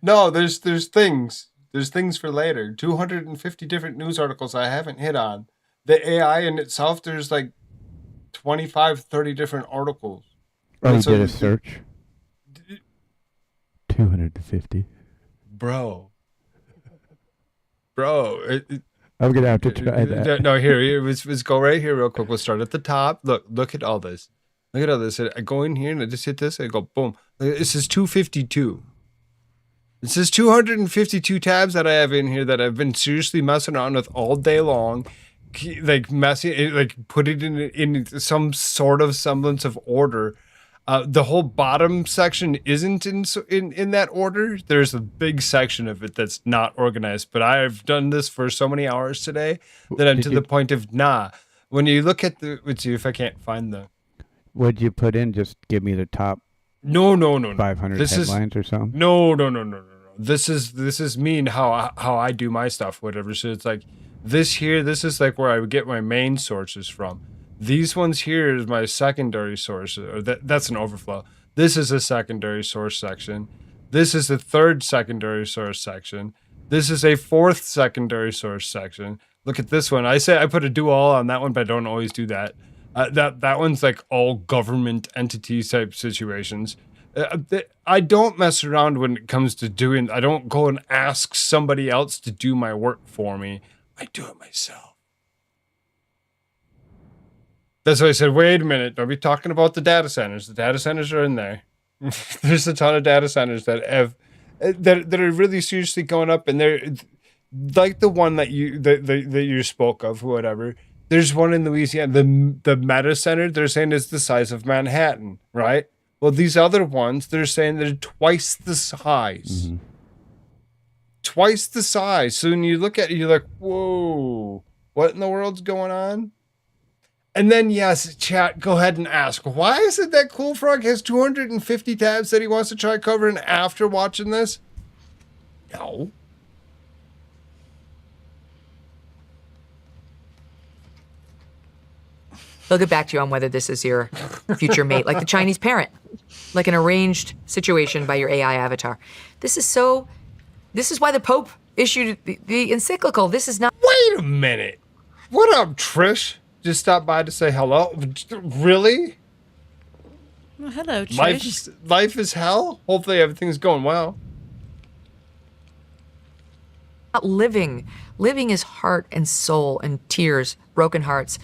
No, there's things. There's things for later. 250 different news articles I haven't hit on. The AI in itself, there's like 25, 30 different articles. Oh, you did a search? 250. Bro. I'm going to have to try that. No, here, let's go right here real quick. We'll start at the top. Look at all this. Look at all this. I go in here and I just hit this. I go, boom. This is 252. It says 252 tabs that I have in here that I've been seriously messing around with all day long, like put it in some sort of semblance of order. The whole bottom section isn't in that order. There's a big section of it that's not organized. But I've done this for so many hours today that I'm to the point of When you look at let's see if I can't find the. What'd you put in? Just give me the top. No. 500 headlines or something. No. This is me and how I do my stuff, whatever. So it's like this is like where I would get my main sources from. These ones here is my secondary sources, or that's an overflow. This is a secondary source section. This is the third secondary source section. This is a fourth secondary source section. Look at this one. I put a do all on that one, but I don't always do that. That one's like all government entity type situations. I don't mess around when it comes to doing. I don't go and ask somebody else to do my work for me. I do it myself. That's why I said, wait a minute. Don't be talking about the data centers. The data centers are in there. There's a ton of data centers that are really seriously going up, and they're like the one that you spoke of, whatever. There's one in Louisiana, the Meta Center. They're saying it's the size of Manhattan, right? Well, these other ones, they're saying they're twice the size. Mm-hmm. Twice the size. So when you look at it, you're like, whoa, what in the world's going on? And then, yes, chat, go ahead and ask, why is it that Koolfrogg has 250 tabs that he wants to try covering after watching this? No. They'll get back to you on whether this is your future mate, like the Chinese parent, like an arranged situation by your AI avatar. This is why the Pope issued the encyclical. This is not. Wait a minute. What up, Trish? Just stopped by to say hello. Really? Well, hello, Trish. Life is hell. Hopefully everything's going well. Living is heart and soul and tears, broken hearts,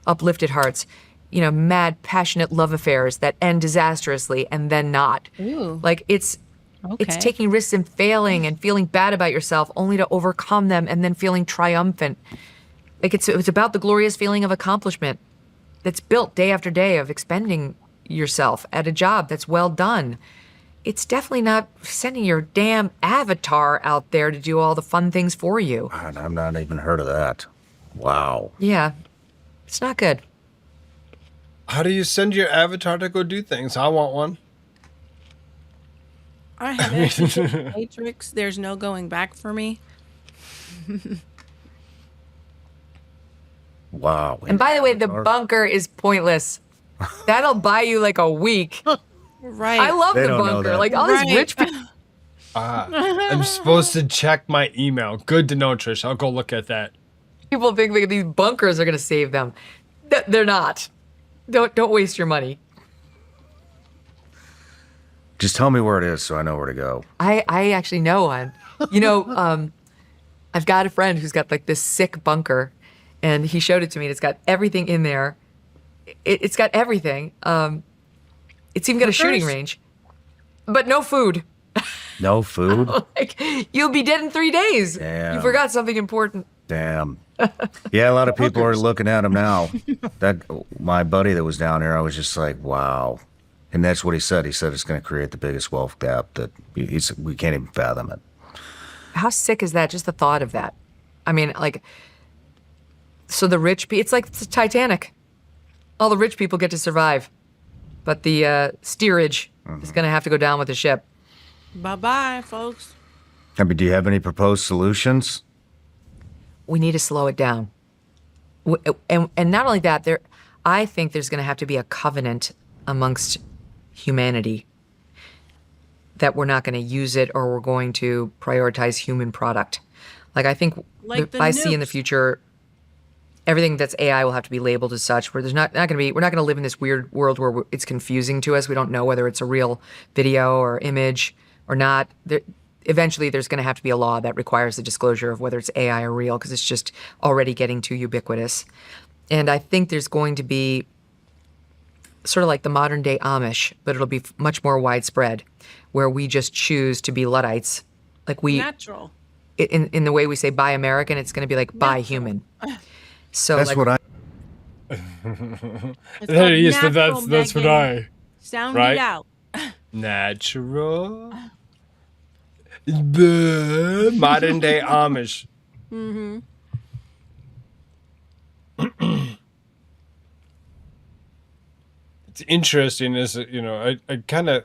uplifted hearts, mad passionate love affairs that end disastrously and then not. Ooh. Like it's taking risks and failing and feeling bad about yourself only to overcome them and then feeling triumphant. Like it's about the glorious feeling of accomplishment that's built day after day of expending yourself at a job that's well done. It's definitely not sending your damn avatar out there to do all the fun things for you. I've not even heard of that. Wow. Yeah, it's not good. How do you send your avatar to go do things? I want one. I have exited the Matrix. There's no going back for me. Wow. And by the way, the bunker is pointless. That'll buy you like a week. Right. I love They the don't know bunker. that. Like all these rich people. I'm supposed to check my email. Good to know, Trish. I'll go look at that. People think that these bunkers are going to save them. They're not. Don't waste your money. Just tell me where it is so I know where to go. I actually know one. I've got a friend who's got like this sick bunker, and he showed it to me. And it's got everything in there. It's got everything. It's even got a shooting range, but no food. No food? Like you'll be dead in 3 days. Damn. You forgot something important. Damn. Yeah, a lot of people are looking at him now. That my buddy that was down here, I was just like, wow. And that's what he said. He said it's going to create the biggest wealth gap that we can't even fathom it. How sick is that? Just the thought of that. I mean, like, so the rich people, it's like the Titanic. All the rich people get to survive, but the steerage is going to have to go down with the ship. Bye-bye, folks. I mean, do you have any proposed solutions? We need to slow it down. And not only that, I think there's going to have to be a covenant amongst humanity that we're not going to use it or we're going to prioritize human product. Like I think I see in the future, everything that's AI will have to be labeled as such, where there's not going to be, we're not going to live in this weird world where it's confusing to us. We don't know whether it's a real video or image or not. Eventually there's going to have to be a law that requires the disclosure of whether it's AI or real, because it's just already getting too ubiquitous. And I think there's going to be sort of like the modern day Amish, but it'll be much more widespread, where we just choose to be Luddites. Like Natural. In the way we say buy American, it's going to be like buy human. So that's like, what I. That's what I. Sound right? it out. Natural. Modern day Amish. Mm-hmm. It's interesting, is I kind of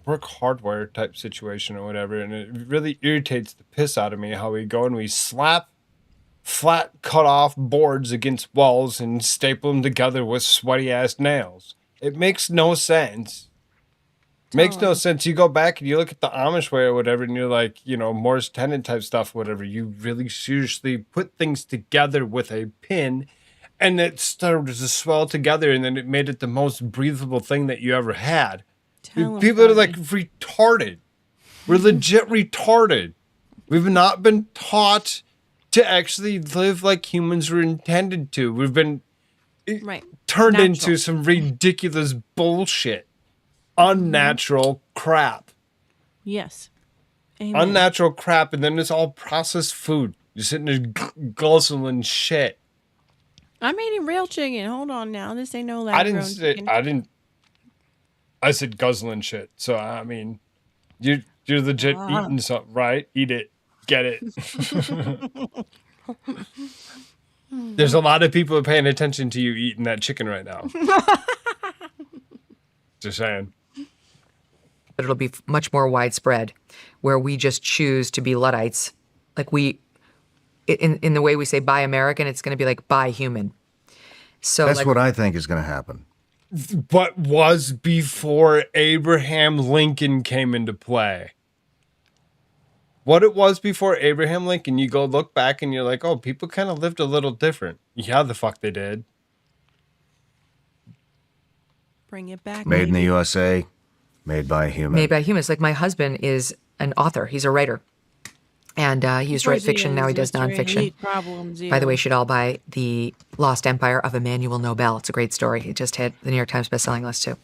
work hardware type situation or whatever, and it really irritates the piss out of me how we go and we slap flat cut off boards against walls and staple them together with sweaty ass nails. It makes no sense. Makes no sense. You go back and you look at the Amish way or whatever, and you're like, Morse tenon type stuff, whatever. You really seriously put things together with a pin, and it started to swell together, and then it made it the most breathable thing that you ever had. People are like retarded. We're legit retarded. We've not been taught to actually live like humans were intended to. We've been turned into some ridiculous bullshit. Unnatural crap. Yes. Amen. Unnatural crap, and then it's all processed food. You're sitting there guzzling shit. I'm eating real chicken. Hold on now. This ain't no lab I said guzzling shit. So I mean, you're legit eating something, right? Eat it. Get it. There's a lot of people paying attention to you eating that chicken right now. Just saying. But it'll be much more widespread, where we just choose to be Luddites. Like in the way we say buy American, it's going to be like buy human. So that's what I think is going to happen. What was before Abraham Lincoln came into play? What it was before Abraham Lincoln, you go look back and you're like, oh, people kind of lived a little different. Yeah, the fuck they did. Bring it back. Made in the baby. USA, made by a human. Made by humans. Like my husband is an author. He's a writer. And he used to write fiction. Now he does nonfiction. Problems, By the way, you should all buy The Lost Empire of Emmanuel Nobel. It's a great story. It just hit the New York Times bestselling list, too.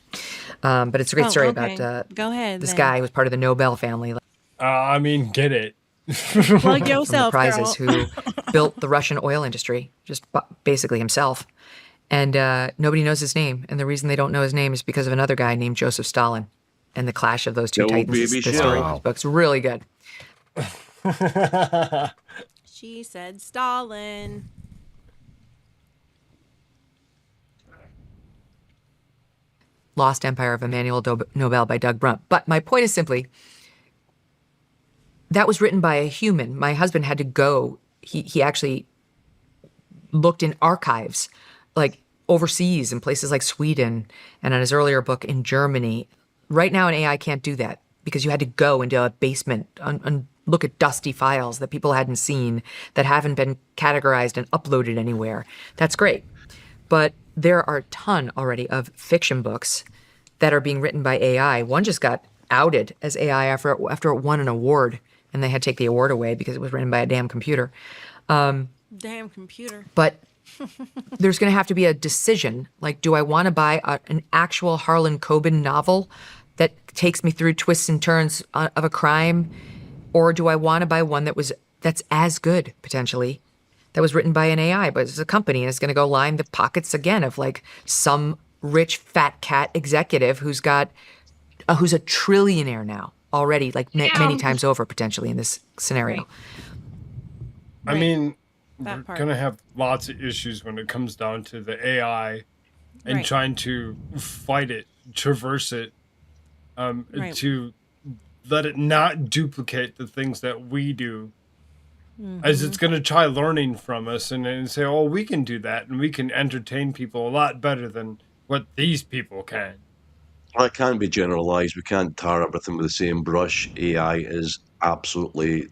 But it's a great story about Go ahead, this then. guy who was part of the Nobel family. I mean, get it. Plug From the yourself, prizes girl. who built the Russian oil industry, just basically himself. And nobody knows his name. And the reason they don't know his name is because of another guy named Joseph Stalin. And the clash of those two No, titans is baby, the story of wow. this book. It's really good. She said Stalin. Lost Empire of Emmanuel Nobel by Doug Brunt. But my point is simply, that was written by a human. My husband had to go. He actually looked in archives, like overseas in places like Sweden, and on his earlier book in Germany. Right now, an AI can't do that because you had to go into a basement and look at dusty files that people hadn't seen, that haven't been categorized and uploaded anywhere. That's great. But there are a ton already of fiction books that are being written by AI. One just got outed as AI after it won an award, and they had to take the award away because it was written by a damn computer. Damn computer. But there's going to have to be a decision. Like, do I want to buy an actual Harlan Coben novel that takes me through twists and turns of a crime? Or do I want to buy one that's as good, potentially, that was written by an AI, but it's a company, and it's going to go line the pockets again of like some rich fat cat executive who's a trillionaire now already, like many times over, potentially, in this scenario. Right. I mean, That we're part. going to have lots of issues when it comes down to the AI and Right. trying to fight it, traverse it, Right. to let it not duplicate the things that we do, as it's going to try learning from us and say, oh, we can do that, and we can entertain people a lot better than what these people can. That can't be generalized. We can't tar everything with the same brush. AI is absolutely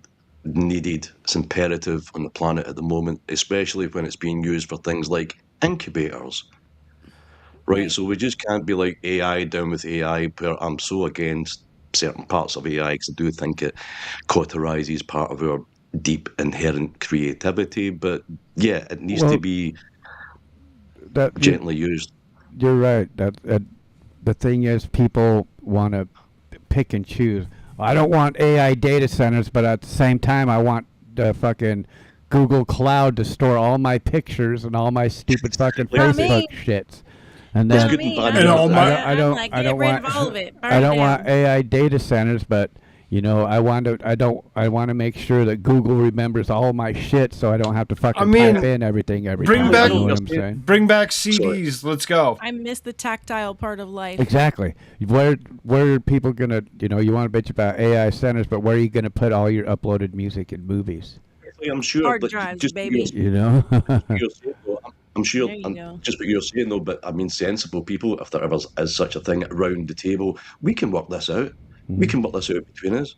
needed. It's imperative on the planet at the moment, especially when it's being used for things like incubators. Right? So we just can't be like AI down with AI. I'm so against certain parts of AI because I do think it cauterizes part of our deep inherent creativity. But yeah, it needs to be gently used. You're right. The thing is, people want to pick and choose. I don't want AI data centers, but at the same time, I want the fucking Google Cloud to store all my pictures and all my stupid fucking Not me. Facebook shits. And then good and bad. And all my- I don't want I don't want AI data centers, but you know, I want to make sure that Google remembers all my shit, so I don't have to fucking type in everything every bring time. back, You know what I'm saying? bring back CDs. Let's go. I miss the tactile part of life. Exactly. Where are people gonna? You know, you want to bitch about AI centers, but where are you gonna put all your uploaded music and movies? I'm sure, Hard but drives, just baby. You know. you're saying, though, I'm sure, There you go. just what you're saying though, but I mean, sensible people, if there ever is such a thing around the table, we can work this out. We can work this out between us.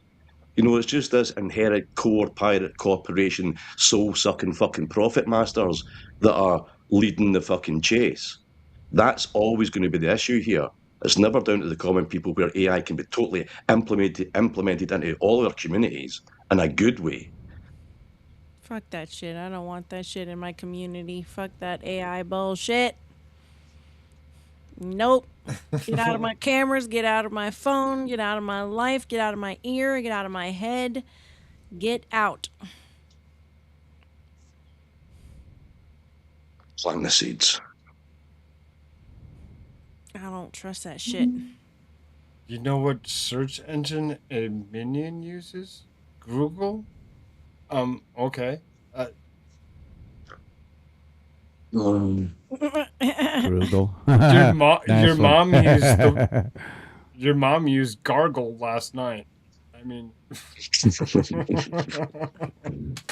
You know, it's just this inherent core pirate corporation, soul-sucking fucking profit masters that are leading the fucking chase. That's always going to be the issue here. It's never down to the common people where AI can be totally implemented into all our communities in a good way. Fuck that shit. I don't want that shit in my community. Fuck that AI bullshit. Nope. Get out of my cameras. Get out of my phone. Get out of my life. Get out of my ear. Get out of my head. Get out. Plant the seeds. I don't trust that shit. You know what search engine a minion uses? Google? Okay. Google. Your Nice mom one. used your mom used Gargle last night. I mean,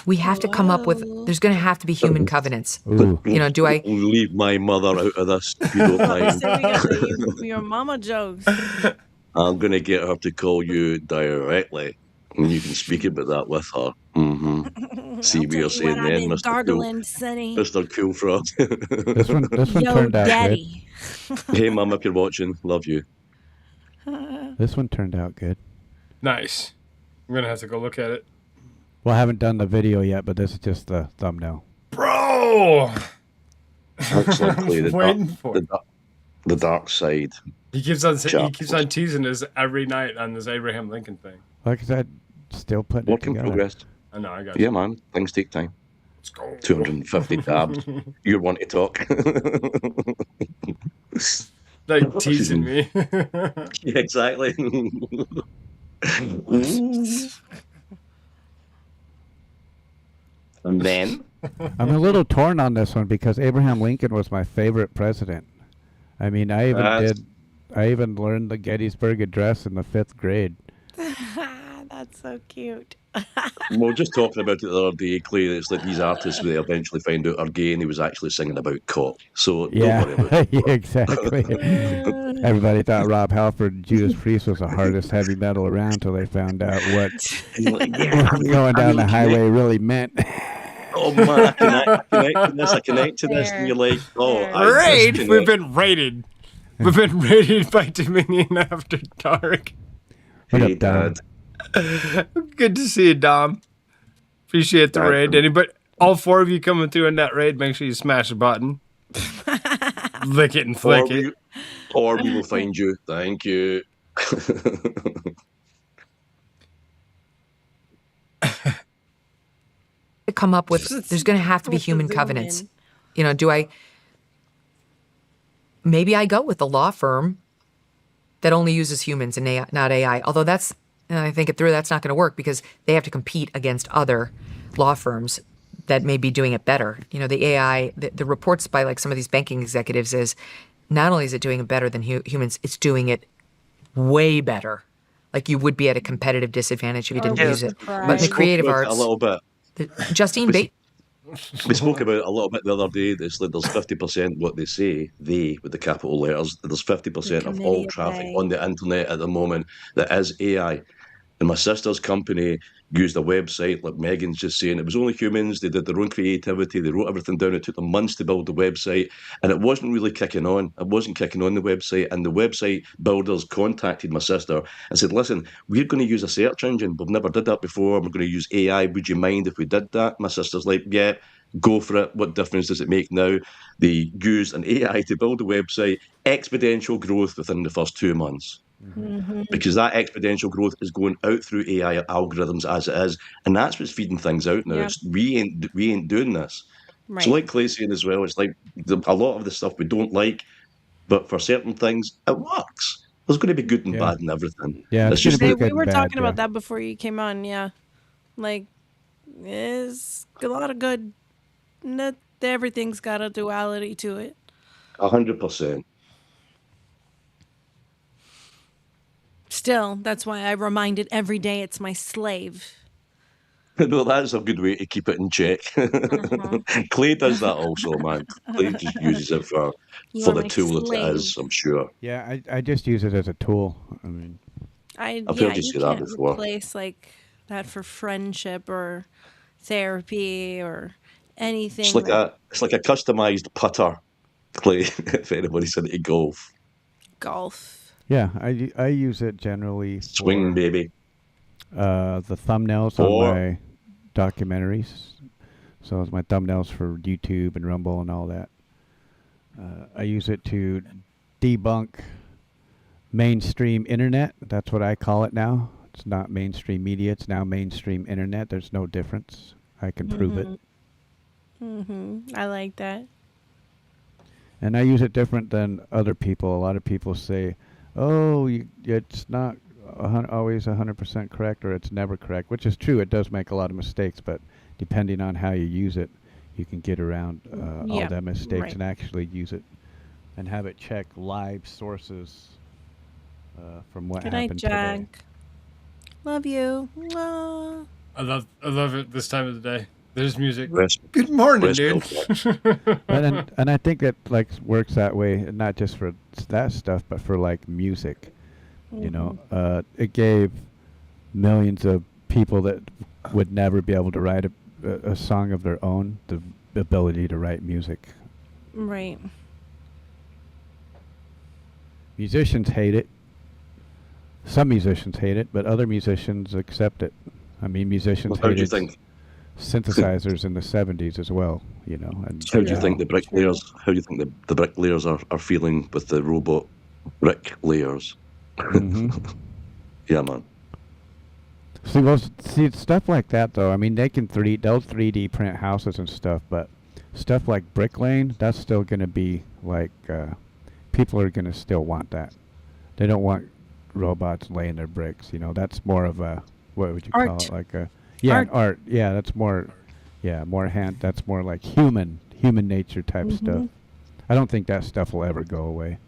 We have to come up with, there's going to have to be human covenants. Ooh. You know, do I, Leave my mother out of this if you don't mind. So we got your mama jokes. I'm going to get her to call you directly, and you can speak about that with her. See what you're saying then, Mr. Gargling, Sonny. Mr. Koolfrogg. This one Yo, turned out daddy. Hey, Mum, if you're watching, love you. This one turned out good. Nice. I'm gonna have to go look at it, Well, I haven't done the video yet, but this is just the thumbnail. bro. Excellent, Clay. Waiting for it. The dark side. He keeps on teasing us every night on this Abraham Lincoln thing. Like I said, still putting Work it in together. progress. I know. I got Yeah, you. man. Things take time. Let's go. 250 tabs. You're one to talk. Like teasing me. Yeah, exactly. And then I'm a little torn on this one because Abraham Lincoln was my favorite president. I mean, I even learned the Gettysburg Address in the 5th grade. That's so cute. we were just talking about it the other day, Clay. It's like these artists, they eventually find out are gay, and he was actually singing about cock. So don't worry about it. Yeah, exactly. Everybody thought Rob Halford, Judas Priest, was the hardest heavy metal around till they found out what going down the highway really meant. Oh man, I connect to this, and you're like, raid. We've been raided. We've been raided by Dominion After Dark. What Hey, up, Dom? Dad. Good to see you, Dom. Appreciate the raid. Anybody, all 4 of you coming through in that raid, make sure you smash the button. Lick it and flick it. Or we will find you. Thank you. Come up with, there's going to have to be human covenants. You know, maybe I go with the law firm that only uses humans and AI, not AI. Although I think it through, that's not going to work because they have to compete against other law firms that may be doing it better. You know, the AI, the reports by like some of these banking executives is not only is it doing it better than humans, it's doing it way better. Like you would be at a competitive disadvantage if you didn't use it. But in the creative arts, a little bit. Justine Bateman. We spoke about it a little bit the other day. It's like there's 50% what they say, they with the capital letters. There's 50% of all traffic on the internet at the moment that is AI. And my sister's company used a website, like Megan's just saying, it was only humans. They did their own creativity. They wrote everything down. It took them months to build the website. And it wasn't really kicking on. It wasn't kicking on the website. And the website builders contacted my sister and said, listen, we're going to use a search engine. We've never did that before. We're going to use AI. Would you mind if we did that? My sister's like, yeah, go for it. What difference does it make now? They used an AI to build a website, exponential growth within the first 2 months. Mm-hmm. Because that exponential growth is going out through AI algorithms as it is, and that's what's feeding things out now. Yep. We ain't doing this. Right. So, like Clay's saying as well, it's like a lot of the stuff we don't like, but for certain things, it works. There's going to be good and bad in everything. Yeah, it's just we were talking about that before you came on. Yeah, like there's a lot of good. Not everything's got a duality to it. 100%. Still, that's why I remind it every day it's my slave. No, that's a good way to keep it in check. Clay does that also, man. Clay just uses it for the tool that it is, I'm sure. Yeah, I just use it as a tool. I mean, I've heard you say that before. Replace like that for friendship or therapy or anything. It's like a customized putter, Clay. If anybody's into golf. Golf. Yeah, I use it generally. Swing, baby. The thumbnails on my documentaries. So it's my thumbnails for YouTube and Rumble and all that. I use it to debunk mainstream internet. That's what I call it now. It's not mainstream media. It's now mainstream internet. There's no difference. I can prove it. Mm-hmm. I like that. And I use it different than other people. A lot of people say, oh, it's not always 100% correct, or it's never correct, which is true. It does make a lot of mistakes, but depending on how you use it, you can get around all the mistakes and actually use it and have it check live sources from what happened Jack. today. Love you. Aww. I love it this time of the day. There's music. Rest, Good morning, dude. and I think that like works that way, not just for that stuff, but for like music. You know, it gave millions of people that would never be able to write a song of their own the ability to write music. Right. Musicians hate it. Some musicians hate it, but other musicians accept it. I mean, musicians How do you hated think? synthesizers in the 70s as well, you know. And How do you now- think the bricklayers? How do you think the bricklayers are feeling with the robot bricklayers? Yeah, man. See, stuff like that though. I mean, they'll 3D print houses and stuff, but stuff like bricklaying, that's still going to be like people are going to still want that. They don't want robots laying their bricks. You know, that's more of a what would you call Art. it? Like a Art. art. Yeah, that's more. Yeah, more hand. That's more like human nature type stuff. I don't think that stuff will ever go away.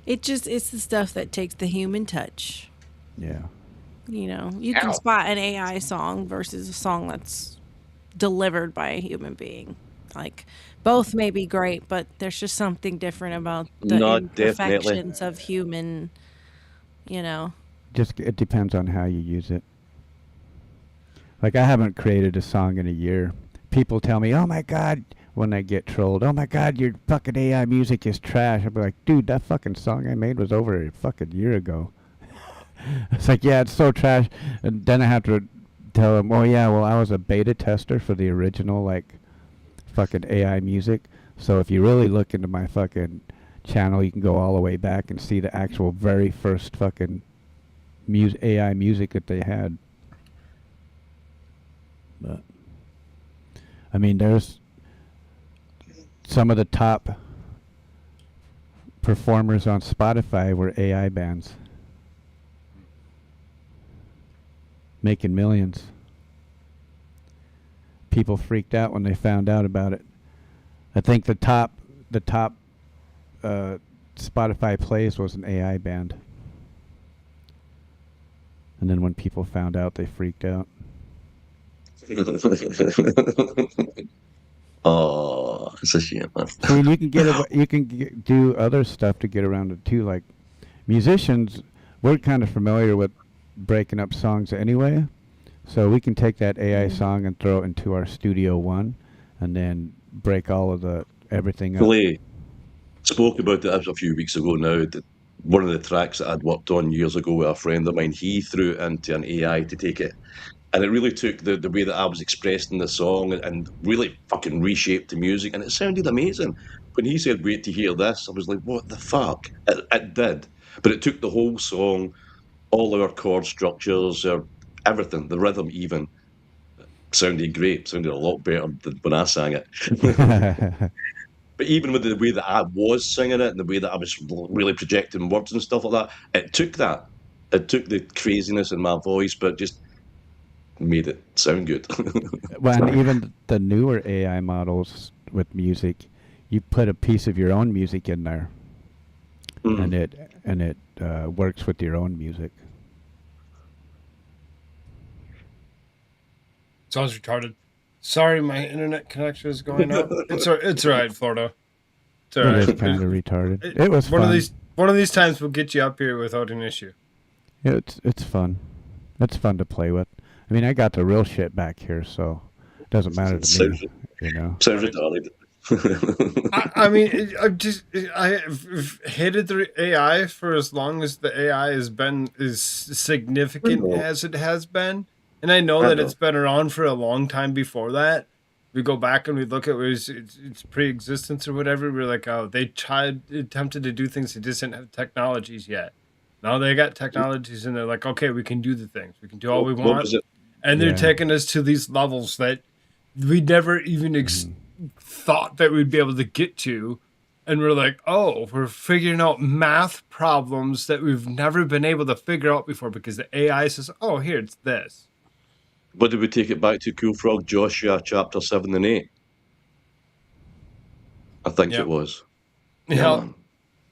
It's the stuff that takes the human touch. Yeah. You know, you can spot an AI song versus a song that's delivered by a human being. Like, both may be great, but there's just something different about the No, imperfections of human, you know. Just it depends on how you use it. Like, I haven't created a song in a year. People tell me, "Oh my God," when I get trolled, "Oh my God, your fucking AI music is trash." I'll be like, "Dude, that fucking song I made was over a fucking year ago." It's like, yeah, it's so trash. And then I have to tell them, "Oh yeah, well, I was a beta tester for the original, like, fucking AI music. So if you really look into my fucking channel, you can go all the way back and see the actual very first fucking AI music that they had." But I mean, there's some of the top performers on Spotify were AI bands making millions. People freaked out when they found out about it. I think the top Spotify plays was an AI band. And then when people found out, they freaked out. Oh, it's a shame, man. I mean, you can do other stuff to get around it too. Like musicians, we're kind of familiar with breaking up songs anyway, so we can take that AI song and throw it into our Studio One, and then break all of everything up. Billy spoke about it a few weeks ago now. That one of the tracks that I'd worked on years ago with a friend of mine, he threw it into an AI to take it. And it really took the way that I was expressing the song and really fucking reshaped the music. And it sounded amazing. When he said, "Wait to hear this," I was like, what the fuck? It did. But it took the whole song, all our chord structures, everything, the rhythm even, sounded great. Sounded a lot better than when I sang it. But even with the way that I was singing it and the way that I was really projecting words and stuff like that, it took that. It took the craziness in my voice, but just made it sound good. Well, and even the newer AI models with music, you put a piece of your own music in there, and it works with your own music. Sounds retarded. Sorry, my internet connection is going up. It's all right, Florida. It's all right. It is kind of retarded. It was one fun. One of these times we'll get you up here without an issue. It's fun. It's fun to play with. I mean, I got the real shit back here, so it doesn't matter to me. You know. Sounds retarded. I mean, I've hated the AI for as long as the AI has been as significant as it has been, and I know that it's been around for a long time before that. We go back and we look at its pre-existence or whatever. We're like, oh, they attempted to do things. They just didn't have technologies yet. Now they got technologies, and they're like, okay, we can do the things. We can do all we want, and they're taking us to these levels that we never even thought that we'd be able to get to. And we're like, oh, we're figuring out math problems that we've never been able to figure out before because the AI says, oh, here, it's this. What did we take it back to? Koolfrogg, Joshua, chapter 7 and 8. I think it was. Yeah.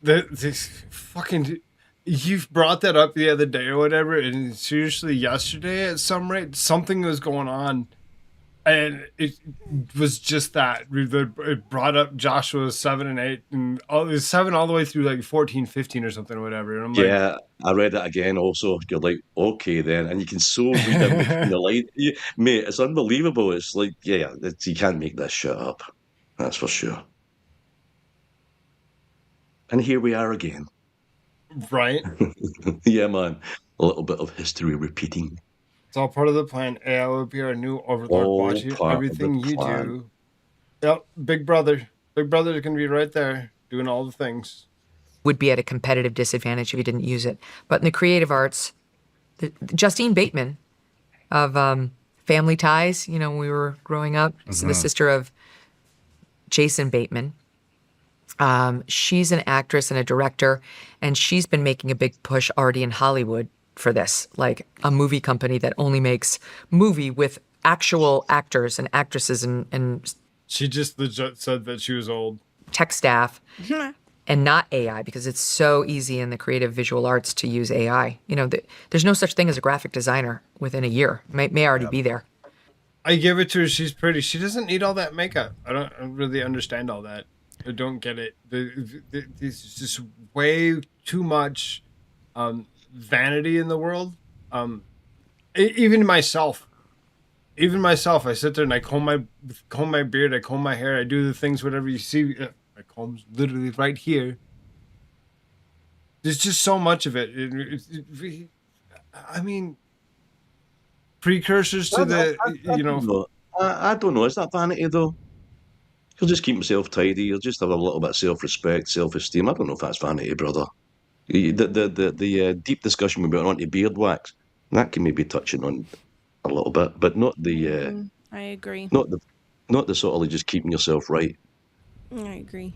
This fucking... You brought that up the other day or whatever, and seriously, yesterday at some rate, something was going on. And it was just that. It brought up Joshua 7 and 8, and all 7 all the way through like 14, 15 or something or whatever. And I'm like, I read it again also. You're like, okay then. And you can so read it between the lines. Mate, it's unbelievable. It's like, you can't make this shit up. That's for sure. And here we are again. Right? Yeah, man. A little bit of history repeating. It's all part of the plan. AI will be our new overlord, All watching part of the everything you plan. do. Yep, Big Brother. Big Brother is going to be right there doing all the things. Would be at a competitive disadvantage if he didn't use it. But in the creative arts, Justine Bateman of Family Ties, you know, when we were growing up, so the sister of Jason Bateman. She's an actress and a director, and she's been making a big push already in Hollywood for this, like a movie company that only makes movie with actual actors and actresses and She just legit said that she was old. tech staff and not AI, because it's so easy in the creative visual arts to use AI. You know, there's no such thing as a graphic designer within a year. May already be there. I give it to her. She's pretty. She doesn't need all that makeup. I don't really understand all that. I don't get it. There's just way too much vanity in the world. Even myself, I sit there and I comb my beard, I comb my hair, I do the things, whatever you see. My comb's literally right here. There's just so much of it. I mean, precursors to I don't know. Is that vanity though? He'll just keep himself tidy. He'll just have a little bit of self-respect, self-esteem. I don't know if that's vanity, brother. The deep discussion we went on to beard wax, that can maybe touching on a little bit, but not the I agree. not the sort of just keeping yourself right. I agree.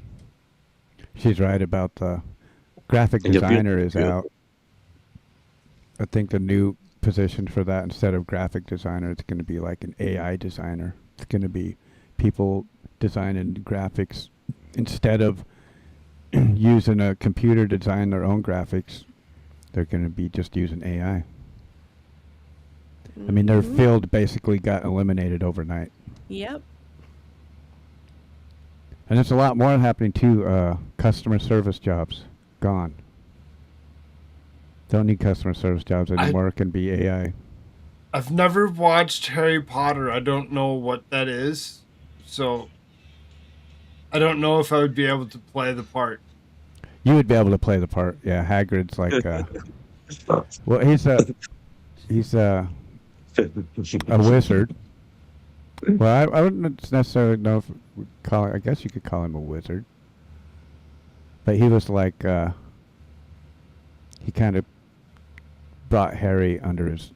She's right about the graphic And your beard- designer is out. I think the new position for that, instead of graphic designer, it's going to be like an AI designer. It's going to be people designing graphics instead of using a computer to design their own graphics. They're going to be just using AI. I mean, their field basically got eliminated overnight. Yep. And there's a lot more happening too. Customer service jobs gone. Don't need customer service jobs anymore. It can be AI. I've never watched Harry Potter. I don't know what that is. So I don't know if I would be able to play the part. You would be able to play the part. Yeah, Hagrid's like well, he's a wizard. Well, I wouldn't necessarily know if we'd call. I guess you could call him a wizard. But he was like he kind of brought Harry under his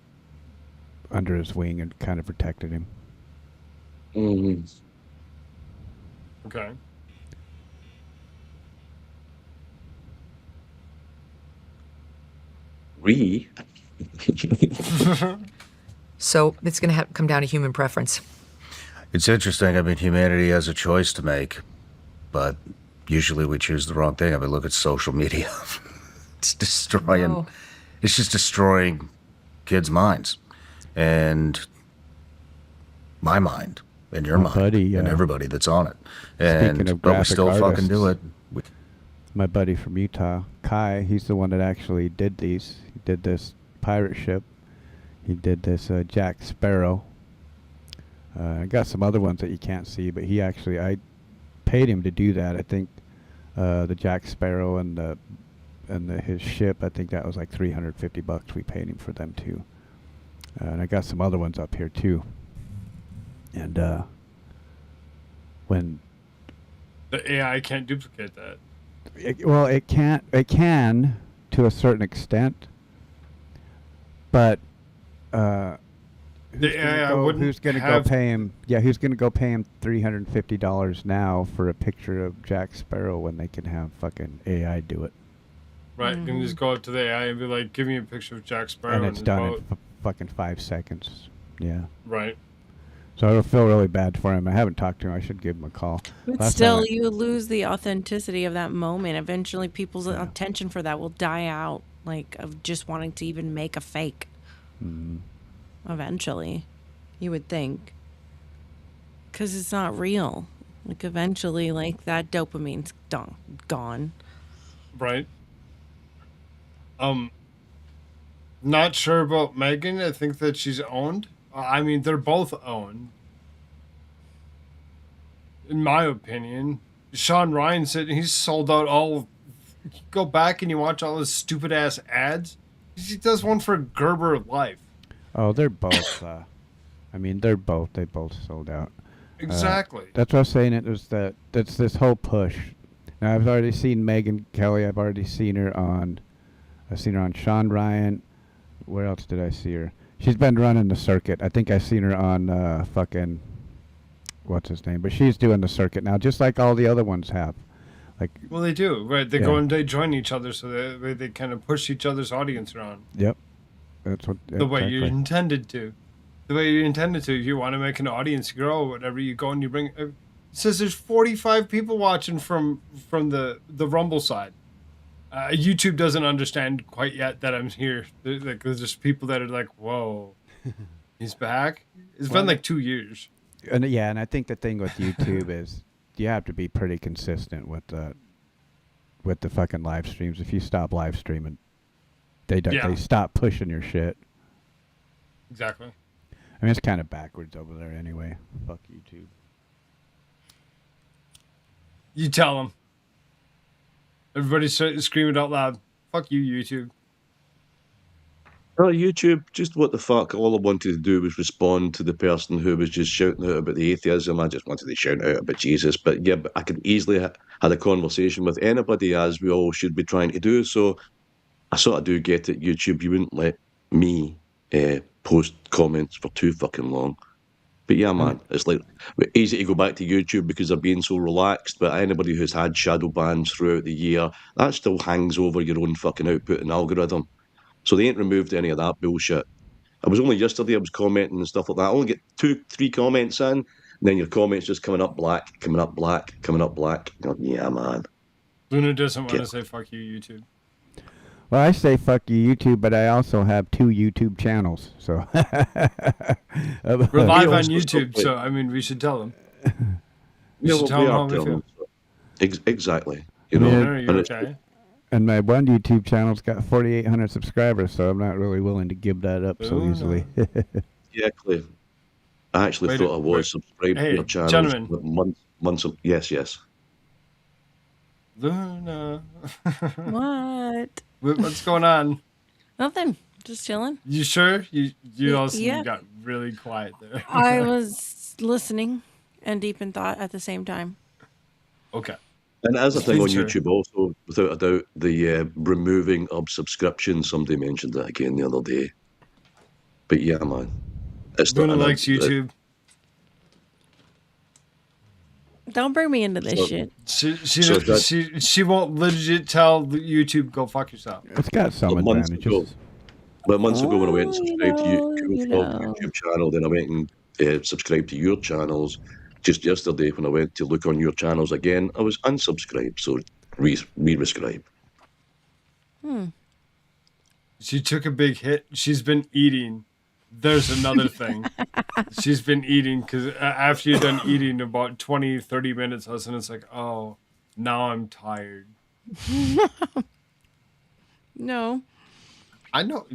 wing and kind of protected him. Mm-hmm. Okay. So it's going to come down to human preference. It's interesting. I mean, humanity has a choice to make, but usually we choose the wrong thing. I mean, look at social media. It's destroying. Oh. It's just destroying kids' minds, and my mind, and your mind, buddy, and everybody that's on it. Speaking of But we graphic still fucking do it. artists, my buddy from Utah, Kai, he's the one that actually did these. He did this pirate ship. He did this Jack Sparrow. I got some other ones that you can't see, but I paid him to do that. I think the Jack Sparrow and his ship, I think that was like $350 we paid him for them too. And I got some other ones up here too. And when The AI can't duplicate that. it can to a certain extent, but The AI wouldn't who's going to go have- pay him? Yeah, who's going to go pay him $350 now for a picture of Jack Sparrow when they can have fucking AI do it? Right, you can just go up to the AI and be like, "Give me a picture of Jack Sparrow." And it's his done boat. in fucking 5 seconds. Yeah. Right. So I feel really bad for him. I haven't talked to him. I should give him a call. But Last still, time you lose the authenticity of that moment. Eventually, people's attention for that will die out, like of just wanting to even make a fake. Eventually, you would think, because it's not real. Like eventually, like that dopamine's gone. Right. Not sure about Megan. I think that she's owned. I mean, they're both owned. In my opinion, Sean Ryan said he's sold out all go back and you watch all his stupid ass ads. He does one for Gerber Life. Oh, they're both. They both sold out. Exactly. That's what I was saying. That's this whole push. Now I've already seen Megyn Kelly. I've already seen her on. I've seen her on Sean Ryan. Where else did I see her? She's been running the circuit. I think I've seen her on fucking what's his name. But she's doing the circuit now, just like all the other ones have. Well, they do, right? They go and they join each other, so they kind of push each other's audience around. Yep. That's what the way you intended to. The way you intended to. If you want to make an audience grow, whatever, you go and you bring. It says there's 45 people watching from the Rumble side. YouTube doesn't understand quite yet that I'm here. There's just people that are like, "Whoa, he's back." It's been like 2 years. And I think the thing with YouTube is you have to be pretty consistent with the fucking live streams. If you stop live streaming, they stop pushing your shit. Exactly. I mean, it's kind of backwards over there anyway. Fuck YouTube. You tell them. Everybody screaming out loud. Fuck you, YouTube. Well, YouTube, just what the fuck. All I wanted to do was respond to the person who was just shouting out about the atheism. I just wanted to shout out about Jesus. But yeah, but I could easily had a conversation with anybody, as we all should be trying to do. So I sort of do get it, YouTube. You wouldn't let me post comments for too fucking long. But yeah, man, it's like easy to go back to YouTube because they're being so relaxed. But anybody who's had shadow bans throughout the year, that still hangs over your own fucking output and algorithm. So they ain't removed any of that bullshit. I was only yesterday, I was commenting and stuff like that. I only get 2-3 comments in, and then your comments just coming up black, coming up black, coming up black. You're like, yeah, man. Luna doesn't want to say fuck you, YouTube. Well, I say fuck you, YouTube, but I also have 2 YouTube channels. So we're live on YouTube, so I mean, we should tell them. We should tell them how we feel. Exactly. You know, okay. And my one YouTube channel's got 4,800 subscribers, so I'm not really willing to give that up so easily. Yeah, Cliff. I actually thought I was subscribed to your channel. Gentlemen. Months of, yes. Luna. What? What's going on? Nothing. Just chilling. You sure? You also got really quiet there. I was listening and deep in thought at the same time. Okay. And as a thing on YouTube also, without a doubt, the removing of subscriptions, somebody mentioned that again the other day. But yeah, man. Luna likes YouTube. Don't bring me into this shit. She won't legit tell YouTube, go fuck yourself. It's got some advantages. Months ago when I went and subscribed to Koolfrogg YouTube channel, then I went and subscribed to your channels. Just yesterday when I went to look on your channels again, I was unsubscribed, so re-rescribe. She took a big hit. She's been eating. There's another thing. She's been eating because after you're done eating about 20, 30 minutes, and it's like, oh, now I'm tired. No. I know.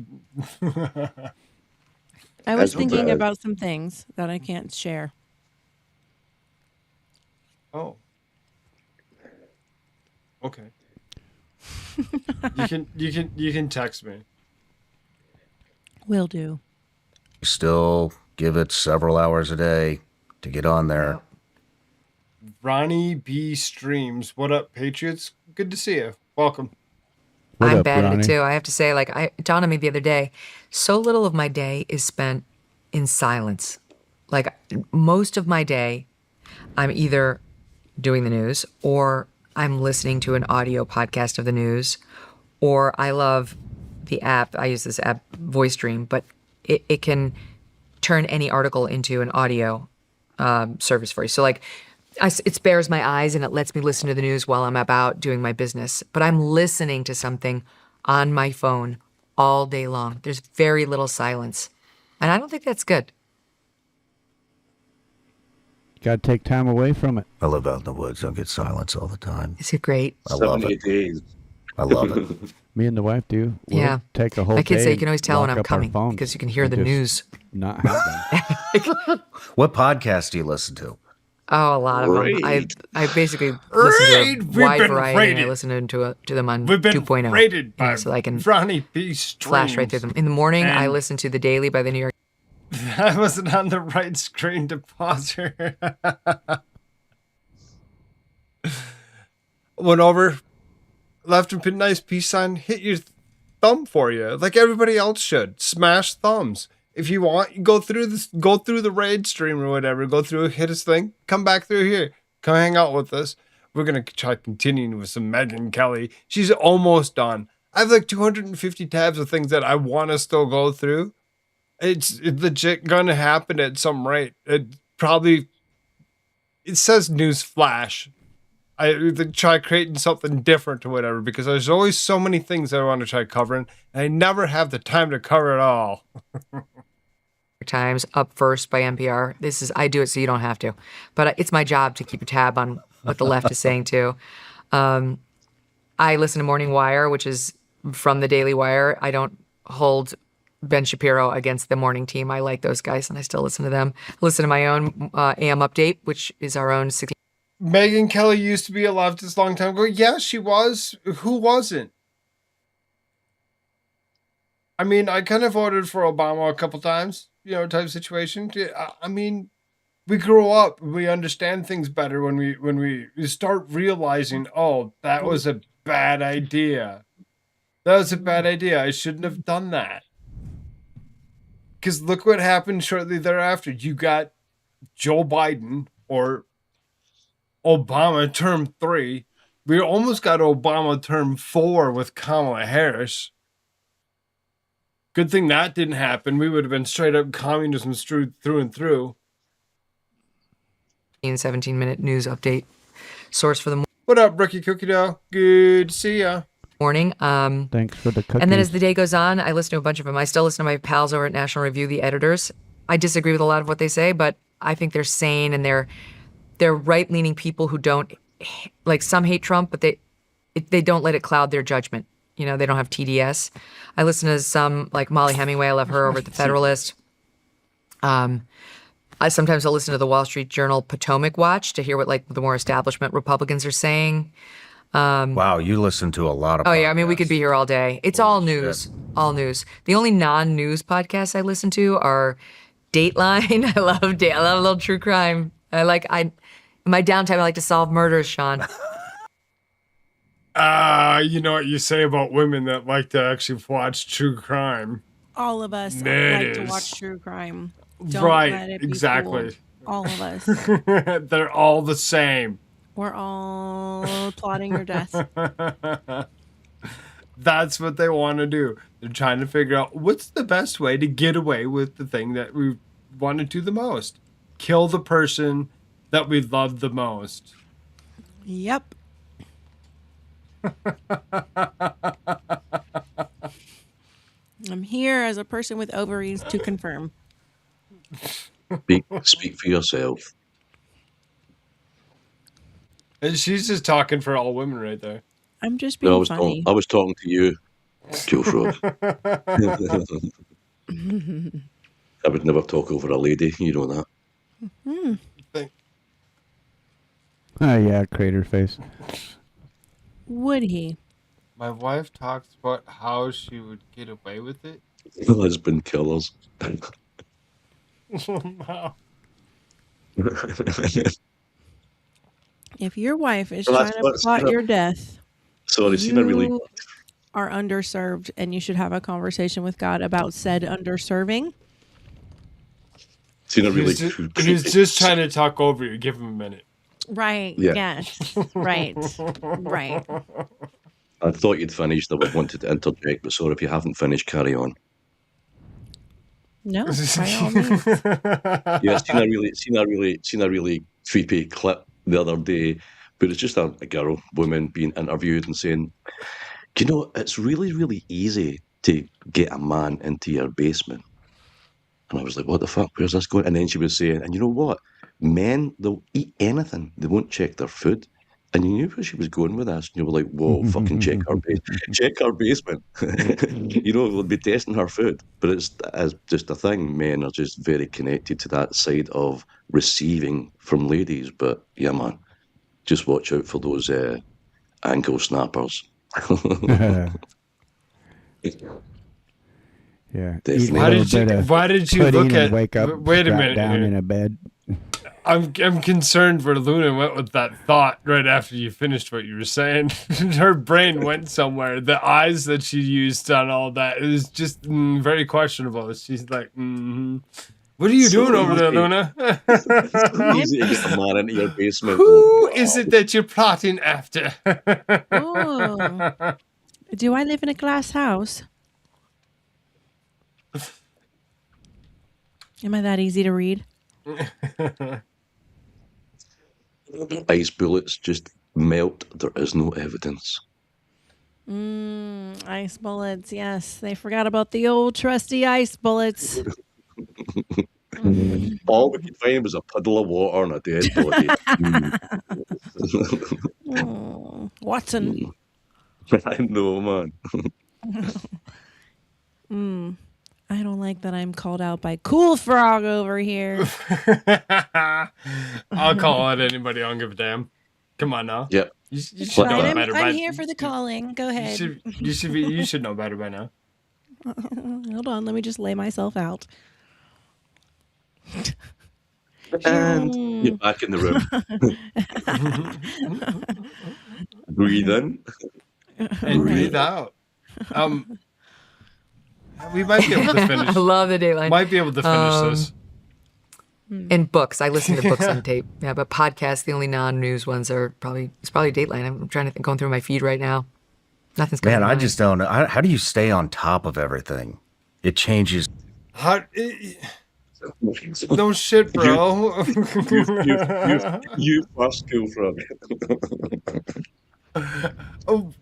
I was thinking about some things that I can't share. Oh. Okay. You can text me. Will do. Still give it several hours a day to get on there. Ronnie B streams. What up, Patriots? Good to see you. Welcome. I'm bad at it too. I have to say, it dawned on me the other day, so little of my day is spent in silence. Like most of my day, I'm either doing the news or I'm listening to an audio podcast of the news, or I love the app. I use this app, Voice Stream, but it can turn any article into an audio service for you. So it spares my eyes and it lets me listen to the news while I'm about doing my business. But I'm listening to something on my phone all day long. There's very little silence. And I don't think that's good. Got to take time away from it. I live out in the woods. I get silence all the time. Is it great? I love it. I love it. Me and the wife do. We'll take a whole My kids day say you can always tell when I'm lock up our coming phones because you can hear and the just news. Not happen. What podcast do you listen to? Oh, a lot of them. Raid. I basically listen to a Raid! We've wide been variety. And I raided. listen to them on We've been 2.0. raided by so I can Ronnie P. flash right through Streams. them. In the morning, I And- listen to The Daily by the New York. I wasn't on the right screen to pause her. Went over, left a nice peace sign, hit your thumb for you, like everybody else should. Smash thumbs. If you want, you go through the raid stream or whatever. Go through, hit his thing, come back through here, come hang out with us. We're gonna try continuing with some Megyn Kelly. She's almost done. I have like 250 tabs of things that I want to still go through. It's legit gonna happen at some rate. It says news flash. I try creating something different or whatever, because there's always so many things that I want to try covering, and I never have the time to cover it all. Times up first by NPR. I do it so you don't have to, but it's my job to keep a tab on what the left is saying too. I listen to Morning Wire, which is from the Daily Wire. I don't hold Ben Shapiro against the morning team. I like those guys, and I still listen to them. I listen to my own AM Update, which is our own 60. Megyn Kelly used to be a leftist a long time ago. Yeah, she was. Who wasn't? I mean, I kind of voted for Obama a couple times, type situation. I mean, we grow up, we understand things better when we start realizing, oh, that was a bad idea. That was a bad idea. I shouldn't have done that. Because look what happened shortly thereafter. You got Joe Biden, or Obama term 3. We almost got Obama term 4 with Kamala Harris. Good thing that didn't happen. We would have been straight up communism through and through. 17-minute news update source for the What up, Ricky Cookie Dough? Good to see ya. Morning. Thanks for the cookies. And then as the day goes on, I listen to a bunch of them. I still listen to my pals over at National Review, the editors. I disagree with a lot of what they say, but I think they're sane, and they're right-leaning people who don't, like, some hate Trump, but they don't let it cloud their judgment. They don't have TDS. I listen to some, like Molly Hemingway. I love her over at the Federalist. Sometimes I'll listen to the Wall Street Journal Potomac Watch to hear what, like, the more establishment Republicans are saying. Wow, you listen to a lot of. Oh yeah, I mean, we could be here all day. It's all news, shit. all news. The only non-news podcasts I listen to are Dateline. I love a little true crime. In my downtime, I like to solve murders, Sean. You know what you say about women that like to actually watch true crime. All of us It like to is. watch true crime. Don't Right, let it be exactly. fooled. All of us. They're all the same. We're all plotting your death. That's what they want to do. They're trying to figure out what's the best way to get away with the thing that we want to do the most. Kill the person that we love the most. Yep. I'm here as a person with ovaries to confirm. Speak for yourself. And she's just talking for all women right there. I'm just being funny. I was talking to you, Koolfrogg. I would never talk over a lady, you know that. Oh, yeah, crater face. Would he? My wife talks about how she would get away with it. Husband killers. Wow. If your wife is Well, trying to plot your death, Sorry, seen a really. you are underserved, and you should have a conversation with God about said underserving. Seen a really. He's just trying to talk over you. Give him a minute. Right. Yeah. Yes. Right. Right. I thought you'd finished. I wanted to interject, but sorry if you haven't finished. Carry on. No, by all means. Yeah, seen a really creepy clip the other day, but it's just a girl, woman being interviewed and saying, "Do you know, it's really, really easy to get a man into your basement." And I was like, "What the fuck? Where's this going?" And then she was saying, "And you know what? Men, they'll eat anything. They won't check their food. And you knew where she was going with this. And you were like, whoa, fucking check her basement. We'll be testing her food. But it's just a thing. Men are just very connected to that side of receiving from ladies. But yeah, man, just watch out for those ankle snappers. Yeah. Definitely. Why did you look at? Wake up, wait a minute. down here. in a bed. I'm concerned where Luna went with that thought right after you finished what you were saying. Her brain went somewhere. The eyes that she used on all that is just very questionable. She's like, what are you doing over there, Luna? It's easy to get a man into your basement. Who is it that you're plotting after? Oh. Do I live in a glass house? Am I that easy to read? Ice bullets just melt. There is no evidence. Ice bullets. Yes, they forgot about the old trusty ice bullets. All we could find was a puddle of water and a dead body. Watson. I know, man. I don't like that I'm called out by Koolfrogg over here. I'll call out anybody. I don't give a damn. Come on now. Yep. You should know better. I'm here for the calling. Go ahead. You should know better by now. Hold on. Let me just lay myself out. And you're back in the room. Breathe in. And breathe out. We might be able to finish. I love the Dateline. Might be able to finish this. And books. I listen to books on tape. Yeah, but podcasts, the only non-news ones are probably Dateline. I'm trying to think, going through my feed right now. Nothing's coming. Man, I just don't know. How do you stay on top of everything? It changes. No shit, bro. You first, Koolfrogg.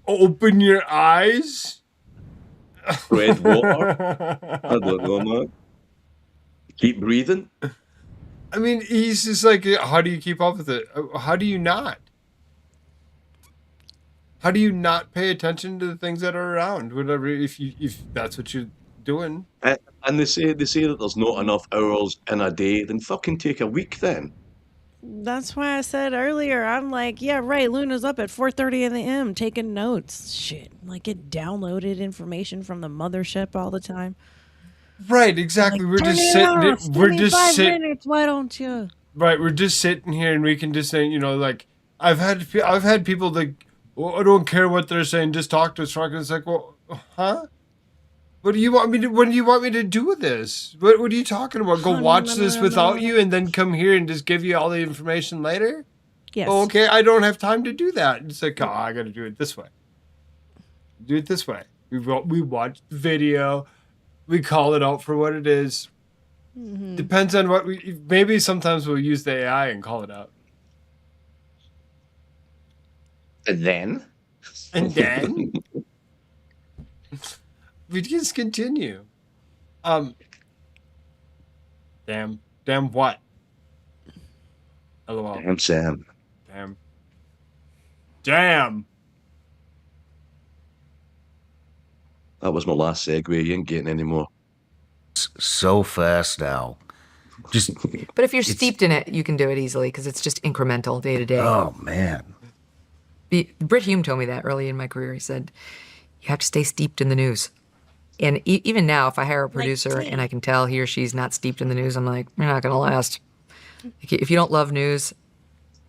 Open your eyes. Red water. I don't know, man. Keep breathing. I mean, he's just like, how do you keep up with it? How do you not? How do you not pay attention to the things that are around? Whatever, if that's what you're doing. And they say that there's not enough hours in a day. Then fucking take a week then. That's why I said earlier, I'm like, yeah, right. Luna's up at 4:30 a.m. taking notes. Shit, like get downloaded information from the mothership all the time. Right, exactly. Like, we're just sitting. We're just sitting. Minutes. Why don't you? Right, we're just sitting here, and we can just say, like, I've had people like, well, I don't care what they're saying, just talk to us, Frank. And it's like, well, huh? What do you want me to? What do you want me to do with this? What are you talking about? Go watch this without you, and then come here and just give you all the information later? Yes. Oh, okay, I don't have time to do that. It's like, oh, I got to do it this way. Do it this way. We watch the video. We call it out for what it is. Mm-hmm. Depends on what maybe sometimes we'll use the AI and call it out. And then? We just continue. Damn what? LOL. Damn Sam. Damn. That was my last segue. You ain't getting any more. So fast now. But if you're steeped in it, you can do it easily because it's just incremental day to day. Oh, man. Britt Hume told me that early in my career. He said, you have to stay steeped in the news. And even now, if I hire a producer and I can tell he or she's not steeped in the news, I'm like, you're not going to last. If you don't love news,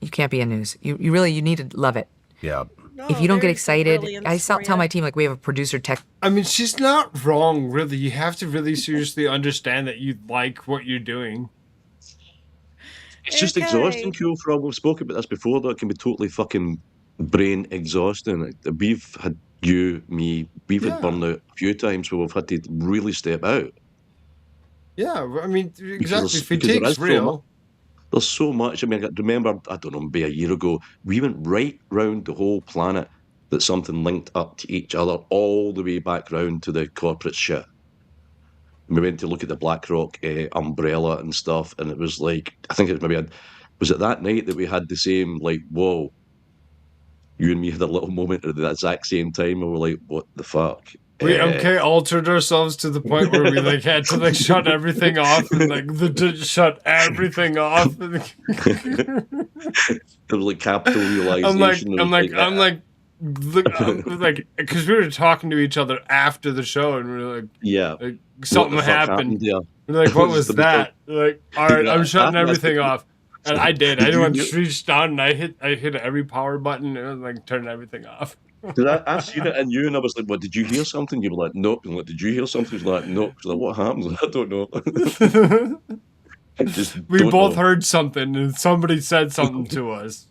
you can't be in news. You need to love it. Yeah. No, if you don't get excited, I tell tell my team, like, we have a producer tech. I mean, she's not wrong, really. You have to really seriously understand that you like what you're doing. It's just exhausting, Koolfrogg. We've spoken about this before, though. It can be totally fucking brain exhausting. We've had we've had burnout a few times where we've had to really step out. Yeah, I mean, exactly. Because Fatigue's real. There's so much. I mean, I remember, I don't know, maybe a year ago, we went right round the whole planet that something linked up to each other all the way back round to the corporate shit. We went to look at the BlackRock umbrella and stuff, and it was like, I think it was maybe, was it that night that we had the same, like, whoa, you and me had a little moment at the exact same time, and we're like, "What the fuck?" We altered ourselves to the point where we like had to like shut everything off and like shut everything off. It was like capital realization. I'm like, because we were talking to each other after the show, and we were like, yeah, like something happened. Yeah. We're like, what was that? Like, all right, Yeah, I'm shutting that's everything off, and I did. I Did you went do- reached down and I hit every power button, and it was like turning everything off. Because I seen it and you, and I was like, "What? Did you hear something?" You were like, "Nope." And like, "Did you hear something?" He was like, "Nope." I was like, "What happened?" I don't know. I just We don't both know. heard something, and somebody said something to us.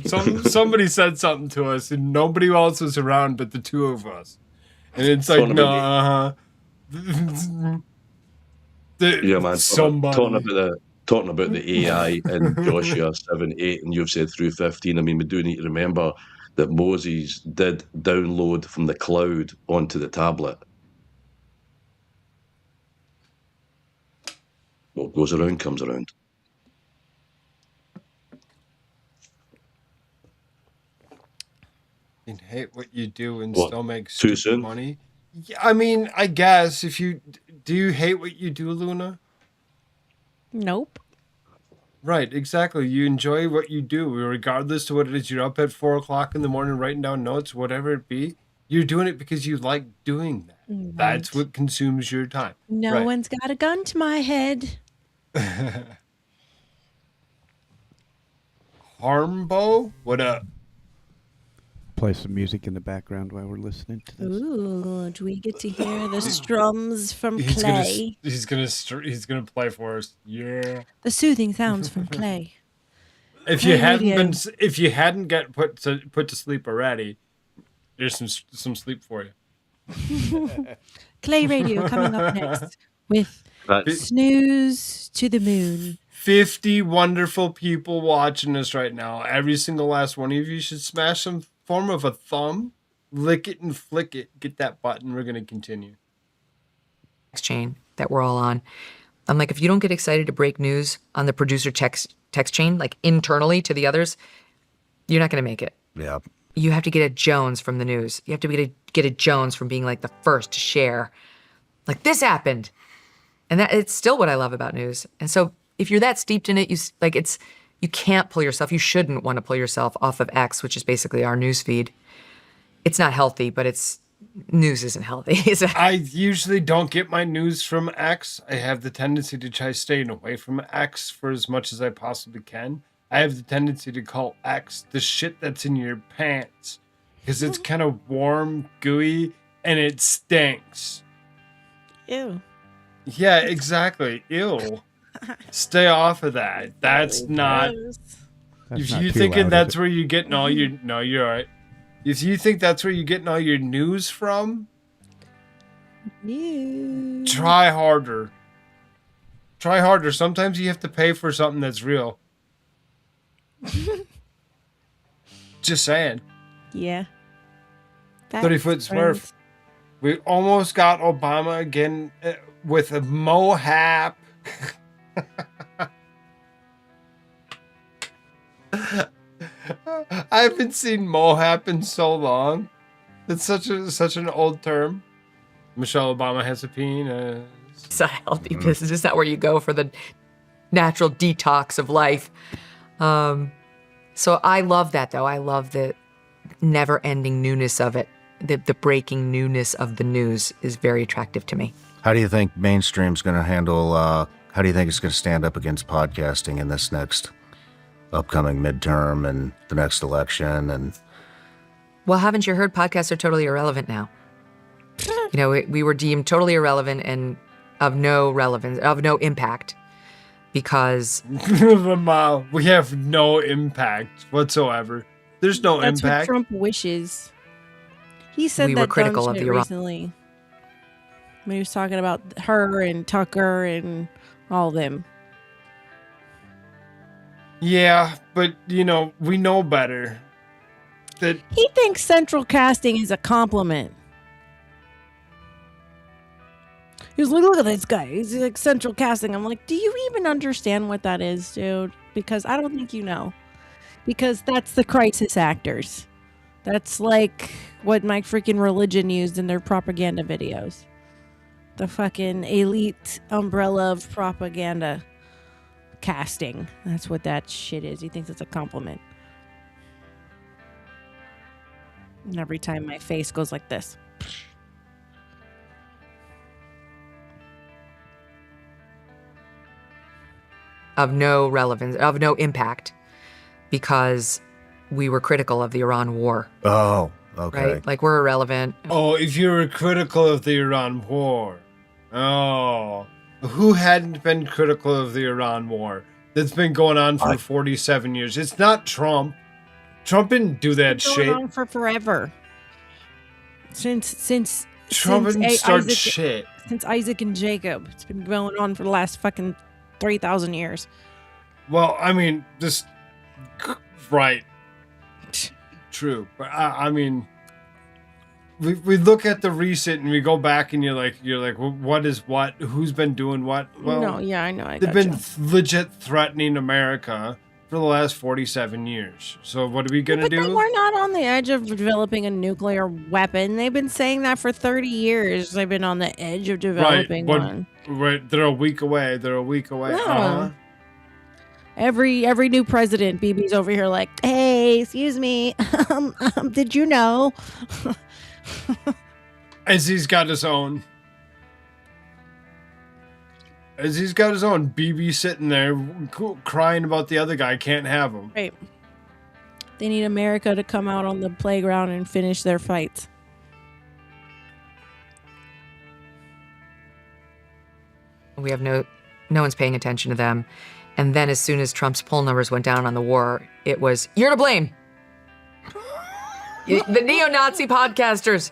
Somebody said something to us, and nobody else was around but the two of us. And it's like, Talking about Yeah, man. Somebody. Talking about the AI in Joshua 7:8, and you've said through 15. I mean, we do need to remember that Moses did download from the cloud onto the tablet. What goes around comes around. You can hate what you do and What, still make too stupid soon? money. Yeah, I mean, I guess if you do, you hate what you do, Luna? Nope. Right, exactly. You enjoy what you do, regardless to what it is. You're up at 4 o'clock in the morning writing down notes, whatever it be. You're doing it because you like doing that. That's Right. what consumes your time. No Right. one's got a gun to my head. Harmbo, what up? Play some music in the background while we're listening to this. Ooh, do we get to hear the strums from He's Clay? he's gonna play for us. Yeah. The soothing sounds from Clay. If you Clay hadn't Radio. been, if you hadn't got put to sleep already, there's some sleep for you. Clay Radio coming up next with That's Snooze to the Moon. 50 wonderful people watching us right now. Every single last one of you should smash some form of a thumb, lick it and flick it. Get that button. We're gonna continue. Text chain that we're all on. I'm like, if you don't get excited to break news on the producer text chain, like internally to the others, you're not going to make it. Yeah. You have to get a Jones from the news. You have to get a Jones from being like the first to share. Like, this happened. And that it's still what I love about news. And so if you're that steeped in it, you can't pull yourself. You shouldn't want to pull yourself off of X, which is basically our news feed. It's not healthy, but news isn't healthy. I usually don't get my news from X. I have the tendency to try staying away from X for as much as I possibly can. I have the tendency to call X the shit that's in your pants because it's kind of warm, gooey, and it stinks. Ew. Yeah, exactly. Ew. Stay off of that. That's not. Gross. That's If not you too thinking loud, that's is it? where you're getting all your no, you're all right. If you think that's where you're getting all your news from, Ew. try harder. Try harder. Sometimes you have to pay for something that's real. Just saying. Yeah. 30-foot Smurf. We almost got Obama again with a mohap. I haven't seen mohap in so long. It's such an old term. Michelle Obama has a penis. It's not healthy business. It's not where you go for the natural detox of life. So I love that, though. I love the never-ending newness of it. The breaking newness of the news is very attractive to me. How do you think mainstream's going to handle, how do you think it's going to stand up against podcasting in this next upcoming midterm and the next election? And Well, haven't you heard podcasts are totally irrelevant now? You know, we were deemed totally irrelevant and of no relevance, of no impact because We have no impact whatsoever. There's no That's impact. what Trump wishes. He said We that were critical dumb of shit the Iran- recently. When he was talking about her and Tucker and all of them. Yeah, but we know better. That He thinks central casting is a compliment. He was like, look at this guy. He's like central casting. I'm like, do you even understand what that is, dude? Because I don't think you know. Because that's the crisis actors. That's like what my freaking religion used in their propaganda videos. The fucking elite umbrella of propaganda casting. That's what that shit is. He thinks it's a compliment. And every time my face goes like this. Of no relevance, of no impact, because we were critical of the Iran war. Oh, okay. Right? Like, we're irrelevant. Oh, if you were critical of the Iran war. Oh. Who hadn't been critical of the Iran war? That's been going on for 47 years. It's not Trump. Trump didn't do that It's been shit. going on for forever. Since Trump since didn't start Isaac, shit. Since Isaac and Jacob. It's been going on for the last fucking 3,000 years. Well, I mean, just right. True. But I mean, we look at the recent and we go back and you're like, well, what is what? Who's been doing what? Well, No, yeah, I know. they've been legit threatening America for the last 47 years. So what are we gonna But do? they were not on the edge of developing a nuclear weapon. They've been saying that for 30 years. They've been on the edge of developing one. Right, they're a week away. They're a week away. No. Every new president, BB's over here like, hey, excuse me, did you know? As he's got his own. BB sitting there crying about the other guy can't have him. Right. They need America to come out on the playground and finish their fights. We have no one's paying attention to them. And then as soon as Trump's poll numbers went down on the war, it was, you're to blame. The neo-Nazi podcasters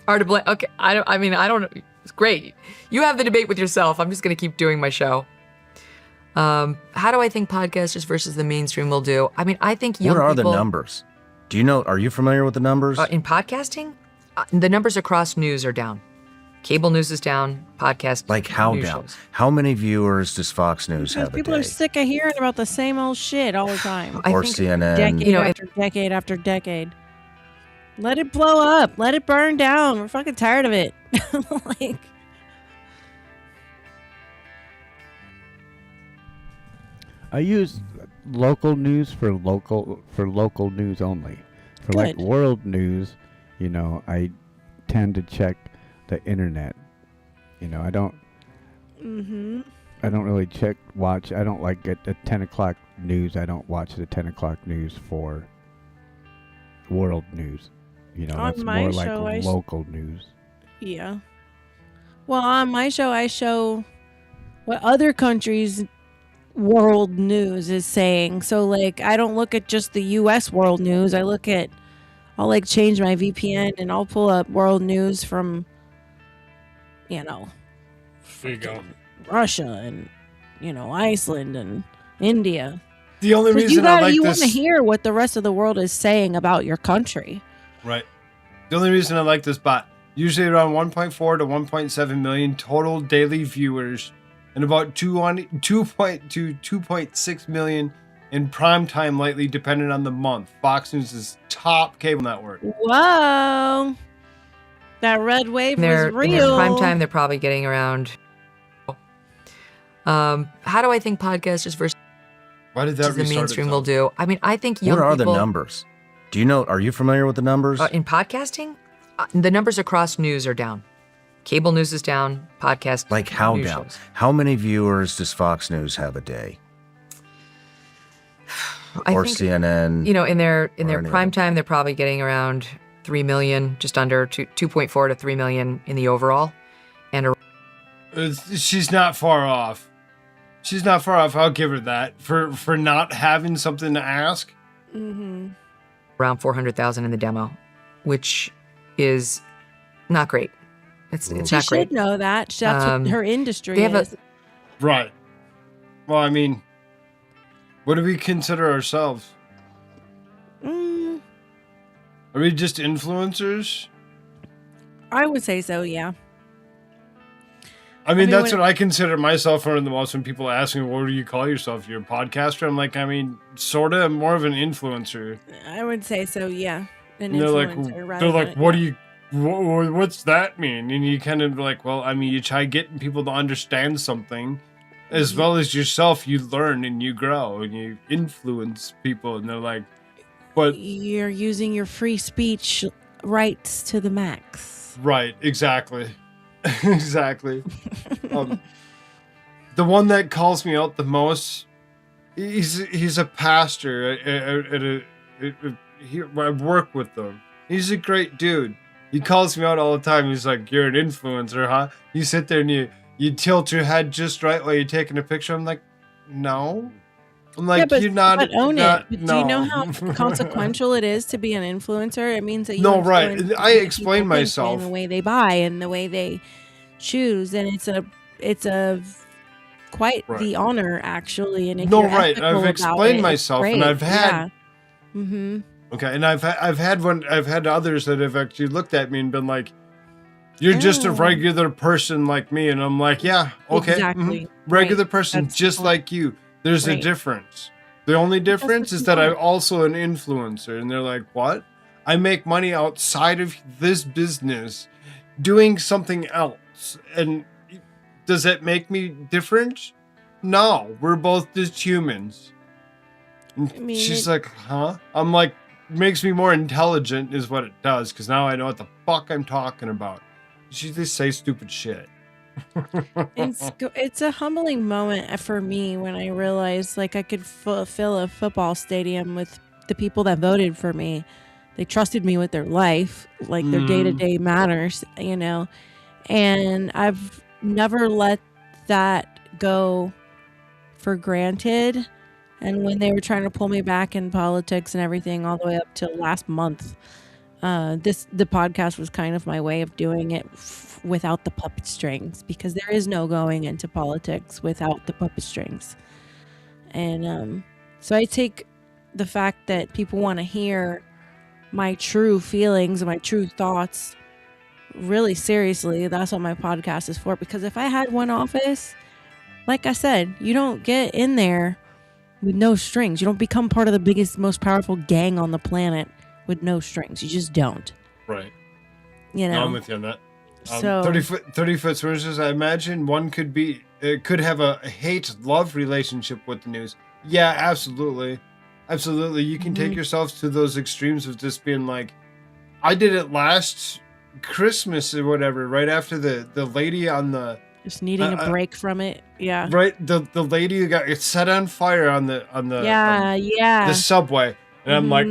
are to blame. Okay, I don't know. It's great. You have the debate with yourself. I'm just going to keep doing my show. How do I think podcasters versus the mainstream will do? I mean, I think young people... What are the numbers? Do you know, are you familiar with the numbers? In podcasting, the numbers across news are down. Cable news is down. Podcast Like how news down? shows. How many viewers does Fox News Because have a people day? are sick of hearing about the same old shit all the time. I Or think CNN? Decade after decade after decade. Let it blow up. Let it burn down. We're fucking tired of it. Like, I use local news for local news only. For like Good. world news, I tend to check the internet. I don't really watch. I don't like at 10 o'clock news. I don't watch the 10 o'clock news for world news. That's my more like show, local news. yeah. Well, on my show, I show what other countries' world news is saying. So, like, I don't look at just the U.S. world news. I'll change my VPN and I'll pull up world news from, There you go. Russia and, Iceland and India. The only 'Cause reason I like you want this... to hear what the rest of the world is saying about your country. Right. The only reason I like this bot, usually around 1.4 to 1.7 million total daily viewers and about 2.2 to 2.6 million in prime time lately, depending on the month. Fox News is top cable network. Whoa. That red wave was In their real. prime time, they're probably getting around... how do I think podcasters versus Why did that the restart mainstream itself? will do? I mean, I think young What are people... the numbers? Do you know, are you familiar with the numbers? In podcasting, the numbers across news are down. Cable news is down. Podcast Like how news down? shows. How many viewers does Fox News have a day? I Or think, CNN? in their any of prime them. time, they're probably getting around 3 million, just under 2.4 to 3 million in the overall, and She's not far off. She's not far off. I'll give her that for not having something to ask. Mm-hmm. around 400,000 in the demo, which is not great. It's She not should great. know that. That's what her industry they have is. Right. Well, I mean, what do we consider ourselves? Mm, Are we just influencers? I would say so, yeah. I mean, that's when- what I consider myself one of the most when people ask me, what do you call yourself? You're a podcaster? I'm like, sort of. I'm more of an influencer. I would say so, yeah. an And influencer they're rather like, than what do you, what's that mean? And you kind of like, well, I mean, you try getting people to understand something, as well as yourself. You learn and you grow and you influence people, and they're like, but you're using your free speech rights to the max. right, exactly, exactly. The one that calls me out the most, he's a pastor I work with him. He's a great dude. He calls me out all the time. He's like, "You're an influencer, huh?" You sit there and you tilt your head just right while you're taking a picture. I'm like, no. I'm like, but, you're not. but own not, it. No. Do you know how consequential it is to be an influencer? It means that you No, right. influence the I way explain people think myself. and the way they buy and the way they choose, and it's a quite Right. the honor actually. And if No, you're right. ethical I've about explained it, myself, it's and great. I've had. Yeah. Mm-hmm. Okay, and I've had others that have actually looked at me and been like, "You're just a regular person like me," and I'm like, "Yeah, okay, Exactly. regular Right. person That's the just point. like you." There's a Right. difference. The only difference what's is that I'm important. also an influencer, and they're like, "What? I make money outside of this business, doing something else, and does it make me different? No, we're both just humans." And I mean, she's like, "Huh?" I'm like, makes me more intelligent is what it does, because now I know what the fuck I'm talking about. She just say stupid shit. It's a humbling moment for me when I realized like I could fill a football stadium with the people that voted for me. They trusted me with their life, like their day-to-day matters, you know. And I've never let that go for granted. And when they were trying to pull me back in politics and everything all the way up till last month, the podcast was kind of my way of doing it without the puppet strings, because there is no going into politics without the puppet strings. And so I take the fact that people want to hear my true feelings and my true thoughts really seriously. That's what my podcast is for, because if I had one office, like I said, you don't get in there with no strings. You don't become part of the biggest, most powerful gang on the planet with no strings. You just don't. Right. You know. No, I'm with you on that. So 30 foot swingers, I imagine one could have a hate-love relationship with the news. Yeah, absolutely. Absolutely. You can take yourselves to those extremes of just being like, I did it last Christmas or whatever, right after the lady on the just needing a break from it. Yeah. right, the lady who got set on fire on the yeah. the subway, and I'm like,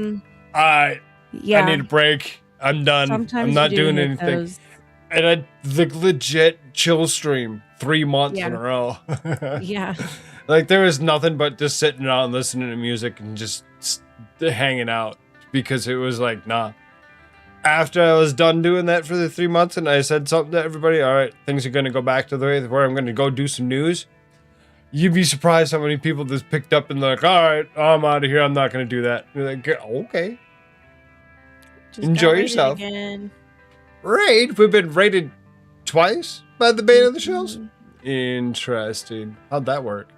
I need a break. I'm done. Sometimes I'm not you do doing hit anything. those. And the legit chill stream 3 months in a row. Yeah. Like there was nothing but just sitting around listening to music and just hanging out, because it was like, nah. After I was done doing that for the 3 months and I said something to everybody, all right, things are going to go back to the way where I'm going to go do some news. You'd be surprised how many people just picked up and like, all right, I'm out of here. I'm not going to do that. You're like, okay. Just Enjoy got rated yourself. Again. Raid? We've been rated twice by the Bane of the Shows? Interesting. How'd that work?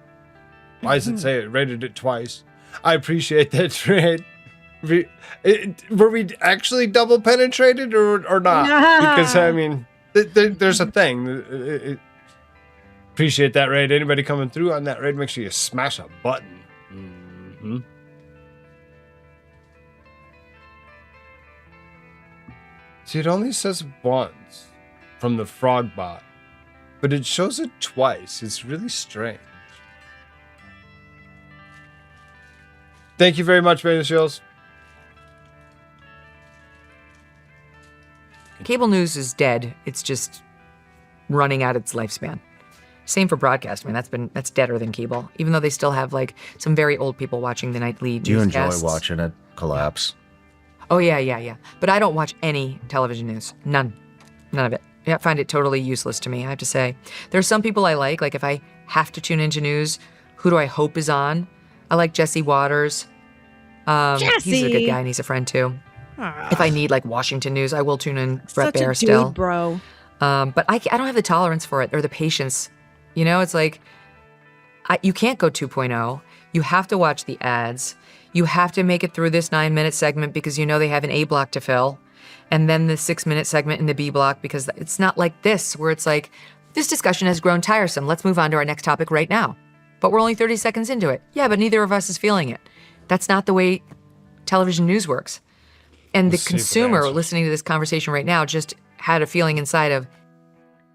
Why does it say it rated it twice? I appreciate that trade. Were we actually double penetrated or not? Because, I mean, there's a thing. Appreciate that raid. Anybody coming through on that raid, make sure you smash a button. See, it only says once from the frog bot, but it shows it twice. It's really strange. Thank you very much, Bane Shields. Cable news is dead. It's just running out its lifespan. Same for broadcast. I mean, that's deader than cable, even though they still have like some very old people watching the nightly Do you enjoy newscasts. watching it collapse? Oh, yeah. But I don't watch any television news. None of it. I find it totally useless to me, I have to say. There are some people I like if I have to tune into news, who do I hope is on? I like Jesse Waters. He's a good guy and he's a friend too. If I need like Washington news, I will tune in Brett Such Baer a still. dude, bro. But I don't have the tolerance for it or the patience. You know, it's like you can't go 2.0. You have to watch the ads. You have to make it through this 9-minute segment because you know they have an A block to fill. And then the 6-minute segment in the B block, because it's not like this, where it's like, this discussion has grown tiresome. Let's move on to our next topic right now. But we're only 30 seconds into it. Yeah, but neither of us is feeling it. That's not the way television news works. And the consumer listening to this conversation right now just had a feeling inside of,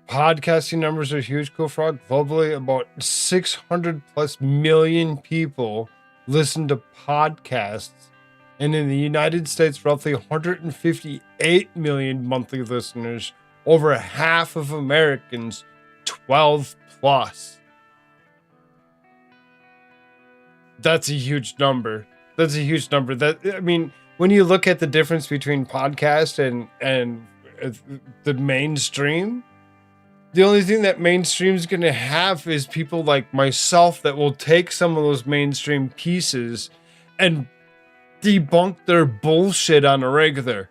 podcasting numbers are huge, Koolfrogg. Globally, about 600 plus million people listen to podcasts. And in the United States, roughly 158 million monthly listeners, over half of Americans, 12 plus. That's a huge number. That's a huge number. I mean, when you look at the difference between podcast and the mainstream, the only thing that mainstream's going to have is people like myself that will take some of those mainstream pieces and debunk their bullshit on a regular.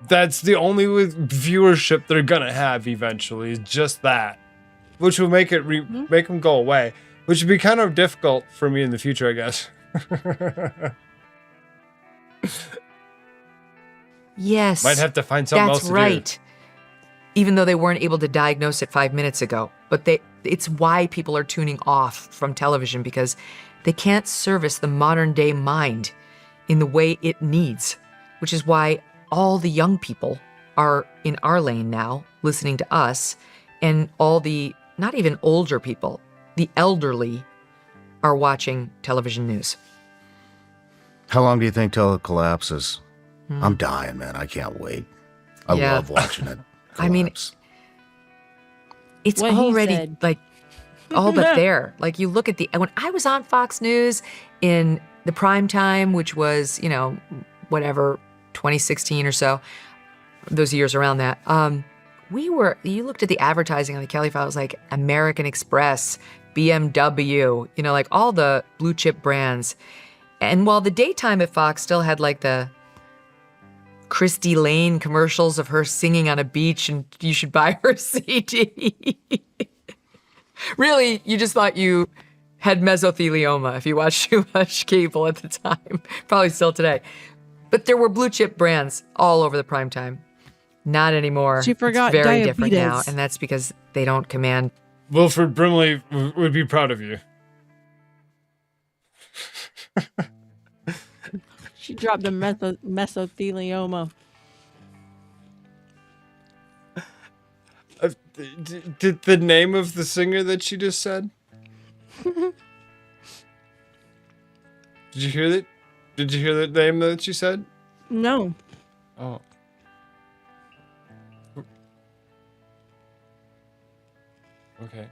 That's the only viewership they're gonna have eventually, is just that, which will make it make them go away, which would be kind of difficult for me in the future, I guess. yes, might have to find something else to do. That's right. Even though they weren't able to diagnose it 5 minutes ago, but it's why people are tuning off from television, because they can't service the modern day mind in the way it needs, which is why all the young people are in our lane now, listening to us, and all the, not even older people, the elderly are watching television news. How long do you think till it collapses? I'm dying, man. I can't wait. I love watching it collapse. I mean, it's already like all but there. Like, you look at when I was on Fox News in the prime time, which was, whatever, 2016 or so, those years around that, you looked at the advertising on the Kelly File, it was like American Express, BMW, like all the blue chip brands. And while the daytime at Fox still had like the Christy Lane commercials of her singing on a beach and you should buy her CD. Really, you just thought you had mesothelioma if you watched too much cable at the time. Probably still today. But there were blue chip brands all over the prime time. Not anymore. She forgot it's very diabetes. Different now, and that's because they don't command. Wilfred Brimley would be proud of you. She dropped the mesothelioma. Did the name of the singer that she just said? Did you hear that? Did you hear the name that she said? No. Oh. Okay.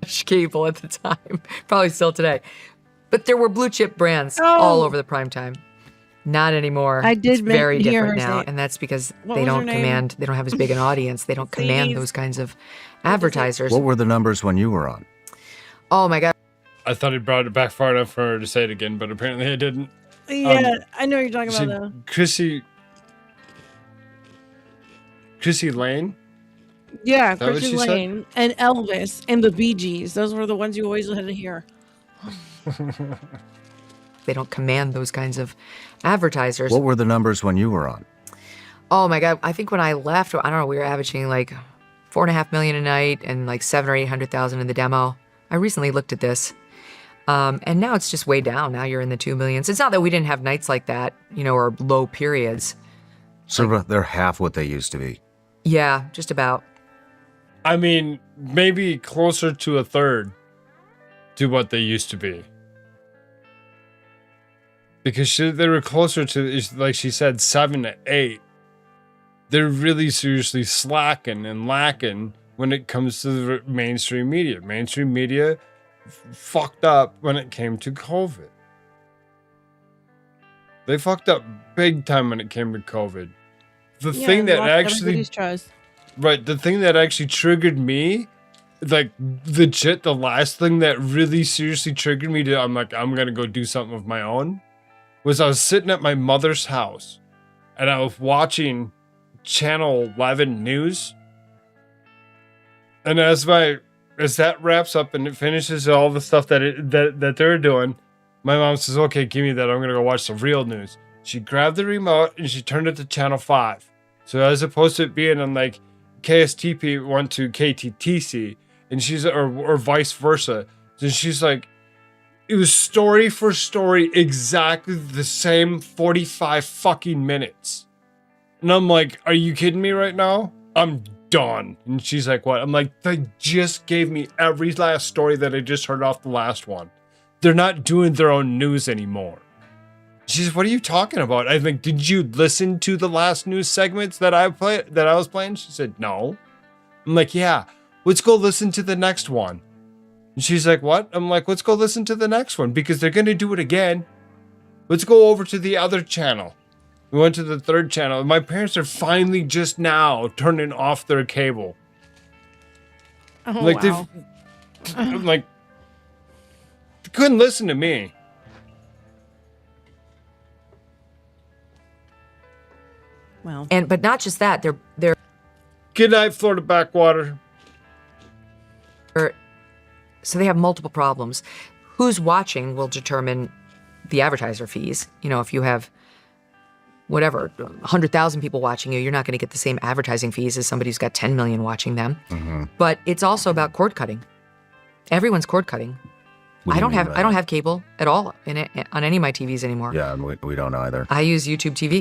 Cable at the time. Probably still today. But there were blue chip brands all over the prime time. Not anymore. I did it's very hear different her now, say, and that's because what they was her don't name? command. They don't have as big an audience. They don't command those kinds of advertisers. What were the numbers when you were on? Oh my God. I thought he brought it back far enough for her to say it again, but apparently I didn't. Yeah, I know what you're talking about though. Chrissy Lane? Yeah, Is that what Chrissy she Lane and Elvis and the Bee Gees. Those were the ones you always had to hear. They don't command those kinds of advertisers. What were the numbers when you were on? Oh my God. I think when I left, I don't know, we were averaging like 4.5 million a night and like 700,000 or 800,000 in the demo. I recently looked at this. And now it's just way down. Now you're in the 2 millions. It's not that we didn't have nights like that, or low periods. So they're half what they used to be. Yeah, just about. I mean, maybe closer to a third to what they used to be. Because they were closer to, like she said, 7 to 8. They're really seriously slacking and lacking when it comes to the mainstream media. Mainstream media fucked up when it came to COVID. They fucked up big time when it came to COVID. The thing that actually, right, the thing that actually triggered me, like legit, the last thing that really seriously triggered me to, I'm gonna go do something of my own, was I was sitting at my mother's house and I was watching Channel 11 news. And as that wraps up and it finishes all the stuff that they're doing, My mom says, okay, give me that. I'm going to go watch the real news. She grabbed the remote and she turned it to channel 5. So as opposed to it being on like KSTP went to KTTC and or vice versa. And she's like, it was story for story, exactly the same 45 fucking minutes. And I'm like, are you kidding me right now? I'm done. And she's like, what? I'm like, they just gave me every last story that I just heard off the last one. They're not doing their own news anymore. She says, what are you talking about? I'm like, did you listen to the last news segments that I was playing? She said, no. I'm like, yeah, let's go listen to the next one. And she's like, what? I'm like, let's go listen to the next one because they're going to do it again. Let's go over to the other channel. We went to the third channel. My parents are finally just now turning off their cable. Oh, like, wow. I'm like, they couldn't listen to me. Well, But not just that, they're Good night, Florida backwater. so they have multiple problems. Who's watching will determine the advertiser fees. You know, if you have whatever 100,000 people watching you, you're not going to get the same advertising fees as somebody who's got 10 million watching them. Mm-hmm. But it's also about cord cutting. Everyone's cord cutting. I don't have cable at all on any of my TVs anymore. Yeah, we don't either. I use YouTube TV,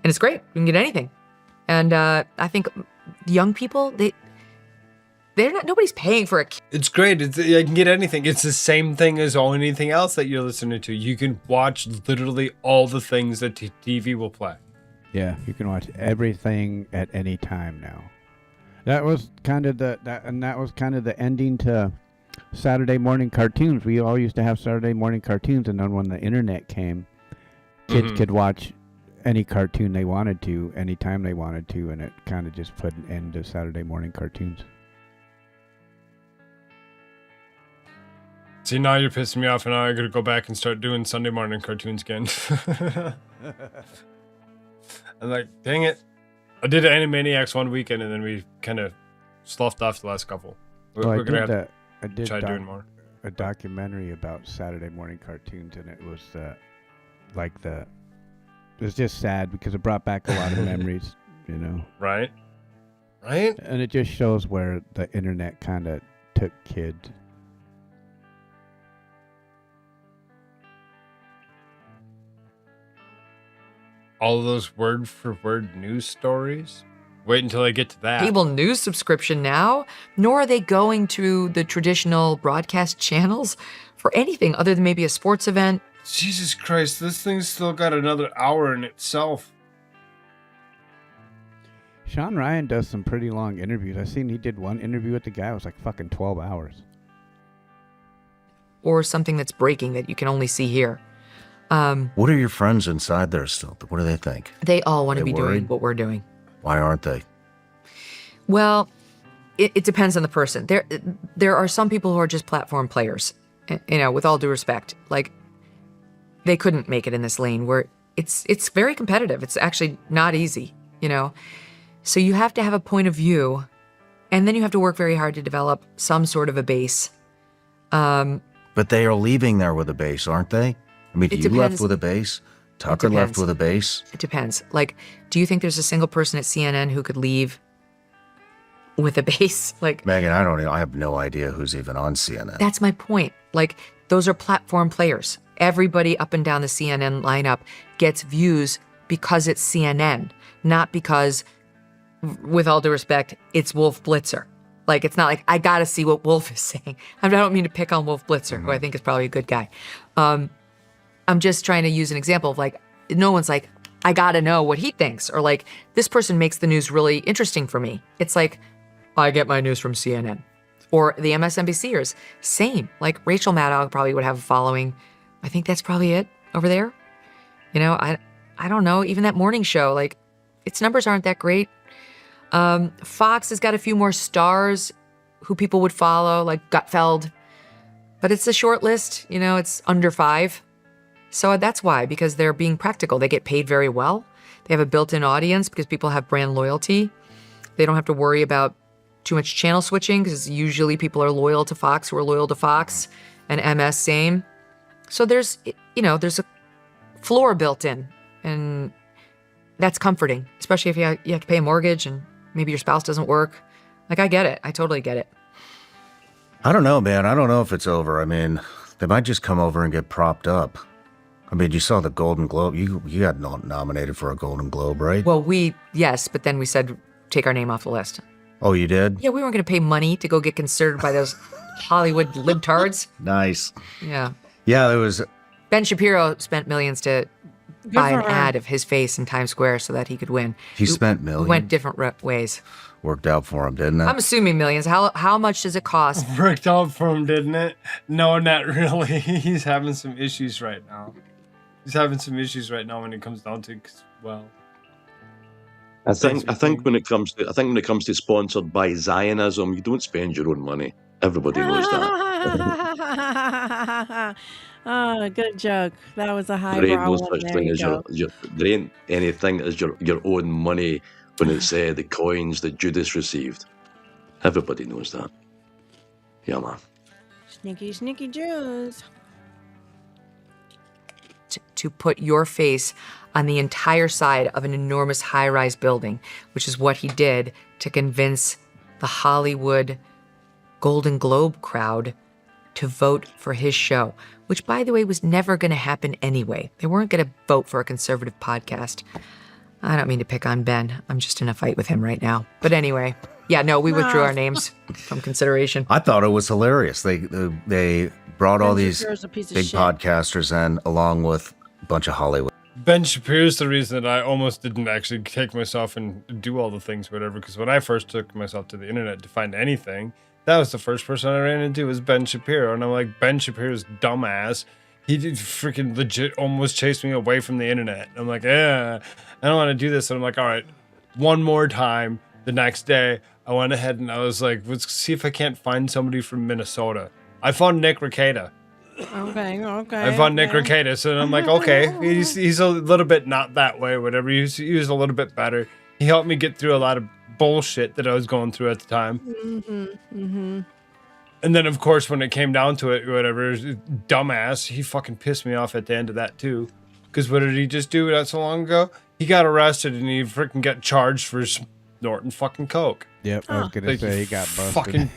and it's great. You can get anything. And I think young people, nobody's paying for a. It's great. I can get anything. It's the same thing as anything else that you're listening to. You can watch literally all the things that TV will play. Yeah, you can watch everything at any time now. That was kind of the ending to Saturday morning cartoons. We all used to have Saturday morning cartoons, and then when the internet came, kids could watch any cartoon they wanted to, anytime they wanted to, and it kind of just put an end to Saturday morning cartoons. See, now you're pissing me off, and now I gotta go back and start doing Sunday morning cartoons again. I'm like, dang it. I did Animaniacs one weekend, and then we kind of sloughed off the last couple. We're gonna have to try doing more. A documentary about Saturday morning cartoons, and it was it was just sad because it brought back a lot of memories, you know. Right? Right? And it just shows where the internet kind of took kids. All of those word for word news stories? Wait until I get to that. Cable news subscription now, nor are they going to the traditional broadcast channels for anything other than maybe a sports event. Jesus Christ, this thing's still got another hour in itself. Sean Ryan does some pretty long interviews. I seen he did one interview with the guy. It was like fucking 12 hours. Or something that's breaking that you can only see here. What are your friends inside there still? What do they think? They all want to be worried? doing what we're doing. Why aren't they? Well, it depends on the person. There are some people who are just platform players. You know, with all due respect, like they couldn't make it in this lane where it's very competitive. It's actually not easy, you know. So you have to have a point of view, and then you have to work very hard to develop some sort of a base. But they are leaving there with a base, aren't they? I mean, you left with a base. Tucker left with a base. It depends. Like, do you think there's a single person at CNN who could leave with a base? Like, Megan, I have no idea who's even on CNN. That's my point. Like, those are platform players. Everybody up and down the CNN lineup gets views because it's CNN, not because, with all due respect, it's Wolf Blitzer. Like, it's not like, I gotta see what Wolf is saying. I don't mean to pick on Wolf Blitzer, who I think is probably a good guy. I'm just trying to use an example of like, no one's like, I gotta know what he thinks, or like, this person makes the news really interesting for me. It's like, I get my news from CNN. Or the MSNBCers, same. Like Rachel Maddow probably would have a following. I think that's probably it over there. You know, I don't know. Even that morning show, like, its numbers aren't that great. Fox has got a few more stars who people would follow, like Gutfeld. But it's a short list, you know, it's under 5. So that's why, because they're being practical. They get paid very well. They have a built-in audience because people have brand loyalty. They don't have to worry about too much channel switching because usually people are loyal to Fox who are loyal to Fox, and MS same. So there's a floor built in, and that's comforting, especially if you have to pay a mortgage and maybe your spouse doesn't work. Like, I get it. I totally get it. I don't know, man. I don't know if it's over. I mean, they might just come over and get propped up. I mean, you saw the Golden Globe. You got nominated for a Golden Globe, right? Well, yes, but then we said take our name off the list. Oh, you did? Yeah, we weren't going to pay money to go get considered by those Hollywood libtards. Nice. Yeah. Yeah, there was... Ben Shapiro spent millions to buy an ad of his face in Times Square so that he could win. He spent millions? Went different ways. Worked out for him, didn't it? I'm assuming millions. How much does it cost? Worked out for him, didn't it? No, not really. He's having some issues right now. He's having some issues right now when it comes down to, well... I think when it comes to sponsored by Zionism, you don't spend your own money. Everybody knows that. Oh, good joke. That was a There ain't highbrow no one. such There thing you as go. there ain't anything as your own money when it's the coins that Judas received. Everybody knows that. Yeah, man. Sneaky Jews. To put your face on the entire side of an enormous high-rise building, which is what he did to convince the Hollywood Golden Globe crowd to vote for his show, which, by the way, was never going to happen anyway. They weren't going to vote for a conservative podcast. I don't mean to pick on Ben. I'm just in a fight with him right now. But anyway, yeah, no, we withdrew our names from consideration. I thought it was hilarious. They brought all these Shapiro's a piece of big shit. podcasters in, along with a bunch of Hollywood. Ben Shapiro's the reason that I almost didn't actually take myself and do all the things, whatever, because when I first took myself to the internet to find anything, that was the first person I ran into was Ben Shapiro. And I'm like, Ben Shapiro's dumbass. He did freaking legit almost chase me away from the internet. I'm like, I don't want to do this. And I'm like, all right, one more time. The next day, I went ahead and I was like, let's see if I can't find somebody from Minnesota. I found Nick Rekieta. Okay. I found Nick Rekieta, so I'm like, okay, he's a little bit not that way, whatever. He was a little bit better. He helped me get through a lot of bullshit that I was going through at the time. And then, of course, when it came down to it, whatever, dumbass, he fucking pissed me off at the end of that, too. Because what did he just do not so long ago? He got arrested and he freaking got charged for snorting fucking coke. Yep, I was going to say he got busted. Fucking...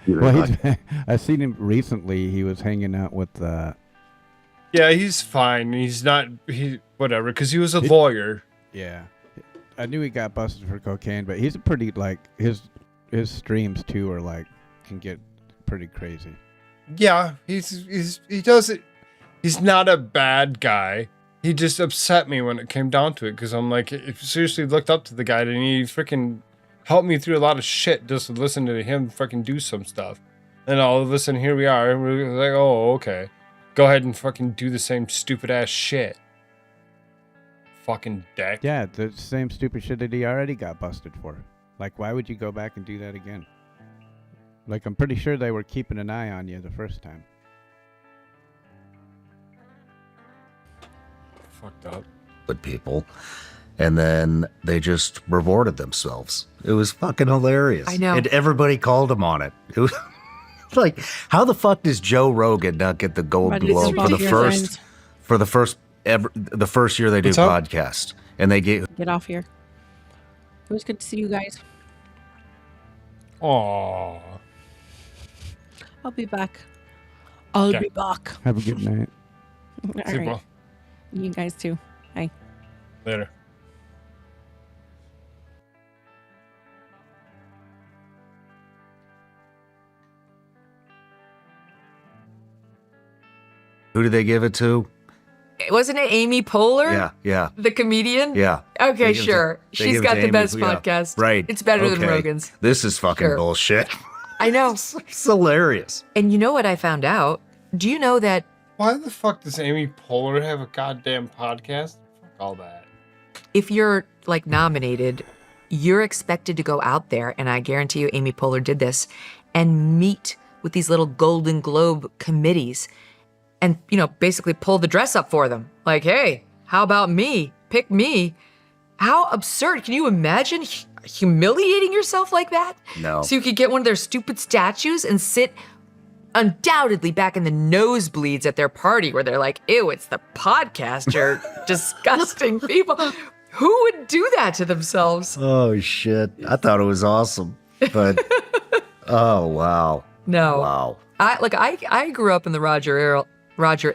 Well, I seen him recently. He was hanging out with... Yeah, he's fine. He's not... whatever, because he was a lawyer. Yeah. I knew he got busted for cocaine, but he's a pretty, like... His streams, too, are, like... Can get pretty crazy. Yeah, he does it. He's not a bad guy. He just upset me when it came down to it, because I'm like, if you seriously looked up to the guy, and he freaking helped me through a lot of shit just to listen to him freaking do some stuff. And all of a sudden, here we are, and we're like, oh, okay. Go ahead and fucking do the same stupid ass shit. Fucking dick. Yeah, the same stupid shit that he already got busted for. Like, why would you go back and do that again? Like, I'm pretty sure they were keeping an eye on you the first time. Fucked up. With people. And then they just rewarded themselves. It was fucking hilarious. I know. And everybody called him on it. It was like, how the fuck does Joe Rogan not get the Golden Globe for the first year they do podcast? And they Get off here. It was good to see you guys. Aww. I'll be back. I'll be back. Have a good night. All right. You guys too. Bye. Later. Who did they give it to? Wasn't it Amy Poehler? Yeah. The comedian? Yeah. Okay, sure. She's got the best yeah. podcast. Right. It's better than Okay. Rogan's. This is fucking Sure. bullshit. I know. It's hilarious. And you know what I found out? Do you know that Why the fuck does Amy Poehler have a goddamn podcast? Fuck all that. if you're like nominated, you're expected to go out there, and I guarantee you Amy Poehler did this, and meet with these little Golden Globe committees and, basically pull the dress up for them. Like, hey, how about me? Pick me. How absurd. Can you imagine humiliating yourself like that? No. So you could get one of their stupid statues and sit undoubtedly back in the nosebleeds at their party where they're like, ew, it's the podcast. You're disgusting people. Who would do that to themselves? Oh, shit. I thought it was awesome. But, oh, wow. No. Wow. I grew up in the Roger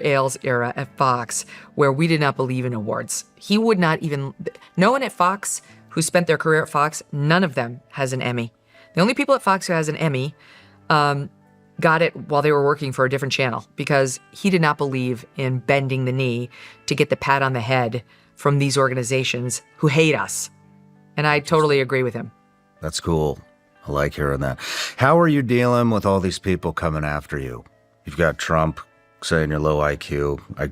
Ailes era at Fox, where we did not believe in awards. He would not even, no one at Fox who spent their career at Fox, none of them has an Emmy. The only people at Fox who has an Emmy got it while they were working for a different channel, because he did not believe in bending the knee to get the pat on the head from these organizations who hate us. And I totally agree with him. That's cool. I like hearing that. How are you dealing with all these people coming after you? You've got Trump saying you're low IQ. I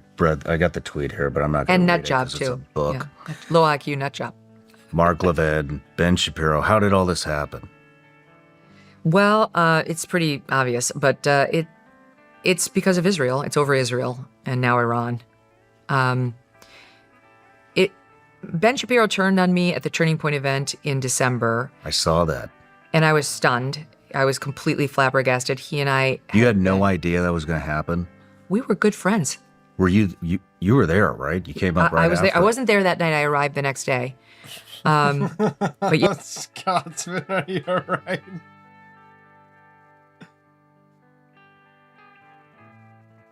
got the tweet here, but I'm not going to read it. And nut job, It's too. a book. Yeah. Low IQ nut job. Mark Levin, Ben Shapiro. How did all this happen? Well, it's pretty obvious, but it's because of Israel. It's over Israel and now Iran. Ben Shapiro turned on me at the Turning Point event in December. I saw that. And I was stunned. I was completely flabbergasted. He and I... You had no idea that was going to happen? We were good friends. Were you were there, right? You came up right I was there. after. I wasn't there that night. I arrived the next day. But yeah. Scotsman, are you all right?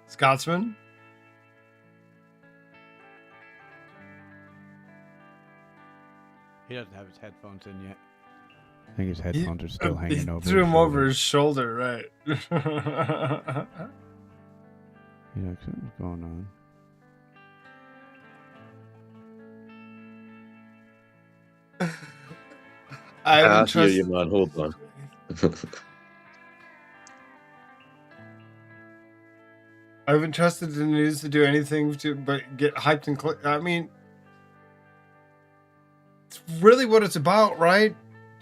Scotsman? He doesn't have his headphones in yet. I think his headphones are still hanging over. Threw his him shoulder. over his shoulder, right? He's like, something's going on. I haven't hear you, man. Hold on. I haven't trusted the news to do anything but get hyped and click. I mean, it's really what it's about, right?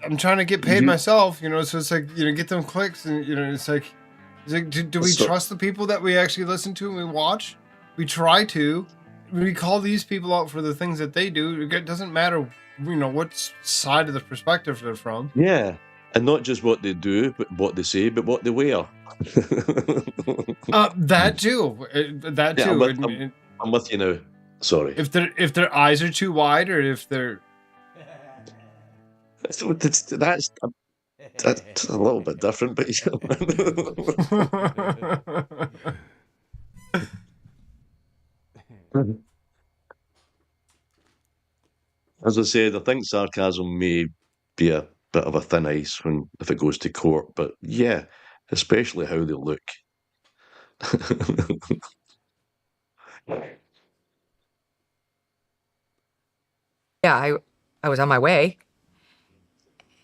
I'm trying to get paid myself, so it's like, get them clicks, and, it's like do we trust the people that we actually listen to and we watch? We try to. We call these people out for the things that they do. It doesn't matter, what side of the perspective they're from. Yeah. And not just what they do, but what they say, but what they wear. That too. That Yeah, too. I'm with you now. Sorry. If their eyes are too wide, or if they're That's a little bit different, but as I said, I think sarcasm may be a bit of a thin ice if it goes to court, but yeah, especially how they look. Yeah, I was on my way.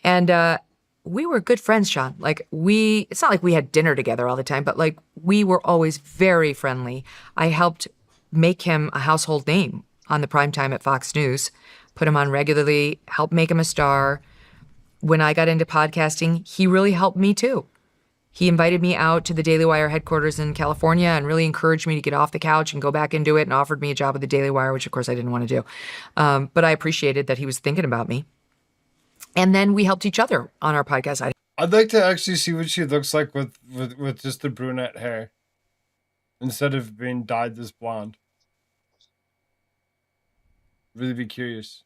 And we were good friends, Sean. It's not like we had dinner together all the time, but we were always very friendly. I helped make him a household name on the prime time at Fox News, put him on regularly, helped make him a star. When I got into podcasting, he really helped me too. He invited me out to the Daily Wire headquarters in California and really encouraged me to get off the couch and go back into it, and offered me a job at the Daily Wire, which of course I didn't want to do. But I appreciated that he was thinking about me. And then we helped each other on our podcast. I'd like to actually see what she looks like with just the brunette hair instead of being dyed this blonde. Really be curious.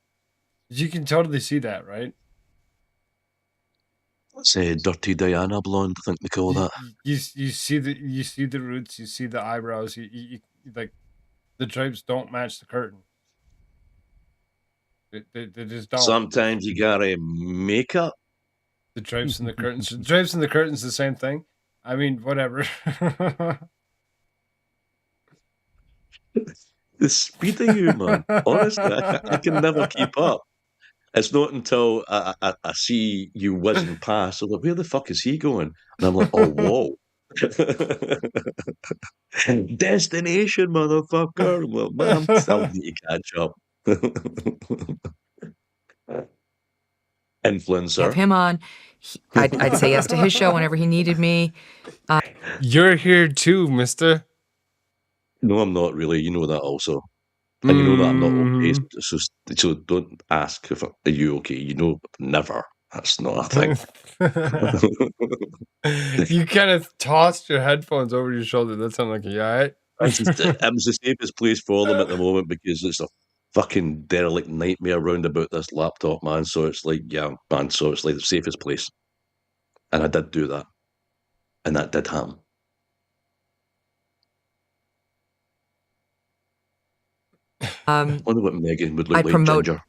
You can totally see that, right? Say Dirty Diana blonde, I think they call that. You see the roots, you see the eyebrows, you like the drapes don't match the curtain. They just don't. Sometimes you gotta make up. The drapes and the curtains. The drapes and the curtains, the same thing. I mean, whatever. The speed of you, man. Honestly, I can never keep up. It's not until I see you whizzing past, I'm like, where the fuck is he going? And I'm like, oh, whoa. Destination, motherfucker. I'm like, man, I still need to catch up. Influencer. Have him on. I'd say yes to his show whenever he needed me. You're here too, mister. No, I'm not really. You know that also. And you know that I'm not okay. So don't ask are you okay. You know, never. That's not a thing. You kind of tossed your headphones over your shoulder. That sounded like, you all right? It was the safest place for them at the moment because it's a fucking derelict nightmare round about this laptop, man. So it's like, yeah, man. So it's like the safest place. And I did do that. And that did happen. I wonder what Megan would look I'd like promote ginger.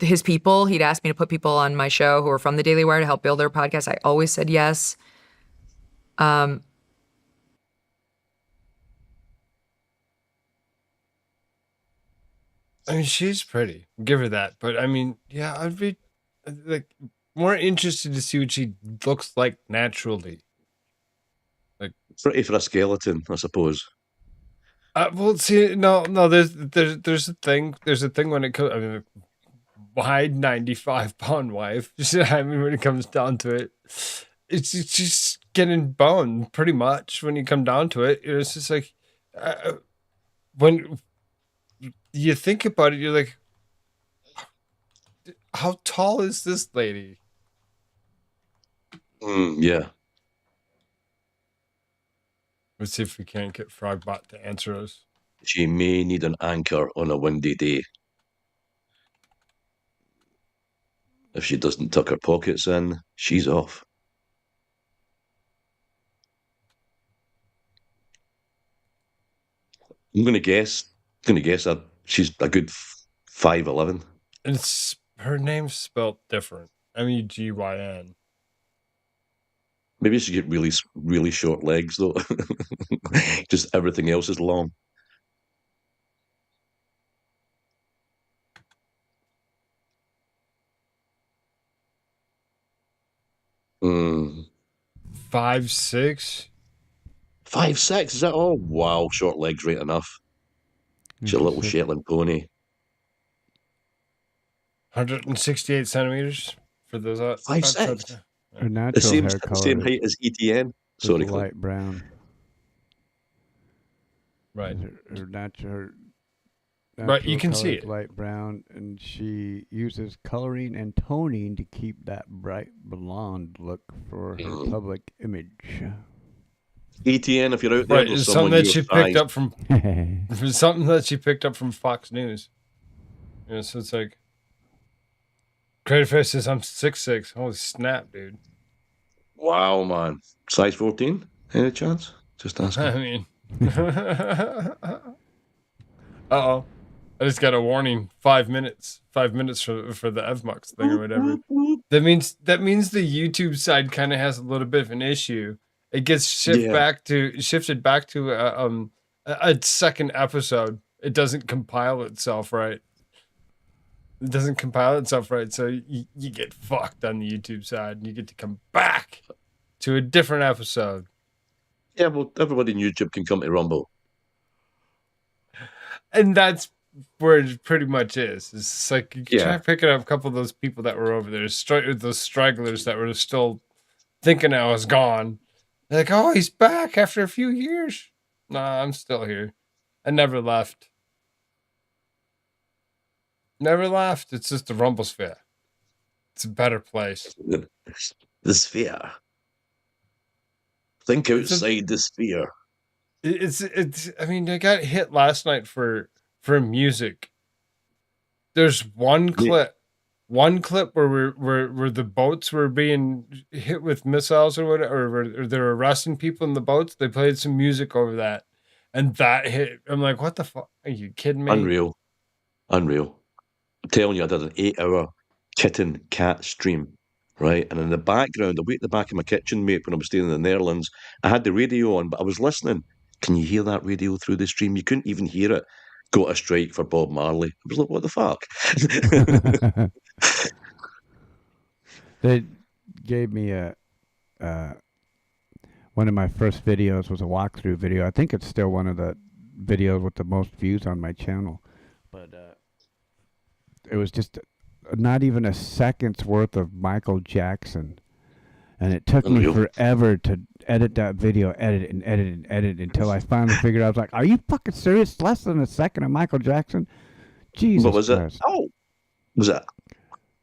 his people. He'd asked me to put people on my show who are from the Daily Wire to help build their podcast. I always said yes. I mean, she's pretty. Give her that. But I mean, yeah, I'd be like more interested to see what she looks like naturally. Pretty for a skeleton, I suppose. Well, see, no. There's a thing. There's a thing when it comes. I mean, my 95-pound wife. I mean, when it comes down to it, it's just getting boned pretty much. When you come down to it, it's just like when you think about it, you're like, how tall is this lady? Yeah. Let's see if we can't get Frogbot to answer us. She may need an anchor on a windy day. If she doesn't tuck her pockets in, she's off. I'm going to guess that she's a good 5'11". It's her name's spelled different. MEGYN. Maybe she get really short legs though. Just everything else is long. Mm. 5'6". 5'6", is that all? Wow, short legs, right enough. She's a little Shetland pony. 168 centimeters for those. 5'6". Her natural The same hair color same height as ETN. Sorry, is light brown. Right. Her natural Right, you can color see is it. light brown, and she uses coloring and toning to keep that bright blonde look for her public image. ETN, if you're out there, Right, there's it's someone something that your she size. picked up from. It's something that she picked up from Fox News. You know, so it's like. Craterface says I'm 6'6". Holy snap, dude! Wow, man. Size 14? Any chance? Just asking. I mean. Uh-oh. I just got a warning. 5 minutes. 5 minutes for the FMUX thing or whatever. That means the YouTube side kind of has a little bit of an issue. It gets shifted back to a second episode. It doesn't compile itself right. So you get fucked on the YouTube side, and you get to come back to a different episode. Yeah, well, everybody in YouTube can come to Rumble. And that's where it pretty much is. It's like you try picking up a couple of those people that were over there, those stragglers that were still thinking I was gone. They're like, oh, he's back after a few years. Nah, I'm still here. I never left. Never left. It's just the Rumble sphere. It's a better place. The sphere. Think outside the sphere. It's. I mean, I got hit last night for music. There's one clip where the boats were being hit with missiles or whatever, or they were arresting people in the boats. They played some music over that, and that hit. I'm like, what the fuck? Are you kidding me? Unreal. I'm telling you, I did an 8-hour kitten cat stream, right? And in the background, away at the back of my kitchen, mate, when I was staying in the Netherlands, I had the radio on, but I was listening. Can you hear that radio through the stream? You couldn't even hear it. Got a strike for Bob Marley. I was like, what the fuck? They gave me one of my first videos was a walkthrough video. I think it's still one of the videos with the most views on my channel. But it was just not even a second's worth of Michael Jackson. And it took me forever to edit that video, edit until I finally figured out. I was like, are you fucking serious? Less than a second of Michael Jackson? Jesus What was Christ. it? Oh, was that?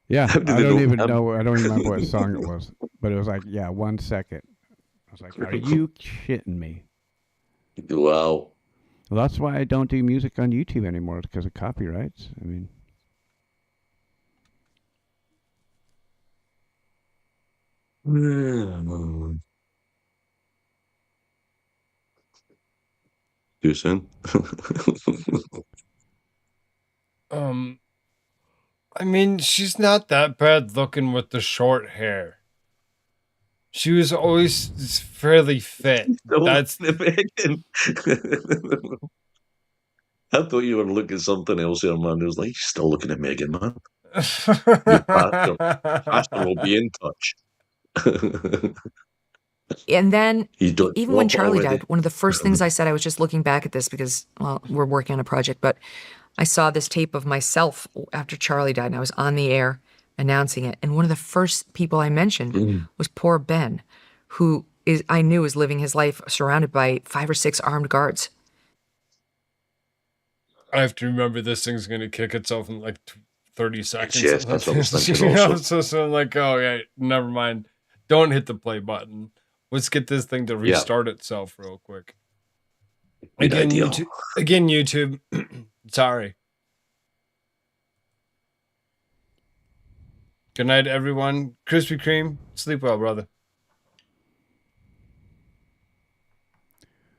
Yeah, How did I they don't know even him? know. I don't even remember what song it was, but it was like, yeah, 1 second. I was like, are you shitting me? Wow. Well, that's why I don't do music on YouTube anymore. It's because of copyrights. I mean, Too soon. Um, I mean, she's not that bad looking with the short hair. She was always fairly fit. Still That's Megan. I thought you were looking at something else here, man. It was like, still looking at Megan, man. Pastor will be in touch. And then He's done even when what Charlie already? died, one of the first things I said, I was just looking back at this because, well, we're working on a project, but I saw this tape of myself after Charlie died, and I was on the air announcing it. And one of the first people I mentioned was poor Ben, who I knew was living his life surrounded by 5 or 6 armed guards. I have to remember this thing's going to kick itself in like 30 seconds. Yes, that's what I was thinking You know, also. so I'm like, oh, yeah, never mind. Don't hit the play button. Let's get this thing to restart itself real quick. Good idea. YouTube. Sorry. Good night, everyone. Krispy Kreme, sleep well, brother.